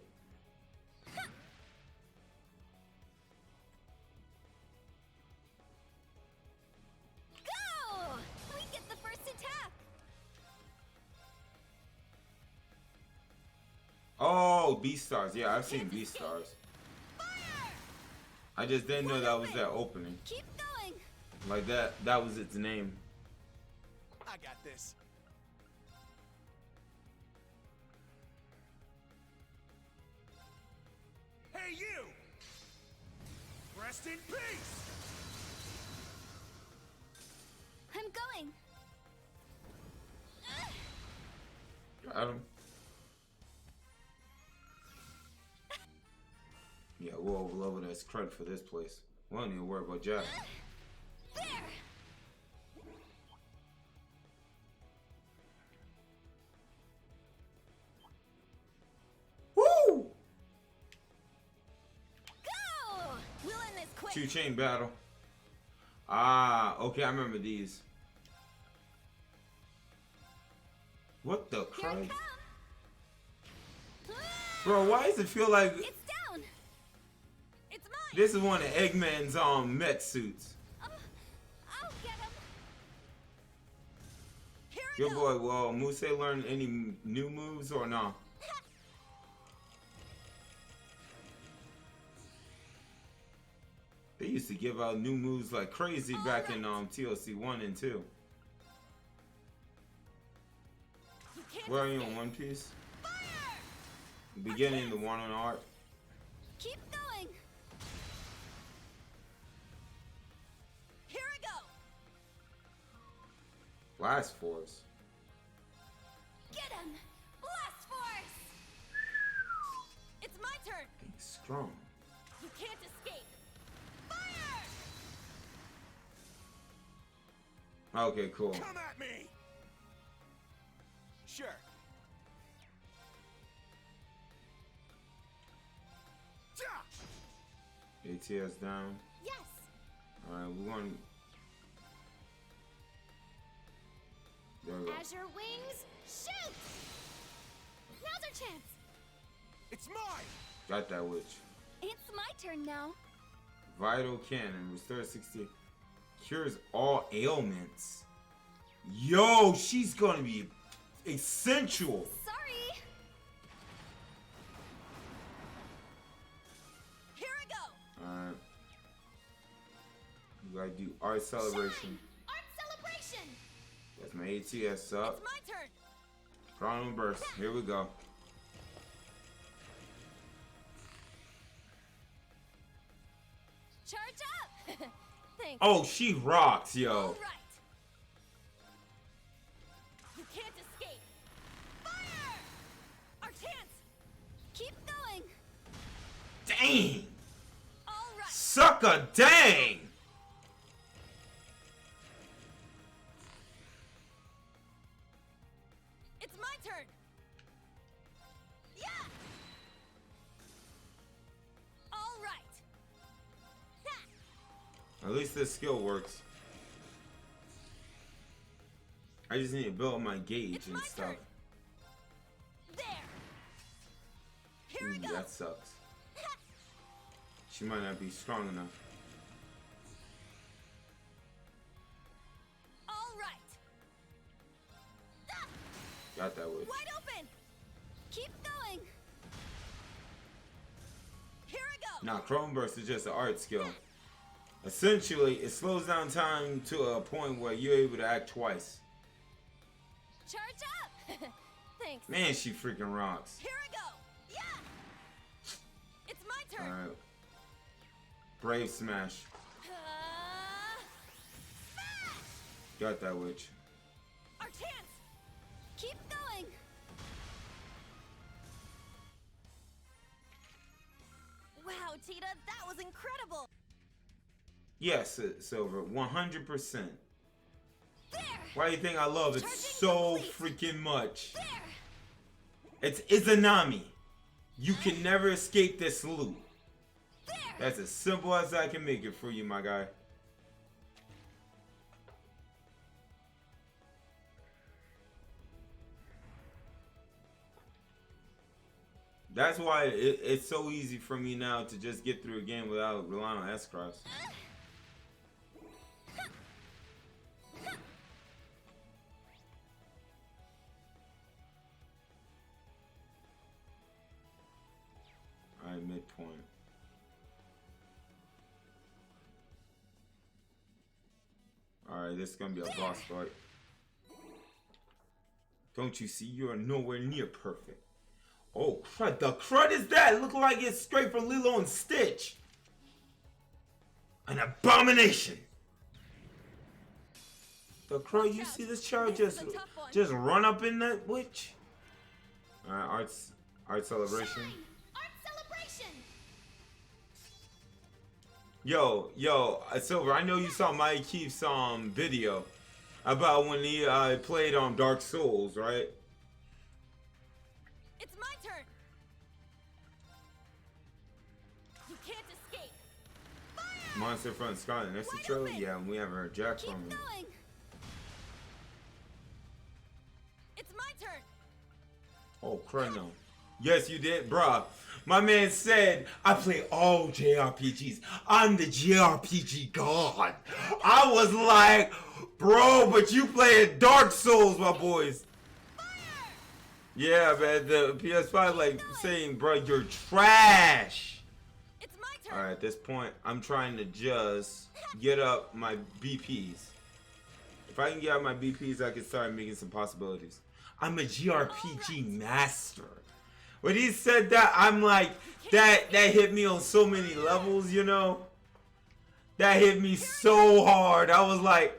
C: Go! We get the first attack.
A: Oh, Beastars. Yeah, I've seen Beastars.
C: Fire!
A: I just didn't know that was their opening.
C: Keep going.
A: Like that was its name.
J: I got this. Hey, you! Rest in peace!
C: I'm going.
A: Got him. Yeah, we'll overload that's credit for this place. We don't need to worry about Jack.
C: There!
A: Two chain battle. Ah, okay, I remember these. What the
C: Here
A: crud?
C: it comes.
A: Bro, why does it feel like
C: It's down.
H: It's mine.
A: this is one of Eggman's mech suits?
C: I'll get him.
H: Here I
A: Good
H: go.
A: boy. Well, Muse learned any new moves or no? They used to give out new moves like crazy back in TLC 1 and 2.
H: You can't
A: Where are you
H: escape.
A: in One Piece?
H: Fire!
A: Beginning the one on art.
C: Keep going.
H: Here I go.
A: Blast Force.
C: Get him. Blast force.
H: It's my turn.
A: He's strong.
H: You can't escape. Fire!
A: Okay, cool.
I: Come at me!
J: Sure.
A: ATS down.
C: Yes.
A: Alright, we're going. There we go.
C: As your wings shoot. Now's our chance.
I: It's mine!
A: Got that witch.
C: It's my turn now.
A: Vital Cannon. Restore 60. Cures all ailments. Yo, she's gonna be essential.
C: Sorry.
H: Here I go.
A: Alright. We gotta do art celebration.
C: Art celebration.
A: That's my ATS up.
H: It's my turn.
A: Chrono burst. Here we go.
H: Charge up. Thanks.
A: Oh, she rocks,
H: All
A: yo.
H: right. You can't escape. Fire! Our chance.
C: Keep going.
A: Dang.
H: All right.
A: Sucker, dang.
H: It's my turn. Yeah. All right. Ha!
A: At least this skill works. I just need to build up my gauge
H: It's
A: and
H: my
A: stuff.
H: turn. There. Here I
A: Ooh,
H: go.
A: that sucks. She might not be strong enough.
H: All right. Ah!
A: Got that witch.
H: Wide open.
C: Keep going.
H: Here I go.
A: Now, Chrome Burst is just an art skill. Essentially, it slows down time to a point where you're able to act twice.
H: Charge up. Thanks.
A: Man, she freaking rocks.
H: Here I go. Yeah. It's my turn.
A: Alright. Brave Smash.
H: Smash!
A: Got that witch.
H: Our chance.
C: Keep going.
H: Wow, Tita, that was incredible.
A: Yes, Silver. 100%.
C: There.
A: Why do you think I love it
C: Charging
A: so
C: complete.
A: freaking much?
C: There.
A: It's Izanami. You can never escape this loop.
C: There.
A: That's as simple as I can make it for you, my guy. That's why it's so easy for me now to just get through a game without relying on S-Cross. Alright, midpoint. Alright, this is gonna be a boss fight. Don't you see? You are nowhere near perfect. Oh, crud. The crud is that? Look like it's straight from Lilo and Stitch. An abomination. The crud, you see this child just run up in that witch? Alright, art celebration.
C: Shine. Art celebration.
A: Yo, Silver, I know you saw Mike Keith's video about when he played Dark Souls, right?
H: It's my turn. You can't escape. Fire!
A: Monster from Scotland. That's the trailer? Yeah, we haven't heard Jack from him.
C: Going.
H: It's my turn.
A: Oh, Chrono. Yes, you did, bruh. My man said, I play all JRPGs. I'm the JRPG god. I was like, bro, but you playing Dark Souls, my boys. Yeah, man, the PS5 like saying, bro, you're trash.
H: It's my turn.
A: Alright, at this point, I'm trying to just get up my BPs. If I can get up my BPs, I can start making some possibilities. I'm a JRPG master. When he said that, I'm like, that hit me on so many levels, you know? That hit me so hard. I was like,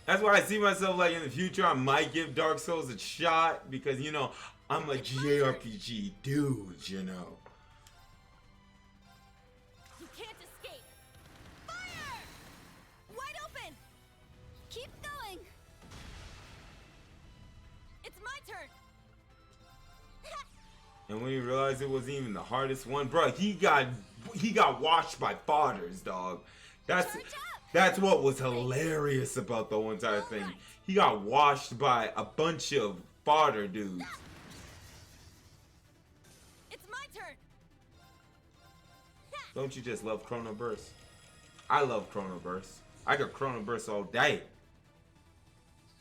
A: that's why I see myself like in the future, I might give Dark Souls a shot because, you know, I'm a JRPG dude, you know?
H: You can't escape. Fire! Wide open.
C: Keep going.
H: It's my turn.
A: And when he realized it wasn't even the hardest one, bro, he got washed by fodders, dog. That's what was hilarious about the whole entire thing. He got washed by a bunch of fodder dudes.
H: It's my turn.
A: Don't you just love Chrono Burst? I love Chrono Burst. I could Chrono Burst all day.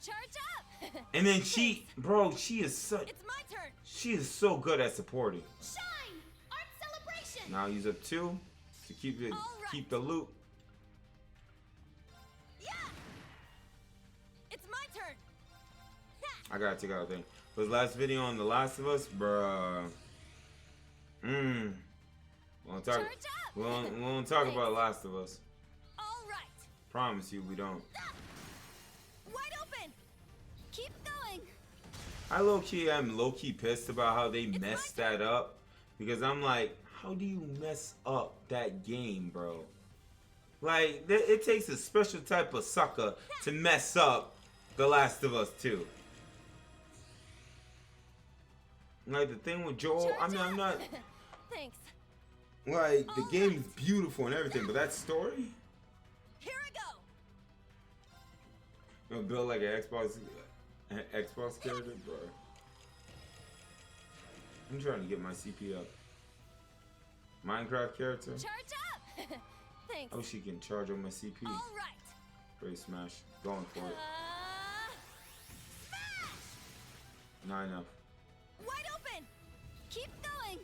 H: Charge up.
A: And then she, bro, she is such.
H: It's my turn.
A: She is so good at supporting.
C: Shine! Art celebration!
A: Now I'll use up 2 to keep the loop.
H: Yeah. It's my turn.
A: I gotta take out a thing. Was last video on The Last of Us, bruh. We won't talk about Last of Us.
H: All right.
A: Promise you, we don't.
H: Wide open.
C: Keep going.
A: I am low-key pissed about how they messed that up. Because I'm like, how do you mess up that game, bro? Like, it takes a special type of sucker to mess up The Last of Us 2. Like, the thing with Joel, I mean, I'm not...
H: Thanks.
A: Like, the game is beautiful and everything, but that story?
H: Here I go.
A: You know, build like an Xbox character, bro. I'm trying to get my CP up. Minecraft character.
H: Charge up. Thanks.
A: Oh, she can charge on my CP.
H: All right.
A: Great smash. Going for it.
H: Smash!
A: Not enough.
H: Wide open.
C: Keep going.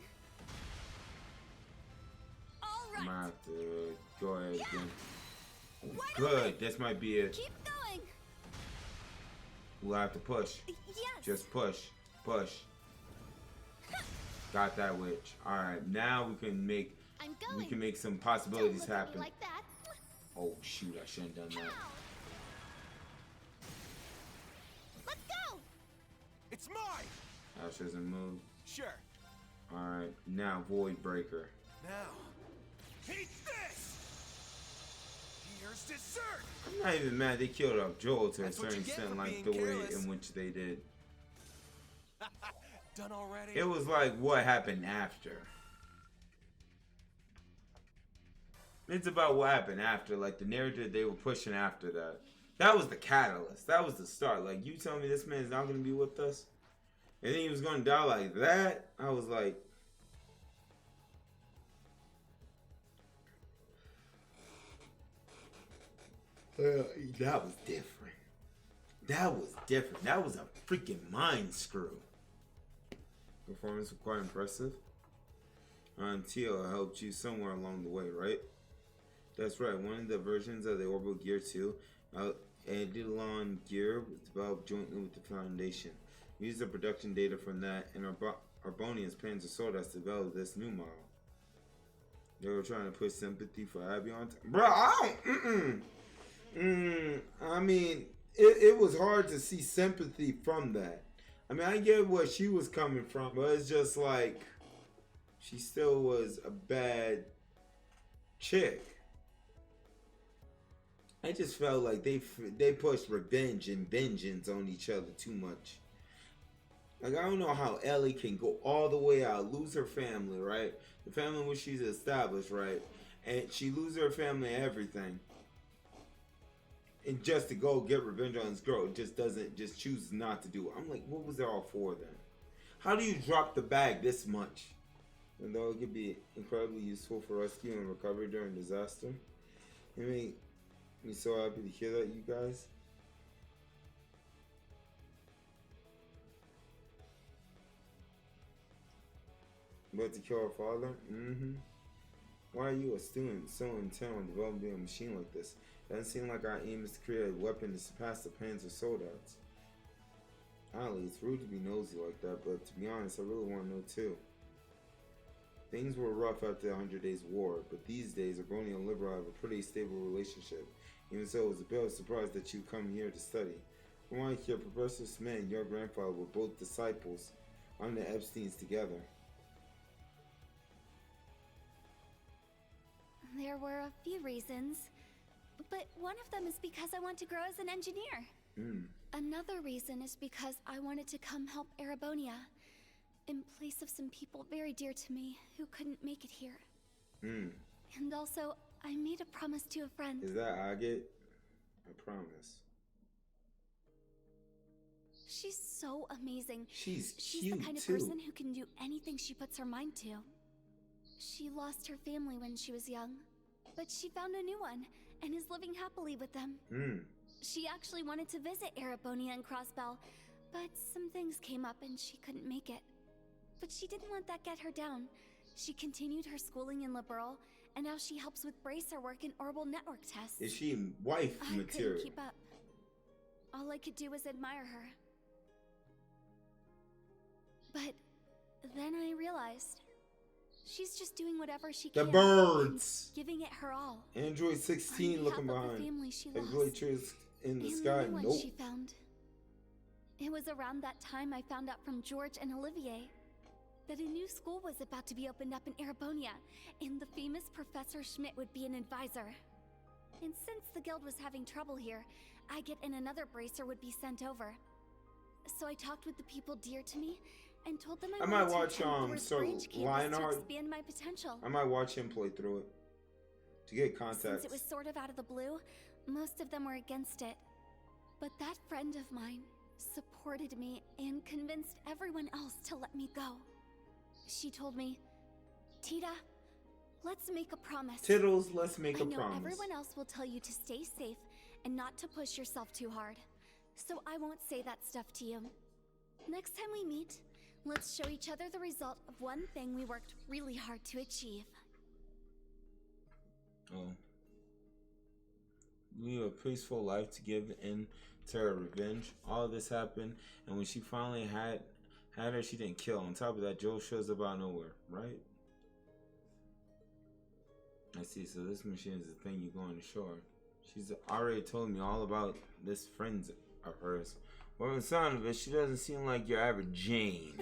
H: All
A: I'm gonna
H: right.
A: have to go ahead again.
H: Wide
A: Good.
H: open.
A: This might be it.
C: Keep going.
A: We'll have to push.
C: Yes.
A: Just push. Push. Got that witch. Alright, now we can make
C: I'm going.
A: we can make some
C: Don't
A: possibilities
C: look at me
A: happen.
C: like that.
A: Oh shoot, I shouldn't have done that.
C: Let's go.
I: It's mine!
A: Ash doesn't move.
I: Sure.
A: Alright, now Void Breaker.
I: Now, eat this! Here's dessert!
A: I'm not even mad they killed off Joel to
J: That's
A: a
J: what
A: certain
J: you get
A: extent,
J: for
A: like
J: being
A: the way
J: careless.
A: in which they did.
J: Done already?
A: It was like what happened after. It's about what happened after, like the narrative they were pushing after that. That was the catalyst. That was the start. Like, you tell me this man's not gonna be with us, and then he was gonna die like that. I was like, that was different. That was different. That was a freaking mind screw. Performance was quite impressive. Until I helped you somewhere along the way, right? That's right. One of the versions of the Orbital Gear 2, Eidolon Gear, was developed jointly with the Foundation. We used the production data from that, and Arbonians plans to sort us to develop this new model. They were trying to push sympathy for Abby on time. Bro, I don't. I mean, it was hard to see sympathy from that. I mean, I get where she was coming from, but it's just like she still was a bad chick. I just felt like they pushed revenge and vengeance on each other too much. Like, I don't know how Ellie can go all the way out, lose her family, right? The family which she's established, right? and she loses her family and everything, and just to go get revenge on this girl, just chooses not to do it. I'm like, what was it all for then? How do you drop the bag this much? And though it could be incredibly useful for rescue and recovery during disaster, I mean, I'm so happy to hear that, you guys. But to kill her father? Mm-hmm. Why are you a student so intent on developing a machine like this? Doesn't seem like our aim is to create a weapon to surpass the pens or soldiers. Honestly, it's rude to be nosy like that, but to be honest, I really want to know too. Things were rough after the 100 Days War, but these days, Abroni and Liberal have a pretty stable relationship. Even so, it was a bit of a surprise that you come here to study. From what I hear, Professor Smith and your grandfather were both disciples on the Epsteins together.
C: There were a few reasons, but one of them is because I want to grow as an engineer. Another reason is because I wanted to come help Erebonia, in place of some people very dear to me who couldn't make it here. And also, I made a promise to a friend.
A: Is that Agate? I promise.
C: She's so amazing.
A: She's
C: the kind of person who can do anything she puts her mind to. She lost her family when she was young, but she found a new one and is living happily with them. She actually wanted to visit Erebonia and Crossbell, but some things came up and she couldn't make it. But she didn't let that get her down. She continued her schooling in Liberal, and now she helps with bracer work and orbital network tests.
A: Is she wife
C: I
A: material?
C: couldn't keep up. All I could do was admire her. But then I realized she's just doing whatever she can.
A: The birds!
C: Giving it her all.
A: Android 16 looking behind. Everybody cheers in the sky.
C: The new one
A: Nope.
C: she found. It was around that time I found out from George and Olivier that a new school was about to be opened up in Erebonia, and the famous Professor Schmidt would be an advisor. And since the guild was having trouble here, Agate and another bracer would be sent over. So I talked with the people dear to me and told them I
A: might
C: wanted
A: watch
C: to attend Thor's
A: so
C: Branch campus
A: Lionheart.
C: to expand my potential.
A: I might watch him play through it to get context.
C: Since it was sort of out of the blue, most of them were against it. But that friend of mine supported me and convinced everyone else to let me go. She told me, Tita, let's make a promise.
A: Tittles, let's make a
C: I know
A: promise.
C: everyone else will tell you to stay safe and not to push yourself too hard. So I won't say that stuff to you. Next time we meet, let's show each other the result of one thing we worked really hard to achieve.
A: Oh. We live a peaceful life to give in to her revenge. All of this happened, and when she finally had her, she didn't kill. On top of that, Joe shows up out of nowhere, right? I see, so this machine is the thing you're going to show her. She's already told me all about this friend of hers. Well, from the sound of it, she doesn't seem like your average Jane.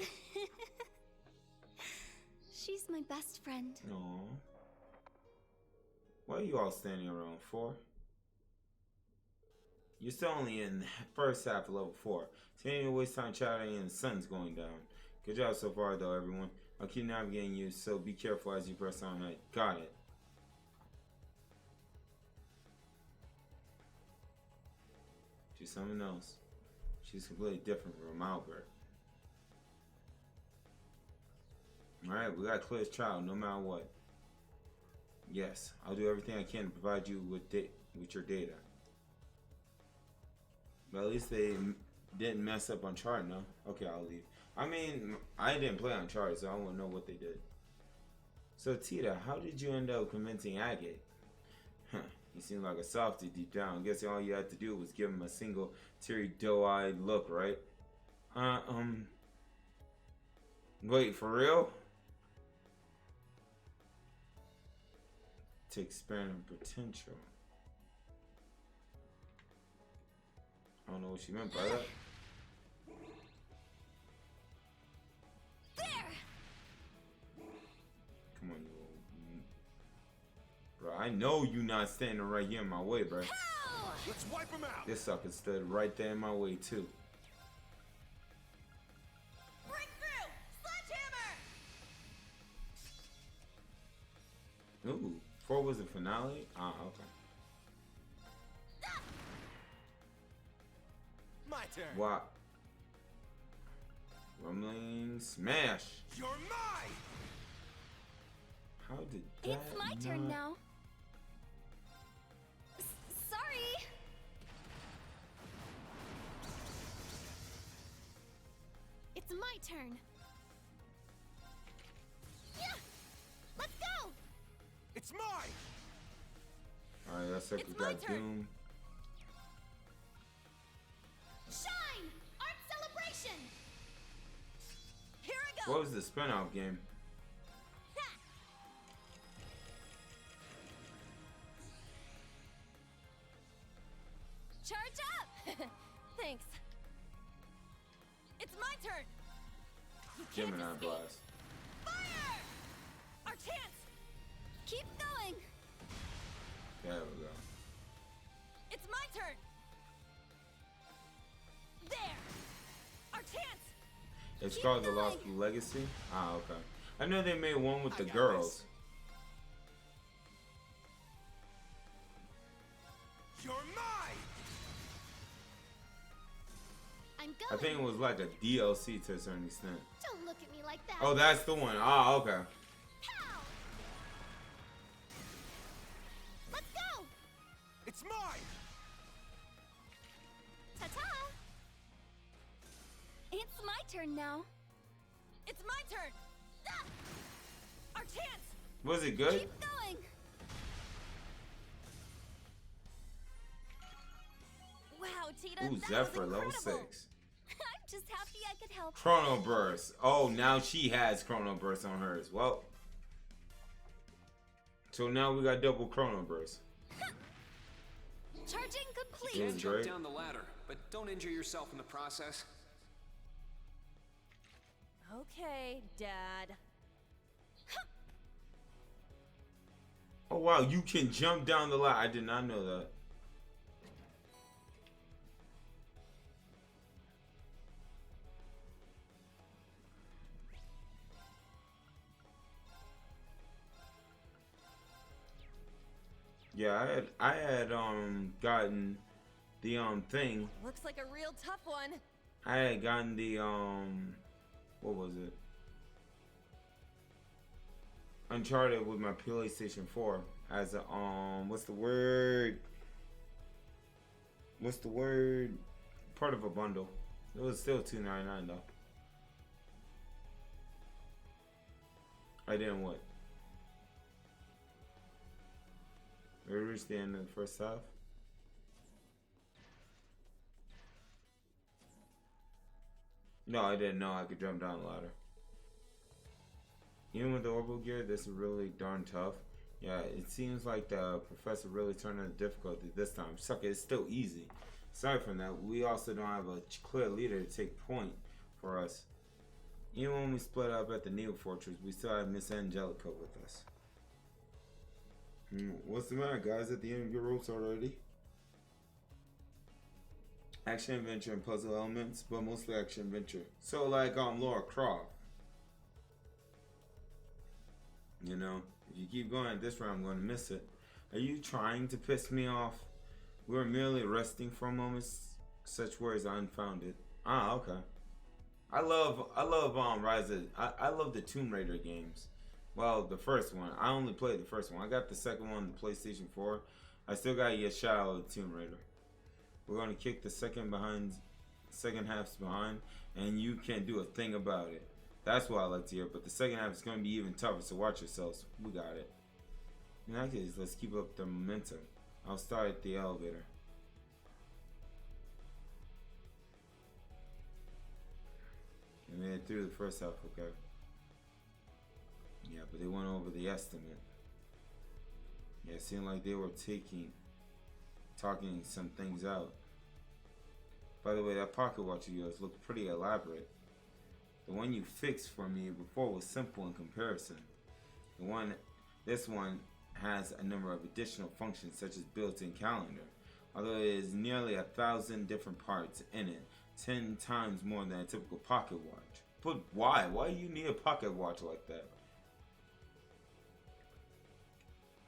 C: She's my best friend.
A: Aww. What are you all standing around for? You're still only in the first half of level 4. So you ain't gonna waste time chatting and the sun's going down. Good job so far though, everyone. I'll keep navigating you, so be careful as you press on ahead. Got it. Do something else. She's completely different from Albert. Alright, we gotta clear this trial no matter what. Yes, I'll do everything I can to provide you with your data. But at least they didn't mess up Uncharted, no? Okay, I'll leave. I mean, I didn't play Uncharted, so I won't know what they did. So, Tita, how did you end up convincing Agate? Huh, you seem like a softie deep down. I guess all you had to do was give him a single teary, doe-eyed look, right? Wait, for real? To expand her potential. I don't know what she meant by that.
C: There!
A: Come on, you. Bro, I know you not standing right here in my way, bro.
I: Let's wipe him out.
A: This sucker stood right there in my way, too.
H: Breakthrough! Sledgehammer!
A: Ooh. 4 was the finale? Ah, okay.
J: My turn.
A: What? Rumbling smash.
J: You're mine.
A: How did that
C: It's my turn now. Sorry. It's my turn. Yeah. Let's go.
J: It's mine.
A: Alright, that's like we
C: It's my
A: got
C: turn.
A: Doom.
C: Shine! Art celebration! Here I go!
A: What was the spin-off game?
C: Charge up!
H: Thanks. It's my turn.
A: Gemini Blast.
H: Fire! Our chance.
C: Keep going!
A: There we go.
H: It's my turn. There. Our chance.
A: It's
C: Keep
A: called The
C: going.
A: Lost Legacy? Ah, okay. I know they made one with
J: I
A: the
J: got
A: girls.
J: You're mine.
C: I'm going!
A: I think it was like a DLC to a certain extent.
C: Don't look at me like that!
A: Oh, that's the one. Ah, okay.
C: Pow! Let's go!
J: It's mine.
C: Ta-ta! It's my turn now.
H: It's my turn. Ah! Our chance.
A: Was it good?
C: Keep going!
H: Wow, Tita.
A: Ooh,
H: that
A: Zephyr,
H: was
A: level
H: incredible.
A: 6.
C: I'm just happy I could help.
A: Chrono Burst. Oh, now she has Chrono Burst on hers. Well. So now we got double Chrono Burst.
C: Charging
A: It
C: complete!
A: was
K: Jump
A: great.
K: down the ladder, but don't injure yourself in the process.
H: Okay, Dad.
A: Oh, wow. You can jump down the ladder. I did not know that. Yeah, I had gotten the thing.
H: Looks like a real tough one.
A: I had gotten the what was it? Uncharted with my PlayStation 4 as a what's the word? What's the word? Part of a bundle. It was still $2.99 though. I didn't what? We reached the end of the first half. No, I didn't know I could jump down the ladder. Even with the orbital gear, this is really darn tough. Yeah, it seems like the professor really turned on the difficulty this time. Suck it, it's still easy. Aside from that, we also don't have a clear leader to take point for us. Even when we split up at the Neo Fortress, we still have Miss Angelica with us. What's the matter, guys? At the end of your ropes already? Action, adventure, and puzzle elements, but mostly action, adventure. So like Laura Croft. You know, if you keep going at this round, I'm going to miss it. Are you trying to piss me off? We were merely resting for a moment. Such words are unfounded. Ah, okay. I love Rise of, I love the Tomb Raider games. Well, the first one. I only played the first one. I got the second one, the PlayStation 4. I still got to get Shadow of the Tomb Raider. We're going to kick the second half's behind, and you can't do a thing about it. That's what I like to hear, but the second half is going to be even tougher, so watch yourselves. We got it. In that case, let's keep up the momentum. I'll start at the elevator. And then through the first half, okay. Yeah, but they went over the estimate. Yeah, it seemed like they were talking some things out. By the way, that pocket watch of yours looked pretty elaborate. The one you fixed for me before was simple in comparison. This one has a number of additional functions such as built-in calendar. Although it is nearly 1,000 different parts in it, 10 times more than a typical pocket watch. But why? Why do you need a pocket watch like that?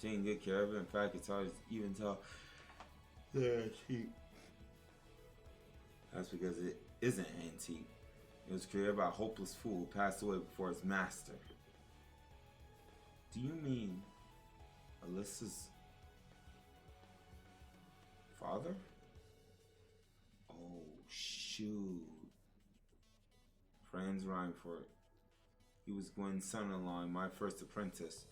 A: taking good care of it. In fact, it's hard to even tell they're antique. That's because it isn't antique. It was created by a hopeless fool who passed away before his master. Do you mean Alyssa's father? Oh, shoot. Friends rhyme for it. He was Gwen's son-in-law and my first apprentice.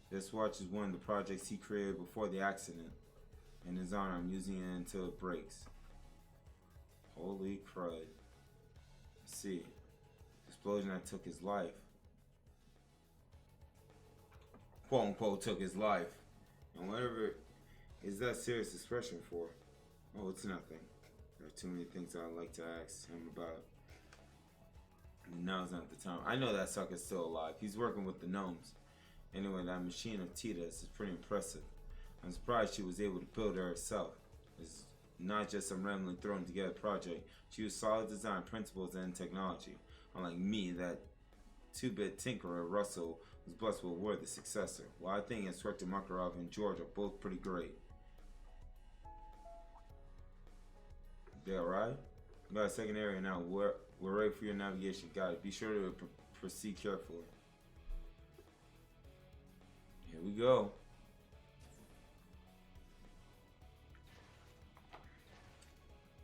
A: This watch is one of the projects he created before the accident. In his honor, I'm using it until it breaks. Holy crud. See, explosion that took his life. Quote unquote took his life. And whatever is that serious expression for? Oh, it's nothing. There are too many things I'd like to ask him about. And now's not the time. I know that sucker's still alive. He's working with the gnomes. Anyway, that machine of Tita's is pretty impressive. I'm surprised she was able to build it herself. It's not just some randomly thrown together project. She used solid design principles and technology. Unlike me, that 2-bit tinkerer Russell was blessed with a worthy successor. Well, I think Instructor Makarov and George are both pretty great. They alright? We got a second area now. We're ready for your navigation. Got it. Be sure to proceed carefully. Here we go.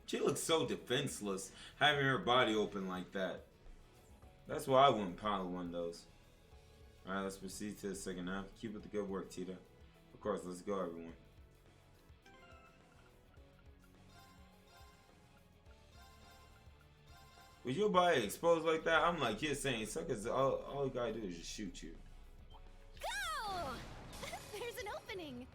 A: She looks so defenseless, having her body open like that. That's why I wouldn't pilot one of those. Alright, let's proceed to the second half. Keep up the good work, Tita. Of course, let's go, everyone. With your body exposed like that, I'm like, you're saying, suckers, all you gotta do is just shoot you.
C: Go! There's an opening.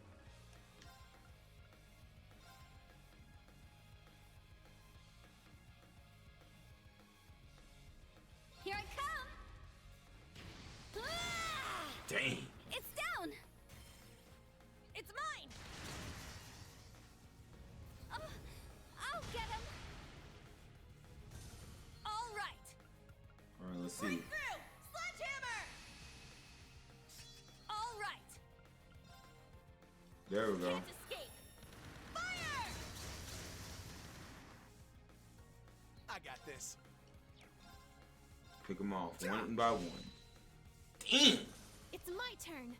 C: Here I come! Ah!
A: Dang!
C: It's down! It's mine! Oh, I'll get him! All right!
A: Alright, let's see.
H: Break through! Sledgehammer!
C: All right!
A: There we go.
H: Can't escape! Fire!
J: I got this.
A: Pick them off one by one. Damn!
C: It's my turn.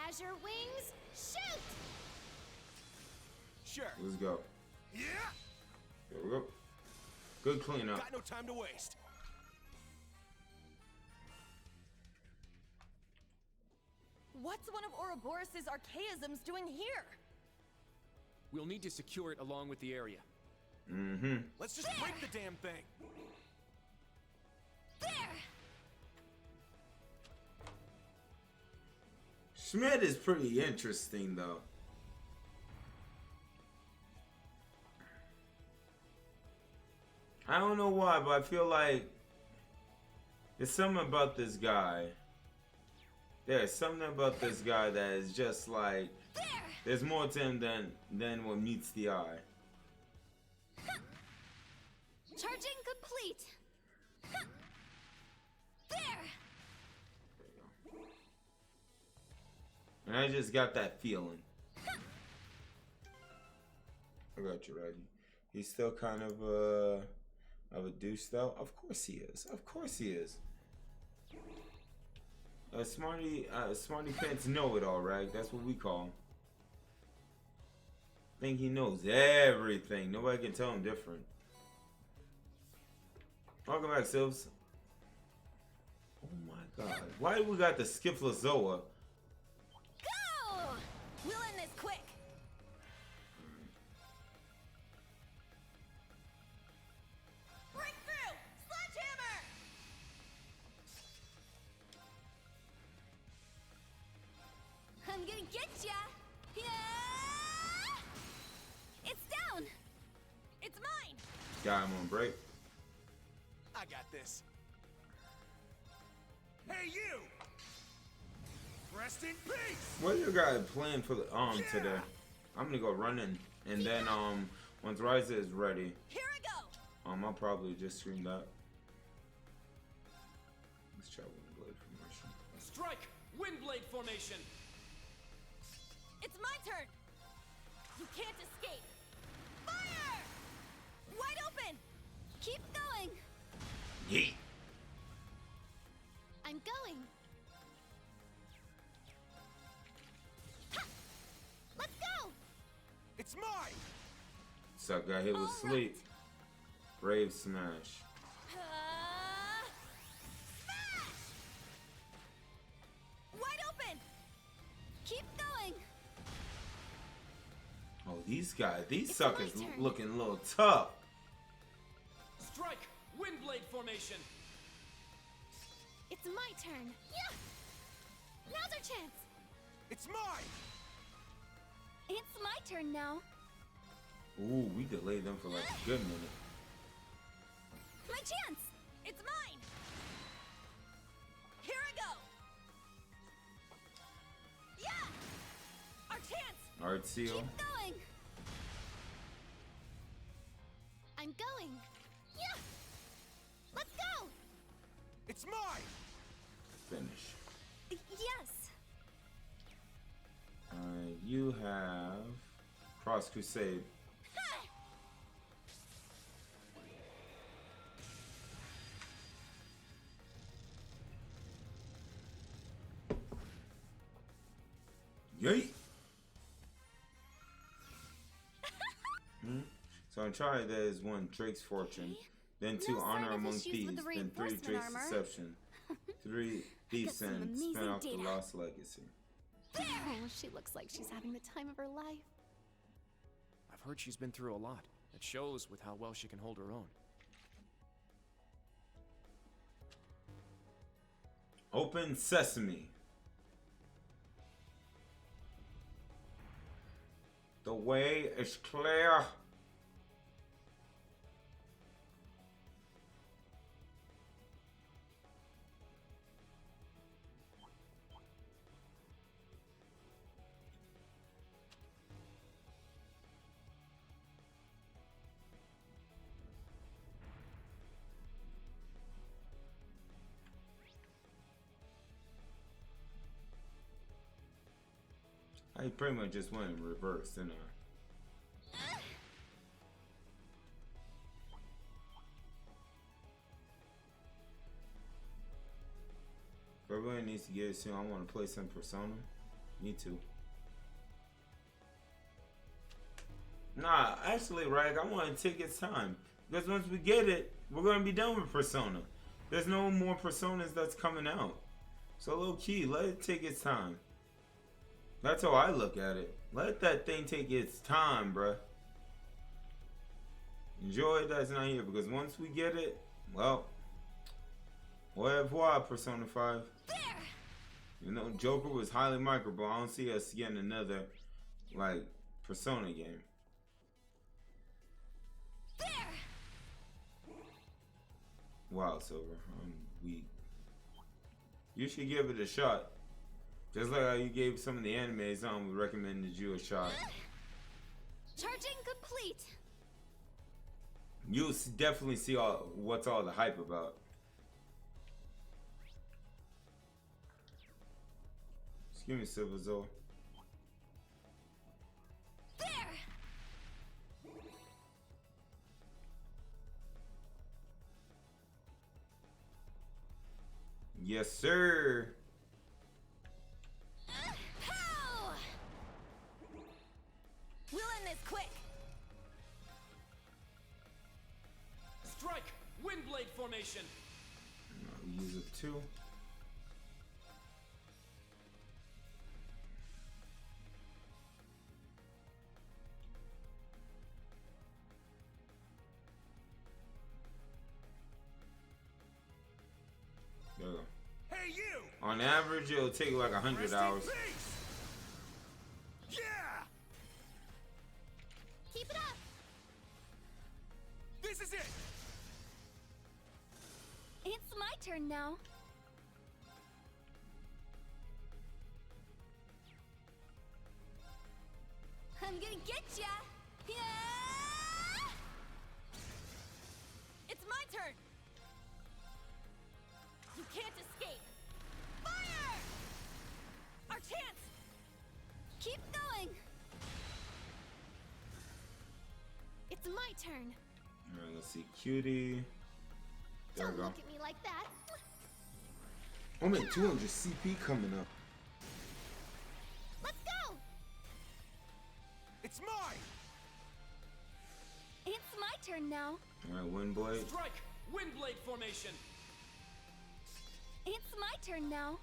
C: Azure wings, shoot!
J: Sure.
A: Let's go.
J: Yeah.
A: There we go. Good cleanup.
J: Got no time to waste.
H: What's one of Ouroboros' archaisms doing here?
K: We'll need to secure it along with the area.
A: Mm-hmm.
J: Let's just break the damn thing.
C: There!
A: Schmidt is pretty interesting, though. I don't know why, but I feel like there's something about this guy. There's something about this guy that is just like, there's more to him than what meets the eye.
C: Charging complete. There.
A: And I just got that feeling. I got you, Reggie. He's still kind of a douche, though. Of course he is. Of course he is. Smarty pants know it all, right? That's what we call him. Think he knows everything. Nobody can tell him different. Welcome back, Silves. Oh my god. Why do we got the Skiflozoa?
H: Go! We'll end this quick. Break through! Sledgehammer!
C: I'm gonna get ya! Yeah! It's down!
H: It's mine!
A: Got him on break.
J: I got this. Hey, you! Rest in peace!
A: What you guys playing for the today? I'm gonna go running, and then once Ryza is ready,
H: Here I go!
A: I'll probably just stream that. Let's try one blade promotion.
K: Strike! Windblade formation.
H: It's my turn. You can't escape. Fire! Wide open.
C: Keep going.
A: Yeet.
C: I'm going. Ha! Let's go.
J: It's mine.
A: Suck got hit with
C: All
A: sleep. Brave smash.
H: Smash! Wide open.
C: Keep going.
A: Oh, these guys, these
C: It's
A: suckers
C: my turn.
A: looking a little tough.
K: Strike. Windblade formation.
C: It's my turn. Yeah. Now's our chance.
J: It's mine.
C: It's my turn now.
A: Ooh, we delayed them for like a good minute.
C: My chance.
H: It's mine. Here I go. Yeah. Our chance.
A: Art seal.
C: Keep going. I'm going. Yeah. Let's go.
J: It's mine.
A: Finish.
C: Yes.
A: You have Cross Crusade. Yeet. So in charge there is 1 Drake's Fortune, then 2
C: No sign
A: Honor
C: of
A: Among
C: issues
A: Thieves,
C: with the
A: then 3
C: reinforcement
A: Drake's
C: armor.
A: Deception, 3 Thief's
C: some
A: End,
C: amazing
A: spin off the
C: data.
A: Lost Legacy.
C: Oh, she looks like she's having the time of her life.
L: I've heard she's been through a lot. It shows with how well she can hold her own.
A: Open Sesame. The way is clear. I pretty much just went in reverse, didn't I? If everybody needs to get it soon, I want to play some Persona. Me too. Nah, actually, Rag, I want to take its time. Because once we get it, we're going to be done with Persona. There's no more Personas that's coming out. So low key, let it take its time. That's how I look at it. Let that thing take its time, bruh. Enjoy that's not here, because once we get it, well, au revoir, Persona 5.
C: There.
A: You know, Joker was highly microable. I don't see us getting another, like, Persona game.
C: There.
A: Wow, Silver, I'm weak. You should give it a shot. Just like how you gave some of the animes on, we recommended you a shot.
C: Charging complete.
A: You'll definitely see what's all the hype about. Excuse me, Silver Zoe.
C: There.
A: Yes, sir.
C: Pow!
H: We'll end this quick.
K: Strike. Windblade formation.
A: I'll use it too. There we go.
I: Hey, you!
A: On average, it'll take like 100
I: Rest in
A: hours.
I: peace! Yeah!
C: Keep it up.
I: This is it!
C: It's my turn now. I'm gonna get ya. Yeah!
H: It's my turn. You can't escape. Fire!
C: turn.
A: Alright, let's see. Cutie. There we
C: Don't
A: go.
C: look at me like that.
A: I'm at 200 CP coming up.
C: Let's go.
I: It's mine.
C: It's my turn now.
A: Alright, Windblade.
K: Strike! Windblade formation!
C: It's my turn now.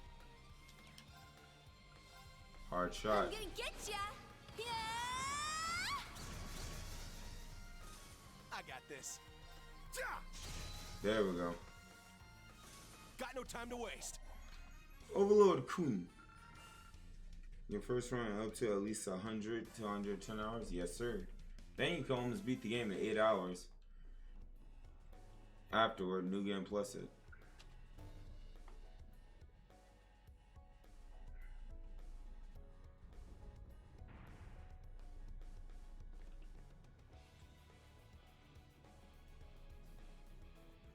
A: Hard shot.
C: I'm gonna get ya. Yeah.
J: I got this.
A: There we go.
J: Got no time to waste.
A: Overlord Kun. Your first run up to at least 100 to 110 hours? Yes, sir. Then you can almost beat the game in 8 hours. Afterward, New Game Plus it.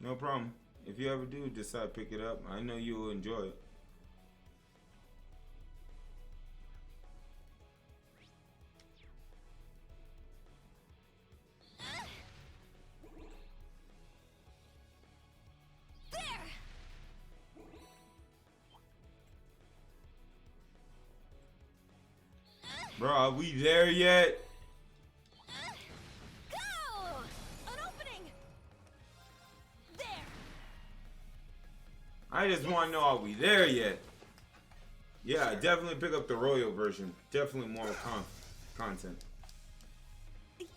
A: No problem. If you ever do decide to pick it up, I know you will enjoy it. Bro, are we there yet?
H: Go! An opening! There!
A: I just want to know, are we there yet? Yeah, definitely pick up the Royal version. Definitely more content.
C: Yes.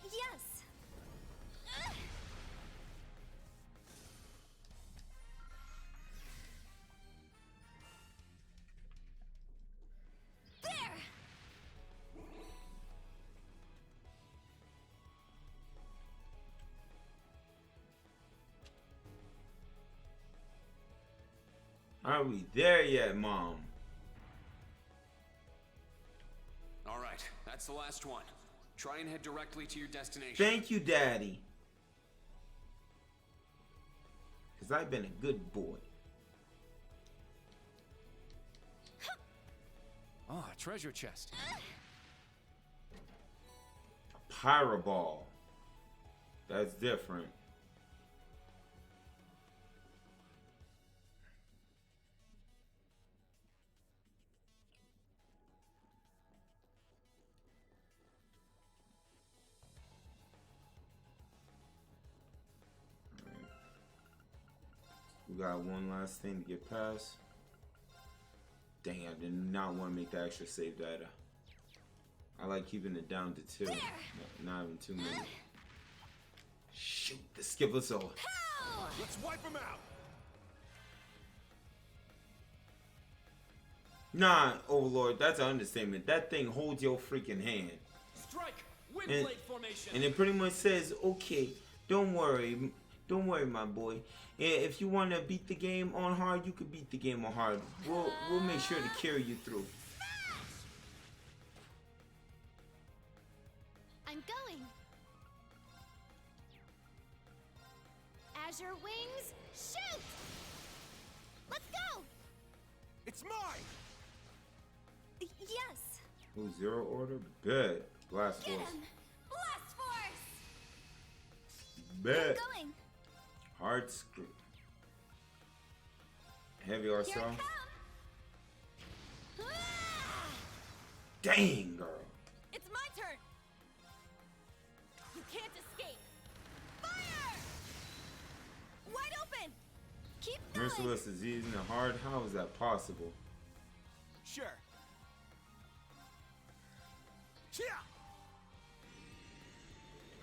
C: There.
A: Are we there yet, Mom?
K: All right, that's the last one. Try and head directly to your destination.
A: Thank you, Daddy. Because I've been a good boy.
L: Ah, a treasure chest.
A: Pyroball. That's different. We got one last thing to get past. Dang, I did not want to make the extra save data. I like keeping it down to 2. Not even too many. Shoot, the skipper soul.
I: Let's wipe them out.
A: Nah, Overlord, that's an understatement. That thing holds your freaking hand.
K: Strike! Windblade formation!
A: And it pretty much says, okay, don't worry, my boy. If you want to beat the game on hard, you can beat the game on hard. We'll make sure to carry you through.
C: I'm going. Azure wings, shoot! Let's go.
I: It's mine.
C: Yes.
A: Oh, Zero Order? Bet. Blast
C: Get
A: Force.
C: him. Blast force.
A: Bet.
C: I'm going.
A: Hard script. Heavy
C: Here
A: RSL.
C: I come. Ah!
A: Dang, girl.
H: It's my turn! You can't escape! Fire! Wide open!
C: Keep going.
A: Merciless is easy and hard. How is that possible?
J: Sure.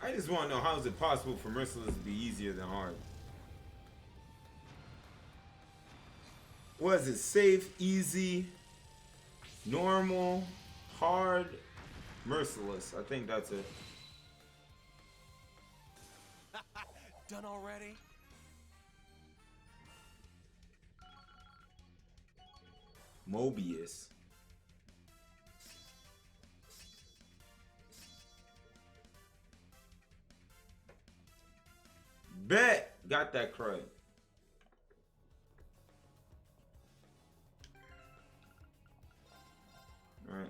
A: I just want to know, how is it possible for Merciless to be easier than hard? Was it safe, easy, normal, hard, merciless? I think that's it.
J: Done already?
A: Mobius. Bet! Got that crud. Alright.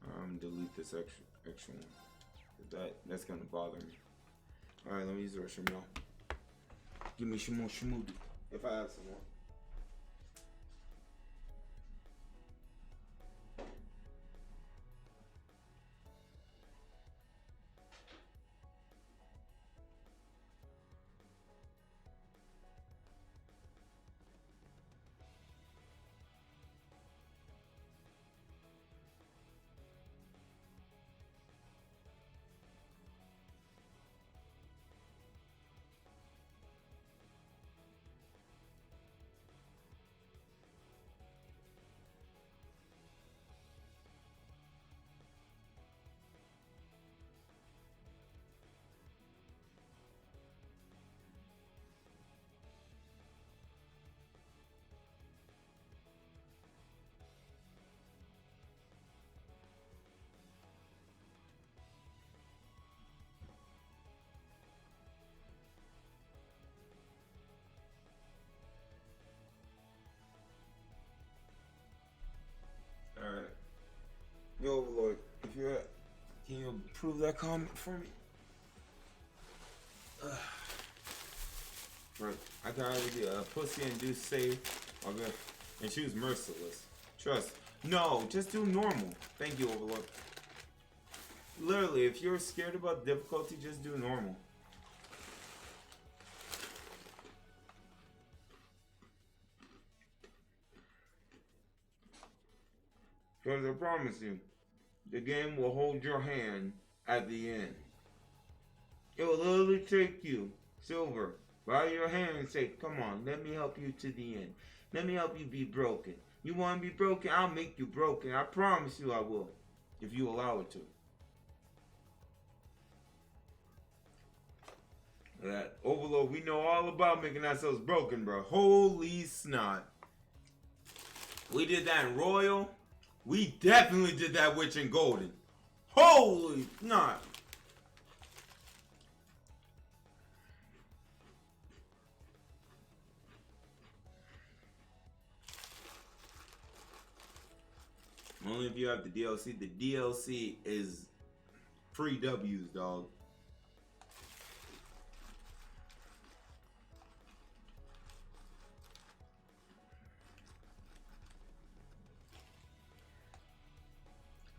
A: I'm gonna delete this extra extra one. That's gonna bother me. Alright, let me use the restroom, y'all. Give me some more smoothie. If I have some more. Alright. Yo, Overlord, if you're at, can you approve that comment for me? Right. I can either be a pussy and do save, okay, and choose merciless. Trust. No, just do normal. Thank you, Overlord. Literally, if you're scared about difficulty, just do normal. Because I promise you, the game will hold your hand at the end. It will literally take you, Silver, by your hand and say, come on, let me help you to the end. Let me help you be broken. You want to be broken? I'll make you broken. I promise you I will, if you allow it to. That Overlord, we know all about making ourselves broken, bro. Holy snot. We did that in Royal. We definitely did that Witch in Golden. Holy snot. Only if you have the DLC. The DLC is free W's, dog.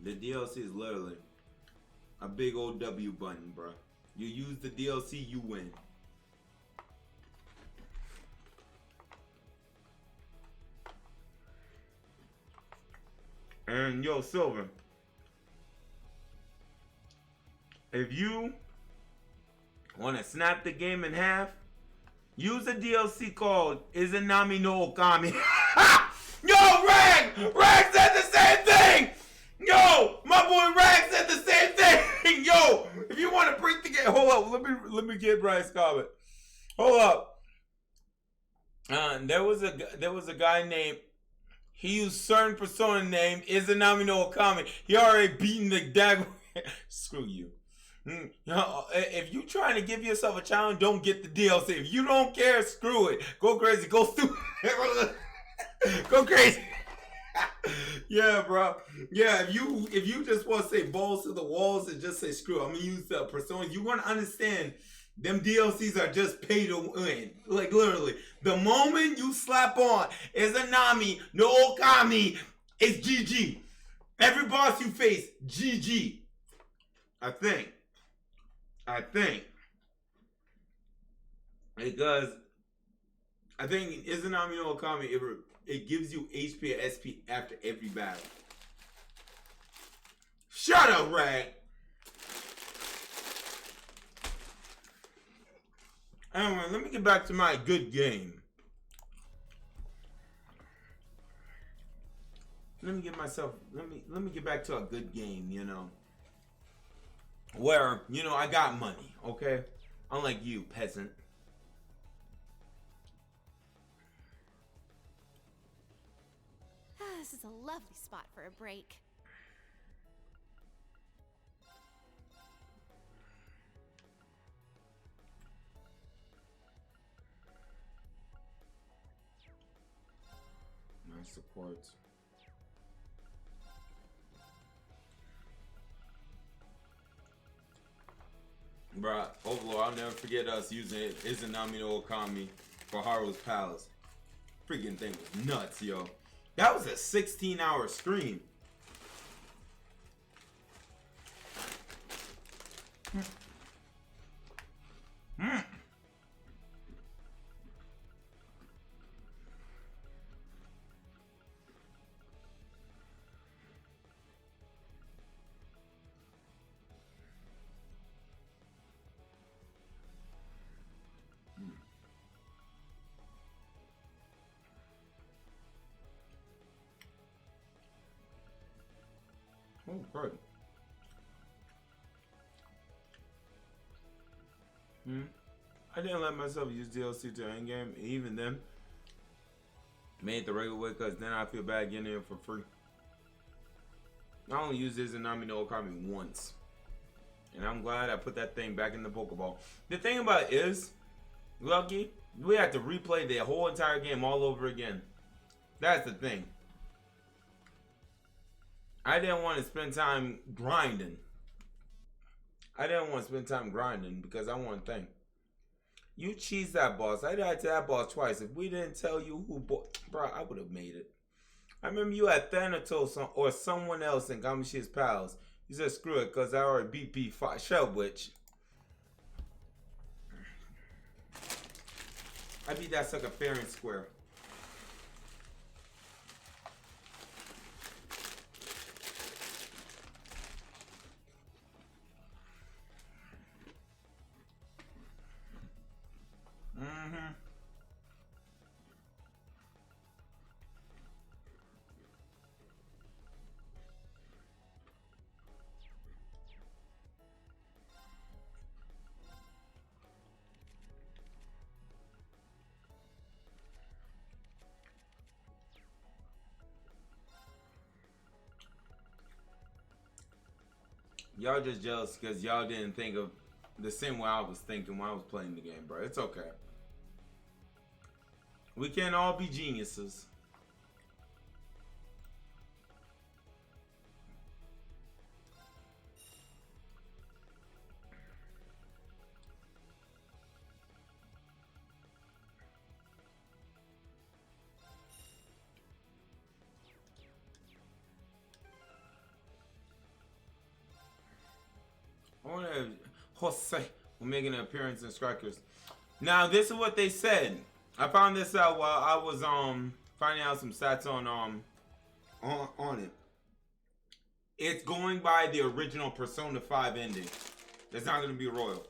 A: The DLC is literally a big old W button, bro. You use the DLC, you win. And yo, Silver, if you want to snap the game in half, use a DLC called Izanami no Okami. Yo, Rag said the same thing. Yo, my boy Rag said the same thing. Yo, if you want to break the game, hold up. Let me get Bryce comment. Hold up. There was a guy named. He used certain persona named Izanami no Okami. He already beaten the dag. Screw you. If you trying to give yourself a challenge, don't get the DLC. If you don't care, screw it. Go crazy. Go stupid. Go crazy. Yeah, bro. Yeah, if you just want to say balls to the walls and just say screw it, I'm gonna use the personas. You want to understand them DLCs are just pay to win. Like literally, the moment you slap on Izanami no Okami, it's GG. Every boss you face, GG. I think. Because I think Izanami no Okami, it gives you HP and SP after every battle. Shut up, Rag! Anyway, let me get back to my good game. Let me get back to a good game, you know. Where, you know, I got money, okay? Unlike you, peasant.
D: This is a lovely spot for a break.
A: Nice support. Bruh, Overlord, I'll never forget us using it. Izanami no Okami for Haru's Palace. Freaking thing was nuts, yo. That was a 16-hour stream. Oh, good. I didn't let myself use DLC to endgame. Even then, made it the regular way because then I feel bad getting it for free. I only used this in Nami no Okami once. And I'm glad I put that thing back in the Pokeball. The thing about it is, Lucky, we have to replay the whole entire game all over again. That's the thing. I didn't want to spend time grinding. Because I want to think. You cheese that boss. I died to that boss twice. If we didn't tell you who bought, bro, I would have made it. I remember you had Thanatos or someone else in Gamishi's Palace. You said screw it because I already beat B5 Shell Witch. I beat that sucker fair and square. Y'all just jealous because y'all didn't think of the same way I was thinking when I was playing the game, bro. It's okay. We can't all be geniuses. I want to Jose will making an appearance in Strikers. Now this is what they said. I found this out while I was finding out some stats on it. It's going by the original Persona 5 ending. It's not going to be royal.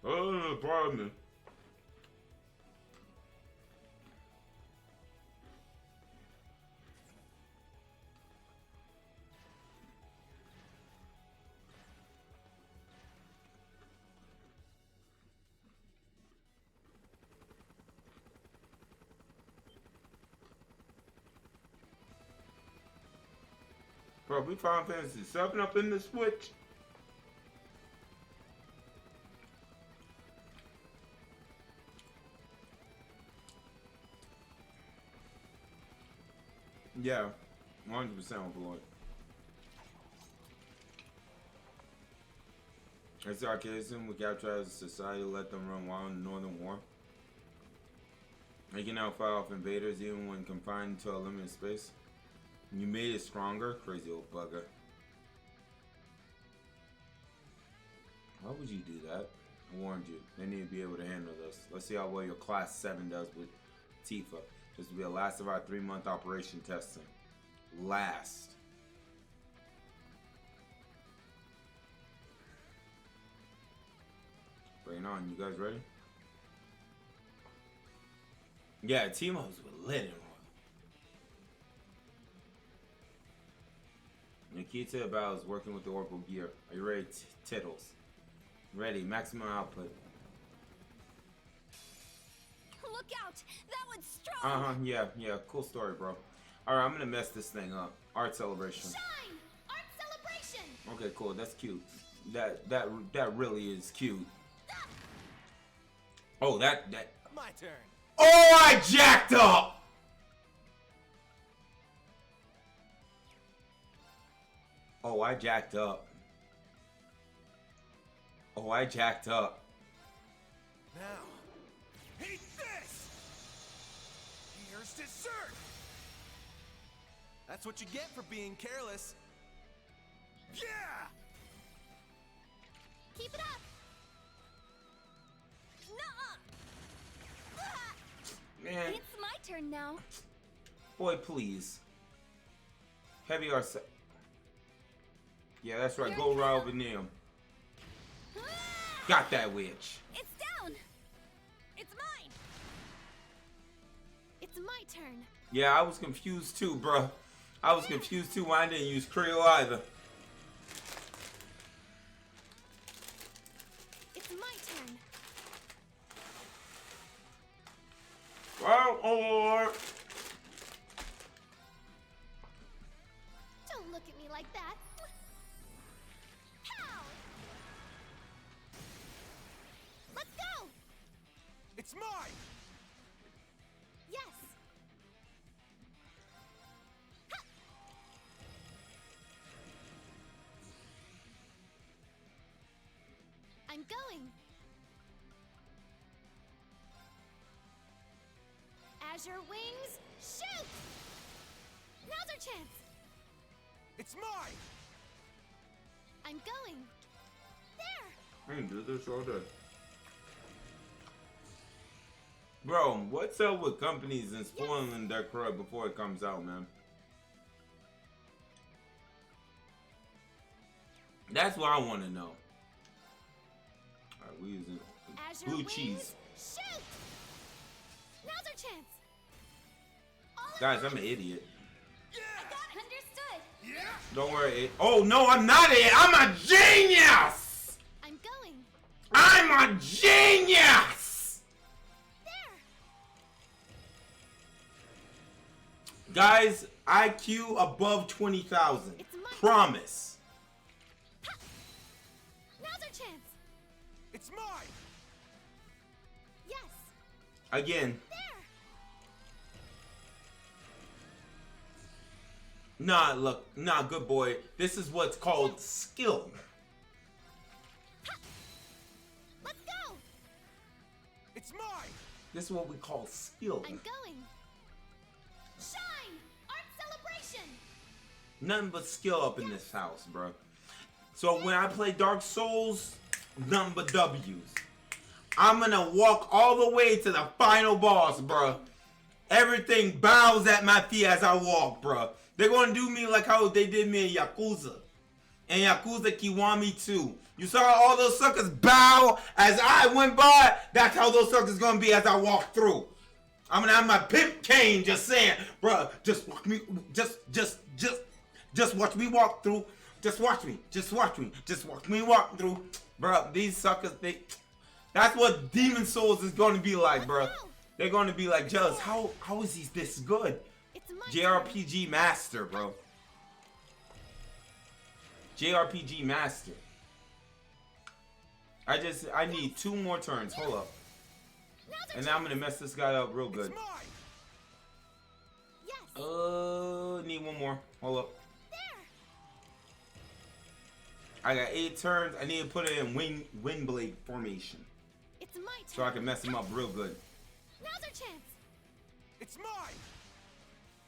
A: Oh, pardon me. Bro, we found Fantasy 7 up in the Switch. Yeah, 100% Overlord. It's sarcasm. We capture as a society, let them run wild in the Northern War. They can now fight off invaders even when confined to a limited space. You made it stronger? Crazy old bugger. Why would you do that? I warned you. They need to be able to handle this. Let's see how well your Class 7 does with Tifa. This will be the last of our 3-month operation testing. Last. Bring it on. You guys ready? Yeah, Timo's lit in Nikita about is working with the Oracle gear. Are you ready, Tittles? Ready. Maximum output.
C: Look out! That one's strong!
A: Yeah. Cool story, bro. Alright, I'm gonna mess this thing up. Art celebration.
C: Shine! Art celebration!
A: Okay, cool. That's cute. That really is cute. Oh, that.
J: My turn.
A: Oh, I jacked up. Oh, I jacked up. Oh, I jacked up.
I: Now, eat this! Here's dessert!
J: That's what you get for being careless.
I: Yeah!
C: Keep it up. Nuh-uh.
A: Man.
C: It's my turn now.
A: Boy, please. Heavy or yeah, that's right. Go right over near him. Got that witch.
C: It's down. It's mine. It's my turn.
A: Yeah, I was confused too, bro. I was confused too when I didn't use Creole either.
C: It's my turn.
A: Well, Lord.
C: Don't look at me like that. Pow! Let's go.
I: It's mine!
C: Yes. Ha! I'm going. Azure wings, shoot! Now's our chance.
I: It's mine!
C: I'm going. There.
A: I can do this all day. Bro, what's up with companies and spoiling their crud before it comes out, man? That's what I want to know. Alright, we using
C: Azure
A: blue
C: wings,
A: cheese.
C: shoot! Now's our chance. All
A: Guys, I'm an idiot.
C: I got it. Understood.
I: Yeah!
A: Don't worry. Oh, no, I'm not it. I'm a genius!
C: I'm going.
A: I'm a genius!
C: There.
A: Guys, IQ above 20,000.
C: It's my
A: Promise.
C: Ha! Now's our chance.
I: It's mine!
C: Yes.
A: Again.
C: There.
A: Nah, look. Nah, good boy. This is what's called skill.
C: Ha! Let's go.
I: It's mine!
A: This is what we call skill.
C: I'm going. Shine! Art celebration!
A: Nothing but skill up in this house, bro. So when I play Dark Souls, nothing but W's. I'm gonna walk all the way to the final boss, bro. Everything bows at my feet as I walk, bro. They're gonna do me like how they did me in Yakuza. And Yakuza Kiwami 2. You saw all those suckers bow as I went by? That's how those suckers gonna be as I walk through. I'm gonna have my pimp cane just saying, bro, just watch me, just watch me walk through. Just watch me, just watch me, just watch me walk through. Bro, these suckers, that's what Demon Souls is gonna be like, bro. They're gonna be like, jealous, how is he this good?
C: It's my
A: JRPG Master, bro. JRPG Master. I need 2 more turns. Hold up. And now I'm gonna mess this guy up real good.
I: It's mine!
C: Yes.
A: Need 1 more. Hold up.
C: There.
A: I got 8 turns. I need to put it in wind blade formation.
C: It's my turn.
A: So I can mess him up real good.
C: Now's our chance.
I: It's mine!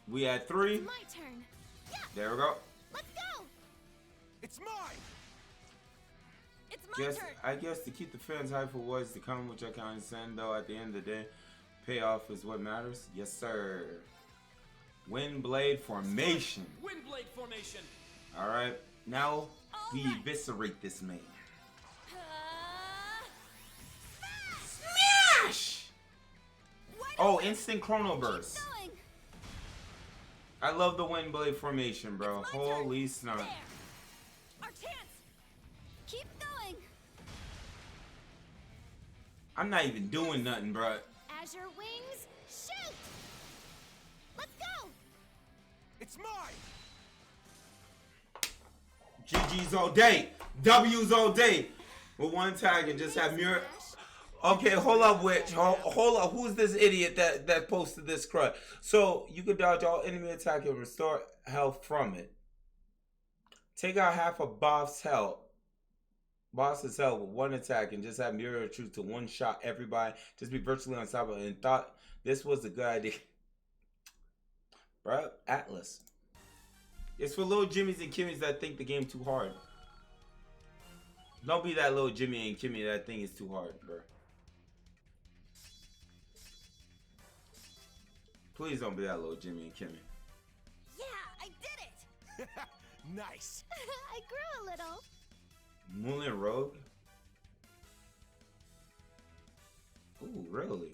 A: We had 3.
C: It's my turn. Yeah.
A: There we go.
C: Let's go.
I: It's mine!
H: It's my turn.
A: I guess to keep the fans hyped for what's to come, which I can understand, though at the end of the day, payoff is what matters. Yes, sir. Wind blade formation.
K: Windblade formation.
A: All right. Now we
C: right.
A: eviscerate this man.
C: Smash!
A: Oh, instant chrono burst.
C: Keep going.
A: I love the wind blade formation, bro.
C: It's my turn.
A: Holy snot.
C: There. Our chance. Keep going.
A: I'm not even doing nothing, bro.
C: Azure wings, shoot! Let's go.
I: It's mine!
A: GG's all day. W's all day. With 1 tag and just have mirror. Okay, hold up, witch. Hold up. Who's this idiot that posted this crud? So you can dodge all enemy attack and restore health from it. Take out half of boss's health with one attack and just have mirror truth to one shot everybody. Just be virtually unstoppable. And thought this was a good idea. Bro, Atlas. It's for little Jimmys and Kimmys that think the game too hard. Don't be that little Jimmy and Kimmy that think it's too hard, bro. Please don't be that little Jimmy and Kimmy.
H: Yeah, I did it!
I: Nice.
C: I grew a little.
A: Moulin Rogue? Ooh, really?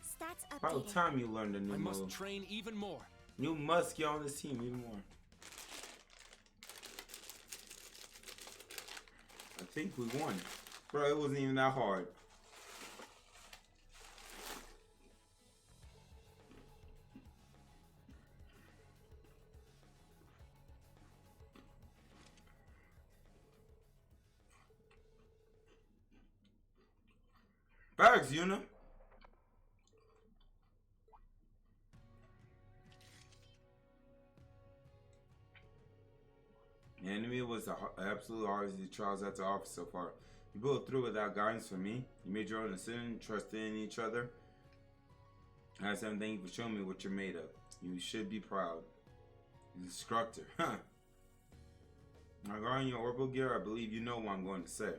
C: Stats
A: About
C: updated.
A: time you learned a new
K: I must
A: move.
K: train even more.
A: You must get on this team even more. I think we won. Bro, it wasn't even that hard. Bags, Yuna. The enemy was the absolute hardest the trials had to offer so far. You pulled through without guidance from me. You made your own decision, trusted in each other. I said thank you for showing me what you're made of. You should be proud. Instructor, huh? Regarding your orbital gear, I believe you know what I'm going to say.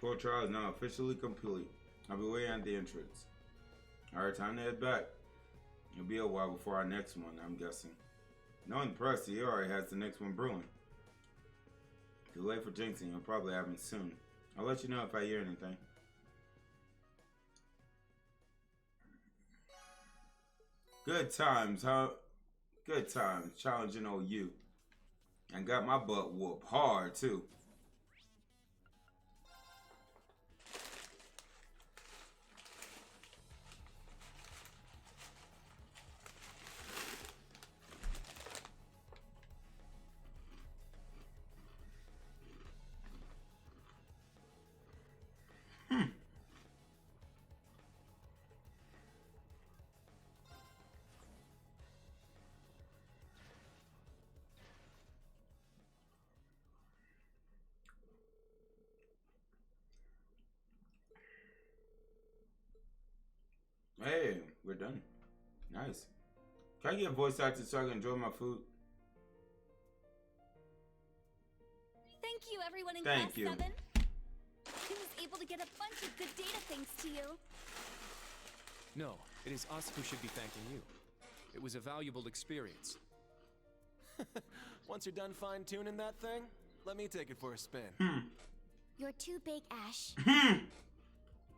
A: Full trial is now officially complete. I'll be waiting at the entrance. Alright, time to head back. It'll be a while before our next one, I'm guessing. Knowing Press, he already has the next one brewing. Too late for jinxing, it'll probably happen soon. I'll let you know if I hear anything. Good times, huh? Good times, challenging old you. And got my butt whooped hard, too. Hey, we're done. Nice. Can I get voice acted so I can enjoy my food?
C: Thank you, everyone in
A: Thank
C: Class
A: you.
C: 7. I was able to get a bunch of good data thanks to you.
L: No, it is us who should be thanking you. It was a valuable experience.
J: Once you're done fine-tuning that thing, let me take it for a spin.
C: You're too big, Ash.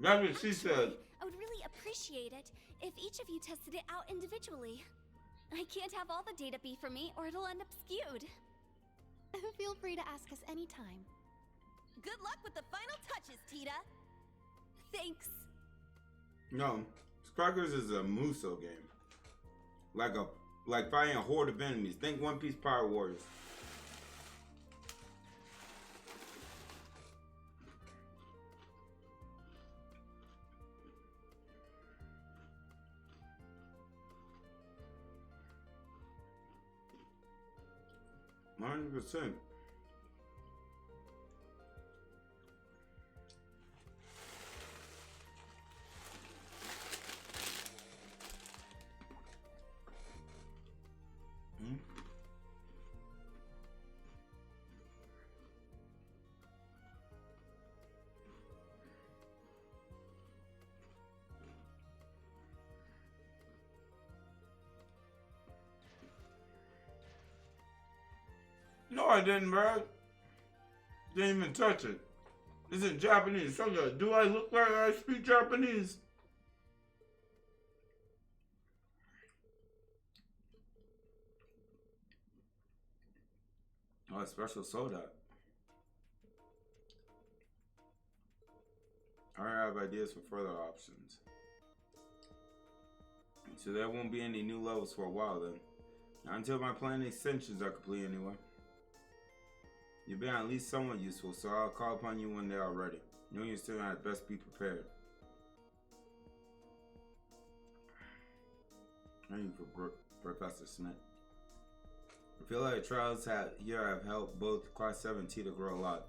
A: That's what she said.
C: I would really appreciate it if each of you tested it out individually. I can't have all the data be for me or it'll end up skewed.
D: Feel free to ask us anytime.
H: Good luck with the final touches, Tita.
C: Thanks.
A: No, Crackers is a Muso game. Like fighting a horde of enemies. Think One Piece Power Warriors. %. No, I didn't, bro. Didn't even touch it. It's in Japanese. So, do I look like I speak Japanese? Oh, special soda. I have ideas for further options. So there won't be any new levels for a while then. Not until my planned extensions are complete anyway. You've been at least somewhat useful, so I'll call upon you when they are ready. Knowing you're still at best, be prepared. Thank you for Professor Smith. I feel like trials here have helped both Class 7 and T to grow a lot.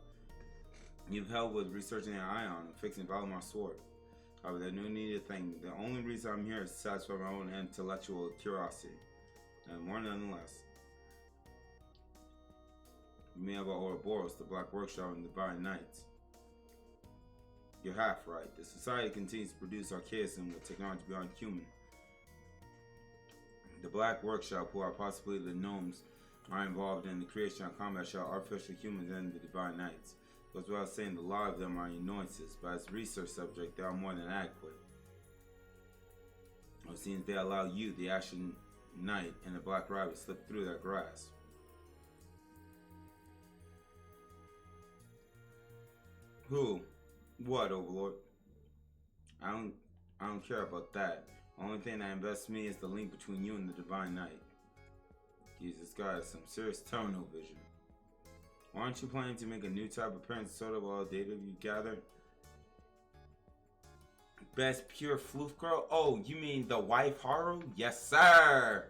A: You've helped with researching the ion and fixing Valimar's sword. However, there's no needed thing. The only reason I'm here is to satisfy my own intellectual curiosity. And more nonetheless. You mean about Ouroboros, the Black Workshop, and the Divine Knights. You're half right. The society continues to produce archaism with technology beyond human. The Black Workshop, who are possibly the gnomes, are involved in the creation of combat shell, artificial humans, and the Divine Knights. Goes without saying, a lot of them are annoyances, but as a research subject, they are more than adequate. It seems they allow you, the Ashen Knight, and the Black Rabbit slip through their grasp. Who? What, Overlord? I don't care about that. The only thing that invests me is the link between you and the Divine Knight. Jesus, this guy has some serious tunnel vision. Why aren't you planning to make a new type of parent soda with all the data you gathered? Best pure floof girl? Oh, you mean the wife Haru? Yes, sir!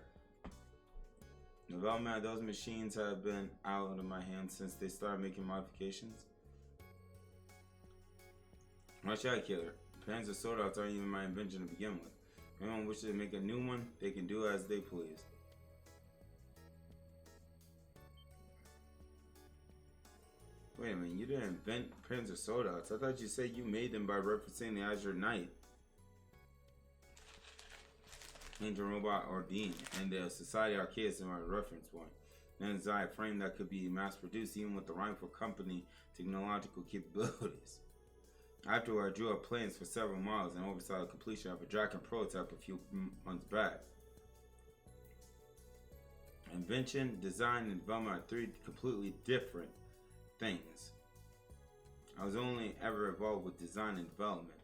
A: Development of those machines have been out of my hands since they started making modifications. Why should I kill her? Pans of soda aren't even my invention to begin with. If anyone wishes to make a new one, they can do as they please. Wait a minute, you didn't invent pens or soda. I thought you said you made them by referencing the Azure Knight, Angel Robot Ordine, and the Society Archaism are a reference point. Then design a frame that could be mass produced even with the Rhineford Company technological capabilities. Afterward, I drew up plans for several models and oversaw the completion of a Draken prototype a few months back. Invention, design, and development are three completely different things. I was only ever involved with design and development.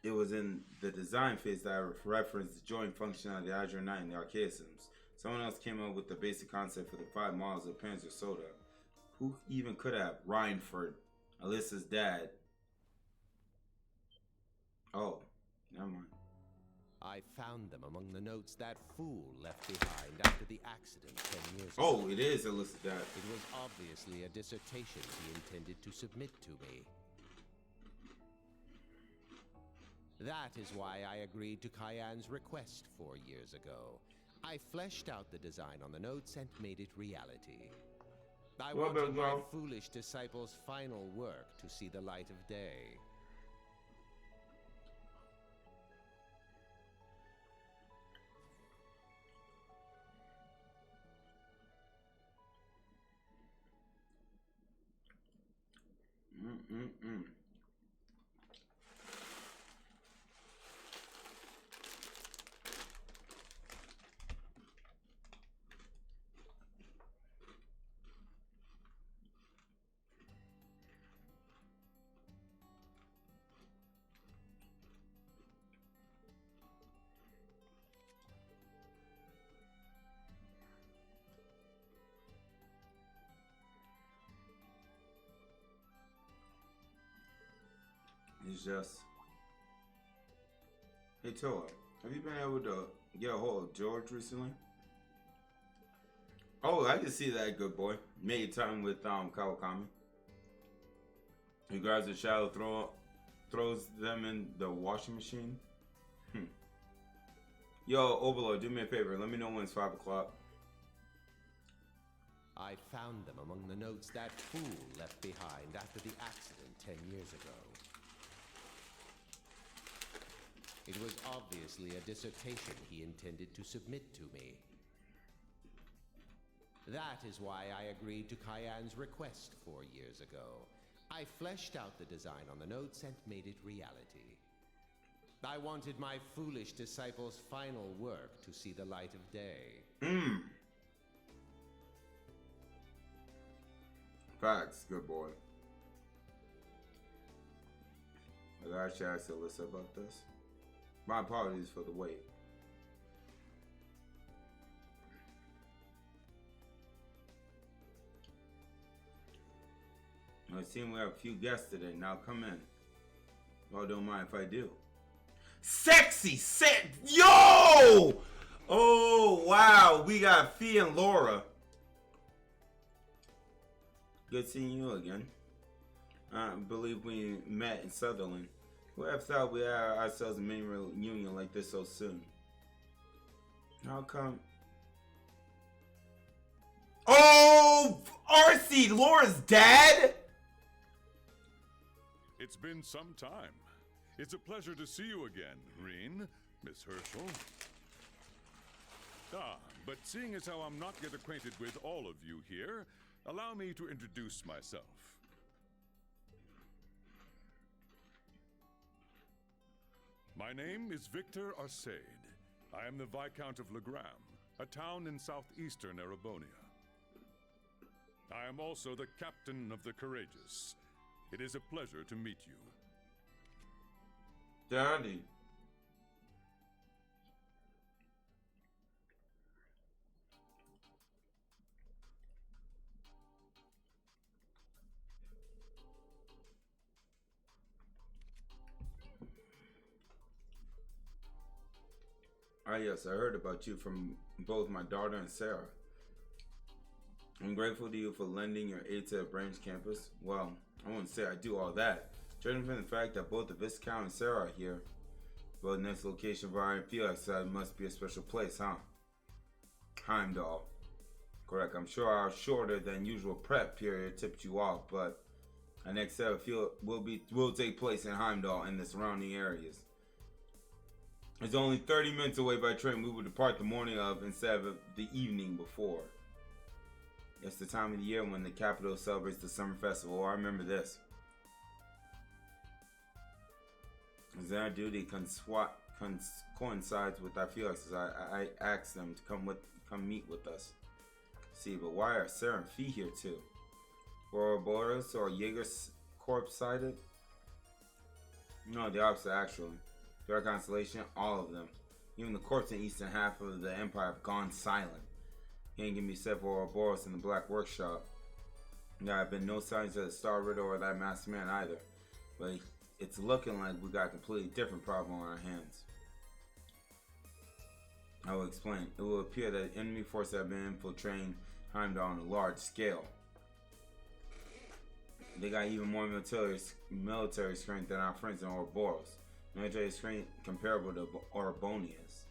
A: It was in the design phase that I referenced the joint function of the Azure Knight and the Archaisms. Someone else came up with the basic concept for the 5 models of Panzer Soda. Who even could have? Rhineford, Alyssa's dad. Oh, never mind.
M: I found them among the notes that fool left behind after the accident 10 years ago.
A: Oh, it is Alyssa's dad.
M: It was obviously a dissertation he intended to submit to me. That is why I agreed to Kyan's request 4 years ago. I fleshed out the design on the notes and made it reality. I wanted my foolish disciple's final work to see the light of day.
A: It's just... Hey Toa, have you been able to get a hold of George recently? Oh, I can see that, good boy. Made time with Kawakami. He grabs a shadow, throws them in the washing machine. Yo, Overlord, do me a favor. Let me know when it's 5 o'clock.
M: I found them among the notes that fool left behind after the accident 10 years ago. It was obviously a dissertation he intended to submit to me. That is why I agreed to Kyan's request 4 years ago. I fleshed out the design on the notes and made it reality. I wanted my foolish disciple's final work to see the light of day.
A: Facts, good boy. I actually asked Alyssa about this. My apologies for the wait. It seems we have a few guests today. Now come in. Well, don't mind if I do. Sexy set. Yo! Oh, wow. We got Fee and Laura. Good seeing you again. I believe we met in Sutherland. Who would have thought we had ourselves a mini reunion like this so soon? How come? Oh! RC, Laura's dad?
N: It's been some time. It's a pleasure to see you again, Reen, Miss Herschel. But seeing as how I'm not yet acquainted with all of you here, allow me to introduce myself. My name is Victor Arcade. I am the Viscount of Legram, a town in southeastern Erebonia. I am also the Captain of the Courageous. It is a pleasure to meet you.
A: Daddy. Ah, yes, I heard about you from both my daughter and Sarah. I'm grateful to you for lending your aid to the branch campus. Well, I wouldn't say I do all that. Judging from the fact that both the Viscount and Sarah are here. Well, the next location for Iron Felix must be a special place, huh? Heimdall. Correct. I'm sure our shorter than usual prep period tipped you off, but our next set of field will take place in Heimdall and the surrounding areas. It's only 30 minutes away by train. We will depart the morning of instead of the evening before. It's the time of the year when the capital celebrates the summer festival. Oh, I remember this. As our duty coincides with our Felix's, I asked them to come meet with us. See, but why are Sarah and Fee here too? Ouroboros or Jaeger's corpse sighted? No, the opposite actually. Their constellation, all of them. Even the corpse in the eastern half of the empire have gone silent. He ain't give me except for Ouroboros in the Black Workshop. There have been no signs of the Star Riddle or that masked man either. But it's looking like we got a completely different problem on our hands. I will explain. It will appear that enemy forces have been infiltrating Heimdall on a large scale. They got even more military strength than our friends in Ouroboros. Military strength comparable to Orbonia's.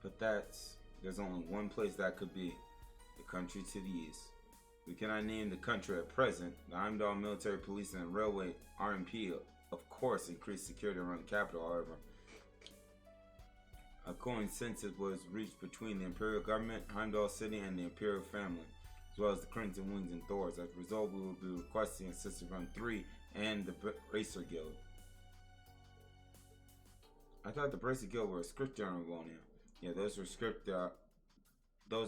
A: But there's only one place that could be. The country to the east. We cannot name the country at present. The Heimdall military police and railway RMP of course increased security around the capital, however. A consensus was reached between the Imperial government, Heimdall City, and the Imperial family, as well as the Crimson Wings and Thors. As a result, we will be requesting assistance from 3 and the Bracer Guild. I thought the Bracer Guild were restricted on Livonia. Yeah, those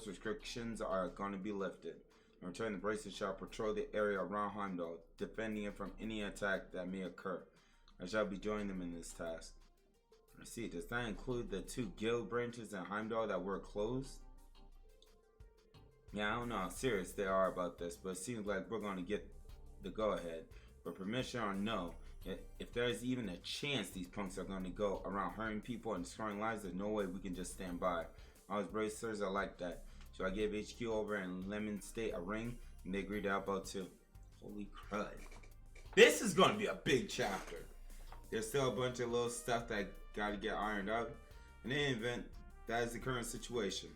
A: restrictions are going to be lifted. In return, the Bracer shall patrol the area around Heimdall, defending it from any attack that may occur. I shall be joining them in this task. I see. Does that include the 2 guild branches in Heimdall that were closed? Yeah, I don't know how serious they are about this, but it seems like we're going to get the go-ahead. But permission or no, if there's even a chance these punks are going to go around hurting people and destroying lives, there's no way we can just stand by. All his bracers are like that. So I gave HQ over in Lemon State a ring, and they agreed to help out too. Holy crud. This is going to be a big chapter. There's still a bunch of little stuff that got to get ironed out. In any event, that is the current situation.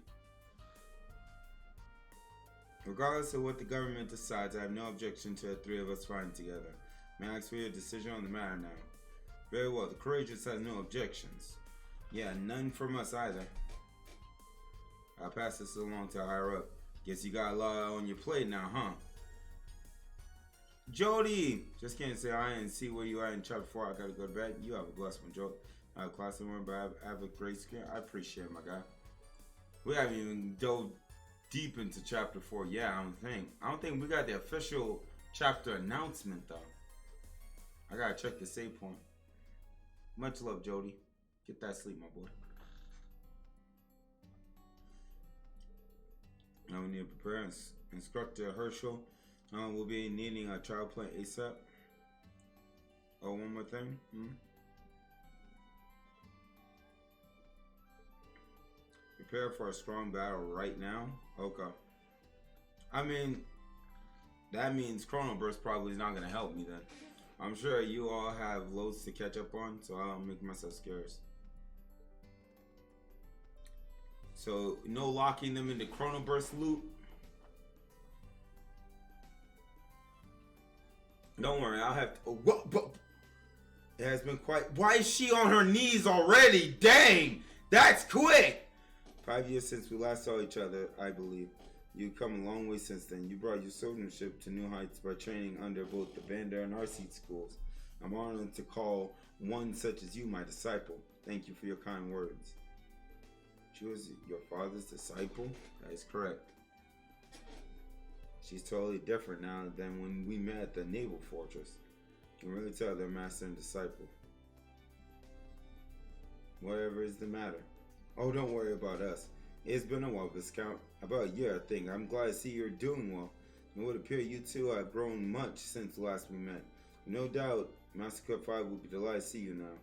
A: Regardless of what the government decides, I have no objection to the 3 of us fighting together. May I ask for your decision on the matter now? Very well, the Courageous has no objections. Yeah, none from us either. I'll pass this along to higher up. Guess you got a lot on your plate now, huh? Jody! Just can't say I and see where you are in chapter 4. I gotta go to bed. You have a blessed one, Jody. I have a class tomorrow, but I have a great screen. I appreciate it, my guy. We haven't even dove deep into chapter 4. Yeah, I don't think we got the official chapter announcement though. I gotta check the save point. Much love, Jody. Get that sleep, my boy. Now we need to prepare Instructor Herschel. We'll be needing a child plane ASAP. Oh, one more thing. Prepare for a strong battle right now. Okay. I mean, that means Chrono Burst probably is not going to help me then. I'm sure you all have loads to catch up on, so I'll make myself scarce. So, no locking them into Chrono Burst loop. Don't worry, I'll have to. Oh, what? It has been quite. Why is she on her knees already? Dang! That's quick! 5 years since we last saw each other, I believe. You've come a long way since then. You brought your swordsmanship to new heights by training under both the Bandar and Arseed schools. I'm honored to call one such as you my disciple. Thank you for your kind words. She was your father's disciple? That is correct. She's totally different now than when we met at the naval fortress. You can really tell they're master and disciple. Whatever is the matter. Oh, don't worry about us. It's been a while, Viscount. About a year, I think. I'm glad to see you're doing well. It would appear you two have grown much since last we met. No doubt, Master Cut 5 will be delighted to see you now.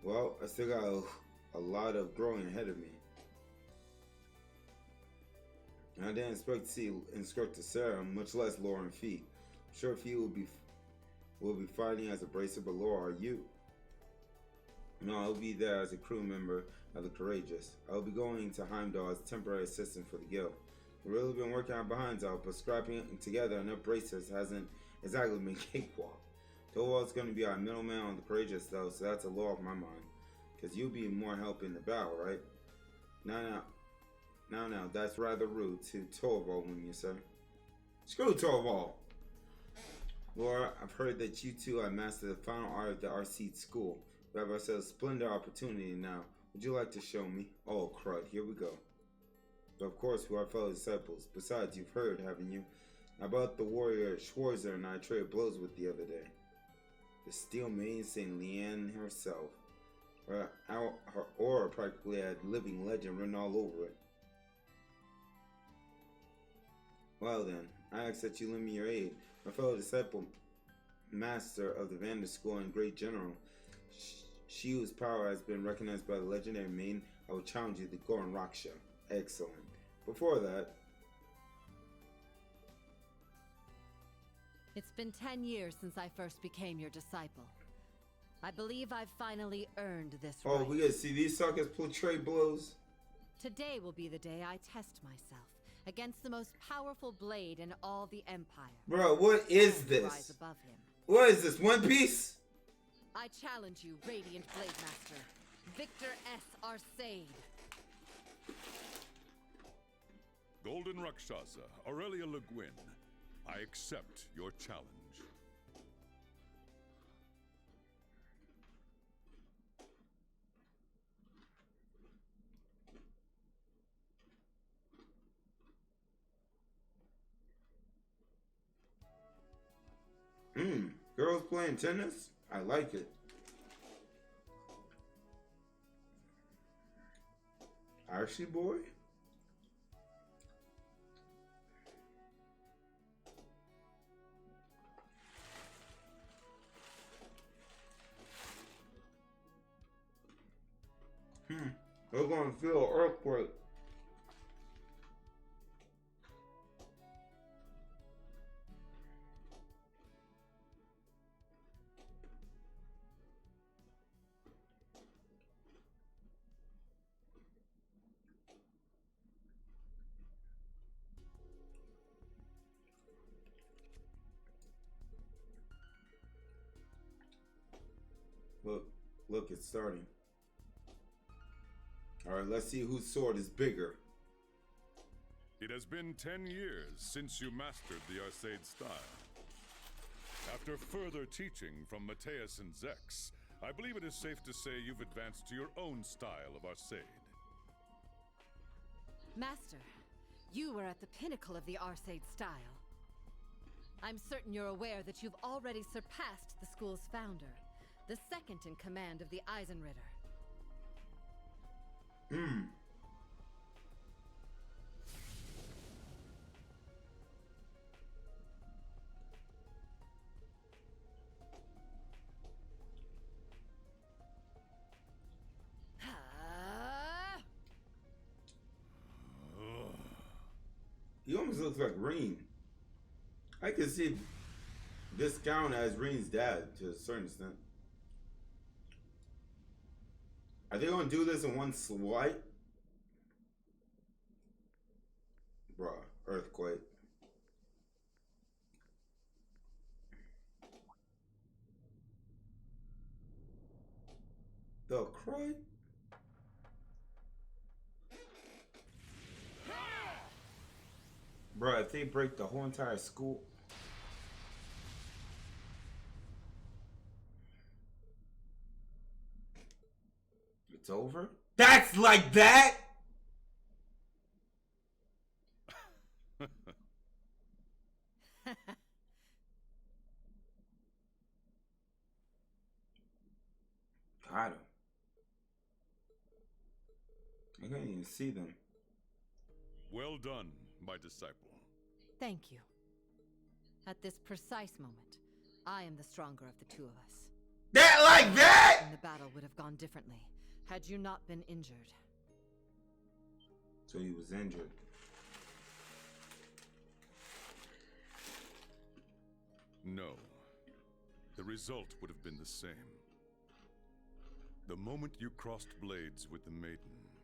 A: Well, I still got a lot of growing ahead of me. I didn't expect to see Instructor Sarah, much less Lauren Fee. I'm sure Fee will be fighting as a bracer, but Laura, are you? No, I'll be there as a crew member of the Courageous. I'll be going to Heimdall as temporary assistant for the guild. We've really been working our behinds out, but scrapping together enough bracers hasn't exactly been cakewalk. Torvald's going to be our middleman on the Courageous, though, so that's a law of my mind. Because you'll be more help in the battle, right? Now, that's rather rude to Torvald, wouldn't you, sir? Screw Torvald! Laura, I've heard that you two have mastered the final art of the Arseed school. We have ourselves a splendid opportunity now. Would you like to show me? Oh, crud, here we go. Of course, we are fellow disciples. Besides, you've heard, haven't you, about the warrior Schwarzer and I traded blows with the other day. The Steel Maiden Saint Leanne herself. Her aura practically had living legend written all over it. Well then, I ask that you lend me your aid. My fellow disciple, master of the Vander School and great general, she whose power has been recognized by the legendary maiden, I will challenge you to Goran Raksha. Excellent. Before that...
F: It's been 10 years since I first became your disciple. I believe I've finally earned this right.
A: Oh, we gotta see these suckers portray blows.
F: Today will be the day I test myself against the most powerful blade in all the Empire.
A: Bro, what is this?
F: Rise above him.
A: What is this, One Piece?
F: I challenge you, Radiant Blade Master, Victor S. Arseid.
N: Golden Rakshasa, Aurelia Le Guin, I accept your challenge.
A: Girls playing tennis? I like it. Archie boy? We're gonna feel an earthquake. Look, it's starting. Alright, let's see whose sword is bigger.
N: It has been 10 years since you mastered the Arseid style. After further teaching from Mateus and Zex, I believe it is safe to say you've advanced to your own style of Arseid.
F: Master, You were at the pinnacle of the Arcade style. I'm certain you're aware that you've already surpassed the school's founder, the second in command of the Eisenritter.
A: He almost looks like Reen. I can see this count as Reen's dad to a certain extent. Are they gonna do this in one swipe? Bruh, earthquake. They'll cry. Bruh, if they break the whole entire school. It's over? That's like that? Got him. I can't even see them.
N: Well done, my disciple.
F: Thank you. At this precise moment, I am the stronger of the two of us.
A: That like that?
F: And the battle would have gone differently had you not been injured.
A: So he was injured.
N: No. The result would have been the same. The moment you crossed blades with the maiden,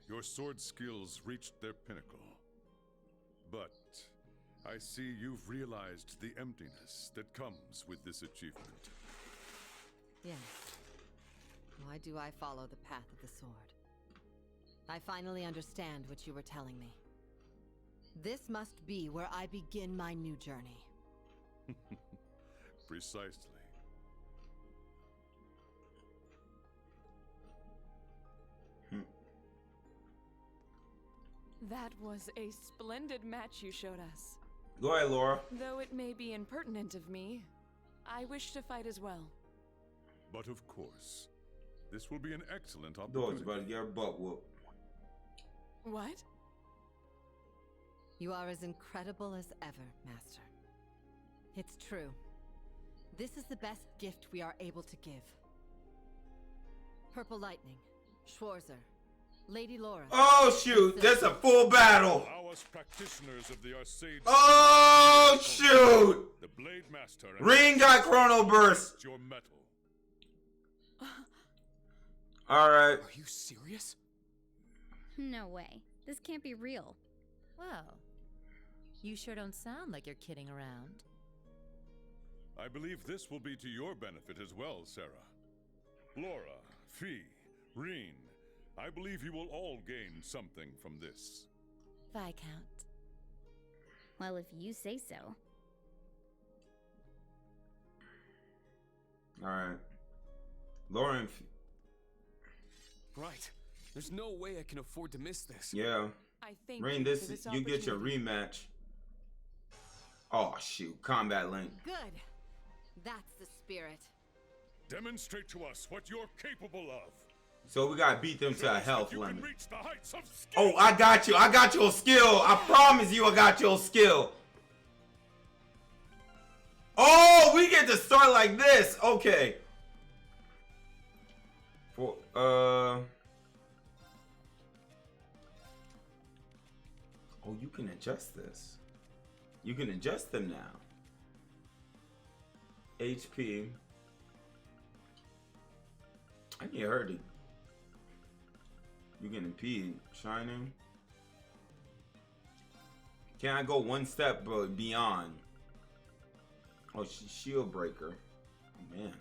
N: your sword skills reached their pinnacle. But I see you've realized the emptiness that comes with this achievement.
F: Yes. Why do I follow the path of the sword? I finally understand what you were telling me. This must be where I begin my new journey.
N: Precisely.
O: That was a splendid match you showed us.
A: Go ahead, Laura.
O: Though it may be impertinent of me, I wish to fight as well.
N: But of course, this will be an excellent
A: Dog's
N: opportunity.
A: about to get her butt whooped.
O: What?
F: You are as incredible as ever, Master. It's true. This is the best gift we are able to give. Purple Lightning, Schwarzer, Lady Laura.
A: Oh shoot, that's a full battle.
N: Allow us practitioners of the Arcade.
A: Oh shoot!
N: The Blade Master and
A: Ring got Chrono Burst.
N: Your metal.
A: Alright.
K: Are you serious?
P: No way. This can't be real.
Q: Well, you sure don't sound like you're kidding around.
N: I believe this will be to your benefit as well, Sarah. Laura, Fee, Reen, I believe you will all gain something from this.
Q: Viscount.
P: Well, if you say so.
A: Alright. Laura and
K: Right. There's no way I can afford to miss this.
A: yeah.
O: I think
A: Rain, this you get your rematch. Oh shoot, combat link.
F: Good. That's the spirit.
N: Demonstrate to us what you're capable of.
A: So we gotta beat them to a health
N: You
A: limit.
N: can reach the heights of
A: Oh, I got you. I got your skill. I promise you I got your skill. Oh, we get to start like this. Okay. For oh, you can adjust this. You can adjust them now. HP. I need her to. You can impede. Shining. Can I go one step beyond? Oh, shield breaker. Oh, man.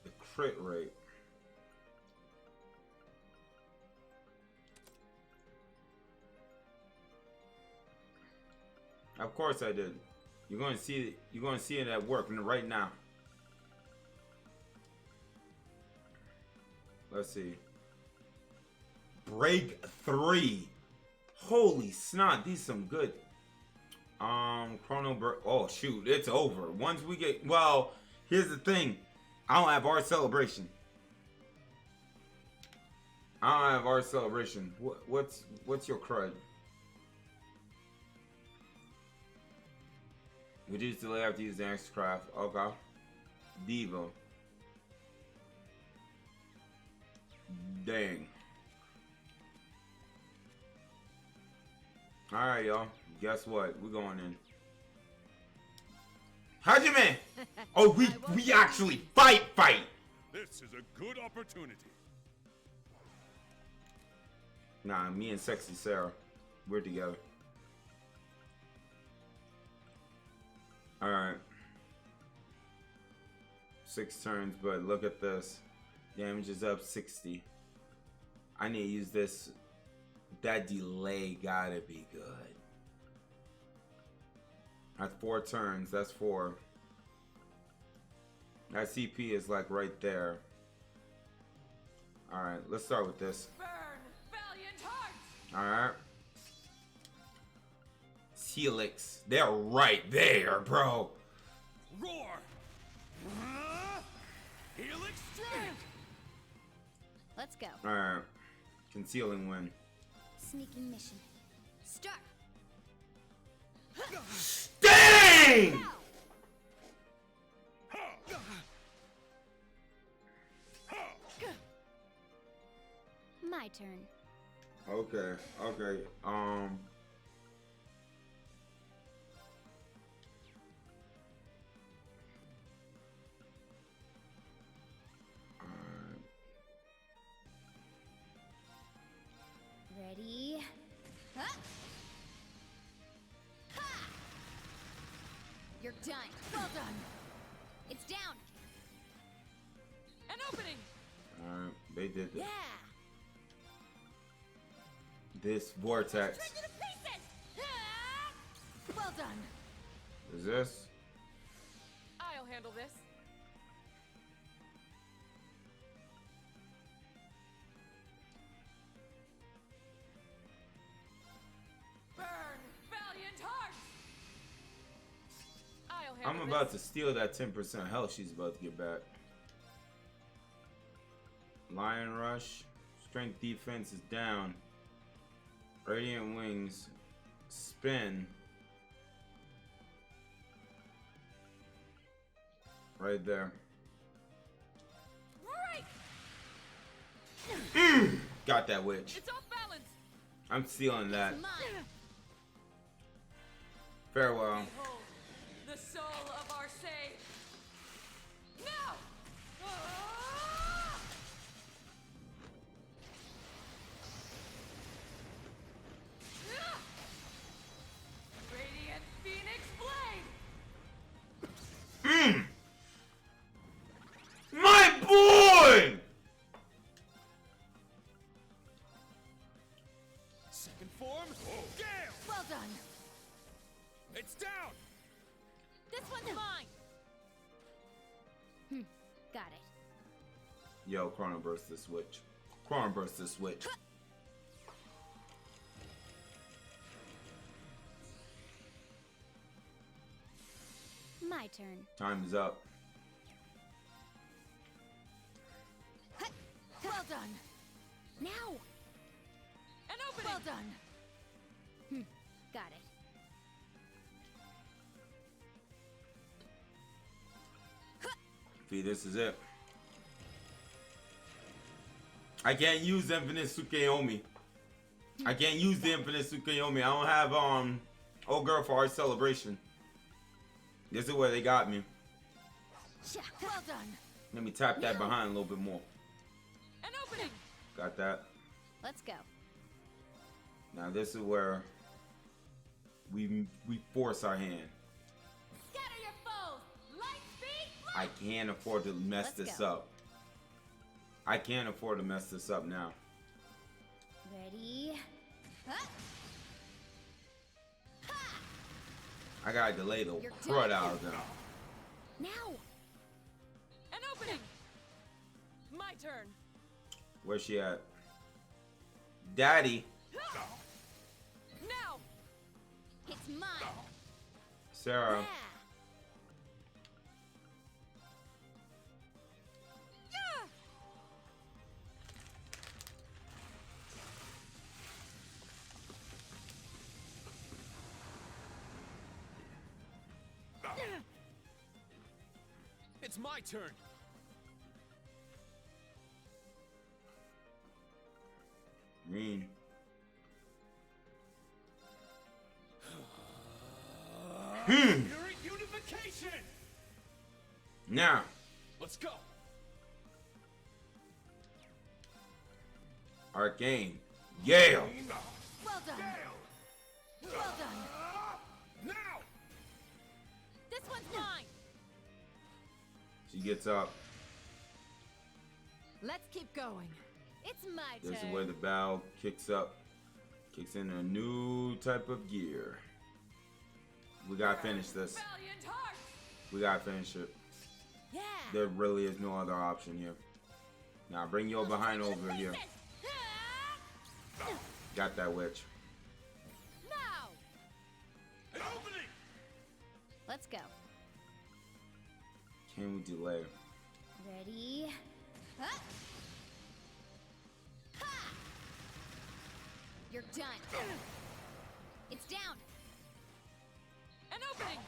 A: The crit rate. Of course I did. You're gonna see it. You're gonna see it at work right now. Let's see. Break 3. Holy snot! These some good. Chrono break. Oh shoot! It's over. Once we get. Well, here's the thing. I don't have art celebration. I don't have art celebration. What's your crud? Reduce delay after using extra craft. Okay. Diva. Dang. Alright, y'all. Guess what? We're going in. Hajime! Oh, we actually fight!
N: This is a good opportunity.
A: Nah, me and Sexy Sarah, we're together. Alright. 6 turns, but look at this. Damage is up 60. I need to use this. That delay gotta be good. That's 4 turns. That's 4. That CP is like right there. Alright, let's start with this.
O: Burn, valiant hearts!
A: Alright. Helix. They're right there, bro.
I: Roar! Helix strike!
C: Let's go.
A: Alright. Concealing win.
C: Sneaking mission. Start.
A: Dang!
C: My turn.
A: Okay.
C: Ready? Huh? Ha! You're done. Well done. It's down.
O: An opening.
A: Alright, they did it.
C: Yeah.
A: This vortex.
C: Well done.
A: Is this?
O: I'll handle this. Burn, valiant hearts! I'll handle
A: I'm about to steal that 10% health she's about to get back. Lion Rush. Strength defense is down. Radiant Wings. Spin. Right there.
O: Right.
A: Got that witch.
O: It's off balance.
A: I'm stealing that. Farewell.
O: Behold, the soul of our sage. Now! Ah! Ah! Radiant Phoenix Blade!
A: My boy!
I: Second form. Gale!
C: Well done.
I: It's down!
C: This one's mine. Got it.
A: Yo, Chrono Burst the switch. Chrono Burst the switch.
C: My turn.
A: Time is up.
C: Well done. Now.
O: An opening.
C: Well done. Got it.
A: This is it. I can't use Infinite Tsukuyomi. I can't use the Infinite Tsukuyomi. I don't have Old Girl for Art Celebration. This is where they got me.
C: Well done.
A: Let me tap that behind a little bit more.
O: An opening.
A: Got that.
C: Let's go.
A: Now this is where we force our hand.
C: Scatter your foes. Light speed.
A: I can't afford to mess this up. I can't afford to mess this up now.
C: Ready? Huh? Ha!
A: I gotta delay the crud out of them.
H: Now. An opening. My turn.
A: Where's she at? Daddy.
H: Now.
C: It's mine.
A: Sarah.
H: Yeah.
K: It's my turn.
A: Mean.
I: Fury unification.
A: Now.
K: Let's go.
A: Arcane. Gale.
H: Well done. Well done.
I: Now.
H: This one's mine.
A: She gets up.
F: Let's keep going.
H: It's my
A: This
H: turn.
A: is where the bow kicks up. Kicks in a new type of gear. We gotta finish this.
H: Valiant heart.
A: We gotta finish it.
H: Yeah.
A: There really is no other option here. Now bring your behind over here. Got that witch.
H: Now.
I: An opening.
C: Let's go.
A: Can we delay?
C: Ready? Huh? Ha! You're done. It's down.
H: An opening.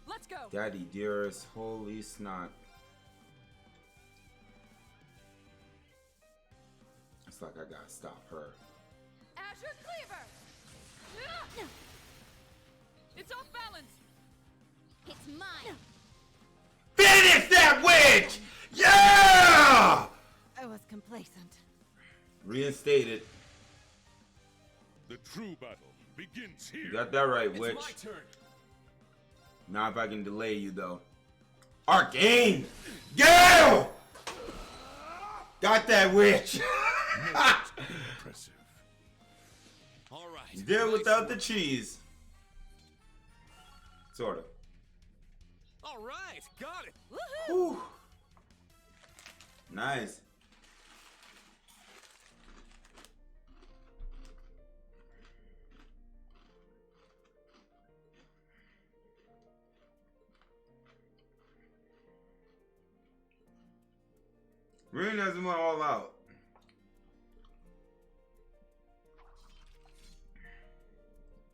H: Let's go.
A: Daddy dearest, holy snot. It's like I gotta stop her.
H: Azure Cleaver. It's off balance.
C: It's mine.
A: Finish that witch! Yeah!
F: I was complacent.
A: Reinstated.
N: The true battle begins here.
A: You got that right,
K: It's
A: witch.
K: my turn.
A: Now if I can delay you though. Arcane! Gale! Got that witch!
N: Impressive.
K: All right.
A: Deal
K: nice
A: without
K: work.
A: the cheese. Sorta.
K: All right, got it.
A: Whew. Nice. Really doesn't went all out.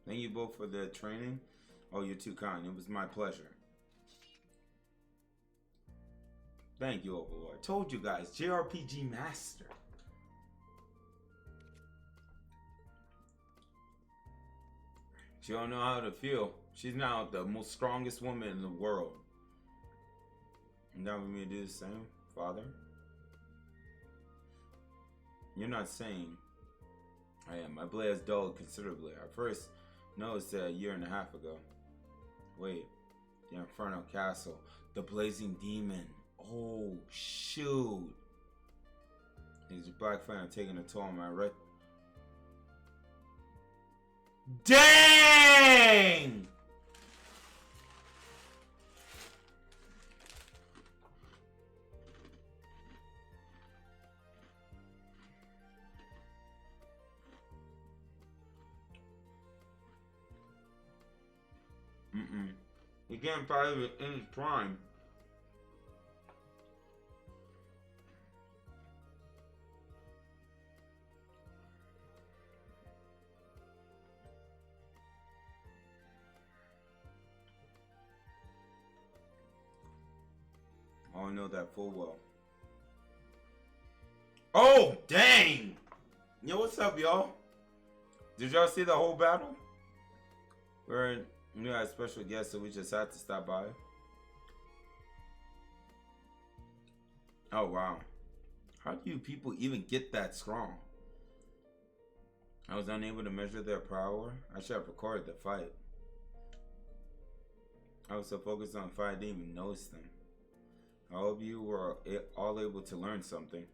A: Thank you both for the training. Oh, you're too kind. It was my pleasure. Thank you, Overlord. Told you guys, JRPG Master. She don't know how to feel. She's now the most strongest woman in the world. And now we may do the same, Father? You're not saying I am. My blade has dulled considerably. I first noticed it a year and a half ago. Wait, the Inferno Castle. The Blazing Demon. Oh, shoot. These black flame taking a toll on my red. Dang! You can't find it in his prime. Oh, I know that full well. Oh, dang! Yo, what's up, y'all? Did y'all see the whole battle? We had a special guest, so we just had to stop by. Oh, wow. How do you people even get that strong? I was unable to measure their power. I should have recorded the fight. I was so focused on the fight, I didn't even notice them. All of you were all able to learn something.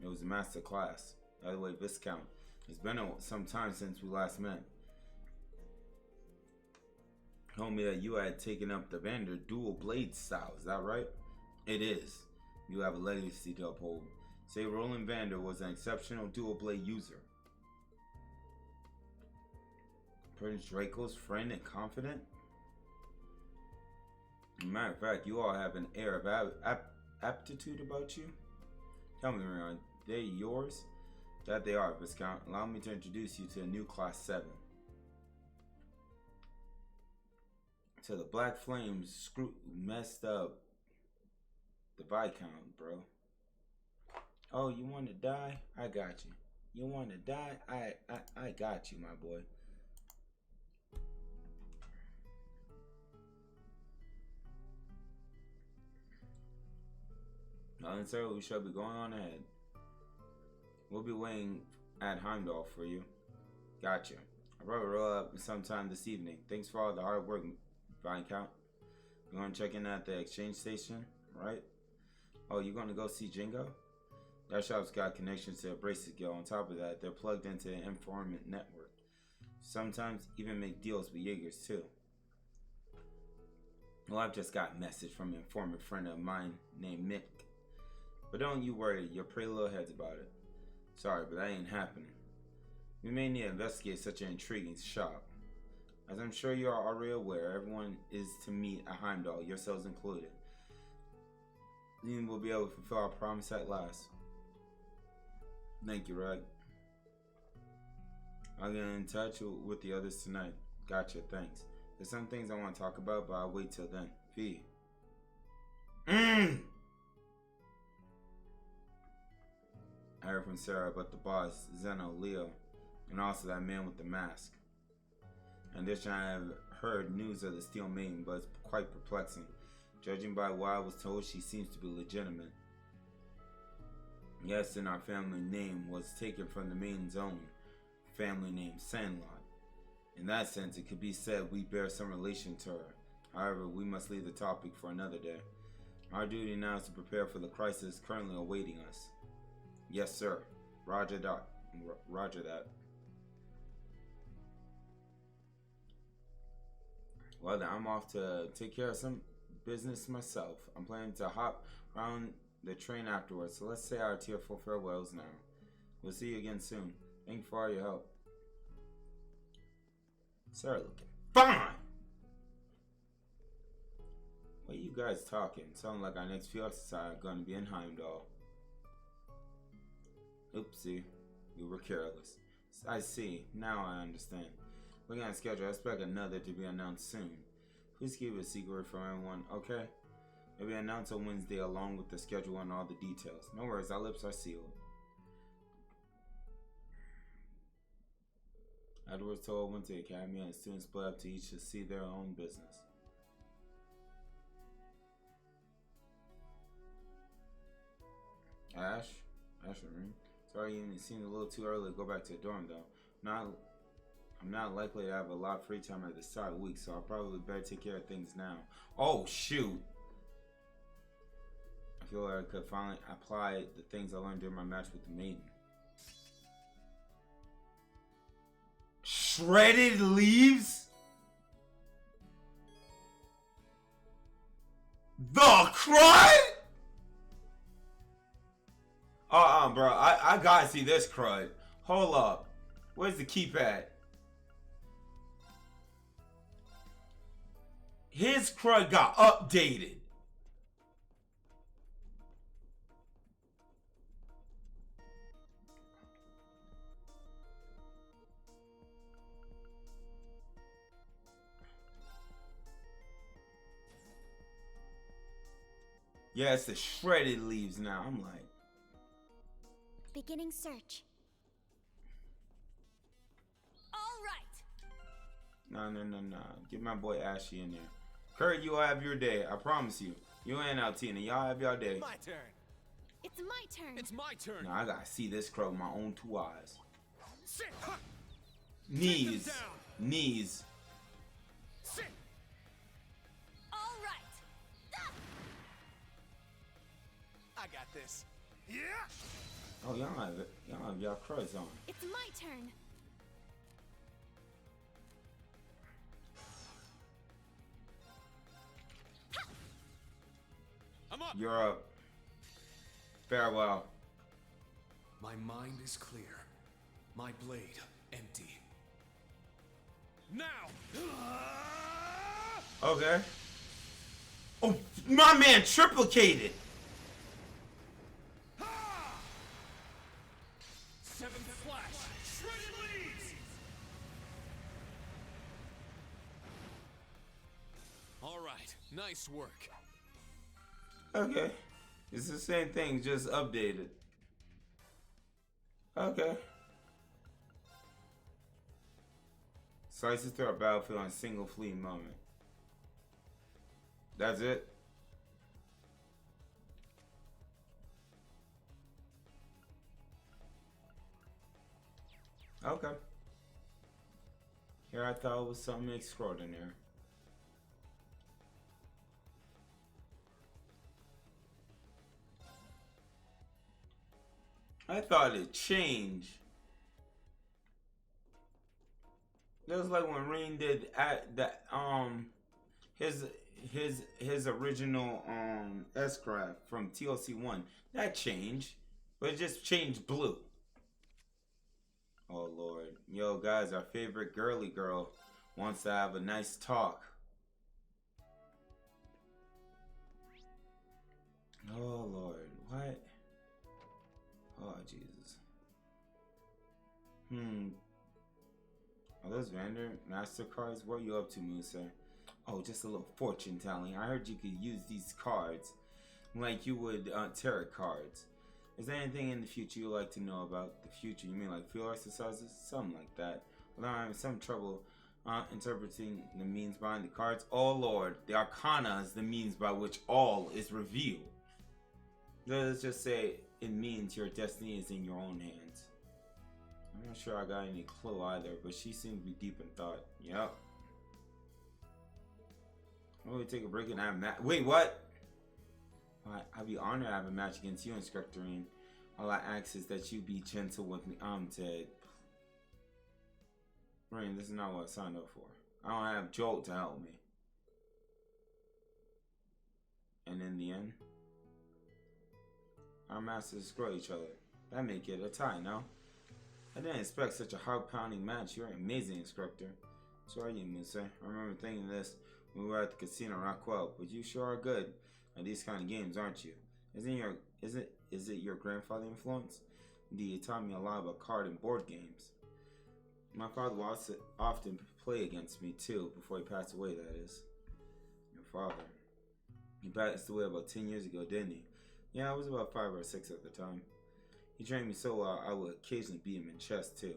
A: It was a master class. By the way, Viscount, it's been some time since we last met. told me that you had taken up the Vander dual blade style. Is that right? It is. You have a legacy to uphold. Say Roland Vander was an exceptional dual blade user. Prince Draco's friend and confidant? As a matter of fact, you all have an air of aptitude about you. Tell me, are they yours? That they are, Viscount. Allow me to introduce you to a new Class 7. So the Black Flames messed up the Viscount, bro. Oh, you want to die? I got you. You want to die? I got you, my boy. Nothing, sir. We shall be going on ahead. We'll be waiting at Heimdall for you. Gotcha. I'll probably roll up sometime this evening. Thanks for all the hard work, Viscount. You want to check in at the exchange station, right? Oh, you going to go see Jingo? That shop's got connections to a bracelet guild. On top of that, they're plugged into an informant network. Sometimes even make deals with Jaegers too. Well, I've just got a message from an informant friend of mine named Mick. But don't you worry your pretty little heads about it. Sorry, but that ain't happening. We may need to investigate such an intriguing shop. As I'm sure you are already aware, everyone is to meet at Heimdall, yourselves included. Then we'll be able to fulfill our promise at last. Thank you, Rag. I'll get in touch with the others tonight. Gotcha, thanks. There's some things I want to talk about, but I'll wait till then. V. I heard from Sarah about the boss, Zeno, Leo, and also that man with the mask. In addition, I have heard news of the Steel Maiden, but it's quite perplexing. Judging by what I was told, she seems to be legitimate. Yes, and our family name was taken from the Maiden's own family name, Sandlot. In that sense, it could be said we bear some relation to her. However, we must leave the topic for another day. Our duty now is to prepare for the crisis currently awaiting us. Yes, sir. Roger that. Roger that. Well, then I'm off to take care of some business myself. I'm planning to hop around the train afterwards, so let's say our tearful farewells now. We'll see you again soon. Thank you for all your help. Sarah looking fine! What are you guys talking? Sound like our next few episodes are going to be in Heimdall. Oopsie. We were careless. I see. Now I understand. Looking at the schedule, I expect another to be announced soon. Please keep it a secret from everyone, okay? It'll be announced on Wednesday along with the schedule and all the details. No worries, our lips are sealed. Edwards told went to the academy and students split up to each to see their own business. Ash? Ring. Sorry, it seemed a little too early to go back to the dorm though. I'm not likely to have a lot of free time at the start of the week, so I'll probably better take care of things now. Oh shoot! I feel like I could finally apply the things I learned during my match with the Maiden. Shredded leaves? The crud? Bro, I gotta see this crud. Hold up. Where's the keypad? His crud got updated. Yeah, it's the shredded leaves now. I'm like,
C: beginning search. All right.
A: No. Get my boy Ashy in there. Kurt, you'll have your day. I promise you. You and Altina, y'all have your day.
J: My turn.
C: It's my turn.
K: It's my turn.
A: Now I gotta see this crow with my own 2 eyes.
I: Sit.
A: Knees. Knees.
I: Sit.
C: All right.
J: I got this.
I: Yeah.
A: Oh, y'all have y'all cruds on.
C: It's my turn.
A: You're up. Farewell.
K: My mind is clear. My blade empty. Now!
A: Okay. Oh, my man triplicated.
K: Seventh flash! Shredded leaves! Alright, nice work.
A: Okay. It's the same thing, just updated. Okay. Slices through a battlefield on a single fleeting moment. That's it? Okay. Here I thought it was something extraordinary. I thought it changed. It was like when Rain did at that his original S-Craft from TLC1. That changed. But it just changed blue. Oh Lord. Yo guys, our favorite girly girl wants to have a nice talk. Oh Lord. What? Oh Jesus. Are those vendor MasterCards? What are you up to, Musa? Oh, just a little fortune telling. I heard you could use these cards like you would tarot cards. Is there anything in the future you'd like to know about? The future? You mean like field exercises? Something like that. Well, I'm having some trouble interpreting the means behind the cards. Oh Lord, the Arcana is the means by which all is revealed. Let's just say it means your destiny is in your own hands. I'm not sure I got any clue either, but she seems to be deep in thought. Yep. Why don't we take a break and have a match? Wait, what? I'd be honored to have a match against you, Instructor Rain. All I ask is that you be gentle with me. I'm dead. Rain, this is not what I signed up for. I don't have Jolt to help me. And in the end, our masters destroy each other. That make it a tie, no? I didn't expect such a heart-pounding match. You're an amazing instructor. So are you, Musa. I remember thinking this when we were at the casino Rockwell, but you sure are good at these kind of games, aren't you? Is it your grandfather influence? Indeed, he taught me a lot about card and board games. My father would also often play against me too, before he passed away, that is. Your father. He passed away about 10 years ago, didn't he? Yeah, I was about 5 or 6 at the time. He trained me so well, I would occasionally beat him in chess too.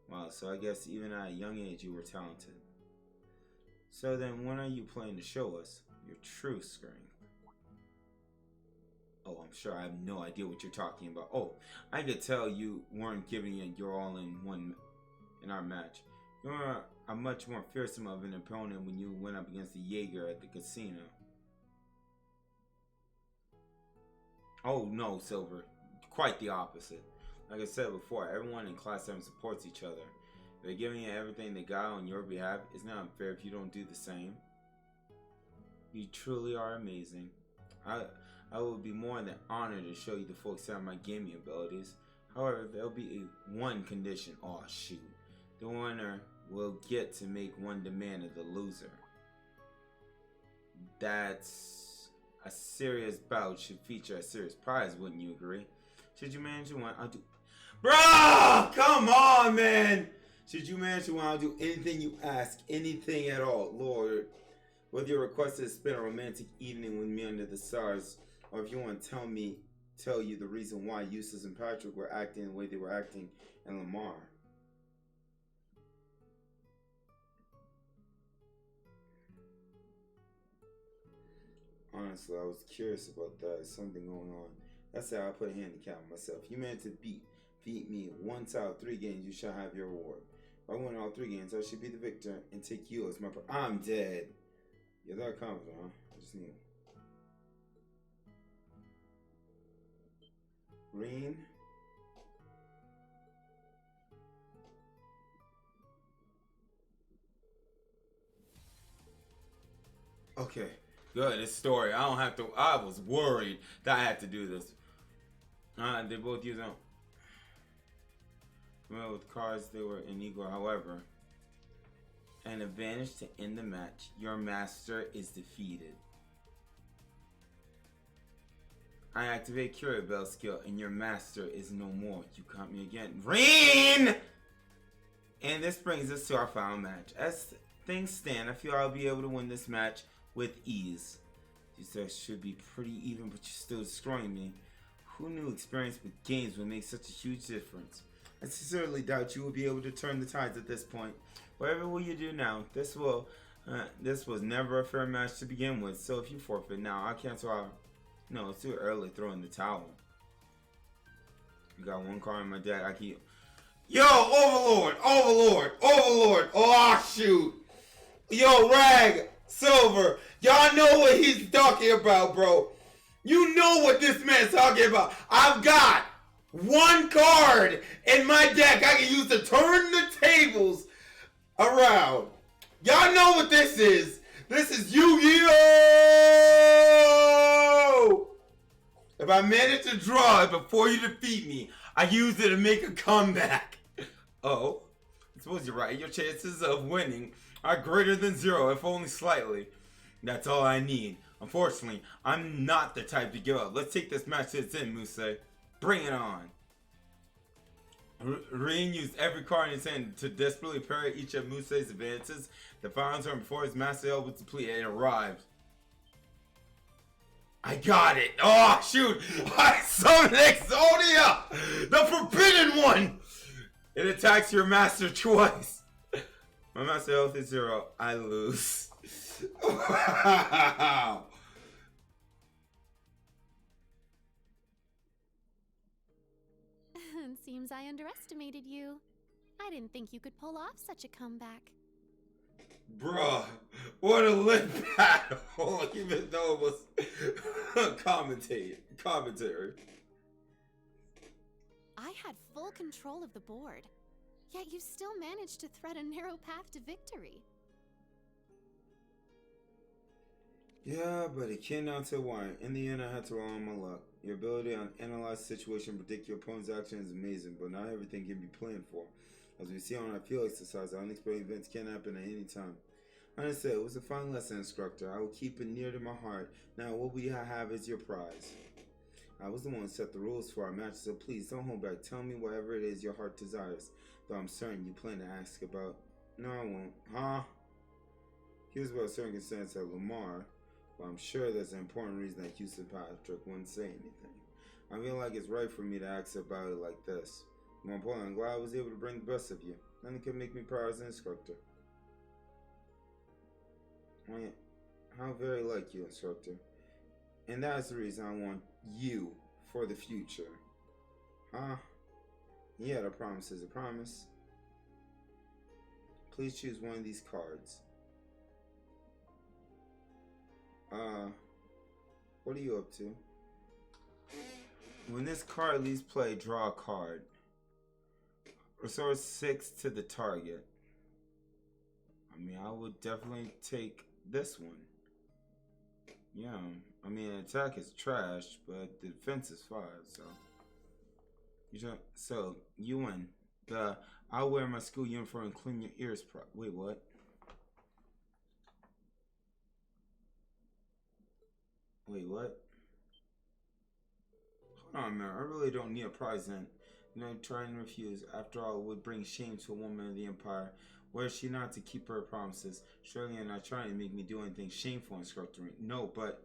A: Wow, so I guess even at a young age you were talented. So then when are you planning to show us your true strength? Oh, I'm sure I have no idea what you're talking about. Oh, I could tell you weren't giving it your all in our match. You were a much more fearsome of an opponent when you went up against the Jaeger at the casino. Oh no, Silver. Quite the opposite. Like I said before, everyone in Class 7 supports each other. They're giving you everything they got on your behalf. It's not unfair if you don't do the same. You truly are amazing. I would be more than honored to show you the full extent of my gaming abilities. However, there'll be one condition. Oh shoot. The winner will get to make one demand of the loser. That's a serious bout should feature a serious prize, wouldn't you agree? Should you manage to win, I'll do... Bro! Come on, man! Should you manage to win, I'll do anything you ask. Anything at all, Lord. Whether your request is to spend a romantic evening with me under the stars, or if you want to tell you the reason why Eustace and Patrick were acting the way they were acting in Lamar. Honestly, I was curious about that. There's something going on. That's how I put a handicap on myself. You managed to beat me 1 out of 3 games, you shall have your reward. If I win all 3 games, I should be the victor and take you as my I'm dead. You're that confident, huh? I just need... Rain? Okay. Good, it's story. I don't have to. I was worried that I had to do this. They both use them. Well, with cards, they were unequal. However, an advantage to end the match. Your master is defeated. I activate Cure Bell skill, and your master is no more. You caught me again. Rain! And this brings us to our final match. As things stand, I feel I'll be able to win this match with ease. These decks should be pretty even, but you're still destroying me. Who knew experience with games would make such a huge difference? I sincerely doubt you will be able to turn the tides at this point. Whatever will you do now? This was never a fair match to begin with, so if you forfeit now, I'll cancel out. No, it's too early to throw in the towel. You got one card in my deck, I keep... Yo, Overlord! Overlord! Overlord! Oh, shoot! Yo, Rag! Silver! Y'all know what he's talking about, bro. You know what this man's talking about. I've got one card in my deck I can use to turn the tables around. Y'all know what this is. This is Yu-Gi-Oh! If I manage to draw it before you defeat me, I use it to make a comeback. Oh, I suppose you're right. Your chances of winning are greater than 0, if only slightly. That's all I need. Unfortunately, I'm not the type to give up. Let's take this match to its end, Muse. Bring it on. Rin used every card in his hand to desperately parry each of Muse's advances. The final turn before his master elbow was depleted, and it arrived. I got it! Oh, shoot! I summoned Exodia! The forbidden one! It attacks your master twice. My master health is 0. I lose. Wow!
D: Seems I underestimated you. I didn't think you could pull off such a comeback.
A: Bruh, what a lit battle, even though it was commentary.
D: I had full control of the board, yet you still managed to thread a narrow path to victory.
A: Yeah, but it came down to one. In the end, I had to rely on my luck. Your ability to analyze the situation and predict your opponent's action is amazing, but not everything can be planned for. As we see on our field exercise, unexpected events can happen at any time. I understand, it was a fine lesson, instructor. I will keep it near to my heart. Now, what we have is your prize. I was the one who set the rules for our match, so please don't hold back. Tell me whatever it is your heart desires. Though I'm certain you plan to ask about... No, I won't. Huh? Here's about circumstance at Lamar. Well, I'm sure there's an important reason that Houston Patrick wouldn't say anything. I feel like it's right for me to ask about it like this. More importantly, I'm glad I was able to bring the best of you. Nothing can make me proud as an instructor. How very like you, instructor. And that's the reason I want you for the future. Huh? Yeah, a promise is a promise. Please choose one of these cards. What are you up to? When this card leaves play, draw a card. Restore 6 to the target. I mean, I would definitely take this one. Yeah, I mean, attack is trash, but the defense is 5, so. So, you win. I'll wear my school uniform and clean your ears. Wait, what? Wait, what? Hold on a minute. I really don't need a prize then. No, try and refuse. After all, it would bring shame to a woman of the Empire. Where is she not to keep her promises? Surely you're not trying to make me do anything shameful, instructor. No, but...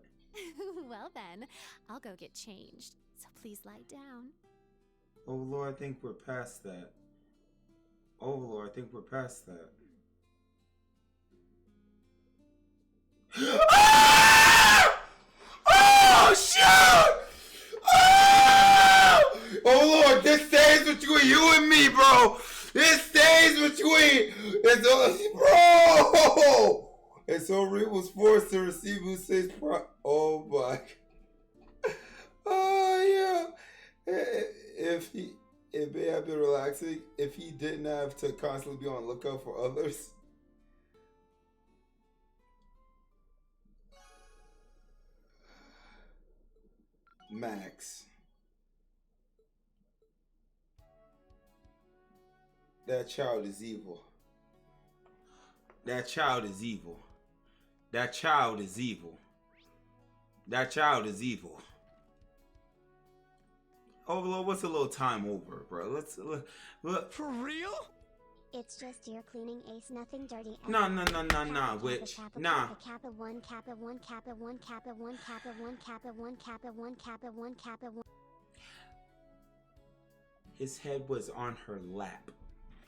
D: Well then, I'll go get changed. So please lie down.
A: Overlord, I think we're past that. Overlord, I think we're past that. Oh, shoot! Oh! Oh, Lord, this stays between you and me, bro. This stays between... Bro! And so Reed was forced to receive Muse's Oh, my... Oh, yeah. It may have been relaxing if he didn't have to constantly be on the lookout for others. Max. That child is evil. That child is evil. That child is evil. That child is evil. Overlord, what's a little time over, bro? Let's look.
J: For real?
R: It's just ear cleaning, Ace. Nothing dirty.
A: Nah, witch. Nah.
R: Kappa 1, Kappa 1, Kappa 1, Kappa 1, Kappa 1, Kappa 1, Kappa 1, Kappa 1, Kappa 1.
A: His head was on her lap.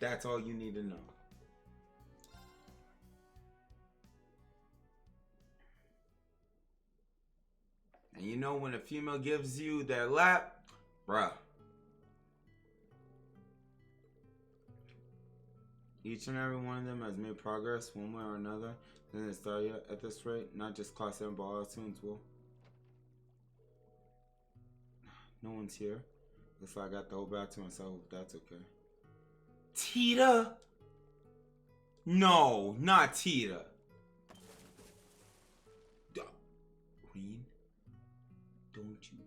A: That's all you need to know. And you know when a female gives you their lap, bruh. Each and every one of them has made progress one way or another. Then it started at this rate. Not just Class 7, but all students will. No one's here. Looks like I got the whole back to myself. That's okay. Tita? No, not Tita. Queen, don't you?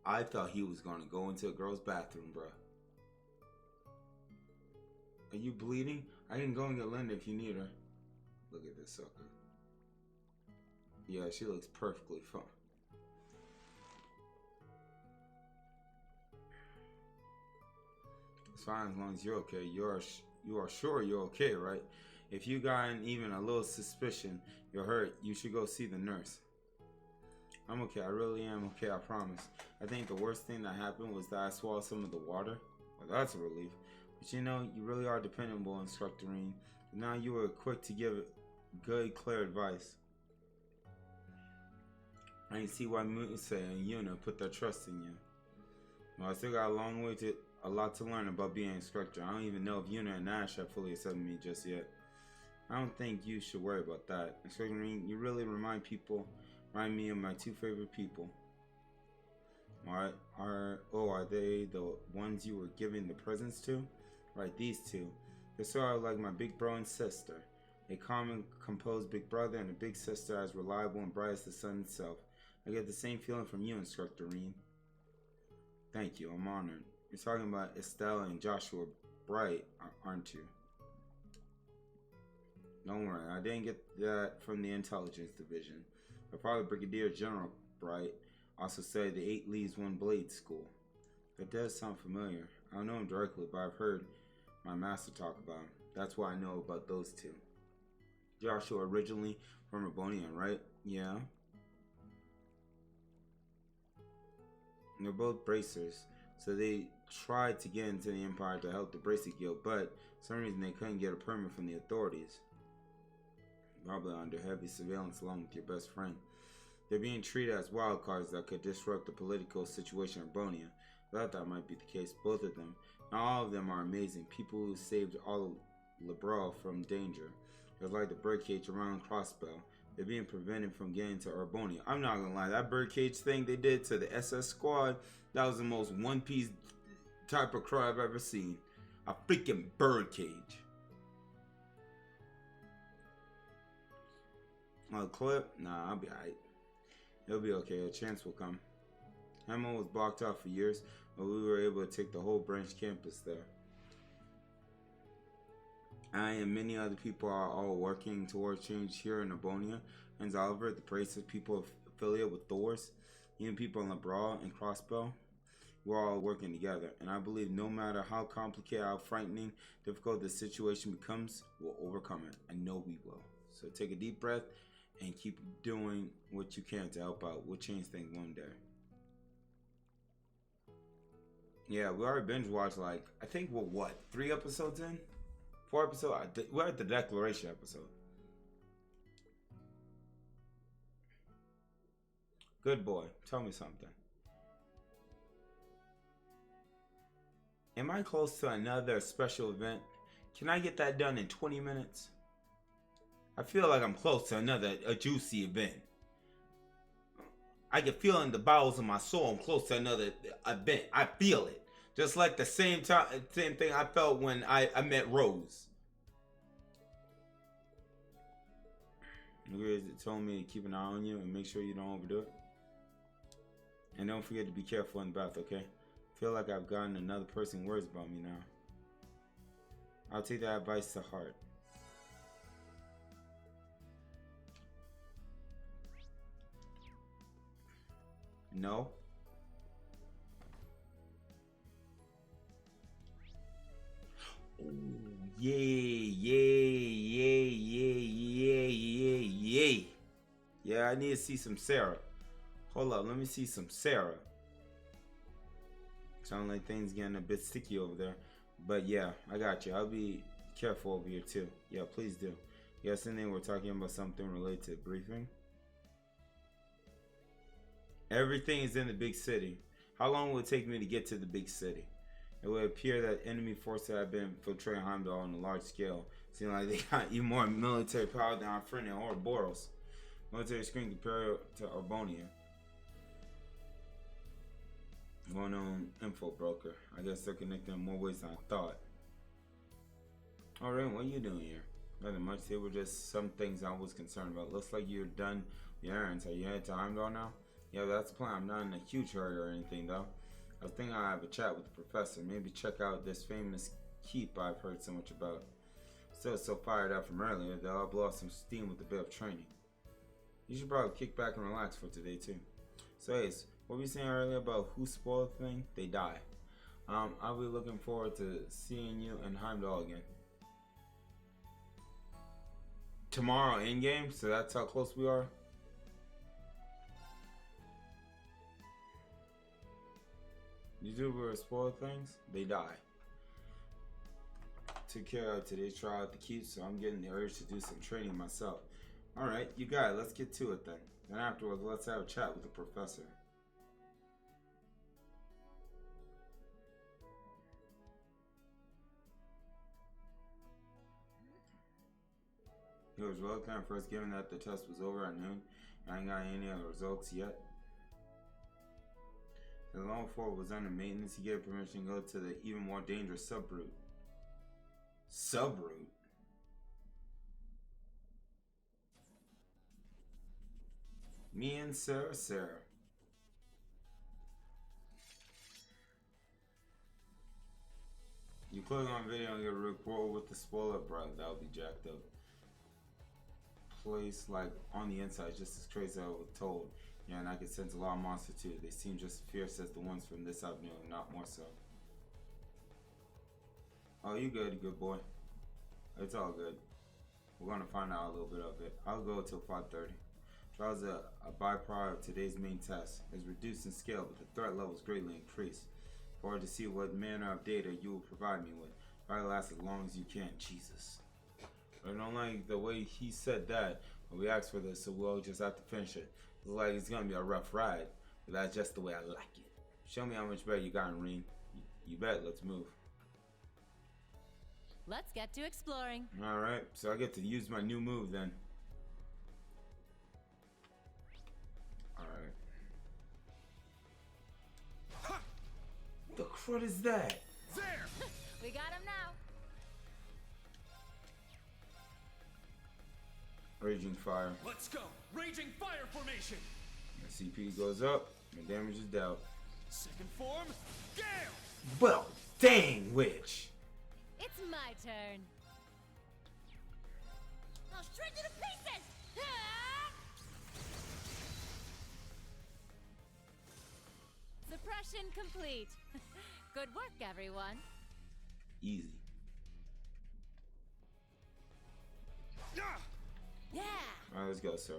A: I thought he was gonna go into a girl's bathroom, bruh. Are you bleeding? I can go and get Linda if you need her. Look at this sucker. Yeah, she looks perfectly fine. It's fine as long as you're okay. You are sure you're okay, right? If you got even a little suspicion you're hurt, you should go see the nurse. I'm okay. I really am okay. I promise. I think the worst thing that happened was that I swallowed some of the water. Well, that's a relief. But you know, you really are dependable, Instructor Reen. Now you were quick to give good, clear advice. I can see why Musa and Yuna put their trust in you. Well, I still got a lot to learn about being an instructor. I don't even know if Yuna and Ash have fully accepted me just yet. I don't think you should worry about that. Instructor Reen, you really remind me of my two favorite people. Are they the ones you were giving the presents to? Right, these two. They're sort of like my big bro and sister. A calm and composed big brother and a big sister as reliable and bright as the sun itself. I get the same feeling from you, Instructor Reen. Thank you, I'm honored. You're talking about Estella and Joshua Bright, aren't you? Don't worry, I didn't get that from the intelligence division. But probably Brigadier General Bright also said the 8 leaves 1 blade school. That does sound familiar. I don't know him directly, but I've heard my master talk about him. That's why I know about those two. Joshua originally from Erbonia, right? Yeah. And they're both bracers, so they tried to get into the Empire to help the Bracer Guild, but for some reason they couldn't get a permit from the authorities. Probably under heavy surveillance along with your best friend. They're being treated as wildcards that could disrupt the political situation in Erbonia. I thought that might be the case. Both of them. Not all of them are amazing. People who saved all of Libral from danger. It's like the birdcage around Crossbell. They're being prevented from getting to Erbonia. I'm not gonna lie, that birdcage thing they did to the SS squad, that was the most One Piece type of cry I've ever seen. A freaking birdcage. A clip? Nah, I'll be alright. It'll be okay. A chance will come. Emma was blocked out for years, but we were able to take the whole branch campus there. I and many other people are all working towards change here in Erbonia. And Oliver, the Braces people affiliated with Thor's, even people in Libral and Crossbell, we're all working together. And I believe no matter how complicated, how frightening, difficult the situation becomes, we'll overcome it. I know we will. So take a deep breath and keep doing what you can to help out. We'll change things one day. Yeah, we already binge watched I think we're 3 episodes in? 4 episodes? We're at the Declaration episode. Good boy. Tell me something. Am I close to another special event? Can I get that done in 20 minutes? I feel like I'm close to a juicy event. I can feel in the bowels of my soul I'm close to another event. I feel it. Just like the same thing I felt when I met Rose. You told me to keep an eye on you and make sure you don't overdo it. And don't forget to be careful in the bath, okay? Feel like I've gotten another person words about me now. I'll take that advice to heart. No. Ooh, yay, yay, yay, yay, yay, yay, yay. Yeah, I need to see some Sarah. Hold up, let me see some Sarah. Sound like things getting a bit sticky over there. But yeah, I got you. I'll be careful over here too. Yeah, please do. Yesterday we're talking about something related to briefing. Everything is in the big city. How long will it take me to get to the big city? It would appear that enemy forces have been infiltrating Heimdall on a large scale. Seems like they got even more military power than our friend in Ouroboros. Military screen compared to Arbonia. Well-known info broker. I guess they're connected in more ways than I thought. Alright, what are you doing here? Nothing much. They were just some things I was concerned about. Looks like you're done with your errands. Are you headed to Heimdall now? Yeah, that's the plan. I'm not in a huge hurry or anything though. I was thinking I'd have a chat with the professor. Maybe check out this famous keep I've heard so much about. Still so fired up from earlier that I'll blow off some steam with a bit of training. You should probably kick back and relax for today too. So Ace, what were you saying earlier about who spoiled the thing? They die. I'll be looking forward to seeing you in Heimdall again. Tomorrow in game, so that's how close we are. You do were spoiled things, they die. Took care of today's trial at the keep, so I'm getting the urge to do some training myself. Alright, you got it, let's get to it then. Then afterwards, let's have a chat with the professor. He was reluctant at first, given that the test was over at noon. I ain't got any of the results yet. The long before it was under maintenance, he gave permission to go to the even more dangerous subroute. Subroute? Me and Sarah. You click on video and get a report with the spoiler, bro. That would be jacked up. Place like on the inside, just as crazy as I was told. Yeah, and I could sense a lot of monsters too. They seem just as fierce as the ones from this avenue, not more so. Oh, you good boy. It's all good. We're gonna find out a little bit of it. I'll go till 5:30. Trials a byproduct of today's main test. It's reduced in scale, but the threat level is greatly increased. Forward to see what manner of data you will provide me with. Try to last as long as you can. Jesus. I don't like the way he said that. We asked for this, so we'll just have to finish it. Looks like it's gonna be a rough ride, but that's just the way I like it. Show me how much better you got in Reen. You bet. Let's move.
Q: Let's get to exploring.
A: Alright, so I get to use my new move then. Alright. The crud is that?
I: There!
Q: We got him now.
A: Raging fire.
K: Let's go! Raging fire formation!
A: My CP goes up, my damage is down.
I: Second form, Gale!
A: Well, dang, witch!
Q: It's my turn.
H: I'll shred you to pieces!
Q: Suppression complete. Good work, everyone.
A: Easy.
Q: Yeah!
A: Alright, let's go, sir.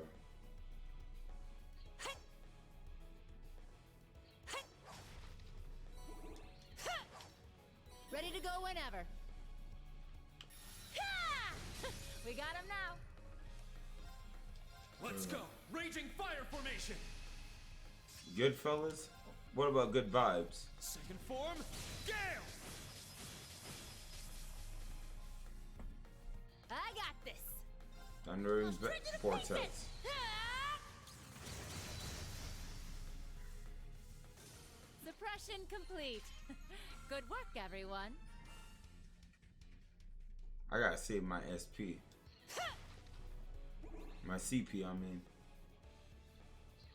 Q: Ready to go whenever. We got him now.
K: Let's go! Raging fire formation!
A: Good fellas? What about good vibes?
I: Second form, Gale!
Q: I got this.
A: Thundering vortex.
Q: Suppression complete. Good work, everyone.
A: I gotta save my SP. My My CP, I mean.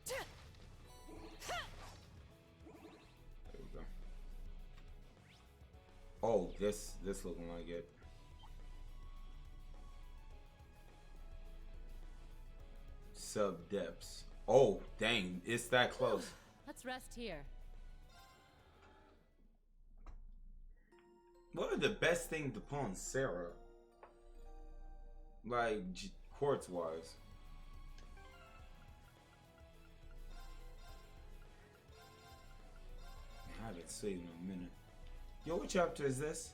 A: There we go. Oh, this looking like it. Sub depths. Oh, dang, it's that close.
Q: Let's rest here.
A: What are the best things to put on Sarah? Like, quartz wise. I haven't saved in a minute. Yo, what chapter is this?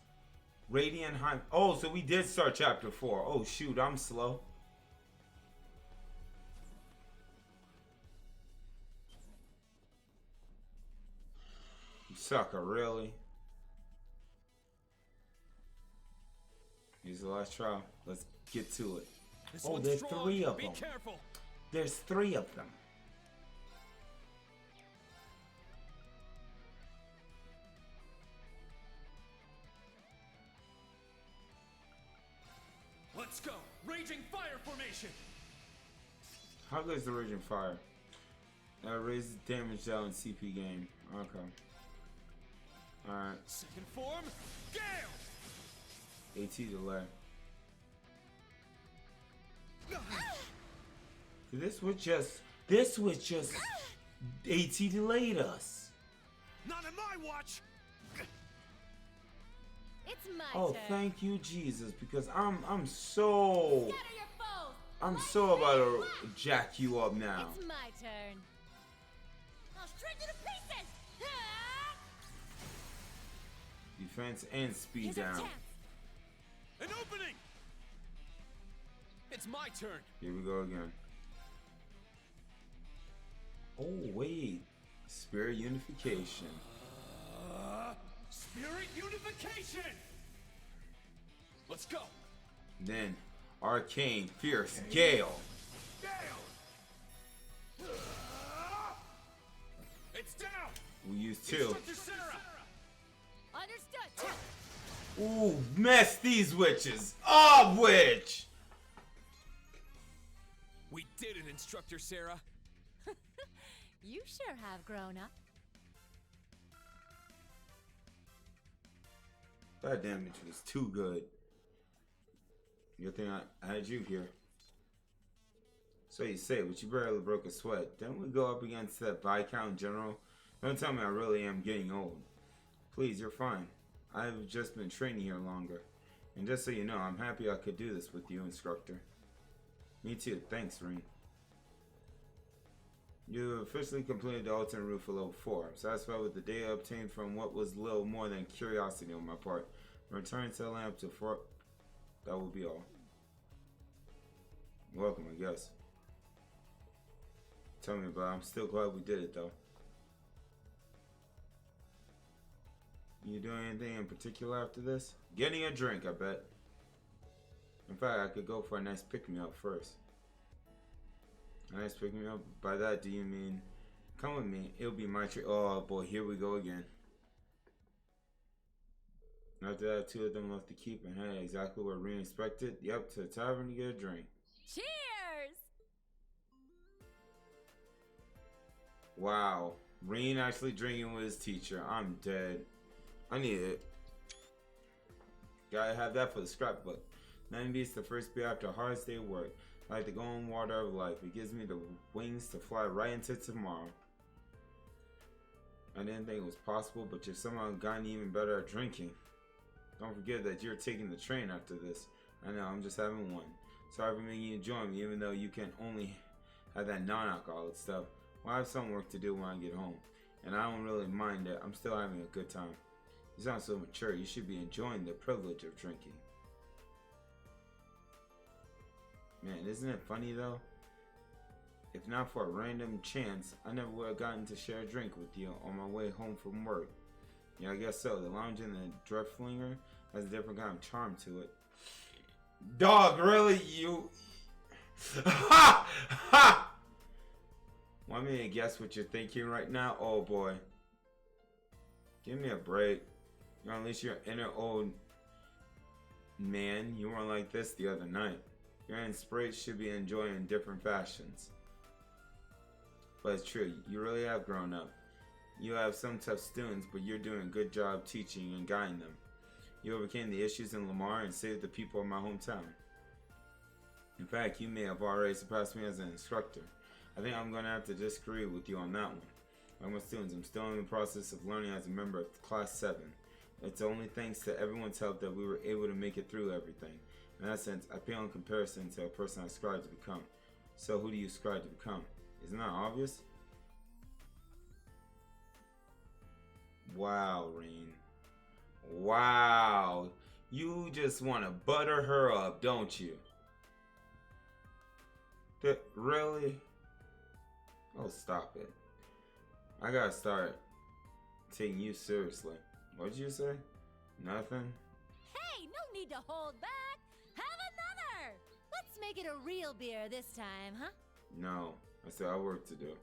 A: Radiant High. Oh, so we did start chapter 4. Oh, shoot, I'm slow. You sucker, really? Here's the last trial. Let's get to it. Oh, there's 3 of them. There's 3 of them.
I: Let's go! Raging fire formation!
A: How good is the Raging Fire? Raises damage down in CP game. Okay. Alright.
I: Second form, Gale!
A: AT delay. This was just AT delayed us.
I: Not in my watch!
Q: It's my
A: Oh,
Q: turn.
A: thank you, Jesus, because I'm so about to jack you up now.
Q: It's my turn.
H: I'll shred you to pieces!
A: Defense and speed down.
I: An opening!
L: It's my turn.
A: Here we go again. Oh, wait. Spirit unification.
I: Spirit unification!
L: Let's go.
A: Then Arcane Fierce Gale.
I: It's down!
A: We use 2.
Q: Understood.
A: Ooh, mess these witches up, witch!
L: We did it, Instructor Sarah.
Q: You sure have grown up.
A: That damage was too good. Good thing I had you here. So you say, but you barely broke a sweat. Didn't we go up against that Viscount General? Don't tell me I really am getting old. Please, you're fine. I've just been training here longer. And just so you know, I'm happy I could do this with you, Instructor. Me too. Thanks, Ring. You officially completed the alternate route for level 4. I'm satisfied with the data obtained from what was little more than curiosity on my part. Return to the lamp to 4. That will be all. You're welcome, I guess. Tell me about it. I'm still glad we did it, though. You doing anything in particular after this? Getting a drink, I bet. In fact, I could go for a nice pick-me-up first. A nice pick-me-up? By that, do you mean... Come with me. It'll be my treat. Oh, boy. Here we go again. After that, 2 of them left to keep and headed exactly where Reen expected. Yep, to the tavern to get a drink.
Q: Cheers!
A: Wow. Reen actually drinking with his teacher. I'm dead. I need it. Gotta have that for the scrapbook. Nothing beats the first beer after a hard day of work. Like the golden water of life. It gives me the wings to fly right into tomorrow. I didn't think it was possible, but you've somehow gotten even better at drinking. Don't forget that you're taking the train after this. I know, I'm just having one. Sorry for making you join me, even though you can only have that non-alcoholic stuff. Well, I have some work to do when I get home. And I don't really mind it. I'm still having a good time. You sound so mature. You should be enjoying the privilege of drinking. Man, isn't it funny though? If not for a random chance, I never would have gotten to share a drink with you on my way home from work. Yeah, I guess so. The lounge in the Drefflinger has a different kind of charm to it. Dog, really? You... Ha! Ha! Want me to guess what you're thinking right now? Oh boy. Give me a break. You unleash your inner old man. You weren't like this the other night. Your inspiration should be enjoyed in different fashions. But it's true, you really have grown up. You have some tough students, but you're doing a good job teaching and guiding them. You overcame the issues in Lamar and saved the people of my hometown. In fact, you may have already surpassed me as an instructor. I think I'm going to have to disagree with you on that one. Like my students, I'm still in the process of learning as a member of Class 7. It's only thanks to everyone's help that we were able to make it through everything. In that sense, I pale in comparison to a person I strive to become. So who do you strive to become? Isn't that obvious? Wow, Reen. Wow. You just want to butter her up, don't you? Really? Oh, stop it. I gotta start taking you seriously. What'd you say? Nothing?
Q: Hey, no need to hold back. Have another. Let's make it a real beer this time, huh?
A: No. I still have work to do.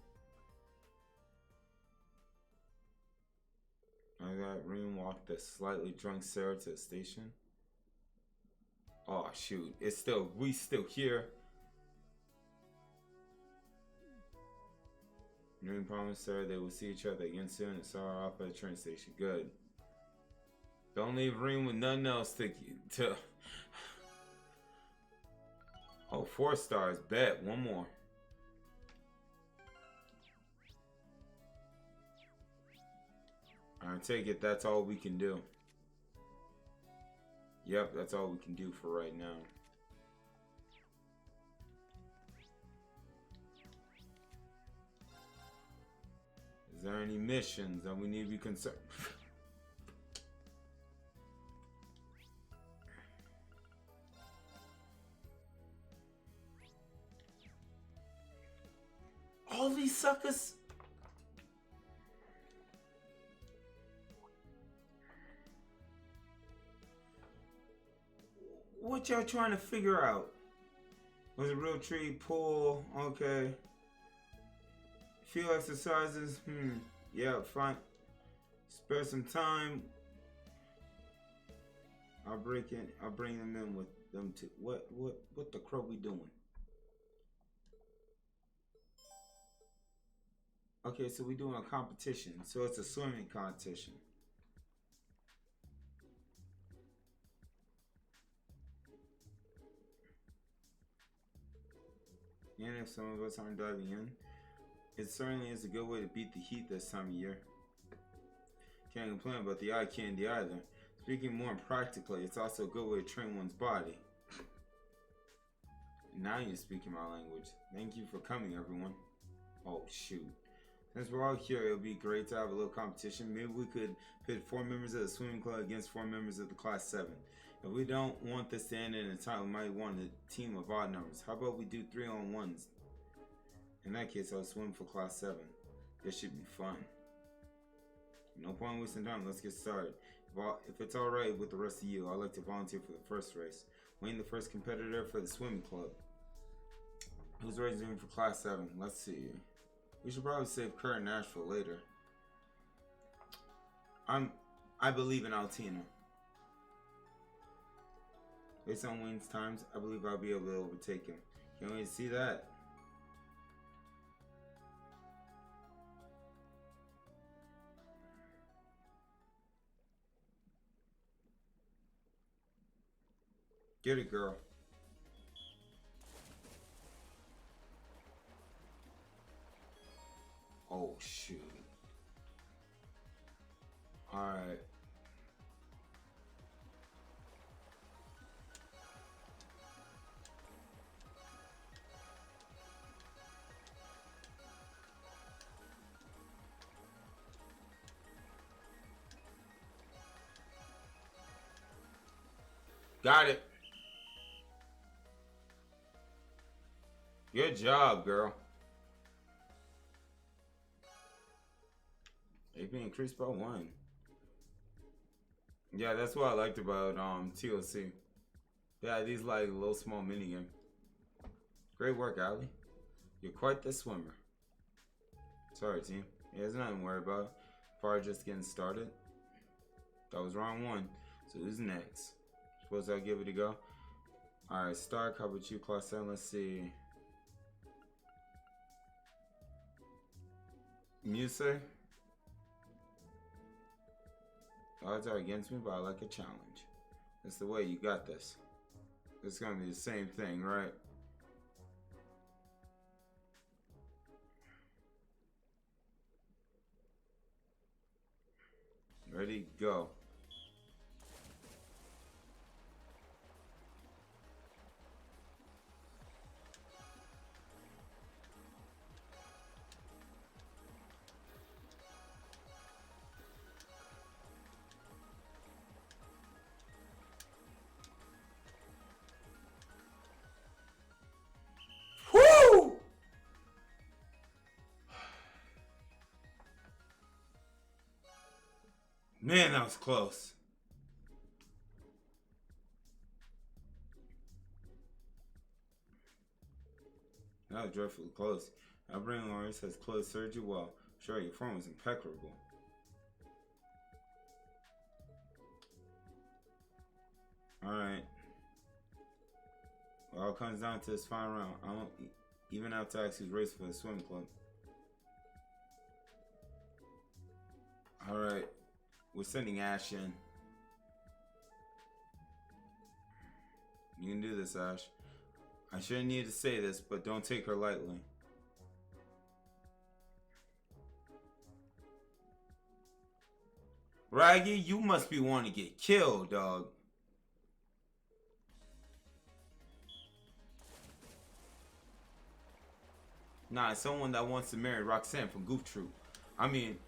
A: I got Reem walk the slightly drunk Sarah to the station. Oh shoot. We still here. Reem promised Sarah they will see each other again soon and saw her off at the train station. Good. Don't leave Reem with nothing else to Oh, 4 stars. Bet. One more. I take it that's all we can do. Yep, that's all we can do for right now. Is there any missions that we need to be concerned? All these suckers. What y'all trying to figure out? Was it real tree pull? Okay. Few exercises. Yeah, fine. Spare some time. I'll bring them in with them too. What the crow we doing? Okay, so we doing a competition. So it's a swimming competition. And if some of us aren't diving in, it certainly is a good way to beat the heat this time of year. Can't complain about the eye candy either. Speaking more practically, it's also a good way to train one's body. Now you're speaking my language. Thank you for coming, everyone. Oh, shoot. Since we're all here, it would be great to have a little competition. Maybe we could pit 4 members of the swimming club against 4 members of the Class 7. If we don't want this to end in a time, we might want a team of odd numbers. How about we do 3-on-1s? In that case, I'll swim for Class 7. This should be fun. No point wasting time. Let's get started. If it's alright with the rest of you, I'd like to volunteer for the first race. Wayne, the first competitor for the swimming club. Who's racing for Class 7? Let's see. We should probably save Kurt and Ash for later. I believe in Altina. Based on Wayne's times, I believe I'll be able to overtake him. Can't wait to see that. Get it, girl. Oh, shoot. Alright. Got it. Good job, girl. AP increased by 1. Yeah, that's what I liked about TOC. Yeah, these like little small minigame. Great work, Allie. You're quite the swimmer. Sorry, team. Yeah, there's nothing to worry about. Far just getting started. That was round 1. So who's next? Suppose I'll give it a go. Alright, Stark, how about you, Class 7? Let's see. Muse? Odds are against me, but I like a challenge. That's the way, you got this. It's gonna be the same thing, right? Ready, go. Woo! Man, that was close. That was dreadfully close. Our brain Lawrence has closed surgery well. Sure, your form was impeccable. Alright. Well, it comes down to this final round. I don't even have to actually race for the swim club. Alright. We're sending Ash in. You can do this, Ash. I shouldn't need to say this, but don't take her lightly. Raggy, you must be wanting to get killed, dog. Nah, it's someone that wants to marry Roxanne from Goof Troop. I mean...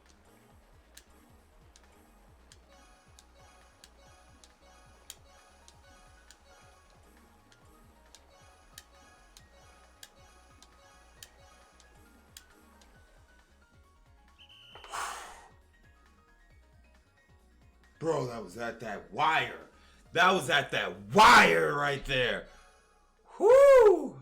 A: Bro, that was at that wire. That was at that wire right there. Whoo!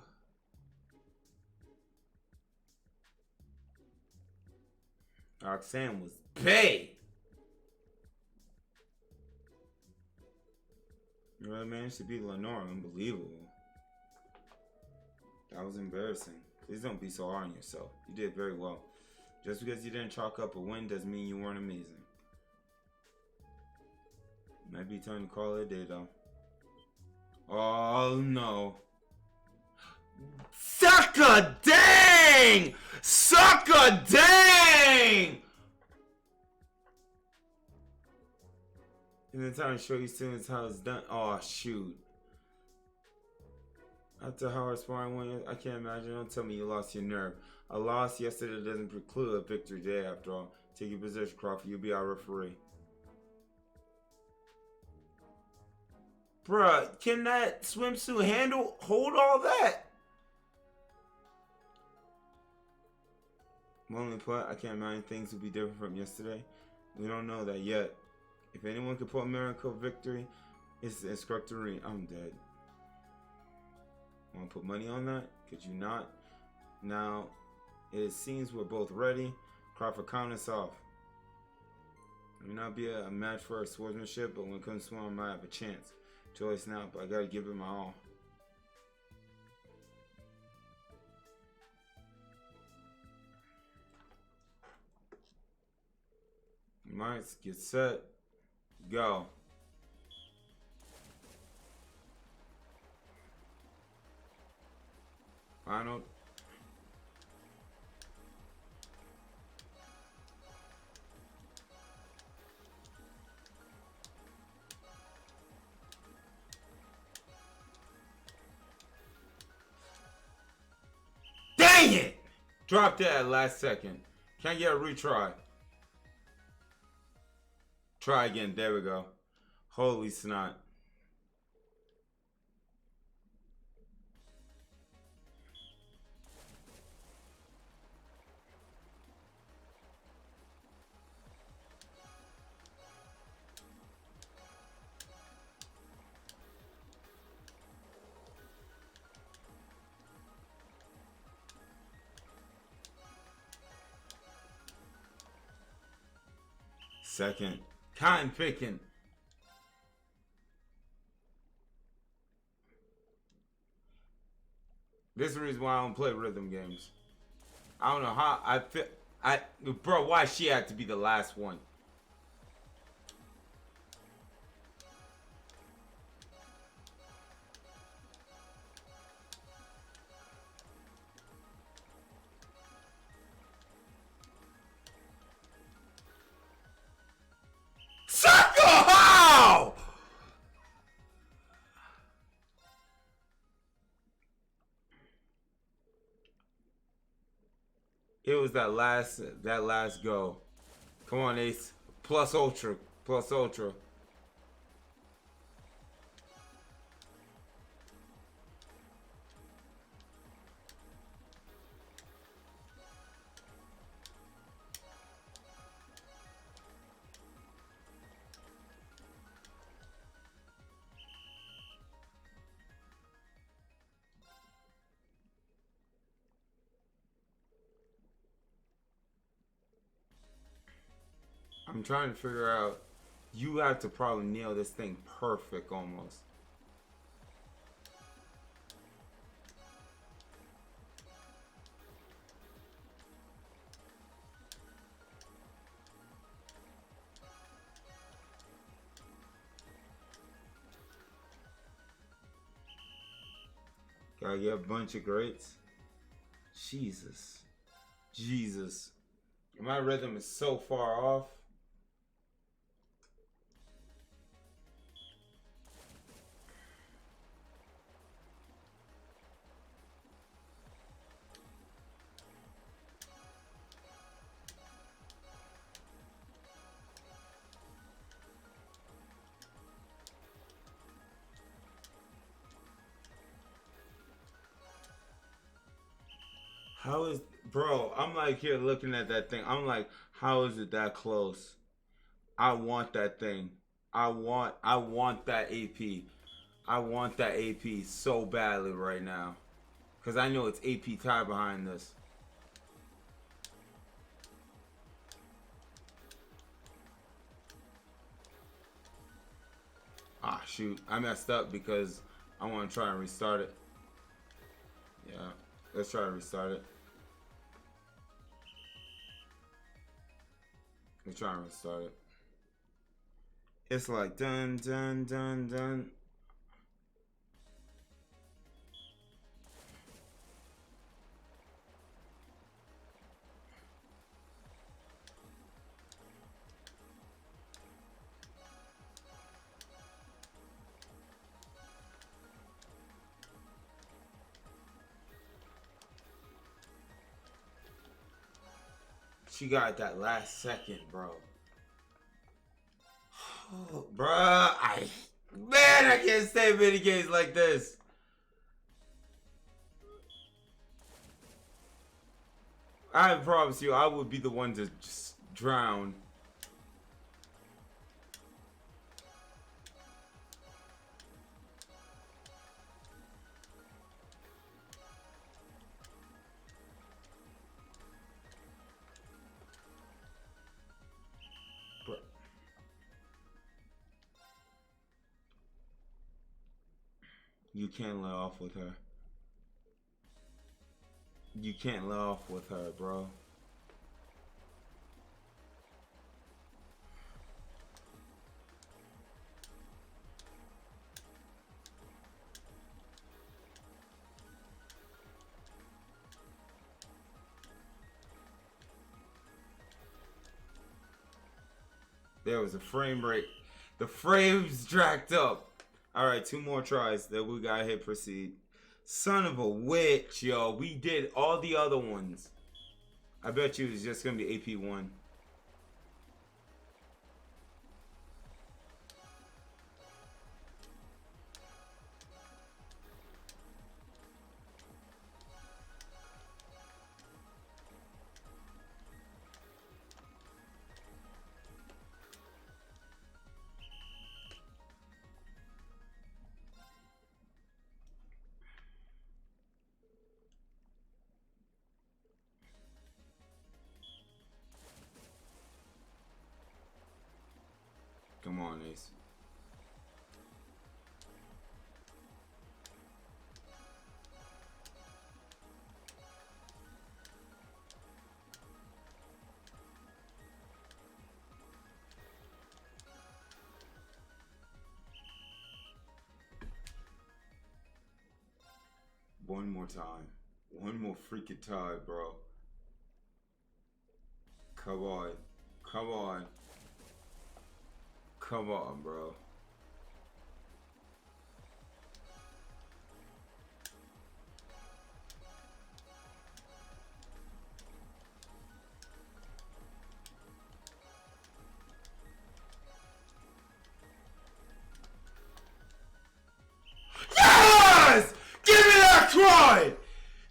A: Roxanne was bae. You really managed to beat Lenore. Unbelievable. That was embarrassing. Please don't be so hard on yourself. You did very well. Just because you didn't chalk up a win doesn't mean you weren't amazing. Might be time to call it a day, though. Oh, no. Sucker dang! Sucker dang! In the time to show you students how it's done. Oh, shoot. After Howard sparring win, I can't imagine. Don't tell me you lost your nerve. A loss yesterday doesn't preclude a victory today, after all. Take your position, Crawford. You'll be our referee. Bruh, can that swimsuit hold all that? Only put, I can't imagine things would be different from yesterday. We don't know that yet. If anyone could put a miracle victory, it's the instructor. I'm dead. Want to put money on that? Could you not? Now, it seems we're both ready. Crawford, count us off. It may not be a match for our swordsmanship, but when it comes to swim, I might have a chance. Choice now, but I gotta give it my all. Alright, get set. Go. Final. Dang it! Dropped that at last second. Can't get a retry. Try again. There we go. Holy snot. Second. Cotton picking. This is the reason why I don't play rhythm games. I don't know how I feel. Bro, why she had to be the last one? Sucker! How? It was that last go. Come on, Ace. Plus ultra. Plus ultra. I'm trying to figure out. You have to probably nail this thing perfect almost. Gotta get a bunch of greats. Jesus. Jesus. My rhythm is so far off. How is, bro, I'm like here looking at that thing. I'm like, how is it that close? I want that thing. I want that AP. I want that AP so badly right now. Cause I know it's AP tie behind this. Ah, shoot. I messed up because I want to try and restart it. Yeah. Let's try to restart it. Let's try and restart it. It's like dun dun dun dun. She got that last second, bro. Oh, bruh, man, I can't stay mini games like this. I promise you, I would be the one to just drown. Bruh. You can't let off with her. You can't let off with her, bro. There was a frame rate. The frames jacked up. Alright, 2 more tries. Then we gotta hit proceed. Son of a witch, yo. We did all the other ones. I bet you it's just gonna be AP1. Come on, Ace. one more time. One more freaking time, bro. Come on. Come on. Come on, bro. Yes! Give me that coin!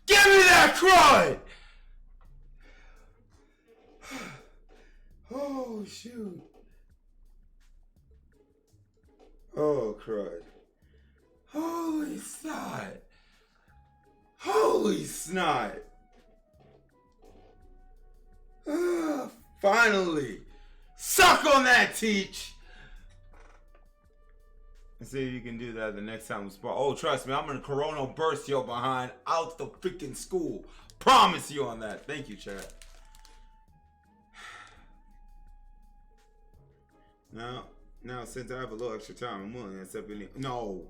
A: Give me that coin! Oh, shoot. Oh, crud. Holy snot. Holy snot. Finally. Suck on that, Teach. Let's see if you can do that the next time we spar. Oh, trust me, I'm gonna Corona burst your behind out the freaking school. Promise you on that. Thank you, chat. Now, since I have a little extra time, I'm willing to accept any. No.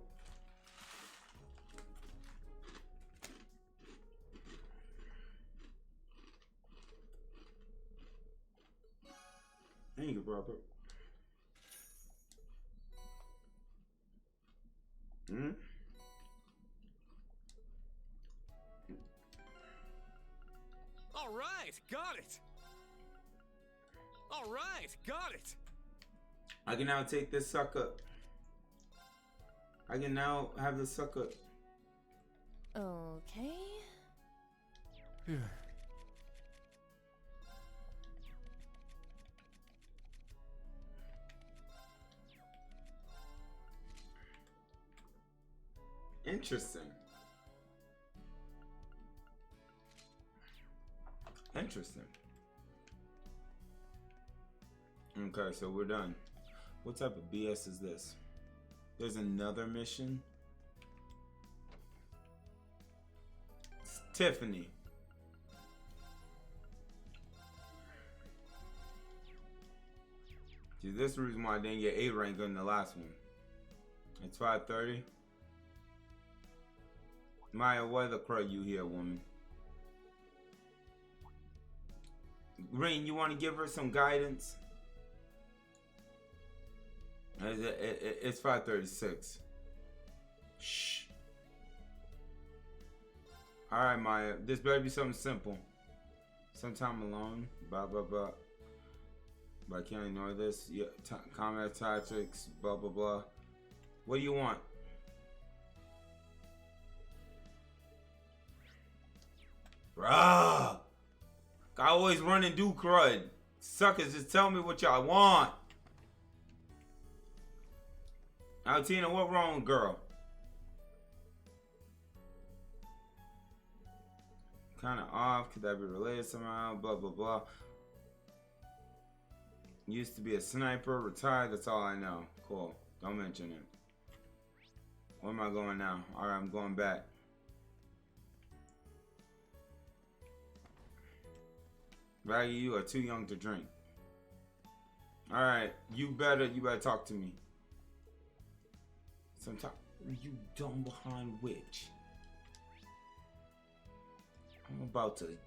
A: Thank you, Robert.
K: All right, got it. All right, got it.
A: I can now take this sucker. I can now have the sucker.
H: Okay.
A: Interesting. Interesting. Okay, so we're done. What type of BS is this? There's another mission? It's Tiffany. See, this is the reason why I didn't get 8 rank in the last one. It's 5:30. Maya, why the crud you here, woman? Rain, you want to give her some guidance? It's 5:36. Shh. Alright, Maya. This better be something simple. Sometime alone. Blah, blah, blah. But I can't ignore this. Yeah, combat tactics. Blah, blah, blah. What do you want? Bruh. I always run and do crud. Suckers, just tell me what y'all want. Altina, what wrong, girl? Kind of off. Could that be related somehow? Blah, blah, blah. Used to be a sniper. Retired. That's all I know. Cool. Don't mention it. Where am I going now? Alright, I'm going back. Baggy, you are too young to drink. Alright, you better talk to me. Sometimes you dumb behind witch. I'm about to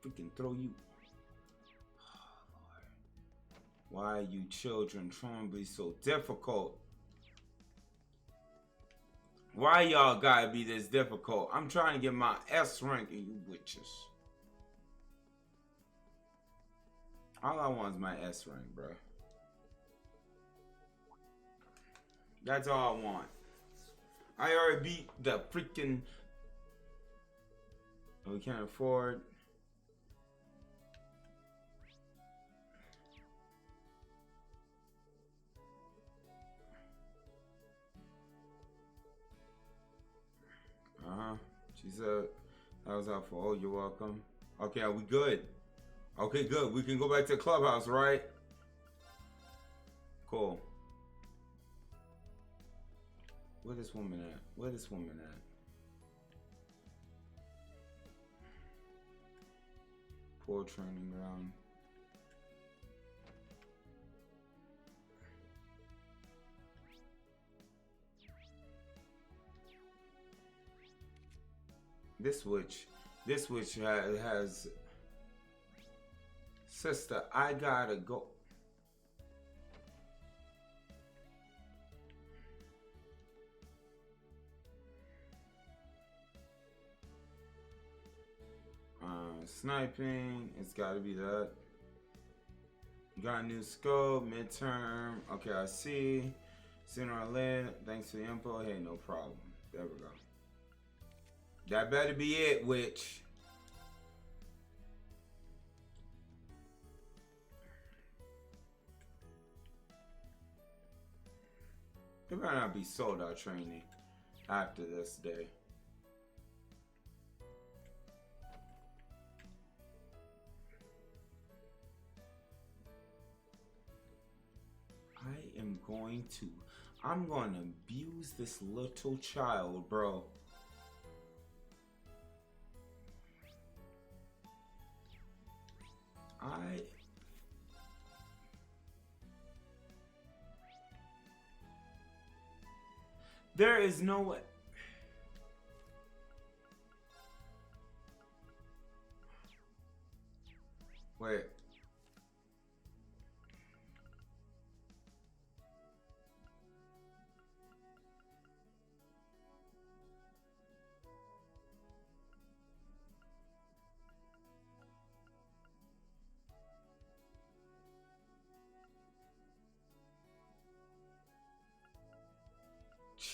A: freaking throw you. Oh, Lord. Why are you children trying to be so difficult? Why y'all gotta be this difficult? I'm trying to get my S rank and you witches. All I want is my S rank, bro. That's all I want. I already beat the freaking... We can't afford... She said that was helpful. Oh, you're welcome. Okay, are we good? Okay, good. We can go back to the clubhouse, right? Cool. Where this woman at? Where this woman at? Poor training ground. This witch has... Sister, I gotta go. Sniping, it's gotta be that. Got a new scope, midterm. Okay, I see. Sooner or later, thanks for the info. Hey, no problem. There we go. That better be it, witch. It better not be sold out training after this day. I'm going to abuse this little child, bro. There is no way. Wait.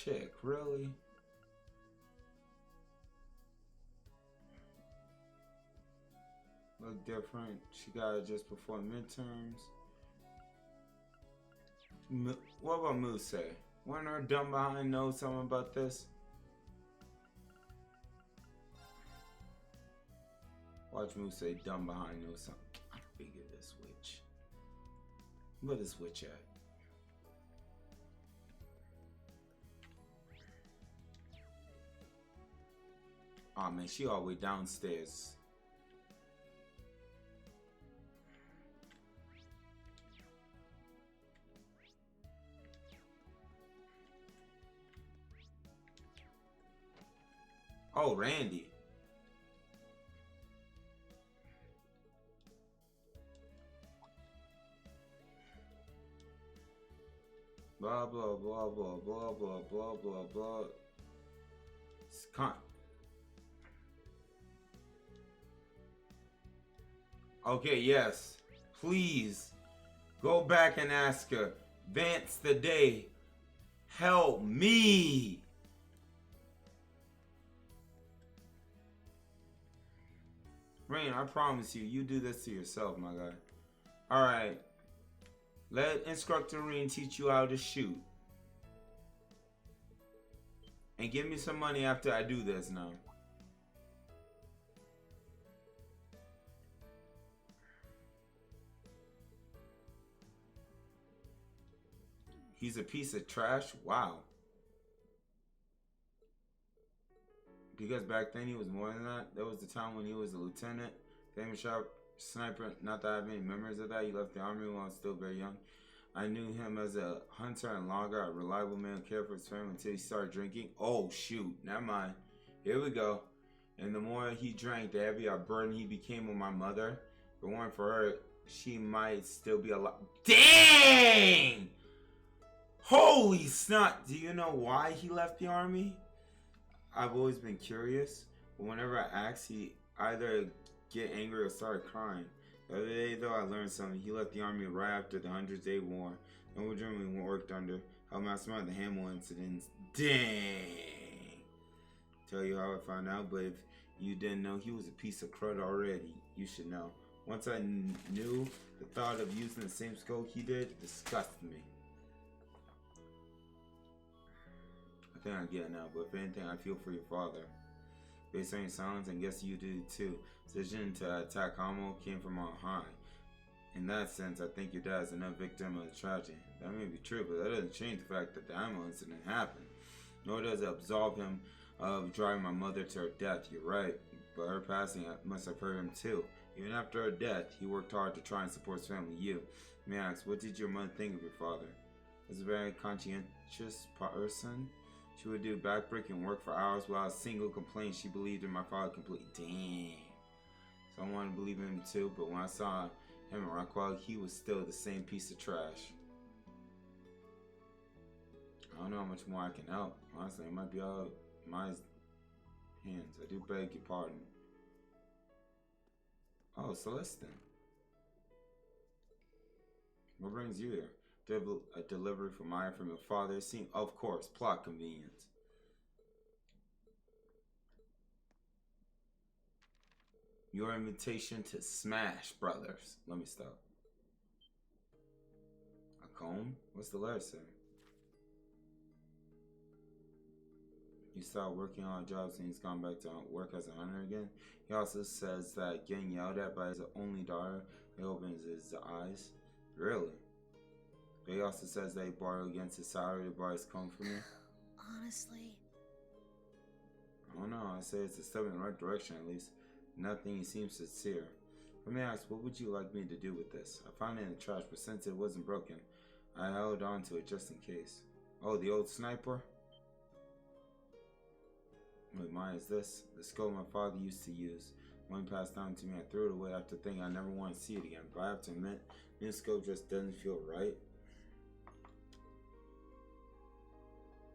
A: Chick, really? Look different. She got it just before midterms. What about Muse? Wasn't her dumb behind know something about this? Watch Muse dumb behind know something. I figure this witch. Where this witch at? Oh man, she all the way downstairs. Oh, Randy. Blah blah blah blah blah blah blah blah blah. Scott. Okay, yes. Please go back and ask her. Vance the day. Help me. Rain, I promise you, you do this to yourself, my guy. Alright. Let Instructor Rain teach you how to shoot. And give me some money after I do this now. He's a piece of trash? Wow. Because back then he was more than that. There was the time when he was a lieutenant, famous sharp sniper. Not that I have any memories of that. He left the army when I was still very young. I knew him as a hunter and logger, a reliable man who cared for his family until he started drinking. Oh shoot, never mind. Here we go. And the more he drank, the heavier a burden he became on my mother. If it weren't for her, she might still be alive. Dang! Holy snot! Do you know why he left the army? I've always been curious, but whenever I ask, he either get angry or start crying. The other day, though, I learned something. He left the army right after the 100-Day War. No German worked under. How mastermind the Hamel incidents. Dang! Tell you how I found out, but if you didn't know, he was a piece of crud already. You should know. Once I knew, the thought of using the same scope he did disgusted me. I think I get it now, but if anything, I feel for your father. Based on your silence, and guess you do too. Decision to attack Hamo came from on high. In that sense, I think your dad is another victim of the tragedy. That may be true, but that doesn't change the fact that the Hamo incident happened. Nor does it absolve him of driving my mother to her death. You're right, but her passing must have hurt him too. Even after her death, he worked hard to try and support his family. You, may I ask, what did your mother think of your father? He was a very conscientious person. She would do backbreaking work for hours without a single complaint. She believed in my father completely. Damn. So I wanted to believe in him too, but when I saw him at Rockwell, he was still the same piece of trash. I don't know how much more I can help. Honestly, it might be out of my hands. I do beg your pardon. Oh, Celestin. What brings you here? A delivery from Maya from your father. Of course, plot convenience. Your invitation to Smash Brothers. Let me stop. A comb? What's the letter say? He stopped working on jobs and he's gone back to work as a hunter again. He also says that getting yelled at by his only daughter, he opens his eyes. Really? But he also says that he borrowed against his salary to buy his comb for me.
Q: Honestly.
A: I don't know. I say it's a step in the right direction at least. Nothing, he seems sincere. Let me ask, what would you like me to do with this? I found it in the trash, but since it wasn't broken, I held on to it just in case. Oh, the old sniper? Wait, mine is this. The scope my father used to use. One passed down to me, I threw it away after thinking I never want to see it again. But I have to admit, new scope just doesn't feel right.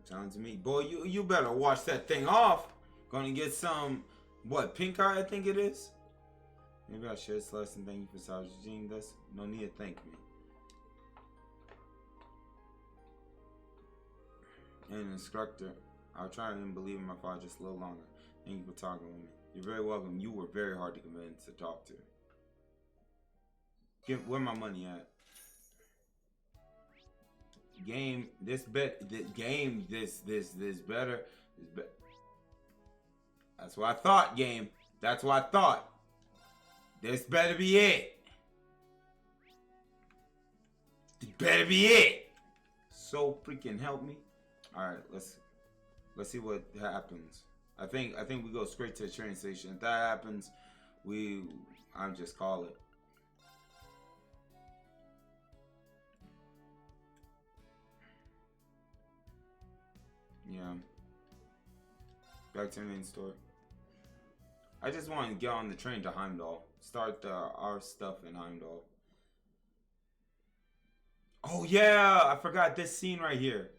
A: Sounds to me. Boy, you better wash that thing off. Gonna get some, what, pink eye I think it is? Maybe I should, Celeste, thank you for salvaging this. No need to thank me. And instructor, I'll try and believe in my father just a little longer. Thank you for talking with me. You're very welcome. You were very hard to convince to talk to. Where my money at? Game, this better. That's what I thought, game. That's what I thought. This better be it. This better be it. So freaking help me. All right, let's see what happens. I think we go straight to the train station. If that happens, I'll just call it. Yeah. Back to the main store. I just want to get on the train to Heimdall. Start our stuff in Heimdall. Oh yeah, I forgot this scene right here.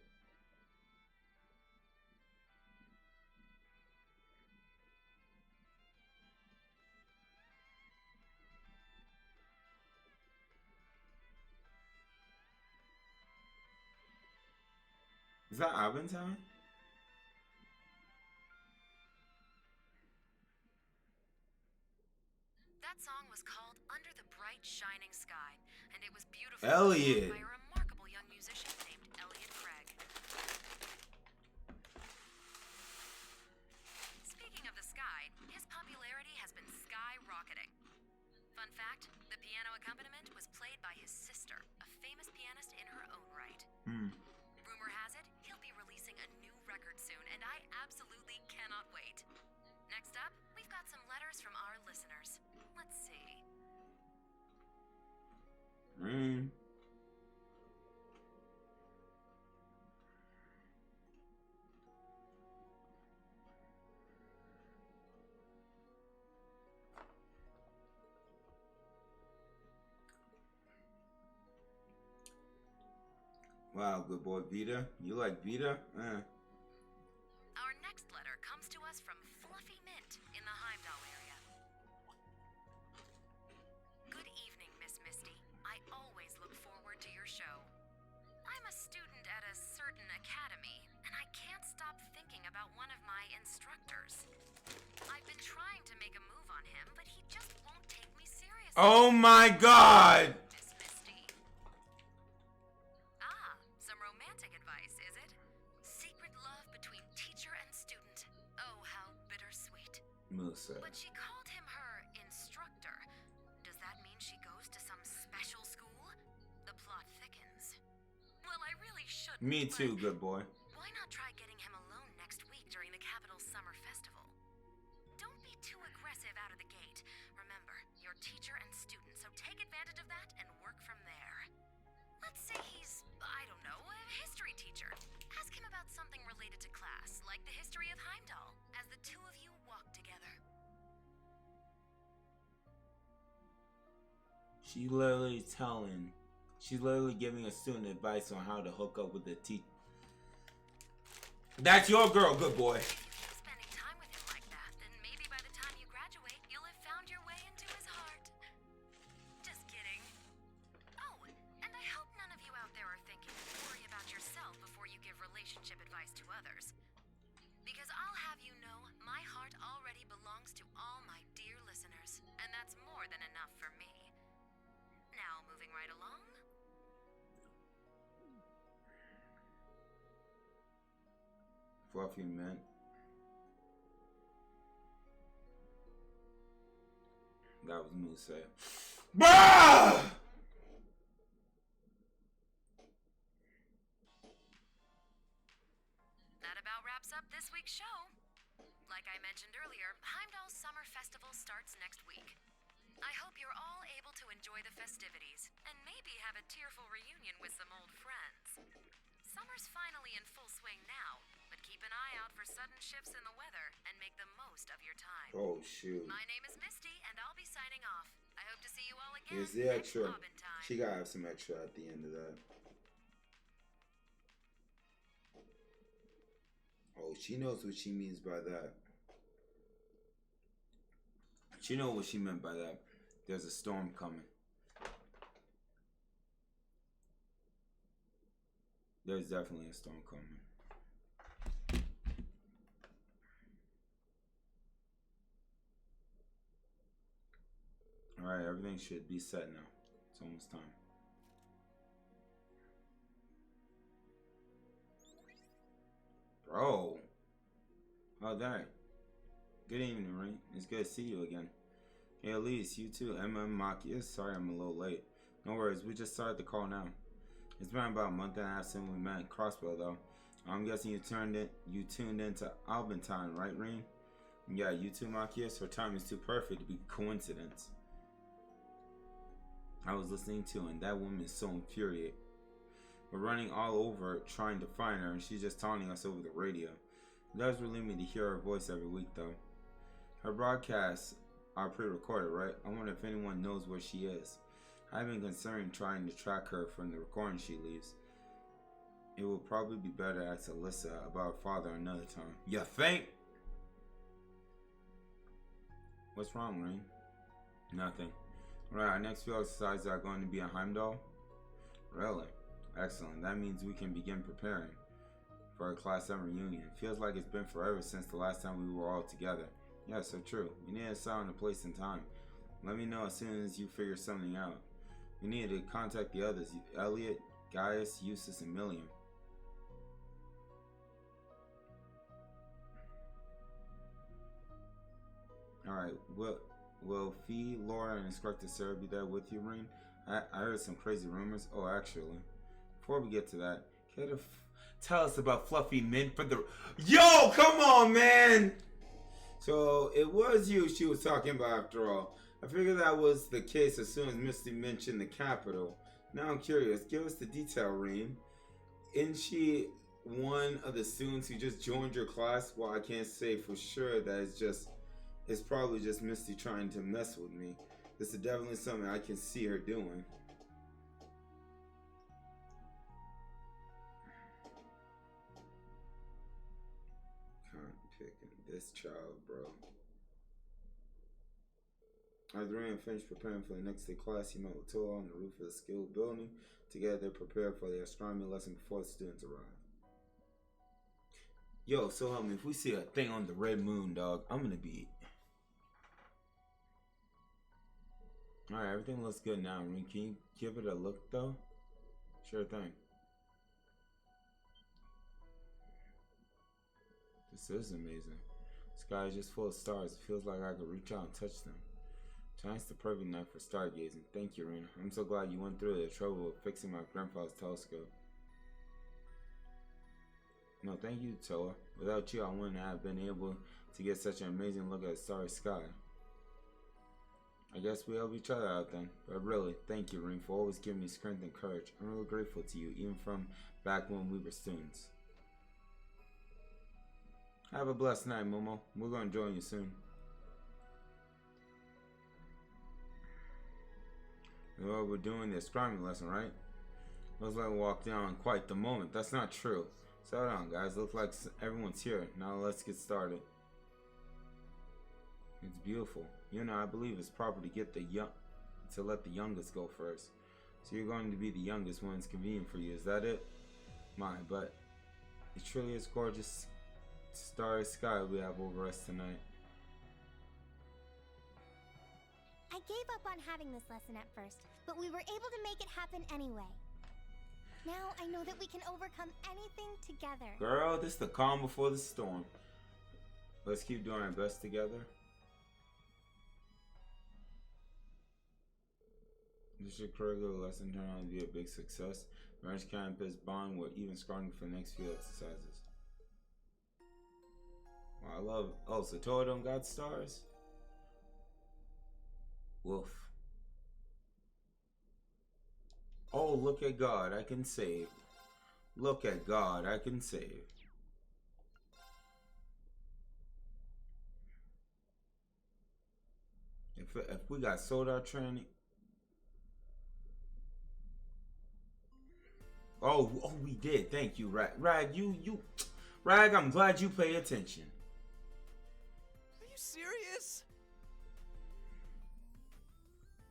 A: Is that Aventine?
S: That song was called Under the Bright Shining Sky, and it was beautiful
A: Elliot.
S: by a remarkable young musician named Elliot Craig. Speaking of the sky, his popularity has been skyrocketing. Fun fact, the piano accompaniment was played by his sister, a famous pianist in her own right. Rumor has it, he'll be releasing a new record soon, and I absolutely cannot wait. Next up, we've got some letters from our listeners. Let's see.
A: Wow, good boy, Vita. You like Vita?
S: Our next letter comes to us from Fluffy Mint in the Heimdall area. Good evening, Miss Misty. I always look forward to your show. I'm a student at a certain academy, and I can't stop thinking about one of my instructors. I've been trying to make a move on him, but he just won't take me seriously.
A: Oh my God!
S: Miss Misty. Some romantic advice, is it? Secret love between teacher and student. Oh, how bittersweet.
A: Musa.
S: But she called him her instructor. Does that mean she goes to some special school? The plot thickens. Well, I really shouldn't.
A: Me too, good boy.
S: Why not try getting him alone next week during the capital's summer festival? Don't be too aggressive out of the gate. Remember, you're teacher and student, so take advantage of that and work from there. Let's say he's, I don't know, a history teacher. Ask him about something related related to class, like the history of Heimdall, as the two of you walk together.
A: She's literally giving a student advice on how to hook up with the teacher. That's your girl, good boy.
S: Spending time with him like that, then maybe by the time you graduate, you'll have found your way into his heart. Just kidding. Oh, and I hope none of you out there are thinking, worry about yourself before you give relationship advice to others. Because I'll have you know, my heart already belongs to all my dear listeners, and that's more than enough for me. Now, moving right along.
A: Fluffy mint. That was Moose. Bah!
S: That about wraps up this week's show. Like I mentioned earlier, Heimdall's Summer Festival starts next week. I hope you're all able to enjoy the festivities, and maybe have a tearful reunion with some old friends. Summer's finally in full swing now, but keep an eye out for sudden shifts in the weather, and make the most of your time.
A: Oh, shoot.
S: My name is Misty, and I'll be signing off. I hope to see you all again.
A: Here's the extra. She gotta have some extra at the end of that. Oh, she knows what she means by that. She knows what she meant by that. There's a storm coming. There's definitely a storm coming. Alright, everything should be set now. It's almost time. Bro. Oh, there. Good evening, Ring. It's good to see you again. Hey, Elise, you too. Makias. Sorry I'm a little late. No worries, we just started the call now. It's been about a month and a half since we met in Crossbow, though. I'm guessing you tuned into Albantine, right, Ring? Yeah, you too, Makias. Her time is too perfect to be coincidence. I was listening to, and that woman is so infuriated. We're running all over trying to find her, and she's just taunting us over the radio. It does relieve me to hear her voice every week, though. Her broadcasts are pre-recorded, right? I wonder if anyone knows where she is. I've been considering trying to track her from the recording she leaves. It will probably be better to ask Alyssa about her father another time. You think? What's wrong, Rain? Nothing. Alright, our next few exercises are going to be a Heimdall? Really? Excellent. That means we can begin preparing for our Class 7 reunion. It feels like it's been forever since the last time we were all together. Yeah, so true. We need to decide on a place and time. Let me know as soon as you figure something out. We need to contact the others. Elliot, Gaius, Eustace, and Milliam. Alright, will Fee, Laura, and Inspector Sarah be there with you, Rain? I heard some crazy rumors. Oh, actually, before we get to that, can you tell us about Fluffy Mint for the... Yo, come on, man! So, it was you she was talking about after all. I figured that was the case as soon as Misty mentioned the capital. Now I'm curious, give us the detail, Rain. Isn't she one of the students who just joined your class? Well, I can't say for sure that it's probably just Misty trying to mess with me. This is definitely something I can see her doing. Can't picking this child, bro. As Ryan finished preparing for the next day class, he met with Toa on the roof of the skill building. Together, they prepared for the astronomy lesson before the students arrived. Yo, so help me, if we see a thing on the red moon, dog, I'm gonna be... Alright, everything looks good now. Can you give it a look, though? Sure thing. This is amazing. The sky is just full of stars. It feels like I could reach out and touch them. Tonight's the perfect night for stargazing. Thank you, Rena. I'm so glad you went through the trouble of fixing my grandfather's telescope. No, thank you, Toa. Without you, I wouldn't have been able to get such an amazing look at the starry sky. I guess we help each other out then. But really, thank you, Ring, for always giving me strength and courage. I'm really grateful to you, even from back when we were students. Have a blessed night, Momo. We're gonna join you soon. Well, we're doing this climbing lesson, right? Looks like we walked down quite the moment. That's not true. Settle down, guys. Looks like everyone's here. Now let's get started. It's beautiful. You know, I believe it's proper to get to let the youngest go first. So you're going to be the youngest when it's convenient for you. Is that it? My, but it truly is gorgeous starry sky we have over us tonight.
T: I gave up on having this lesson at first, but we were able to make it happen anyway. Now I know that we can overcome anything together.
A: Girl, this is the calm before the storm. Let's keep doing our best together. This curricular lesson turned out to be a big success. Marriage campus bond will even stronger for the next few exercises. Wow, I love. Oh, so Toa don't got stars? Woof. Oh, look at God, I can save. Look at God, I can save. If we got soda training. Oh, we did. Thank you, Rag. Rag, I'm glad you pay attention.
J: Are you serious?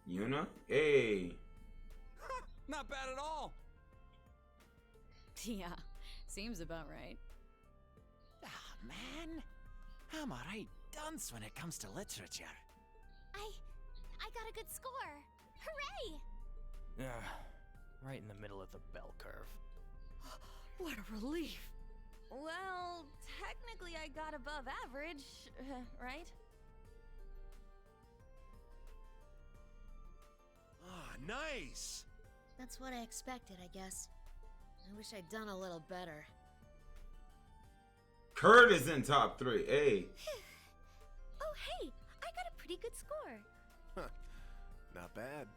A: Yuna? Hey.
K: Not bad at all.
Q: Yeah, seems about right.
U: Ah, man. I'm a right dunce when it comes to literature.
T: I got a good score. Hooray!
V: Yeah, right in the middle of the bell curve.
Q: What a relief.
H: Well, technically I got above average, right?
J: Ah, nice!
Q: That's what I expected, I guess. I wish I'd done a little better.
A: Kurt is in top 3. Hey.
T: Oh, hey! I got a pretty good score.
J: Huh. Not bad.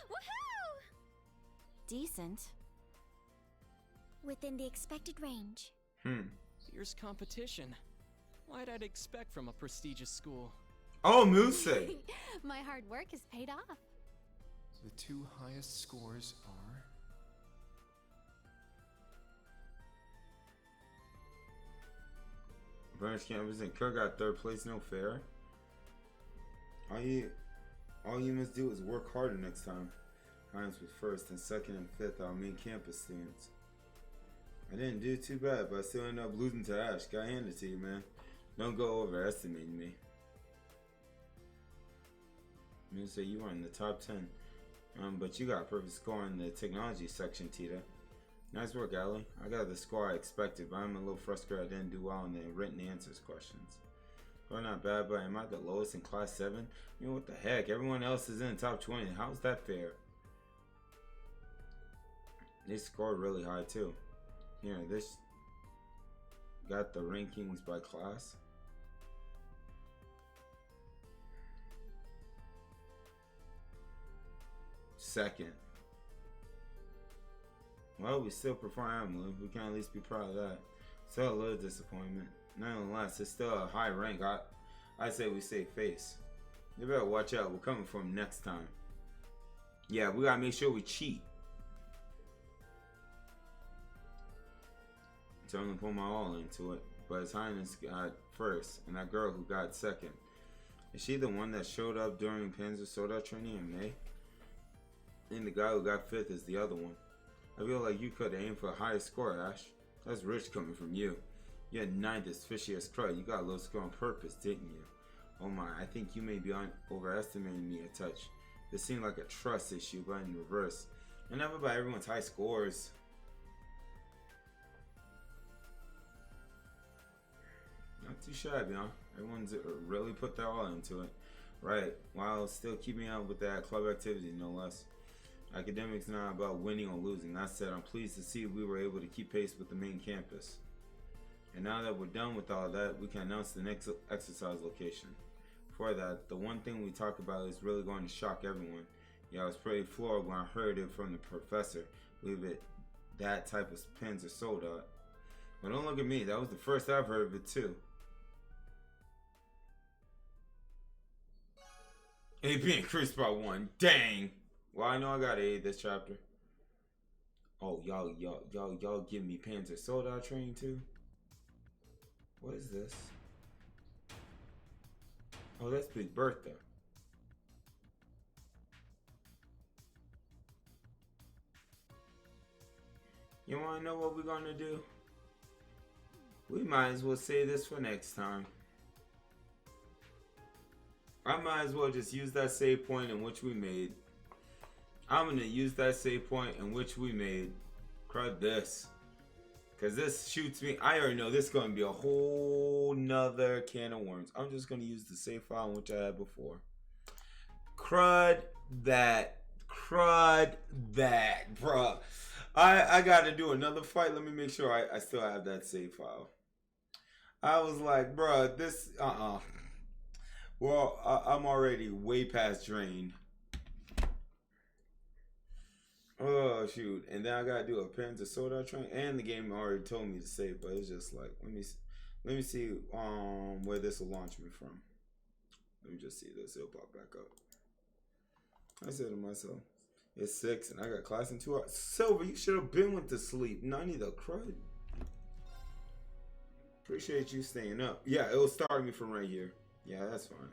T: Woohoo!
C: Decent. Within the expected range.
B: Fierce competition. Why'd I expect from a prestigious school?
A: Oh, Muse!
D: My hard work has paid off.
L: The 2 highest scores are...
A: Burns campus and Kurt got 3rd place, no fair. All you must do is work harder next time. Hines was 1st and 2nd and 5th our main campus students. I didn't do too bad, but I still ended up losing to Ash. Gotta hand it to you, man. Don't go overestimating me. I'm gonna say you were in the top 10. But you got a perfect score in the technology section, Tita. Nice work, Allie. I got the score I expected, but I'm a little frustrated I didn't do well in the written answers questions. Well, not bad, but am I the lowest in class 7? You know what the heck? Everyone else is in the top 20. How's that fair? They scored really high too. Here, this got the rankings by class. Second. Well, we still perform Emily. We can at least be proud of that. Still a little disappointment. Nonetheless, it's still a high rank. I say we save face. You better watch out. We're coming for him next time. Yeah, we gotta make sure we cheat. So I'm gonna put my all into it. But His Highness got 1st, and that girl who got 2nd. Is she the one that showed up during Panzer Soda training in May? And the guy who got 5th is the other one. I feel like you could aim for a higher score, Ash. That's rich coming from you. You had 9th as fishy as crud. You got a low score on purpose, didn't you? Oh my, I think you may be overestimating me a touch. This seemed like a trust issue, but in reverse. And never by everyone's high scores. Not too shabby, huh? Everyone's really put their all into it. Right, while still keeping up with that club activity, no less. Academics not about winning or losing. That said, I'm pleased to see we were able to keep pace with the main campus. And now that we're done with all that, we can announce the next exercise location. Before that, the one thing we talked about is really going to shock everyone. Yeah, I was pretty floored when I heard it from the professor. Believe it, that type of pens are sold out. Well, don't look at me. That was the first I've heard of it too. AP increased by 1. Dang. Well, I know I got A this chapter. Oh, y'all give me Panzer Soldier training too? What is this? Oh, that's Big Bertha. You wanna know what we're gonna do? We might as well save this for next time. I might as well just use that save point in which we made. I'm gonna use that save point in which we made. Crud this. Cause this shoots me. I already know this is gonna be a whole nother can of worms. I'm just gonna use the save file which I had before. Crud that. Crud that, bruh. I gotta do another fight. Let me make sure I still have that save file. I was like, bruh, this well, I'm already way past drain. Oh shoot! And then I gotta do a Panzer Soldier train, and the game already told me to save, but it's just like let me see where this will launch me from. Let me just see this. It'll pop back up. I said to myself, it's 6, and I got class in 2 hours. Silver, you should have been with the sleep. None of the crud. Appreciate you staying up. Yeah, it will start me from right here. Yeah, that's fine.